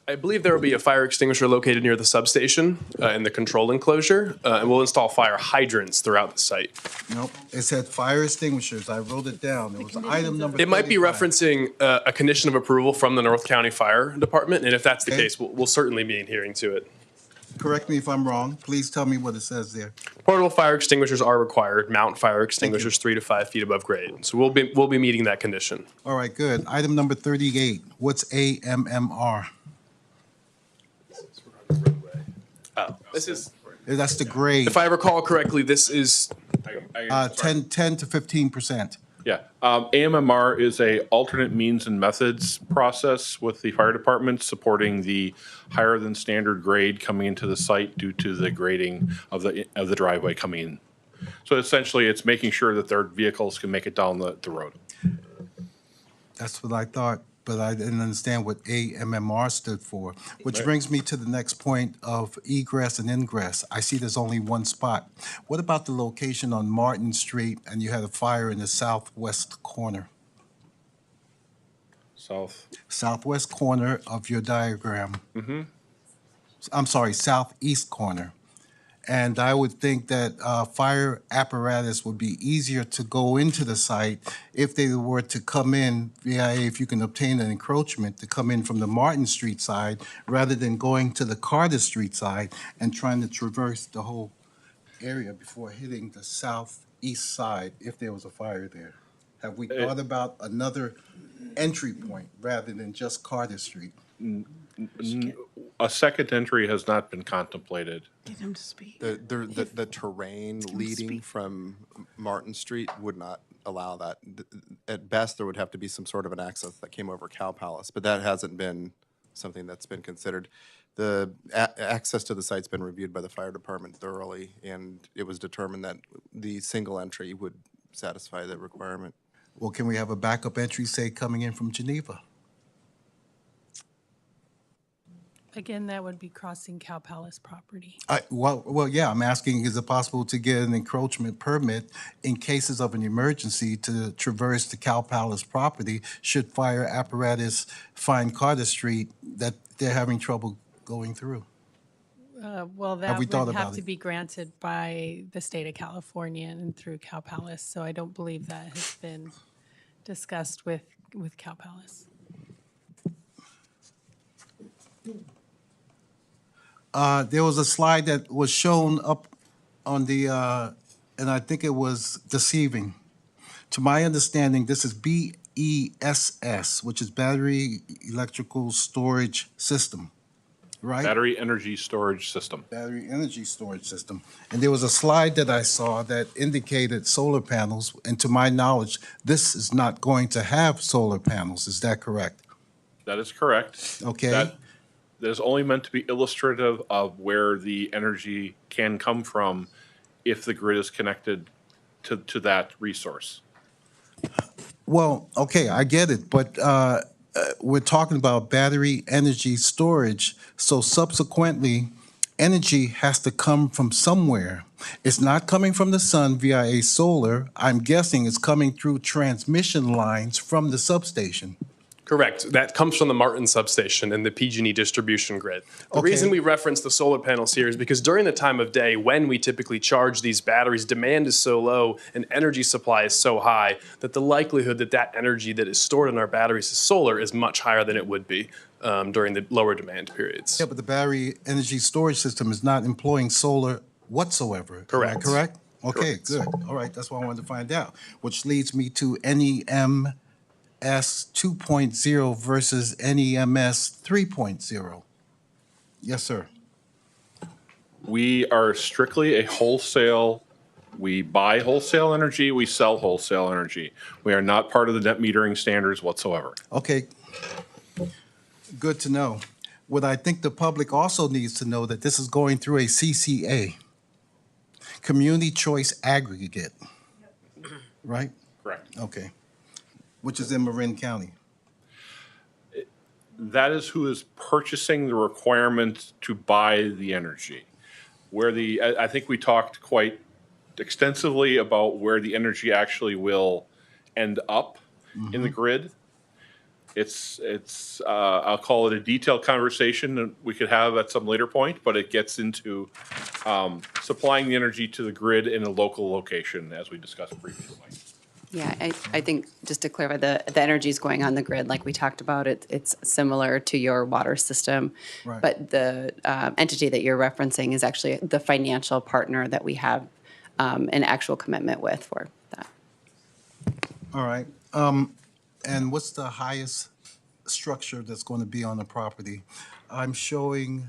I believe there will be a fire extinguisher located near the substation in the control enclosure, and we'll install fire hydrants throughout the site. Nope, it said fire extinguishers. I wrote it down. It was item number 35. It might be referencing a condition of approval from the North County Fire Department, and if that's the Okay. case, we'll certainly be adhering to it. Correct me if I'm wrong. Please tell me what it says there. Portable fire extinguishers are required. Mount fire extinguishers 3 to 5 feet above grade. So we'll be meeting that condition. All right, good. Item number 38, what's AMMR? Oh, this is, That's the grade. if I recall correctly, this is 10 to 15%. Yeah, AMMR is a alternate means and methods process with the fire department supporting the higher than standard grade coming into the site due to the grading of the driveway coming in. So essentially, it's making sure that their vehicles can make it down the road. That's what I thought, but I didn't understand what AMMR stood for, which Right. brings me to the next point of egress and ingress. I see there's only one spot. What about the location on Martin Street and you had a fire in the southwest corner? Southwest corner of your diagram. Mm-hmm. I'm sorry, southeast corner. And I would think that fire apparatus would be easier to go into the site if they were to come in via, if you can obtain an encroachment, to come in from the Martin Street side rather than going to the Carter Street side and trying to traverse the whole area before hitting the southeast side if there was a fire there. Have we thought about another entry point rather than just Carter Street? A second entry has not been contemplated. Get him to speak. The terrain leading from Martin Street would not allow that. At best, there would have to be some sort of an access that came over Cow Palace, but that hasn't been something that's been considered. The access to the site's been reviewed by the fire department thoroughly, and it was determined that the single entry would satisfy that requirement. Well, can we have a backup entry, say, coming in from Geneva? Again, that would be crossing Cow Palace property. Well, yeah, I'm asking, is it possible to get an encroachment permit in cases of an emergency to traverse the Cow Palace property should fire apparatus find Carter Street that they're having trouble going through? Well, Have we that thought would have about to it? be granted by the state of California and through Cow Palace, so I don't believe that has been discussed with Cow Palace. There was a slide that was shown up on the, and I think it was deceiving. To my understanding, this is BESS, which is Battery Electrical Storage System, right? Battery energy storage system. Battery Energy Storage System. And there was a slide that I saw that indicated solar panels, and to my knowledge, this is not going to have solar panels. Is that correct? That is correct. Okay. That is only meant to be illustrative of where the energy can come from if the grid is connected to that resource. Well, okay, I get it, but we're talking about battery energy storage, so subsequently, energy has to come from somewhere. It's not coming from the sun via a solar. I'm guessing it's coming through transmission lines from the substation. correct. That comes from the Martin substation and the PG&E distribution grid. The Okay. reason we reference the solar panels here is because during the time of day when we typically charge these batteries, demand is so low and energy supply is so high that the likelihood that that energy that is stored in our batteries is solar is much higher than it would be during the lower demand periods. Yeah, but the battery energy storage system is not employing solar whatsoever. Am I Correct. correct? Okay, Correct. good. All right, that's what I wanted to find out, which leads me to NEMS 2.0 versus NEMS 3.0. Yes, sir. We are strictly a wholesale, we buy wholesale energy, we sell wholesale energy. We are not part of the net metering standards whatsoever. Okay. Good to know. What I think the public also needs to know that this is going through a CCA, Community Choice Aggregate, right? Correct. Okay. Which is in Marin County. That is who is purchasing the requirement to buy the energy. I think we talked quite extensively about where the energy actually will end up in the grid. I'll call it a detailed conversation that we could have at some later point, but it gets into supplying the energy to the grid in a local location, as we discussed previously. Yeah, I think, just to clarify, the energy is going on the grid, like we talked about, it's similar to your water system. Right. But the entity that you're referencing is actually the financial partner that we have an actual commitment with for that. All right. And what's the highest structure that's going to be on the property. I'm showing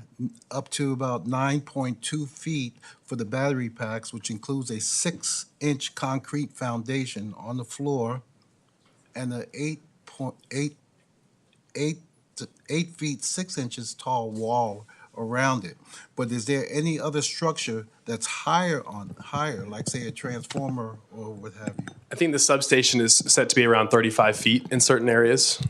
up to about 9.2 feet for the battery packs, which includes a 6-inch concrete foundation on the floor and a 8 feet 6 inches tall wall around it. But is there any other structure that's higher, like say a transformer or what have you? I think the substation is set to be around 35 feet in certain areas,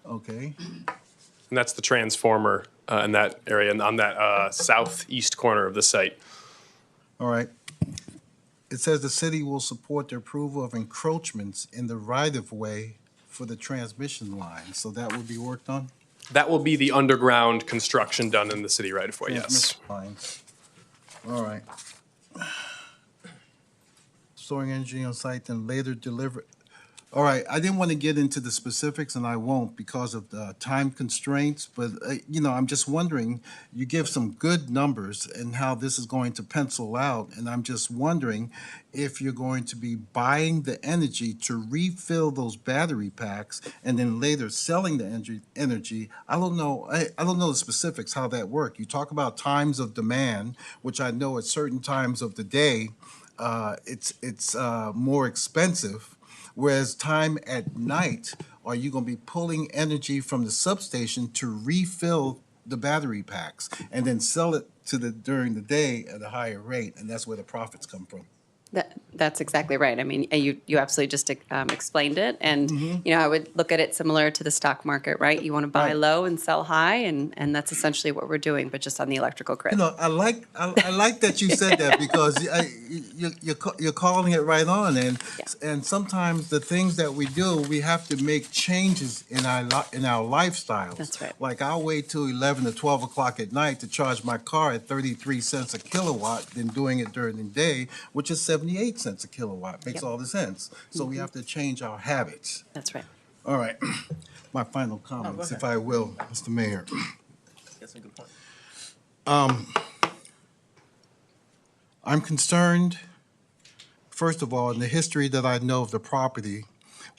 Okay. and that's the transformer in that area and on that southeast corner of the site. All right. It says the city will support the approval of encroachments in the right-of-way for the transmission line. So that will be worked on? That will be the underground construction done in the city right of way, yes. Transmission lines. All right. Storing energy on site and later deliver. All right, I didn't want to get into the specifics, and I won't because of the time constraints, but, I'm just wondering, you give some good numbers and how this is going to pencil out, and I'm just wondering if you're going to be buying the energy to refill those battery packs and then later selling the energy. I don't know the specifics, how that work. You talk about times of demand, which I know at certain times of the day, it's more expensive. Whereas time at night, are you going to be pulling energy from the substation to refill the battery packs and then sell it during the day at a higher rate? And that's where the profits come from. That's exactly right. I mean, you absolutely just explained it. And, Mm-hmm. I would look at it similar to the stock market, right? You want to buy Right. low and sell high, and that's essentially what we're doing, but just on the electrical grid. I like that you said that because you're calling it right on, and sometimes the things that we do, we have to make changes in our lifestyles. That's right. Like I'll wait till 11 or 12 o'clock at night to charge my car at 33 cents a kilowatt than doing it during the day, which is 78 cents a kilowatt. Makes Yep. all the sense. So we have to change our habits. That's right. All right. My final comments, if I will, Mr. Mayor. I'm concerned, first of all, in the history that I know of the property,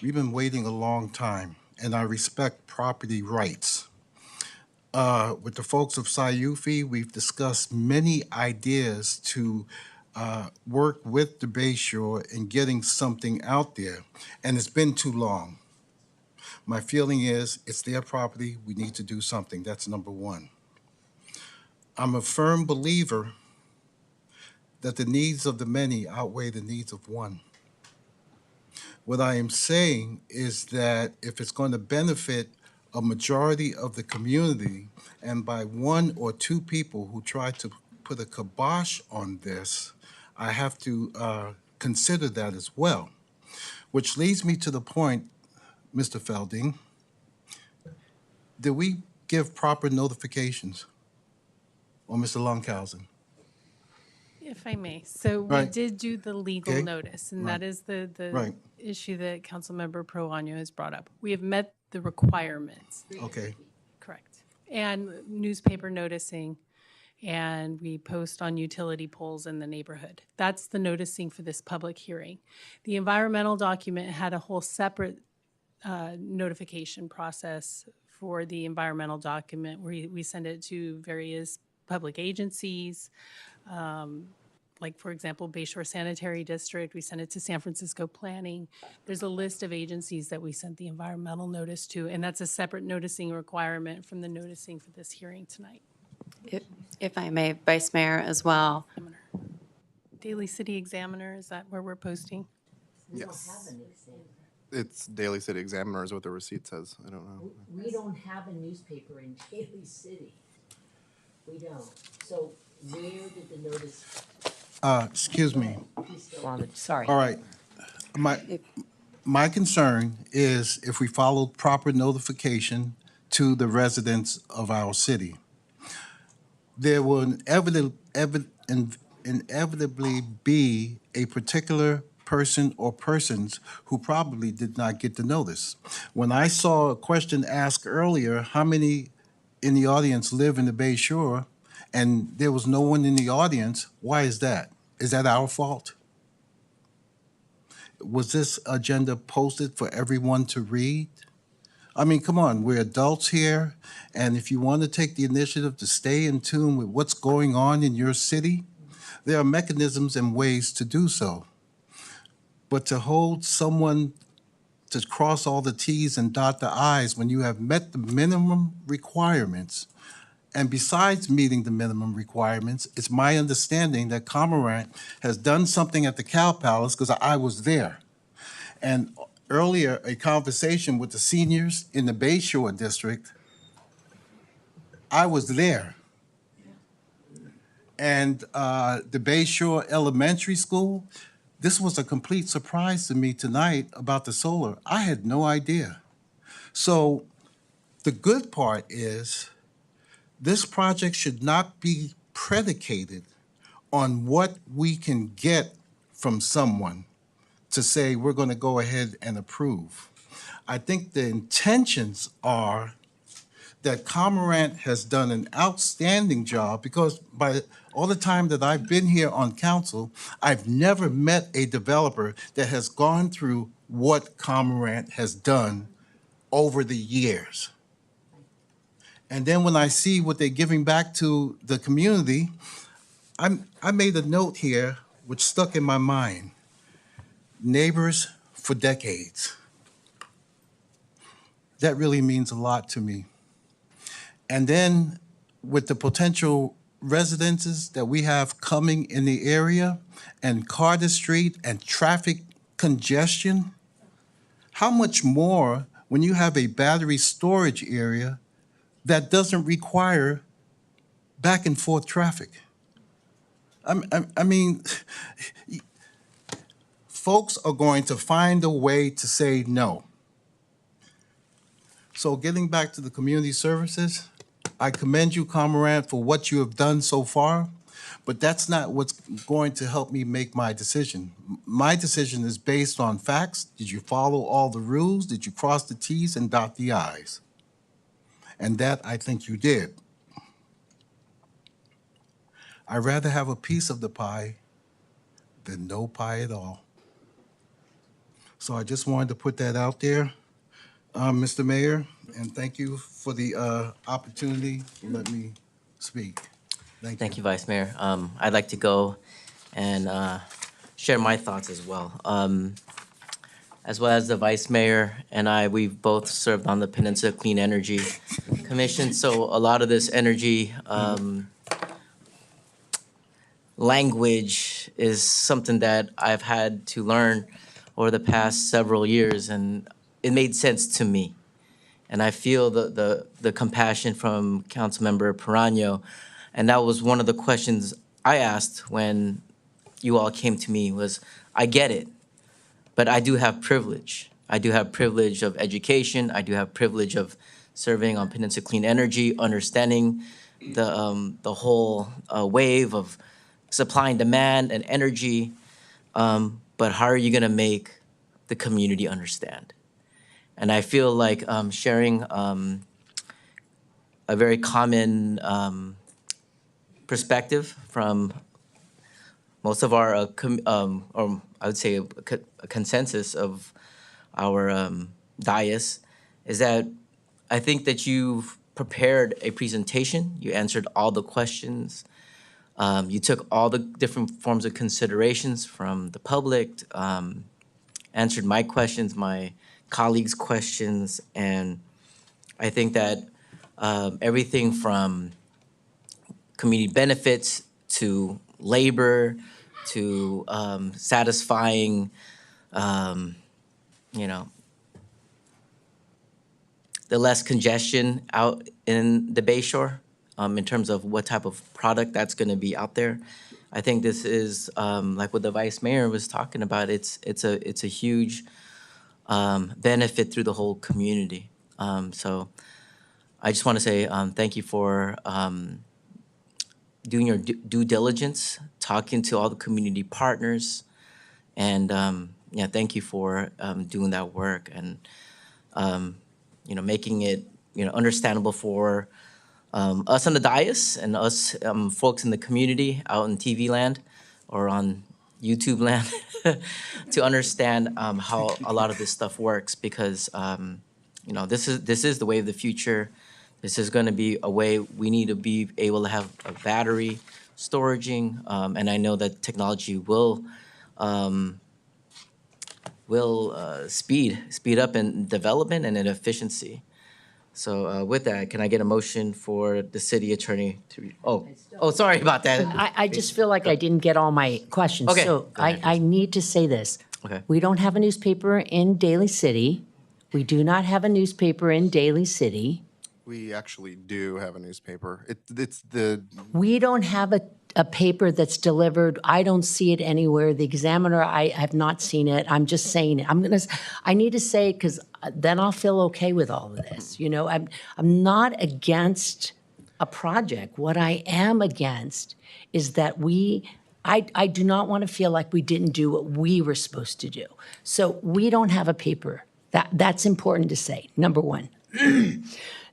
we've been waiting a long time, and I respect property rights. With the folks of Sayufi, we've discussed many ideas to work with the Bayshore in getting something out there, and it's been too long. My feeling is it's their property, we need to do something. That's number one. I'm a firm believer that the needs of the many outweigh the needs of one. What I am saying is that if it's going to benefit a majority of the community, and by one or two people who try to put a kibosh on this, I have to consider that as well. Which leads me to the point, Mr. Felding, did we give proper notifications? Or Mr. Lunkhausen? If I may, so we Right. did do the legal Okay. notice, and Right. that is the Right. issue that Councilmember Proaño has brought up. We have met the requirements, Okay, correct, and newspaper noticing, and we post on utility poles in the neighborhood. That's the noticing for this public hearing. The environmental document had a whole separate notification process for the environmental document, where we send it to various public agencies, like, for example, Bayshore Sanitary District. We sent it to San Francisco Planning. There's a list of agencies that we sent the environmental notice to, and that's a separate noticing requirement from the noticing for this hearing tonight. If I may, Vice Mayor as well. Daly City Examiner, is that where we're posting? Yes. It's Daly City Examiner is what the receipt says. I don't know. We don't have a newspaper in Daly City. We don't. So where did the notice? excuse me. Please go on. Sorry. All right. My concern is if we follow proper notification to the residents of our city, there will inevitably be a particular person or persons who probably did not get the notice. When I saw a question asked earlier, how many in the audience live in the Bay Shore, and there was no one in the audience, why is that? Is that our fault? Was this agenda posted for everyone to read? I mean, come on, we're adults here, and if you want to take the initiative to stay in tune with what's going on in your city, there are mechanisms and ways to do so. But to hold someone to cross all the Ts and dot the Is when you have met the minimum requirements, and besides meeting the minimum requirements, it's my understanding that Cormorant has done something at the Cow Palace, because I was there. And earlier, a conversation with the seniors in the Bay Shore District, I was there. And the Bay Shore Elementary School, this was a complete surprise to me tonight about the solar. I had no idea. So the good part is this project should not be predicated on what we can get from someone to say we're going to go ahead and approve. I think the intentions are that Cormorant has done an outstanding job, because by all the time that I've been here on council, I've never met a developer that has gone through what Cormorant has done over the years. And then when I see what they're giving back to the community, I made a note here which stuck in my mind. Neighbors for decades. That really means a lot to me. And then with the potential residences that we have coming in the area and Carter Street and traffic congestion, how much more when you have a battery storage area that doesn't require back and forth traffic? I mean, folks are going to find a way to say no. So getting back to the community services, I commend you, Cormorant, for what you have done so far, but that's not what's going to help me make my decision. My decision is based on facts. Did you follow all the rules? Did you cross the Ts and dot the Is? And that I think you did. I'd rather have a piece of the pie than no pie at all. So I just wanted to put that out there, Mr. Mayor, and thank you for the opportunity to let me speak. Thank you. Thank you, Vice Mayor. I'd like to go and share my thoughts as well. As well as the Vice Mayor and I, we've both served on the Peninsula Clean Energy Commission, so a lot of this energy language is something that I've had to learn over the past several years, and it made sense to me. And I feel the compassion from Councilmember Perano, and that was one of the questions I asked when you all came to me was, I get it, but I do have privilege. I do have privilege of education. I do have privilege of serving on Peninsula Clean Energy, understanding the whole wave of supply and demand and energy. But how are you gonna make the community understand? And I feel like sharing a very common perspective from most of our, or I would say a consensus of our dais, is that I think that you've prepared a presentation, you answered all the questions, you took all the different forms of considerations from the public, answered my questions, my colleagues' questions, and I think that everything from community benefits to labor to satisfying, you know, the less congestion out in the Bayshore in terms of what type of product that's going to be out there. I think this is like what the Vice Mayor was talking about. It's a huge benefit through the whole community. So I just want to say thank you for doing your due diligence, talking to all the community partners, and yeah, thank you for doing that work and you know, making it, you know, understandable for us on the dais and us folks in the community out in TV land or on YouTube land to understand how a lot of this stuff works, because this is the way of the future. This is going to be a way we need to be able to have a battery storaging, and I know that technology will speed up in development and in efficiency. So with that, can I get a motion for the city attorney to, sorry about that. I just feel like I didn't get all my questions. Okay, So go ahead, I need to say this. Okay. We don't have a newspaper in Daly City. We do not have a newspaper in Daly City. We actually do have a newspaper. We don't have a paper that's delivered. I don't see it anywhere. The Examiner, I have not seen it. I'm just saying it. I need to say it because then I'll feel okay with all of this. I'm not against a project. What I am against is that I do not want to feel like we didn't do what we were supposed to do. So we don't have a paper. That's important to say, number one.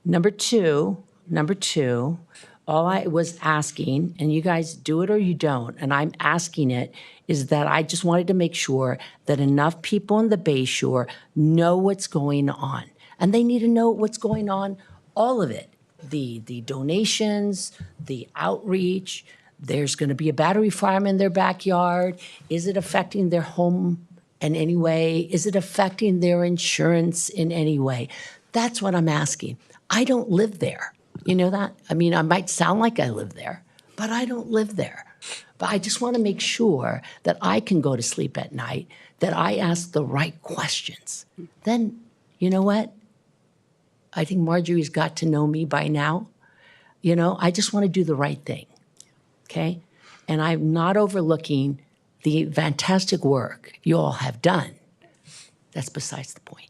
Number two, all I was asking, and you guys do it or you don't, and I'm asking it, is that I just wanted to make sure that enough people in the Bay Shore know what's going on. And they need to know what's going on, all of it. The donations, the outreach, there's going to be a battery farm in their backyard. Is it affecting their home in any way? Is it affecting their insurance in any way? That's what I'm asking. I don't live there. You know that? I mean, I might sound like I live there, but I don't live there. But I just want to make sure that I can go to sleep at night, that I ask the right questions. Then, you know what? I think Marjorie's got to know me by now. I just want to do the right thing, okay? And I'm not overlooking the fantastic work you all have done. That's besides the point.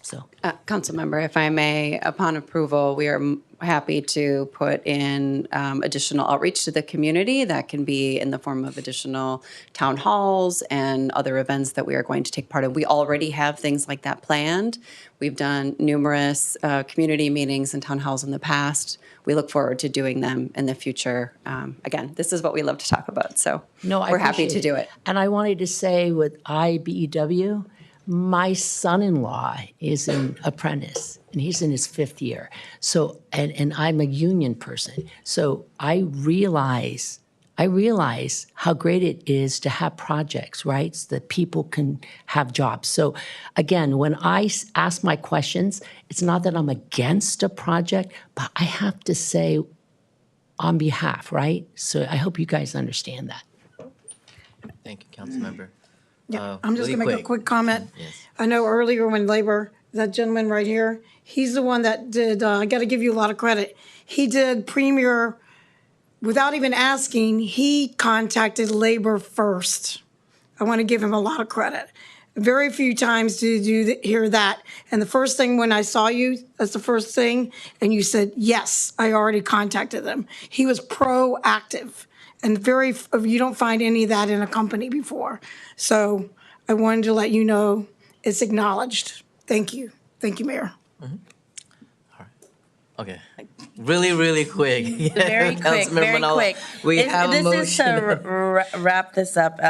So, Councilmember, if I may, upon approval, we are happy to put in additional outreach to the community. That can be in the form of additional town halls and other events that we are going to take part in. We already have things like that planned. We've done numerous community meetings and town halls in the past. We look forward to doing them in the future. Again, this is what we love to talk about, so we're happy to do it. And I wanted to say with IBEW, my son-in-law is an apprentice, and he's in his 5th year. So, and I'm a union person. So I realize how great it is to have projects, right? So that people can have jobs. So again, when I ask my questions, it's not that I'm against a project, but I have to say on behalf, right? So I hope you guys understand that. Thank you, Councilmember. Yeah, I'm just Really gonna make a quick comment. Yes. I know earlier when Labor, that gentleman right here, he's the one that did, I gotta give you a lot of credit. He did Premier, without even asking, he contacted Labor first. I wanna give him a lot of credit. Very few times did you hear that. And the first thing when I saw you, that's the first thing, and you said, yes, I already contacted them. He was proactive. And you don't find any of that in a company before. So I wanted to let you know it's acknowledged. Thank you. Thank you, Mayor. Okay. Really quick. Very quick, Councilmember very Manalo, quick. We have a motion. This is to wrap this up.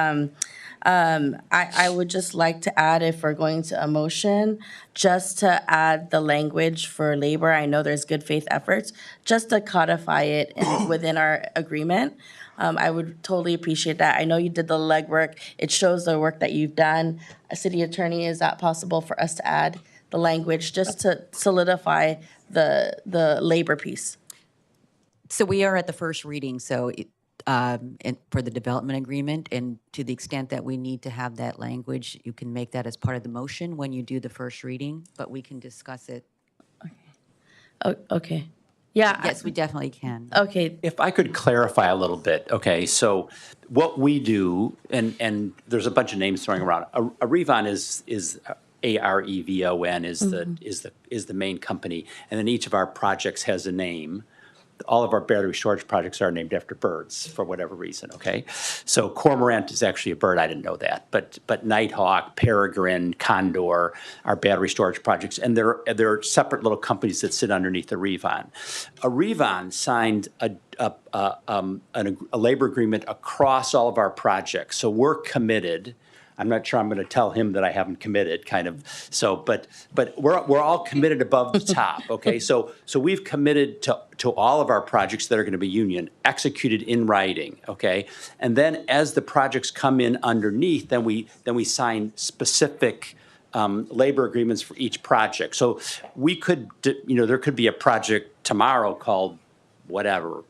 I would just like to add, if we're going to a motion, just to add the language for labor. I know there's good faith efforts, just to codify it within our agreement. I would totally appreciate that. I know you did the legwork. It shows the work that you've done. City Attorney, is that possible for us to add the language just to solidify the labor piece? So we are at the first reading, so for the development agreement, and to the extent that we need to have that language, you can make that as part of the motion when you do the first reading, but we can discuss it. Okay. Yeah. Yes, we definitely can. Okay. If I could clarify a little bit, okay, so what we do, and there's a bunch of names throwing around. Arevon is AREVON is the main company, and then each of our projects has a name. All of our battery storage projects are named after birds for whatever reason, okay? So cormorant is actually a bird, I didn't know that, but nighthawk, peregrine, condor are battery storage projects, and they're separate little companies that sit underneath Arevon. Arevon signed a labor agreement across all of our projects, so we're committed I'm not sure I'm going to tell him that I haven't committed, kind of. So, but we're all committed above the top, okay? So we've committed to all of our projects that are going to be union, executed in writing, okay? And then as the projects come in underneath, then we sign specific labor agreements for each project. So we could, there could be a project tomorrow called whatever,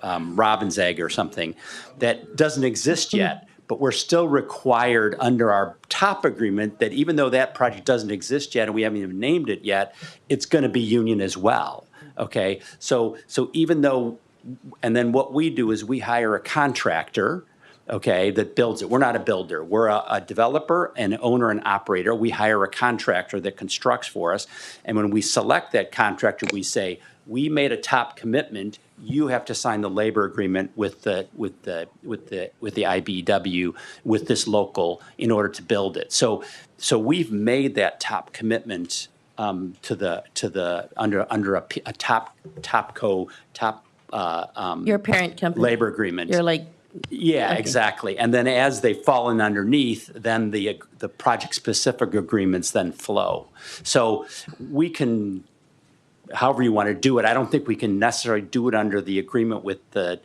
robin's egg or something that doesn't exist yet, but we're still required under our top agreement that even though that project doesn't exist yet and we haven't even named it yet, it's going to be union as well. Okay, so even though, and then what we do is we hire a contractor, okay, that builds it. We're not a builder. We're a developer, an owner, and operator. We hire a contractor that constructs for us, and when we select that contractor, we say, we made a top commitment. You have to sign the labor agreement with the IBEW, with this local, in order to build it. So we've made that top commitment to the under a top Your parent company. labor agreement. You're like, Yeah, okay. exactly. And then as they fall in underneath, then the project-specific agreements then flow. So we can, however you want to do it, I don't think we can necessarily do it under the agreement with the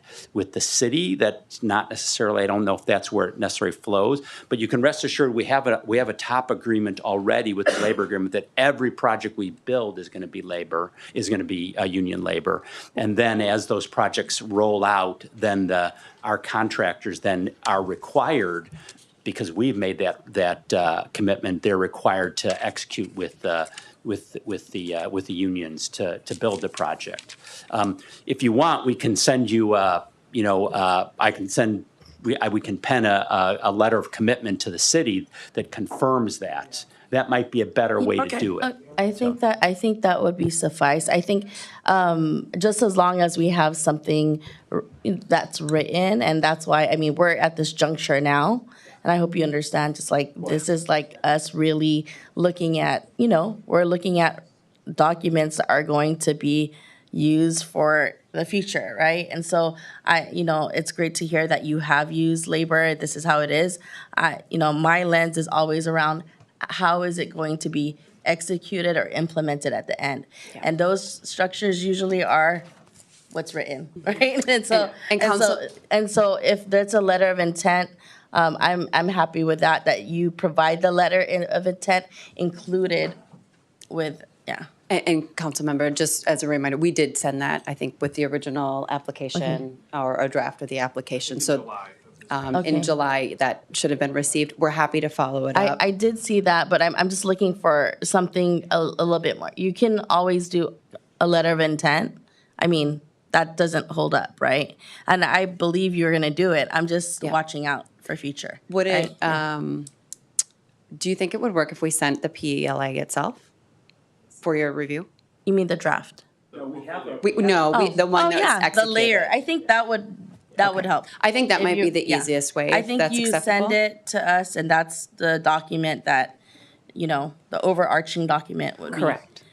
city. That's not necessarily, I don't know if that's where it necessarily flows. But you can rest assured we have a top agreement already with the labor agreement that every project we build is going to be union labor. And then as those projects roll out, then our contractors then are required, because we've made that commitment, they're required to execute with the unions to build the project. If you want, we can send you, we can pen a letter of commitment to the city that confirms that. That might be a better way to do it. I think that would be suffice. I think just as long as we have something that's written, and that's why, I mean, we're at this juncture now, and I hope you understand, just like, this is like us really looking at, we're looking at documents that are going to be used for the future, right? And so it's great to hear that you have used labor. This is how it is. My lens is always around how is it going to be executed or implemented at the end. Yeah. And those structures usually are what's written, right? And so, and so if there's a letter of intent, I'm happy with that you provide the letter of intent included with, yeah. And council member, just as a reminder, we did send that, I think, with the original application or a draft of the application. So in July, that should have been received. We're happy to follow it up. I did see that, but I'm just looking for something a little bit more. You can always do a letter of intent. I mean, that doesn't hold up, right? And I believe you're going to do it. I'm just watching out for future. Would it, do you think it would work if we sent the PELA itself for your review? You mean the draft? The one that's executed. The layer. I think that would help. I think that might be the easiest way. I think you send it to us, and that's the document that, the overarching document would be. Correct.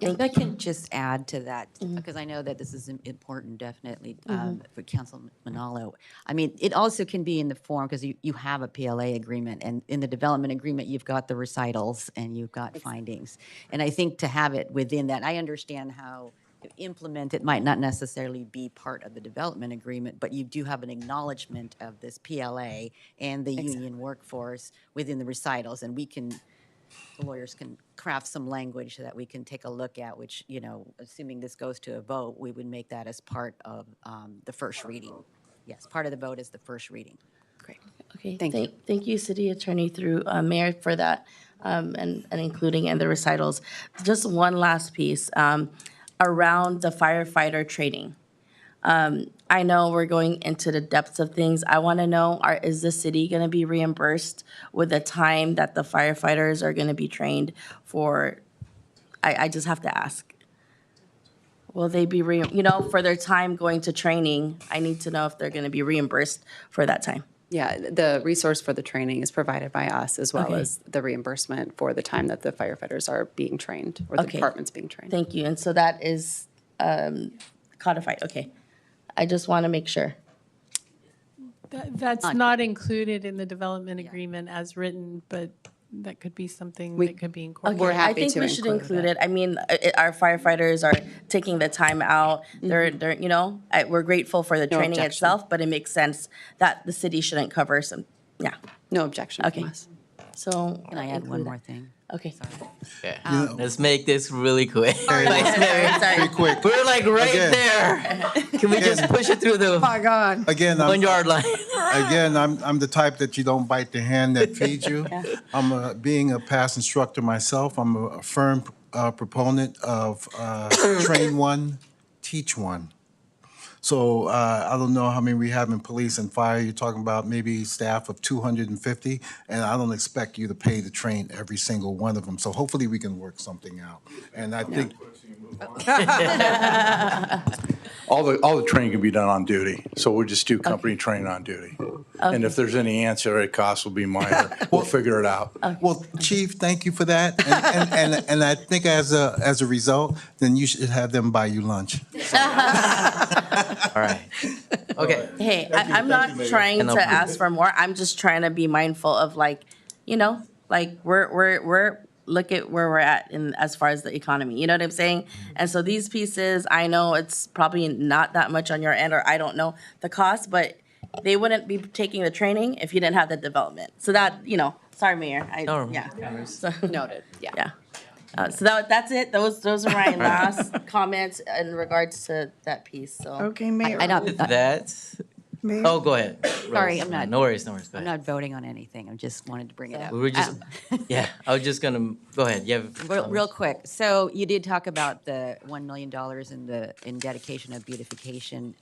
If I can just add to that, because I know that this is important, definitely, for Councilman Manalo. I mean, it also can be in the form, because you have a PLA agreement, and in the development agreement, you've got the recitals and you've got findings. And I think to have it within that, I understand how to implement it might not necessarily be part of the development agreement, but you do have an acknowledgement of this PLA and the union workforce within the recitals, and the lawyers can craft some language that we can take a look at, which, assuming this goes to a vote, we would make that as part of the first reading. Yes, part of the vote is the first reading. Great. Okay, thank you, City Attorney, through Mayor, for that, and including in the recitals. Just one last piece around the firefighter training. I know we're going into the depths of things. I want to know, is the city going to be reimbursed with the time that the firefighters are going to be trained for? I just have to ask. Will they be, for their time going to training, I need to know if they're going to be reimbursed for that time. Yeah, the resource for the training is provided by us, as well as the reimbursement for the time that the firefighters are being trained, or the department's being trained. Thank you. And so that is codified. Okay. I just want to make sure. That's not included in the development agreement as written, but that could be something that could be incorporated. We're happy I think to we should include include it. I mean, our firefighters are taking the time out. They're, we're grateful for the No training objection. itself, but it makes sense that the city shouldn't cover some, yeah. No objection Okay. from us. So. Can I add one more thing? Okay. Okay. Let's make this really quick. Sorry. Pretty quick. We're like right Again. there. Can we just push it through the My God. Again, 1 yard line? Again, I'm the type that you don't bite the hand that feeds you. Being a past instructor myself, I'm a firm proponent of train one, teach one. So I don't know how many we have in police and fire. You're talking about maybe staff of 250, and I don't expect you to pay to train every single one of them. So hopefully we can work something out. And I think All the training can be done on duty, so we'll just do company training on duty. And if there's any ancillary costs, will be minor. We'll figure it out. Well, Chief, thank you for that. And I think as a result, then you should have them buy you lunch. All right. Okay. Hey, I'm not trying to ask for more. I'm just trying to be mindful of we're look at where we're at in as far as the economy. You know what I'm saying? And so these pieces, I know it's probably not that much on your end, or I don't know the cost, but they wouldn't be taking the training if you didn't have the development. So that, sorry, Mayor. So, Noted, yeah. so that's it. Those are my last comments in regards to that piece. So Okay, Mayor. That. Mayor? Oh, go ahead. Sorry, Rose. I'm not. No worries, no worries. Go I'm ahead. not voting on anything. I just wanted to bring it up. We were just, yeah, I was just gonna, go ahead. You have Real quick, so you did talk about the $1 million in dedication of beautification.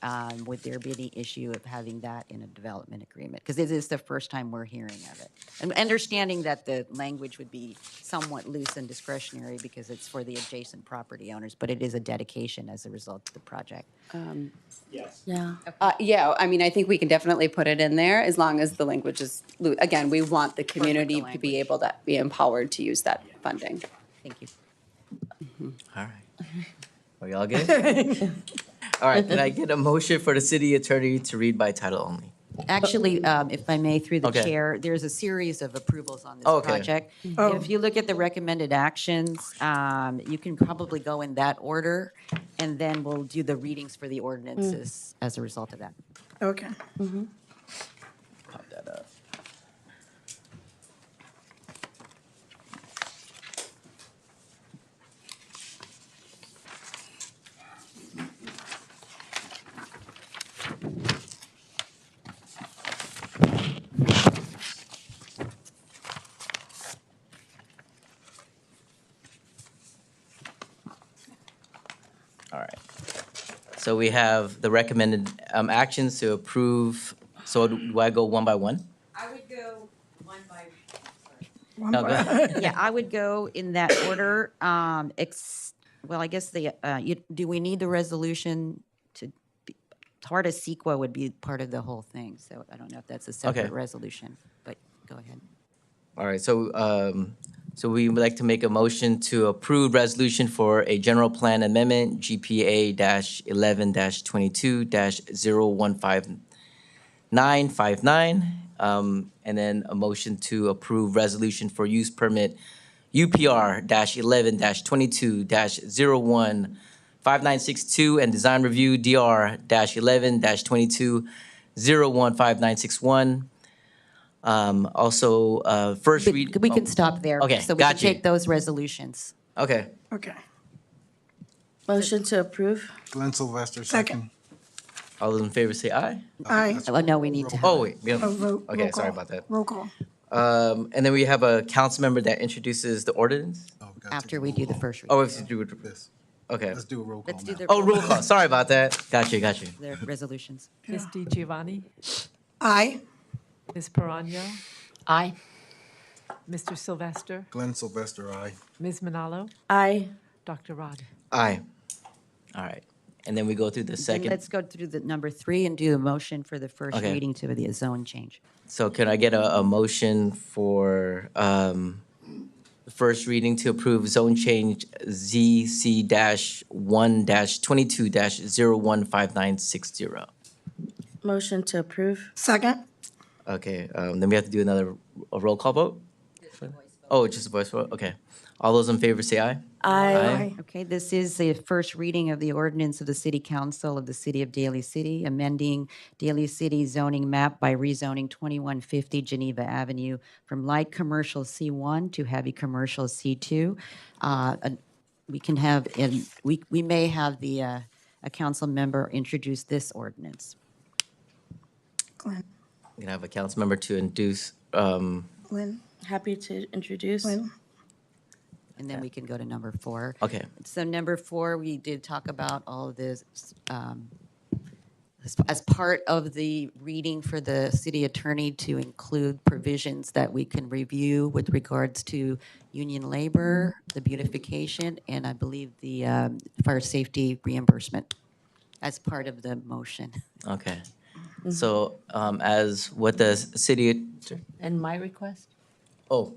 Would there be any issue of having that in a development agreement? Because this is the first time we're hearing of it. And understanding that the language would be somewhat loose and discretionary because it's for the adjacent property owners, but it is a dedication as a result of the project. yeah. Yeah, I mean, I think we can definitely put it in there as long as the language is, again, we want the community to be able to be empowered to use that funding. Thank you. All right. Are y'all good? All right, can I get a motion for the city attorney to read by title only? Actually, if I may, through the Okay. chair, there's a series of approvals on this Okay. project. Oh. If you look at the recommended actions, you can probably go in that order, and then we'll do the readings for the ordinances as a result of that. Okay. Pop that up. All right. So we have the recommended actions to approve. So do I go one by one? I would go one by. No, go ahead. Yeah, I would go in that order. Well, I guess do we need the resolution to, part of CEQA would be part of the whole thing, so I don't know if that's a separate Okay. resolution, but go ahead. All right, so we would like to make a motion to approve resolution for a general plan amendment, GPA-11-22-015959. And then a motion to approve resolution for use permit UPR-11-22-015962 and design review DR-11-22-015961. Also, first read. We can stop there. Okay, So we can got you. take those resolutions. Okay, Okay. Motion to approve. Glenn Sylvester, Second. second. all those in favor say aye. Aye. Oh, no, we need to. Oh, wait, we A don't, vote. okay, Roll sorry call. about that. Roll call. And then we have a council member that introduces the ordinance. After we do the first Oh, we reading. have to do it. This. Okay. Let's do a roll call Let's do now. the. Oh, roll call, sorry about that. Got you. The resolutions. Ms. DiGiovanni, Aye. Ms. Perano, Aye. Mr. Sylvester, Glenn Sylvester, aye. Ms. Manalo, Aye. Dr. Rod. Aye. All right, and then we go through the Then second. let's go through the number 3 and do a motion for the first Okay. reading to the zone change. So can I get a motion for the first reading to approve zone change ZC-1-22-015960? Motion to approve. Second? Okay, then we have to do a roll call vote? Oh, just a voice vote, okay. All those in favor say aye. Aye. Okay, this is the first reading of the ordinance of the City Council of the City of Daly City, amending Daly City zoning map by rezoning 2150 Geneva Avenue from light commercial C1 to heavy commercial C2. We can have, we may have a council member introduce this ordinance. Glenn? We're gonna have a council member to induce, Glenn? Happy to introduce. Glenn? And then we can go to number 4. okay. So number 4, we did talk about all of this as part of the reading for the city attorney to include provisions that we can review with regards to union labor, the beautification, and I believe the fire safety reimbursement as part of the motion. Okay. So, as what the city, And my request? oh,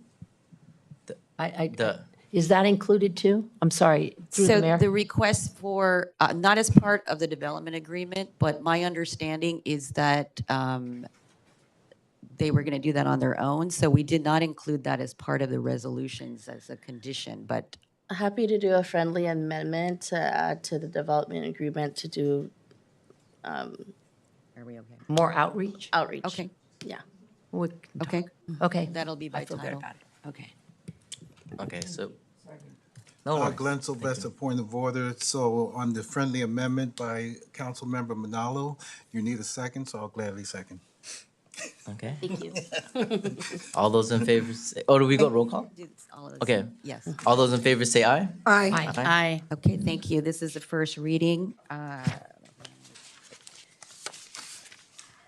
Is that included too? I'm sorry, through the So mayor. the request for, not as part of the development agreement, but my understanding is that they were going to do that on their own. So we did not include that as part of the resolutions as a condition, but Happy to do a friendly amendment to add to the development agreement to do are we okay? More outreach? outreach. Okay, Yeah. okay. Okay. That'll be by I feel good title. about it. Okay. okay, so. No worries. Glenn Sylvester, point of order. So on the friendly amendment by Councilmember Manalo, you need a second, so I'll gladly second. Okay. Thank you. All those in favor say, oh, do we go roll call? It's all of this. Okay. Yes. All those in favor say aye. Aye. Aye. Okay, thank you. This is the first reading.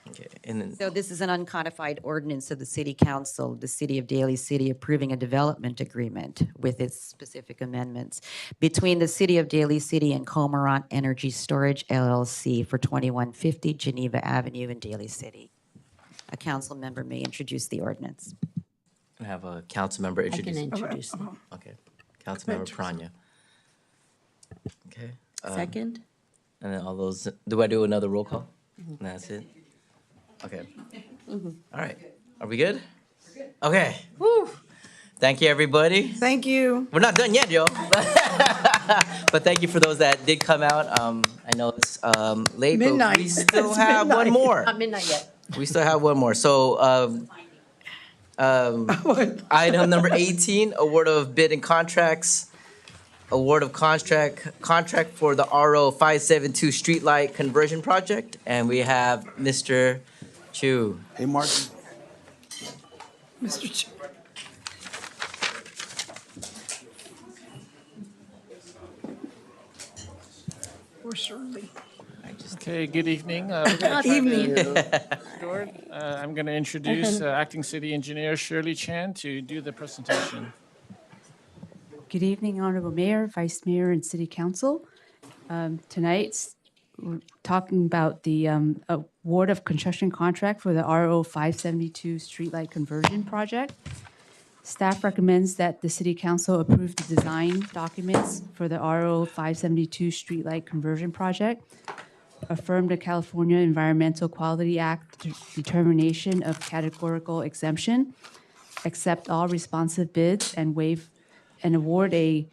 Okay, and then, So this is an uncodified ordinance of the City Council, the City of Daly City approving a development agreement with its specific amendments between the City of Daly City and Cormorant Energy Storage LLC for 2150 Geneva Avenue in Daly City. A council member may introduce the ordinance. I have a council member I can introduce. introduce it. Okay, Councilmember Pranya. Okay. Second? And then all those, do I do another roll call? And that's it? Okay. All right, are we good? Okay, woo. Thank you, everybody. Thank you. We're not done yet, yo. But thank you for those that did come out. I know it's late, but Midnight. we still It's have one midnight. more. Not midnight yet. We still have one more. So, item number 18, award of bid and contracts. Award of contract for the RO 572 streetlight conversion project. And we have Mr. Chu. Hey, Mark. Mr. Chair. Or Shirley. Okay, good evening. Good evening. I'm going to introduce Acting City Engineer Shirley Chan to do the presentation. Good evening, Honorable Mayor, Vice Mayor, and City Council. Tonight, we're talking about the award of construction contract for the RO 572 streetlight conversion project. Staff recommends that the City Council approve the design documents for the RO 572 streetlight conversion project, affirm the California Environmental Quality Act determination of categorical exemption, accept all responsive bids, and award a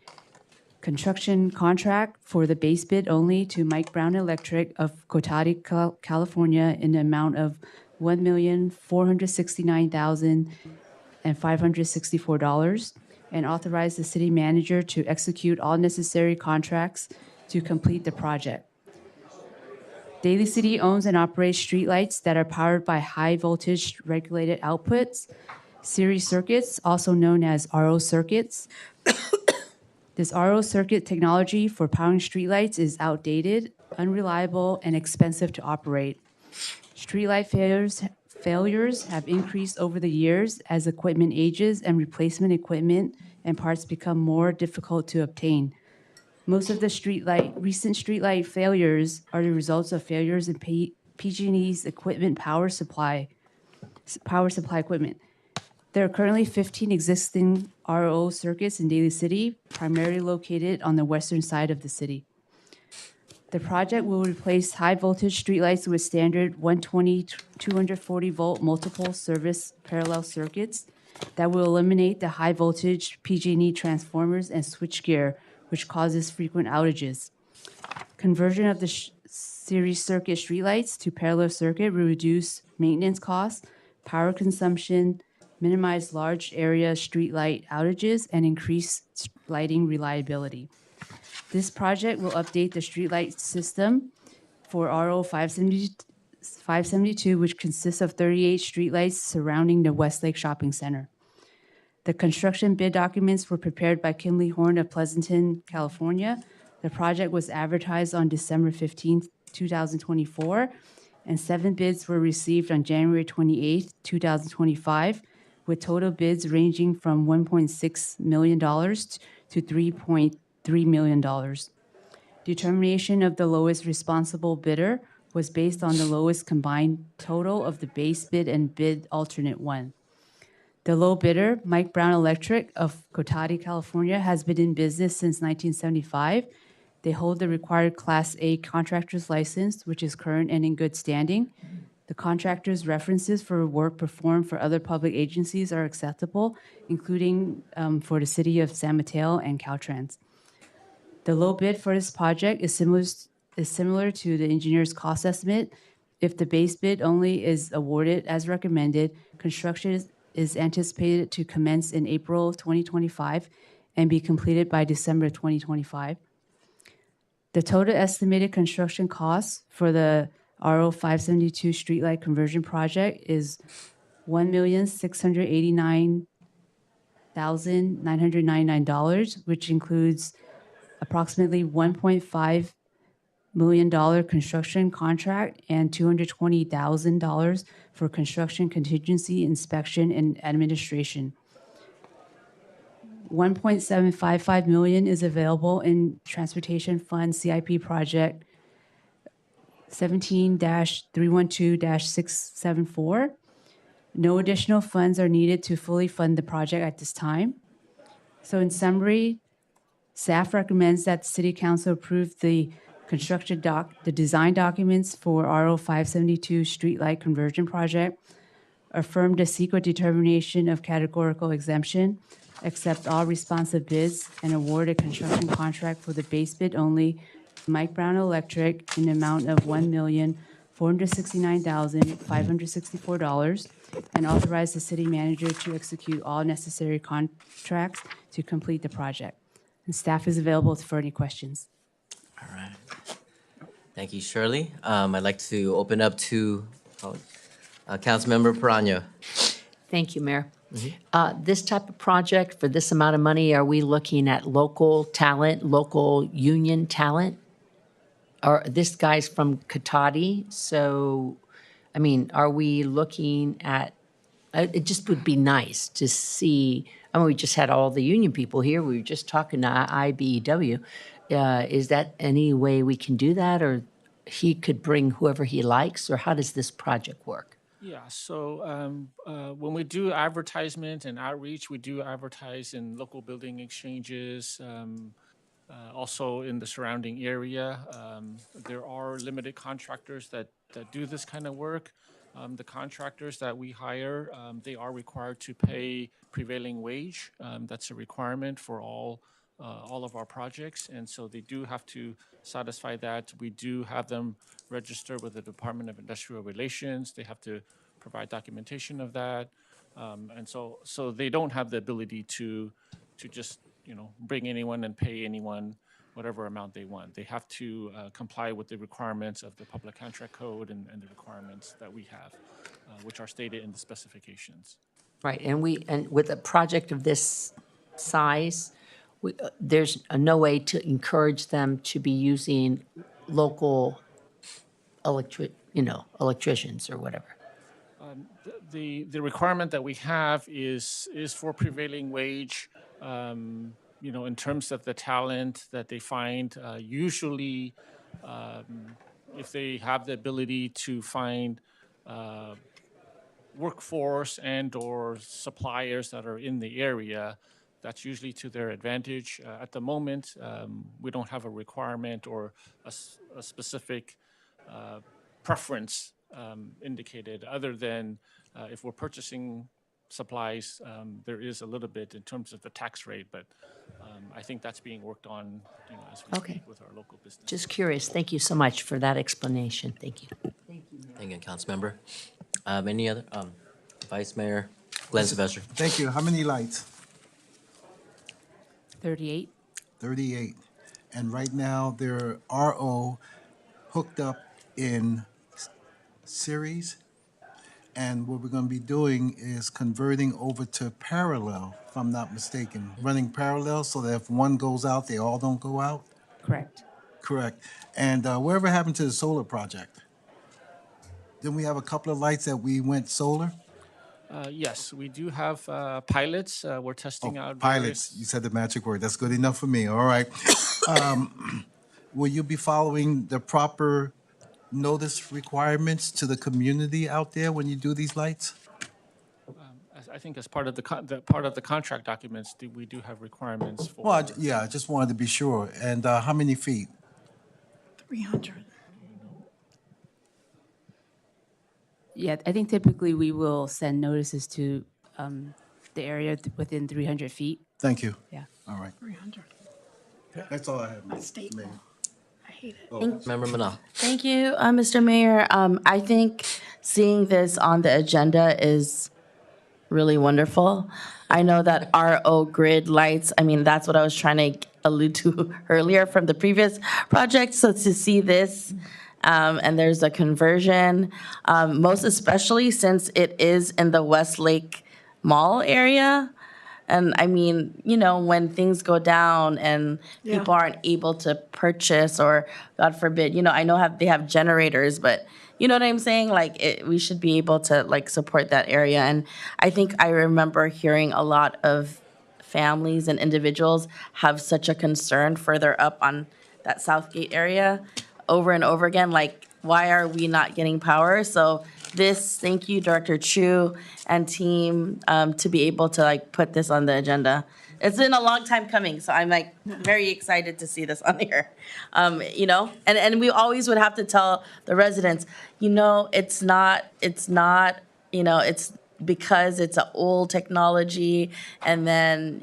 construction contract for the base bid only to Mike Brown Electric of Cotati, California, in the amount of $1,469,564, and authorize the city manager to execute all necessary contracts to complete the project. Daly City owns and operates streetlights that are powered by high voltage regulated outputs, series circuits, also known as RO circuits. This RO circuit technology for powering streetlights is outdated, unreliable, and expensive to operate. Streetlight failures have increased over the years as equipment ages and replacement equipment and parts become more difficult to obtain. Most of the recent streetlight failures are the results of failures in PG&E's equipment power supply equipment. There are currently 15 existing RO circuits in Daly City, primarily located on the western side of the city. The project will replace high-voltage streetlights with standard 120, 240-volt multiple service parallel circuits that will eliminate the high-voltage PG&E transformers and switchgear, which causes frequent outages. Conversion of the series circuit streetlights to parallel circuit will reduce maintenance costs, power consumption, minimize large area streetlight outages, and increase lighting reliability. This project will update the streetlight system for RO 572, which consists of 38 streetlights surrounding the Westlake Shopping Center. The construction bid documents were prepared by Kinley Horn of Pleasanton, California. The project was advertised on December 15th, 2024, and 7 bids were received on January 28th, 2025, with total bids ranging from $1.6 million to $3.3 million. Determination of the lowest responsible bidder was based on the lowest combined total of the base bid and bid alternate 1. The low bidder, Mike Brown Electric of Cotati, California, has been in business since 1975. They hold the required Class A contractor's license, which is current and in good standing. The contractor's references for work performed for other public agencies are acceptable, including for the city of San Mateo and Caltrans. The low bid for this project is similar to the engineer's cost estimate. If the base bid only is awarded as recommended, construction is anticipated to commence in April of 2025 and be completed by December 2025. The total estimated construction cost for the RO 572 streetlight conversion project is $1,689,999, which includes approximately $1.5 million construction contract and $220,000 for construction contingency, inspection, and administration. $1.755 million is available in Transportation Fund CIP project 17-312-674. No additional funds are needed to fully fund the project at this time. So in summary, staff recommends that the City Council approve the the design documents for RO 572 streetlight conversion project, affirm the secret determination of categorical exemption, accept all responsive bids, and award a construction contract for the base bid only to Mike Brown Electric in the amount of $1,469,564, and authorize the city manager to execute all necessary contracts to complete the project. And staff is available for any questions. All right. Thank you, Shirley. I'd like to open up to Councilmember Perano. Thank you, Mayor. This type of project, for this amount of money, are we looking at local talent, local union talent? Or this guy's from Cotati, so, I mean, are we looking at, it just would be nice to see, I mean, we just had all the union people here, we were just talking to IBEW. Is that any way we can do that, or he could bring whoever he likes, or how does this project work? Yeah, so when we do advertisement and outreach, we do advertise in local building exchanges, also in the surrounding area. There are limited contractors that do this kind of work. The contractors that we hire, they are required to pay prevailing wage. That's a requirement for all of our projects, and so they do have to satisfy that. We do have them register with the Department of Industrial Relations. They have to provide documentation of that, and so they don't have the ability to just bring anyone and pay anyone whatever amount they want. They have to comply with the requirements of the Public Contract Code and the requirements that we have, which are stated in the specifications. Right, and with a project of this size, there's no way to encourage them to be using local electricians or whatever. The requirement that we have is for prevailing wage. In terms of the talent that they find, usually if they have the ability to find workforce and or suppliers that are in the area, that's usually to their advantage. At the moment, we don't have a requirement or a specific preference indicated, other than if we're purchasing supplies, there is a little bit in terms of the tax rate, but I think that's being worked on, as we Okay. speak with our local business. Just curious. Thank you so much for that explanation. Thank you. Thank you, Councilmember. Any other, Vice Mayor Glenn Sylvester? Thank you. How many lights? 38. 38. And right now, they're RO hooked up in series. And what we're going to be doing is converting over to parallel, if I'm not mistaken, running parallel so that if one goes out, they all don't go out? Correct. Correct. And whatever happened to the solar project? Didn't we have a couple of lights that we went solar? Yes, we do have pilots. We're testing out Pilots, you said the magic word. That's good enough for me. All right. Will you be following the proper notice requirements to the community out there when you do these lights? I think as part of the contract documents, we do have requirements for. Well, yeah, I just wanted to be sure. And how many feet? 300. Yeah, I think typically we will send notices to the area within 300 feet. Thank you. Yeah. All right. 300. That's all I have. That's statewide. Mayor. I hate it. Member Manal. Thank you, Mr. Mayor. I think seeing this on the agenda is really wonderful. I know that RO grid lights, I mean, that's what I was trying to allude to earlier from the previous project. So to see this, and there's a conversion, most especially since it is in the Westlake Mall area. And I mean, when things go down and people aren't able to purchase, or God forbid, I know they have generators, but you know what I'm saying? Like, we should be able to support that area. And I think I remember hearing a lot of families and individuals have such a concern further up on that Southgate area over and over again, like, why are we not getting power? So thank you, Director Chu and team, to be able to put this on the agenda. It's been a long time coming, so I'm very excited to see this on here. And we always would have to tell the residents, it's not, it's because it's an old technology, and then,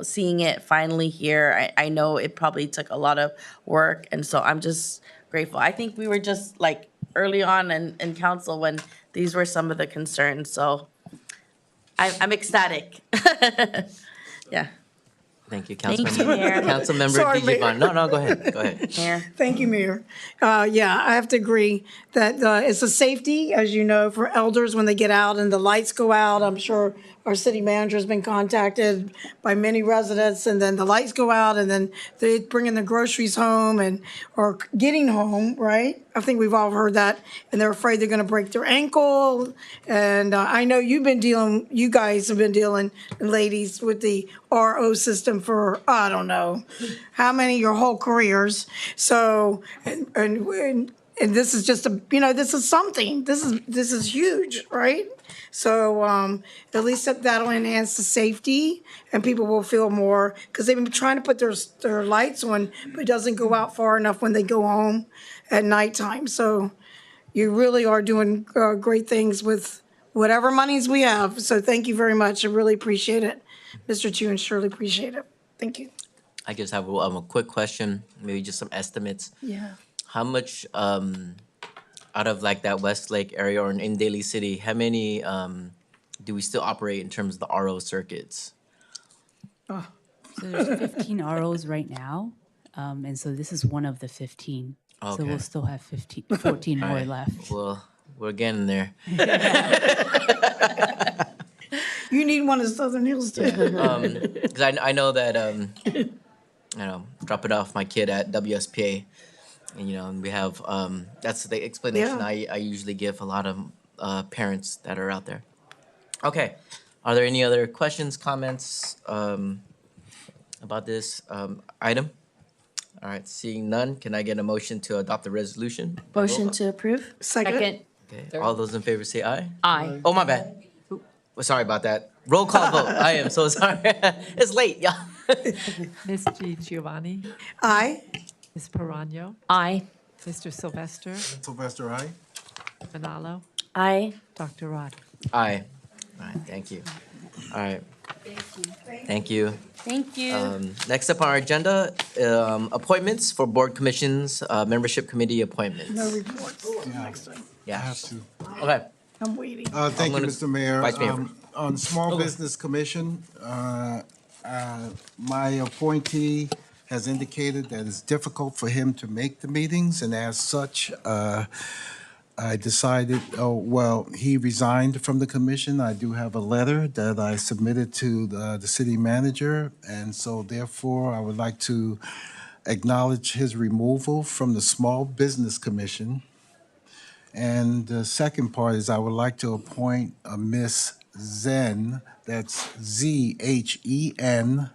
seeing it finally here, I know it probably took a lot of work, and so I'm just grateful. I think we were just early on in council when these were some of the concerns, so I'm ecstatic. Yeah. Thank you, Thank you, Councilmember. Mayor. Councilmember Sorry, Mayor. Digimon. No, go ahead. Go ahead. Mayor. Thank you, Mayor. Yeah, I have to agree that it's a safety, as you know, for elders when they get out and the lights go out. I'm sure our city manager has been contacted by many residents, and then the lights go out, and then they bring in the groceries home or getting home, right? I think we've all heard that, and they're afraid they're going to break their ankle. And I know you guys have been dealing, ladies, with the RO system for, I don't know, how many, your whole careers. So, and this is just this is something. This is huge, right? So at least that'll enhance the safety, and people will feel more, because they've been trying to put their lights on, but it doesn't go out far enough when they go home at nighttime. So you really are doing great things with whatever monies we have. So thank you very much. I really appreciate it, Mr. Chu and Shirley. Appreciate it. Thank you. I just have a quick question, maybe just some estimates. Yeah. How much out of that Westlake area or in Daly City, how many do we still operate in terms of the RO circuits? So there's 15 ROs right now, and so this is one of the 15. So Okay. we'll still have 14 more Alright. left. Well, we're getting there. You need one of Southern Hills too. Because I know that dropping off my kid at WSPA, and we have that's the explanation Yeah. I usually give a lot of parents that are out there. Okay, are there any other questions, comments about this item? All right, seeing none, can I get a motion to adopt the resolution? Motion to approve? Second. Okay, all those in favor say aye. Aye. Oh, my bad. Well, sorry about that. Roll call vote. I am so sorry. It's late, yeah. Ms. G. Giovanni, Aye. Ms. Perano, Aye. Mr. Sylvester, Sylvester, aye? Manalo, Aye. Dr. Rod. Aye. All right, thank you. All right. Thank you. Thank you. Next up on our agenda, appointments for board commissions, membership committee appointments. No reports. Next time. I Yeah. have to. Okay. I'm waiting. Thank you, gonna- Mr. Mayor. Vice Mayor. On Small Business Commission, my appointee has indicated that it's difficult for him to make the meetings, and as such, I decided, he resigned from the commission. I do have a letter that I submitted to the city manager, and so therefore, I would like to acknowledge his removal from the Small Business Commission. And the second part is I would like to appoint a Miss Zen, that's Zhen,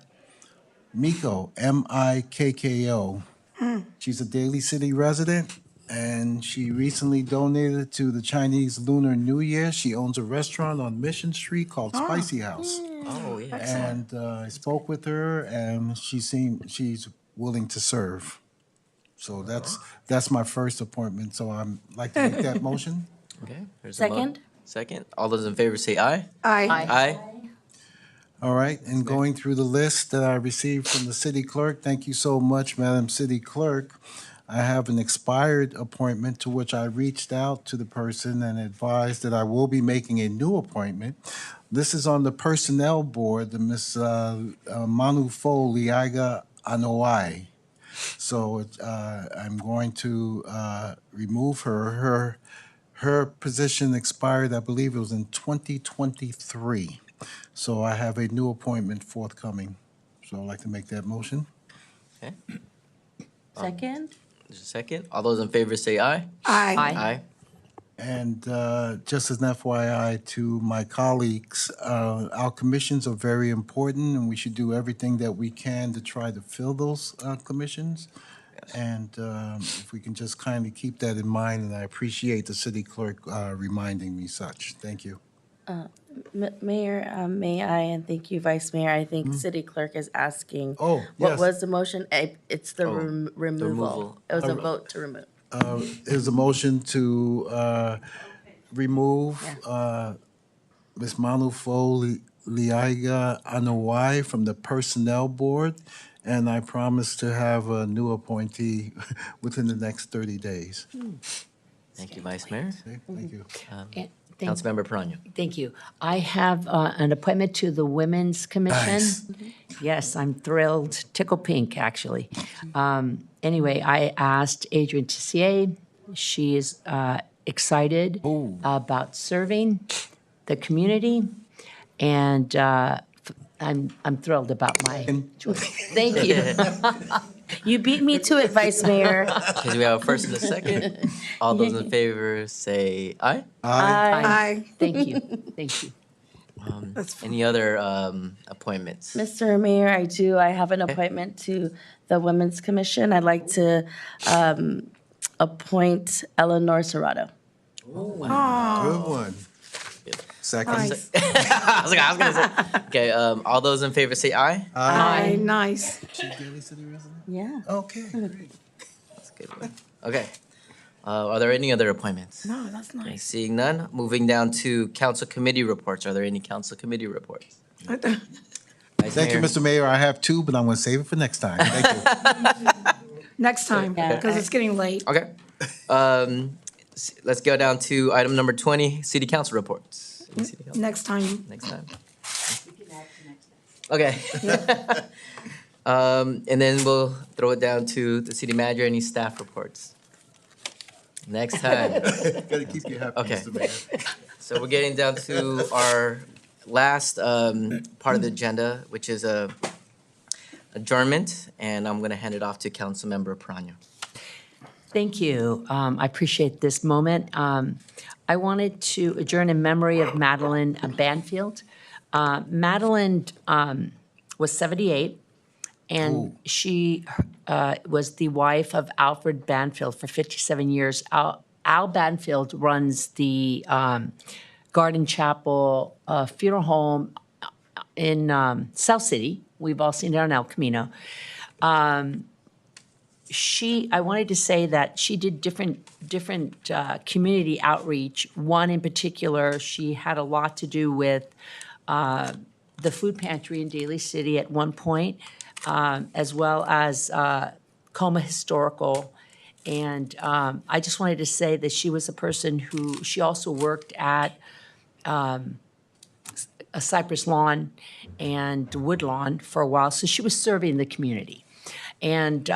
Miko, Mikko. She's a Daly City resident, and she recently donated to the Chinese Lunar New Year. She owns a restaurant on Mission Street called Spicy House. Oh, yeah. Excellent. And I spoke with her, and she's willing to serve. So that's my first appointment, so I'm like to make that motion. Okay. There's a Second? Second. All those in favor say aye. Aye. Aye. All right, and going through the list that I received from the city clerk, thank you so much, Madam City Clerk. I have an expired appointment to which I reached out to the person and advised that I will be making a new appointment. This is on the Personnel Board, the Ms. Manufo Liaga Anoai. So I'm going to remove her. Her position expired, I believe it was in 2023. So I have a new appointment forthcoming. So I'd like to make that motion. Okay. Second? There's a second. All those in favor say aye. Aye. Aye. And just as an FYI to my colleagues, our commissions are very important, and we should do everything that we can to try to fill those commissions. And if we can just kindly keep that in mind, and I appreciate the city clerk reminding me such. Thank you. Mayor, may I, and thank you, Vice Mayor, I think city clerk is asking. Oh, What yes. was the motion? It's the Oh, removal. removal. It was a vote to remove. Is a motion to remove Ms. Manufo Liaiga Anawai from the Personnel Board, and I promise to have a new appointee within the next 30 days. Thank you, Vice Mayor. Okay, thank you. Councilmember Perano. Thank you. I have an appointment to the Women's Commission. Nice. Yes, I'm thrilled, tickle pink, actually. Anyway, I asked Adrienne Tissier. She is excited about serving the community, and I'm thrilled about my choice. Thank you. You beat me to it, Vice Mayor. Okay, we have a first and a second. All those in favor say aye. Aye. Thank you. Thank you. Any other appointments? Mr. Mayor, I have an appointment to the Women's Commission. I'd like to appoint Eleanor Serrato. Good one. Second. Nice. I was gonna say. Okay, all those in favor say aye. Aye. Nice. She Daly City resident? Yeah. Okay, great. That's a good one. Okay. Are there any other appointments? No, that's Okay, nice. seeing none, moving down to council committee reports. Are there any council committee reports? Vice Thank you, Mayor? Mr. Mayor. I have two, but I'm going to save it for next time. Thank you. Next time, Yeah. because it's getting late. Okay. Let's go down to item number 20, city council reports. Any city council- Next time. Next time. Okay. And then we'll throw it down to the city manager, any staff reports. Next time. Got to keep you happy, Okay. Mr. Mayor. So we're getting down to our last part of the agenda, which is adjournment, and I'm gonna hand it off to Councilmember Perano. Thank you. I appreciate this moment. I wanted to adjourn in memory of Madeline Banfield. Madeline was 78, and she was the wife of Alfred Banfield for 57 years. Al Banfield runs the Garden Chapel Funeral Home in South City. We've all seen it on El Camino. I wanted to say that she did different community outreach. One in particular, she had a lot to do with the food pantry in Daly City at one point, as well as Coma Historical. And I just wanted to say that she was a person who, she also worked at a Cypress Lawn and Woodlawn for a while, so she was serving the community. And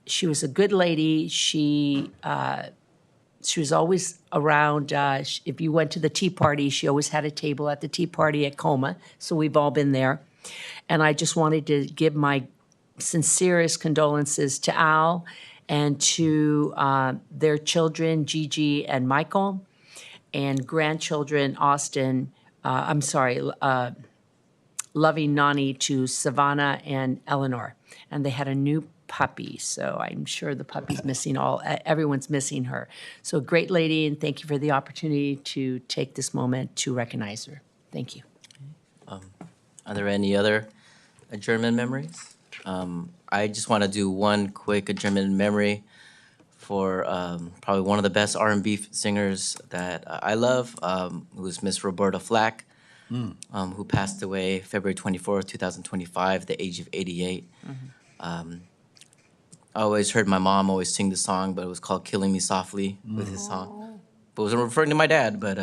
she was a good lady. She was always around. If you went to the tea party, she always had a table at the tea party at Coma, so we've all been there. And I just wanted to give my sincerest condolences to Al and to their children, Gigi and Michael, and grandchildren, Austin, loving Nani, to Savannah and Eleanor. And they had a new puppy, so I'm sure the puppy's missing everyone's missing her. So a great lady, and thank you for the opportunity to take this moment to recognize her. Thank you. Are there any other adjournment memories? I just want to do one quick adjournment memory for probably one of the best R&B singers that I love, who's Miss Roberta Flack, who passed away February 24th, 2025, at the age of 88. I always heard my mom always sing the song, but it was called Killing Me Softly with his song. But it wasn't referring to my dad, but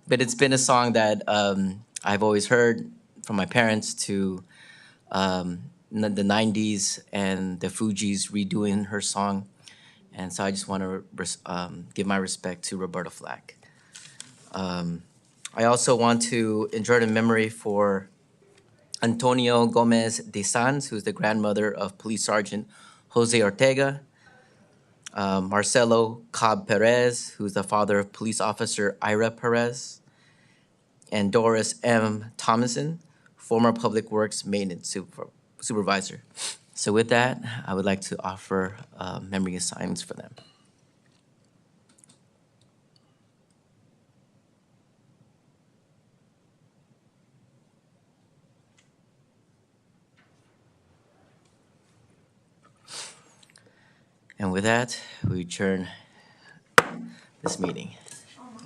but it's been a song that I've always heard from my parents to the 90s and the Fugees redoing her song. And so I just want to give my respect to Roberta Flack. I also want to adjourn in memory for Antonio Gomez de Sanz, who's the grandmother of Police Sergeant Jose Ortega. Marcelo Cobb Perez, who's the father of Police Officer Ira Perez. And Doris M. Thomason, former Public Works Maintenance Supervisor. So with that, I would like to offer memory assignments for them. And with that, we adjourn this meeting.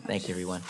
Thank you, everyone.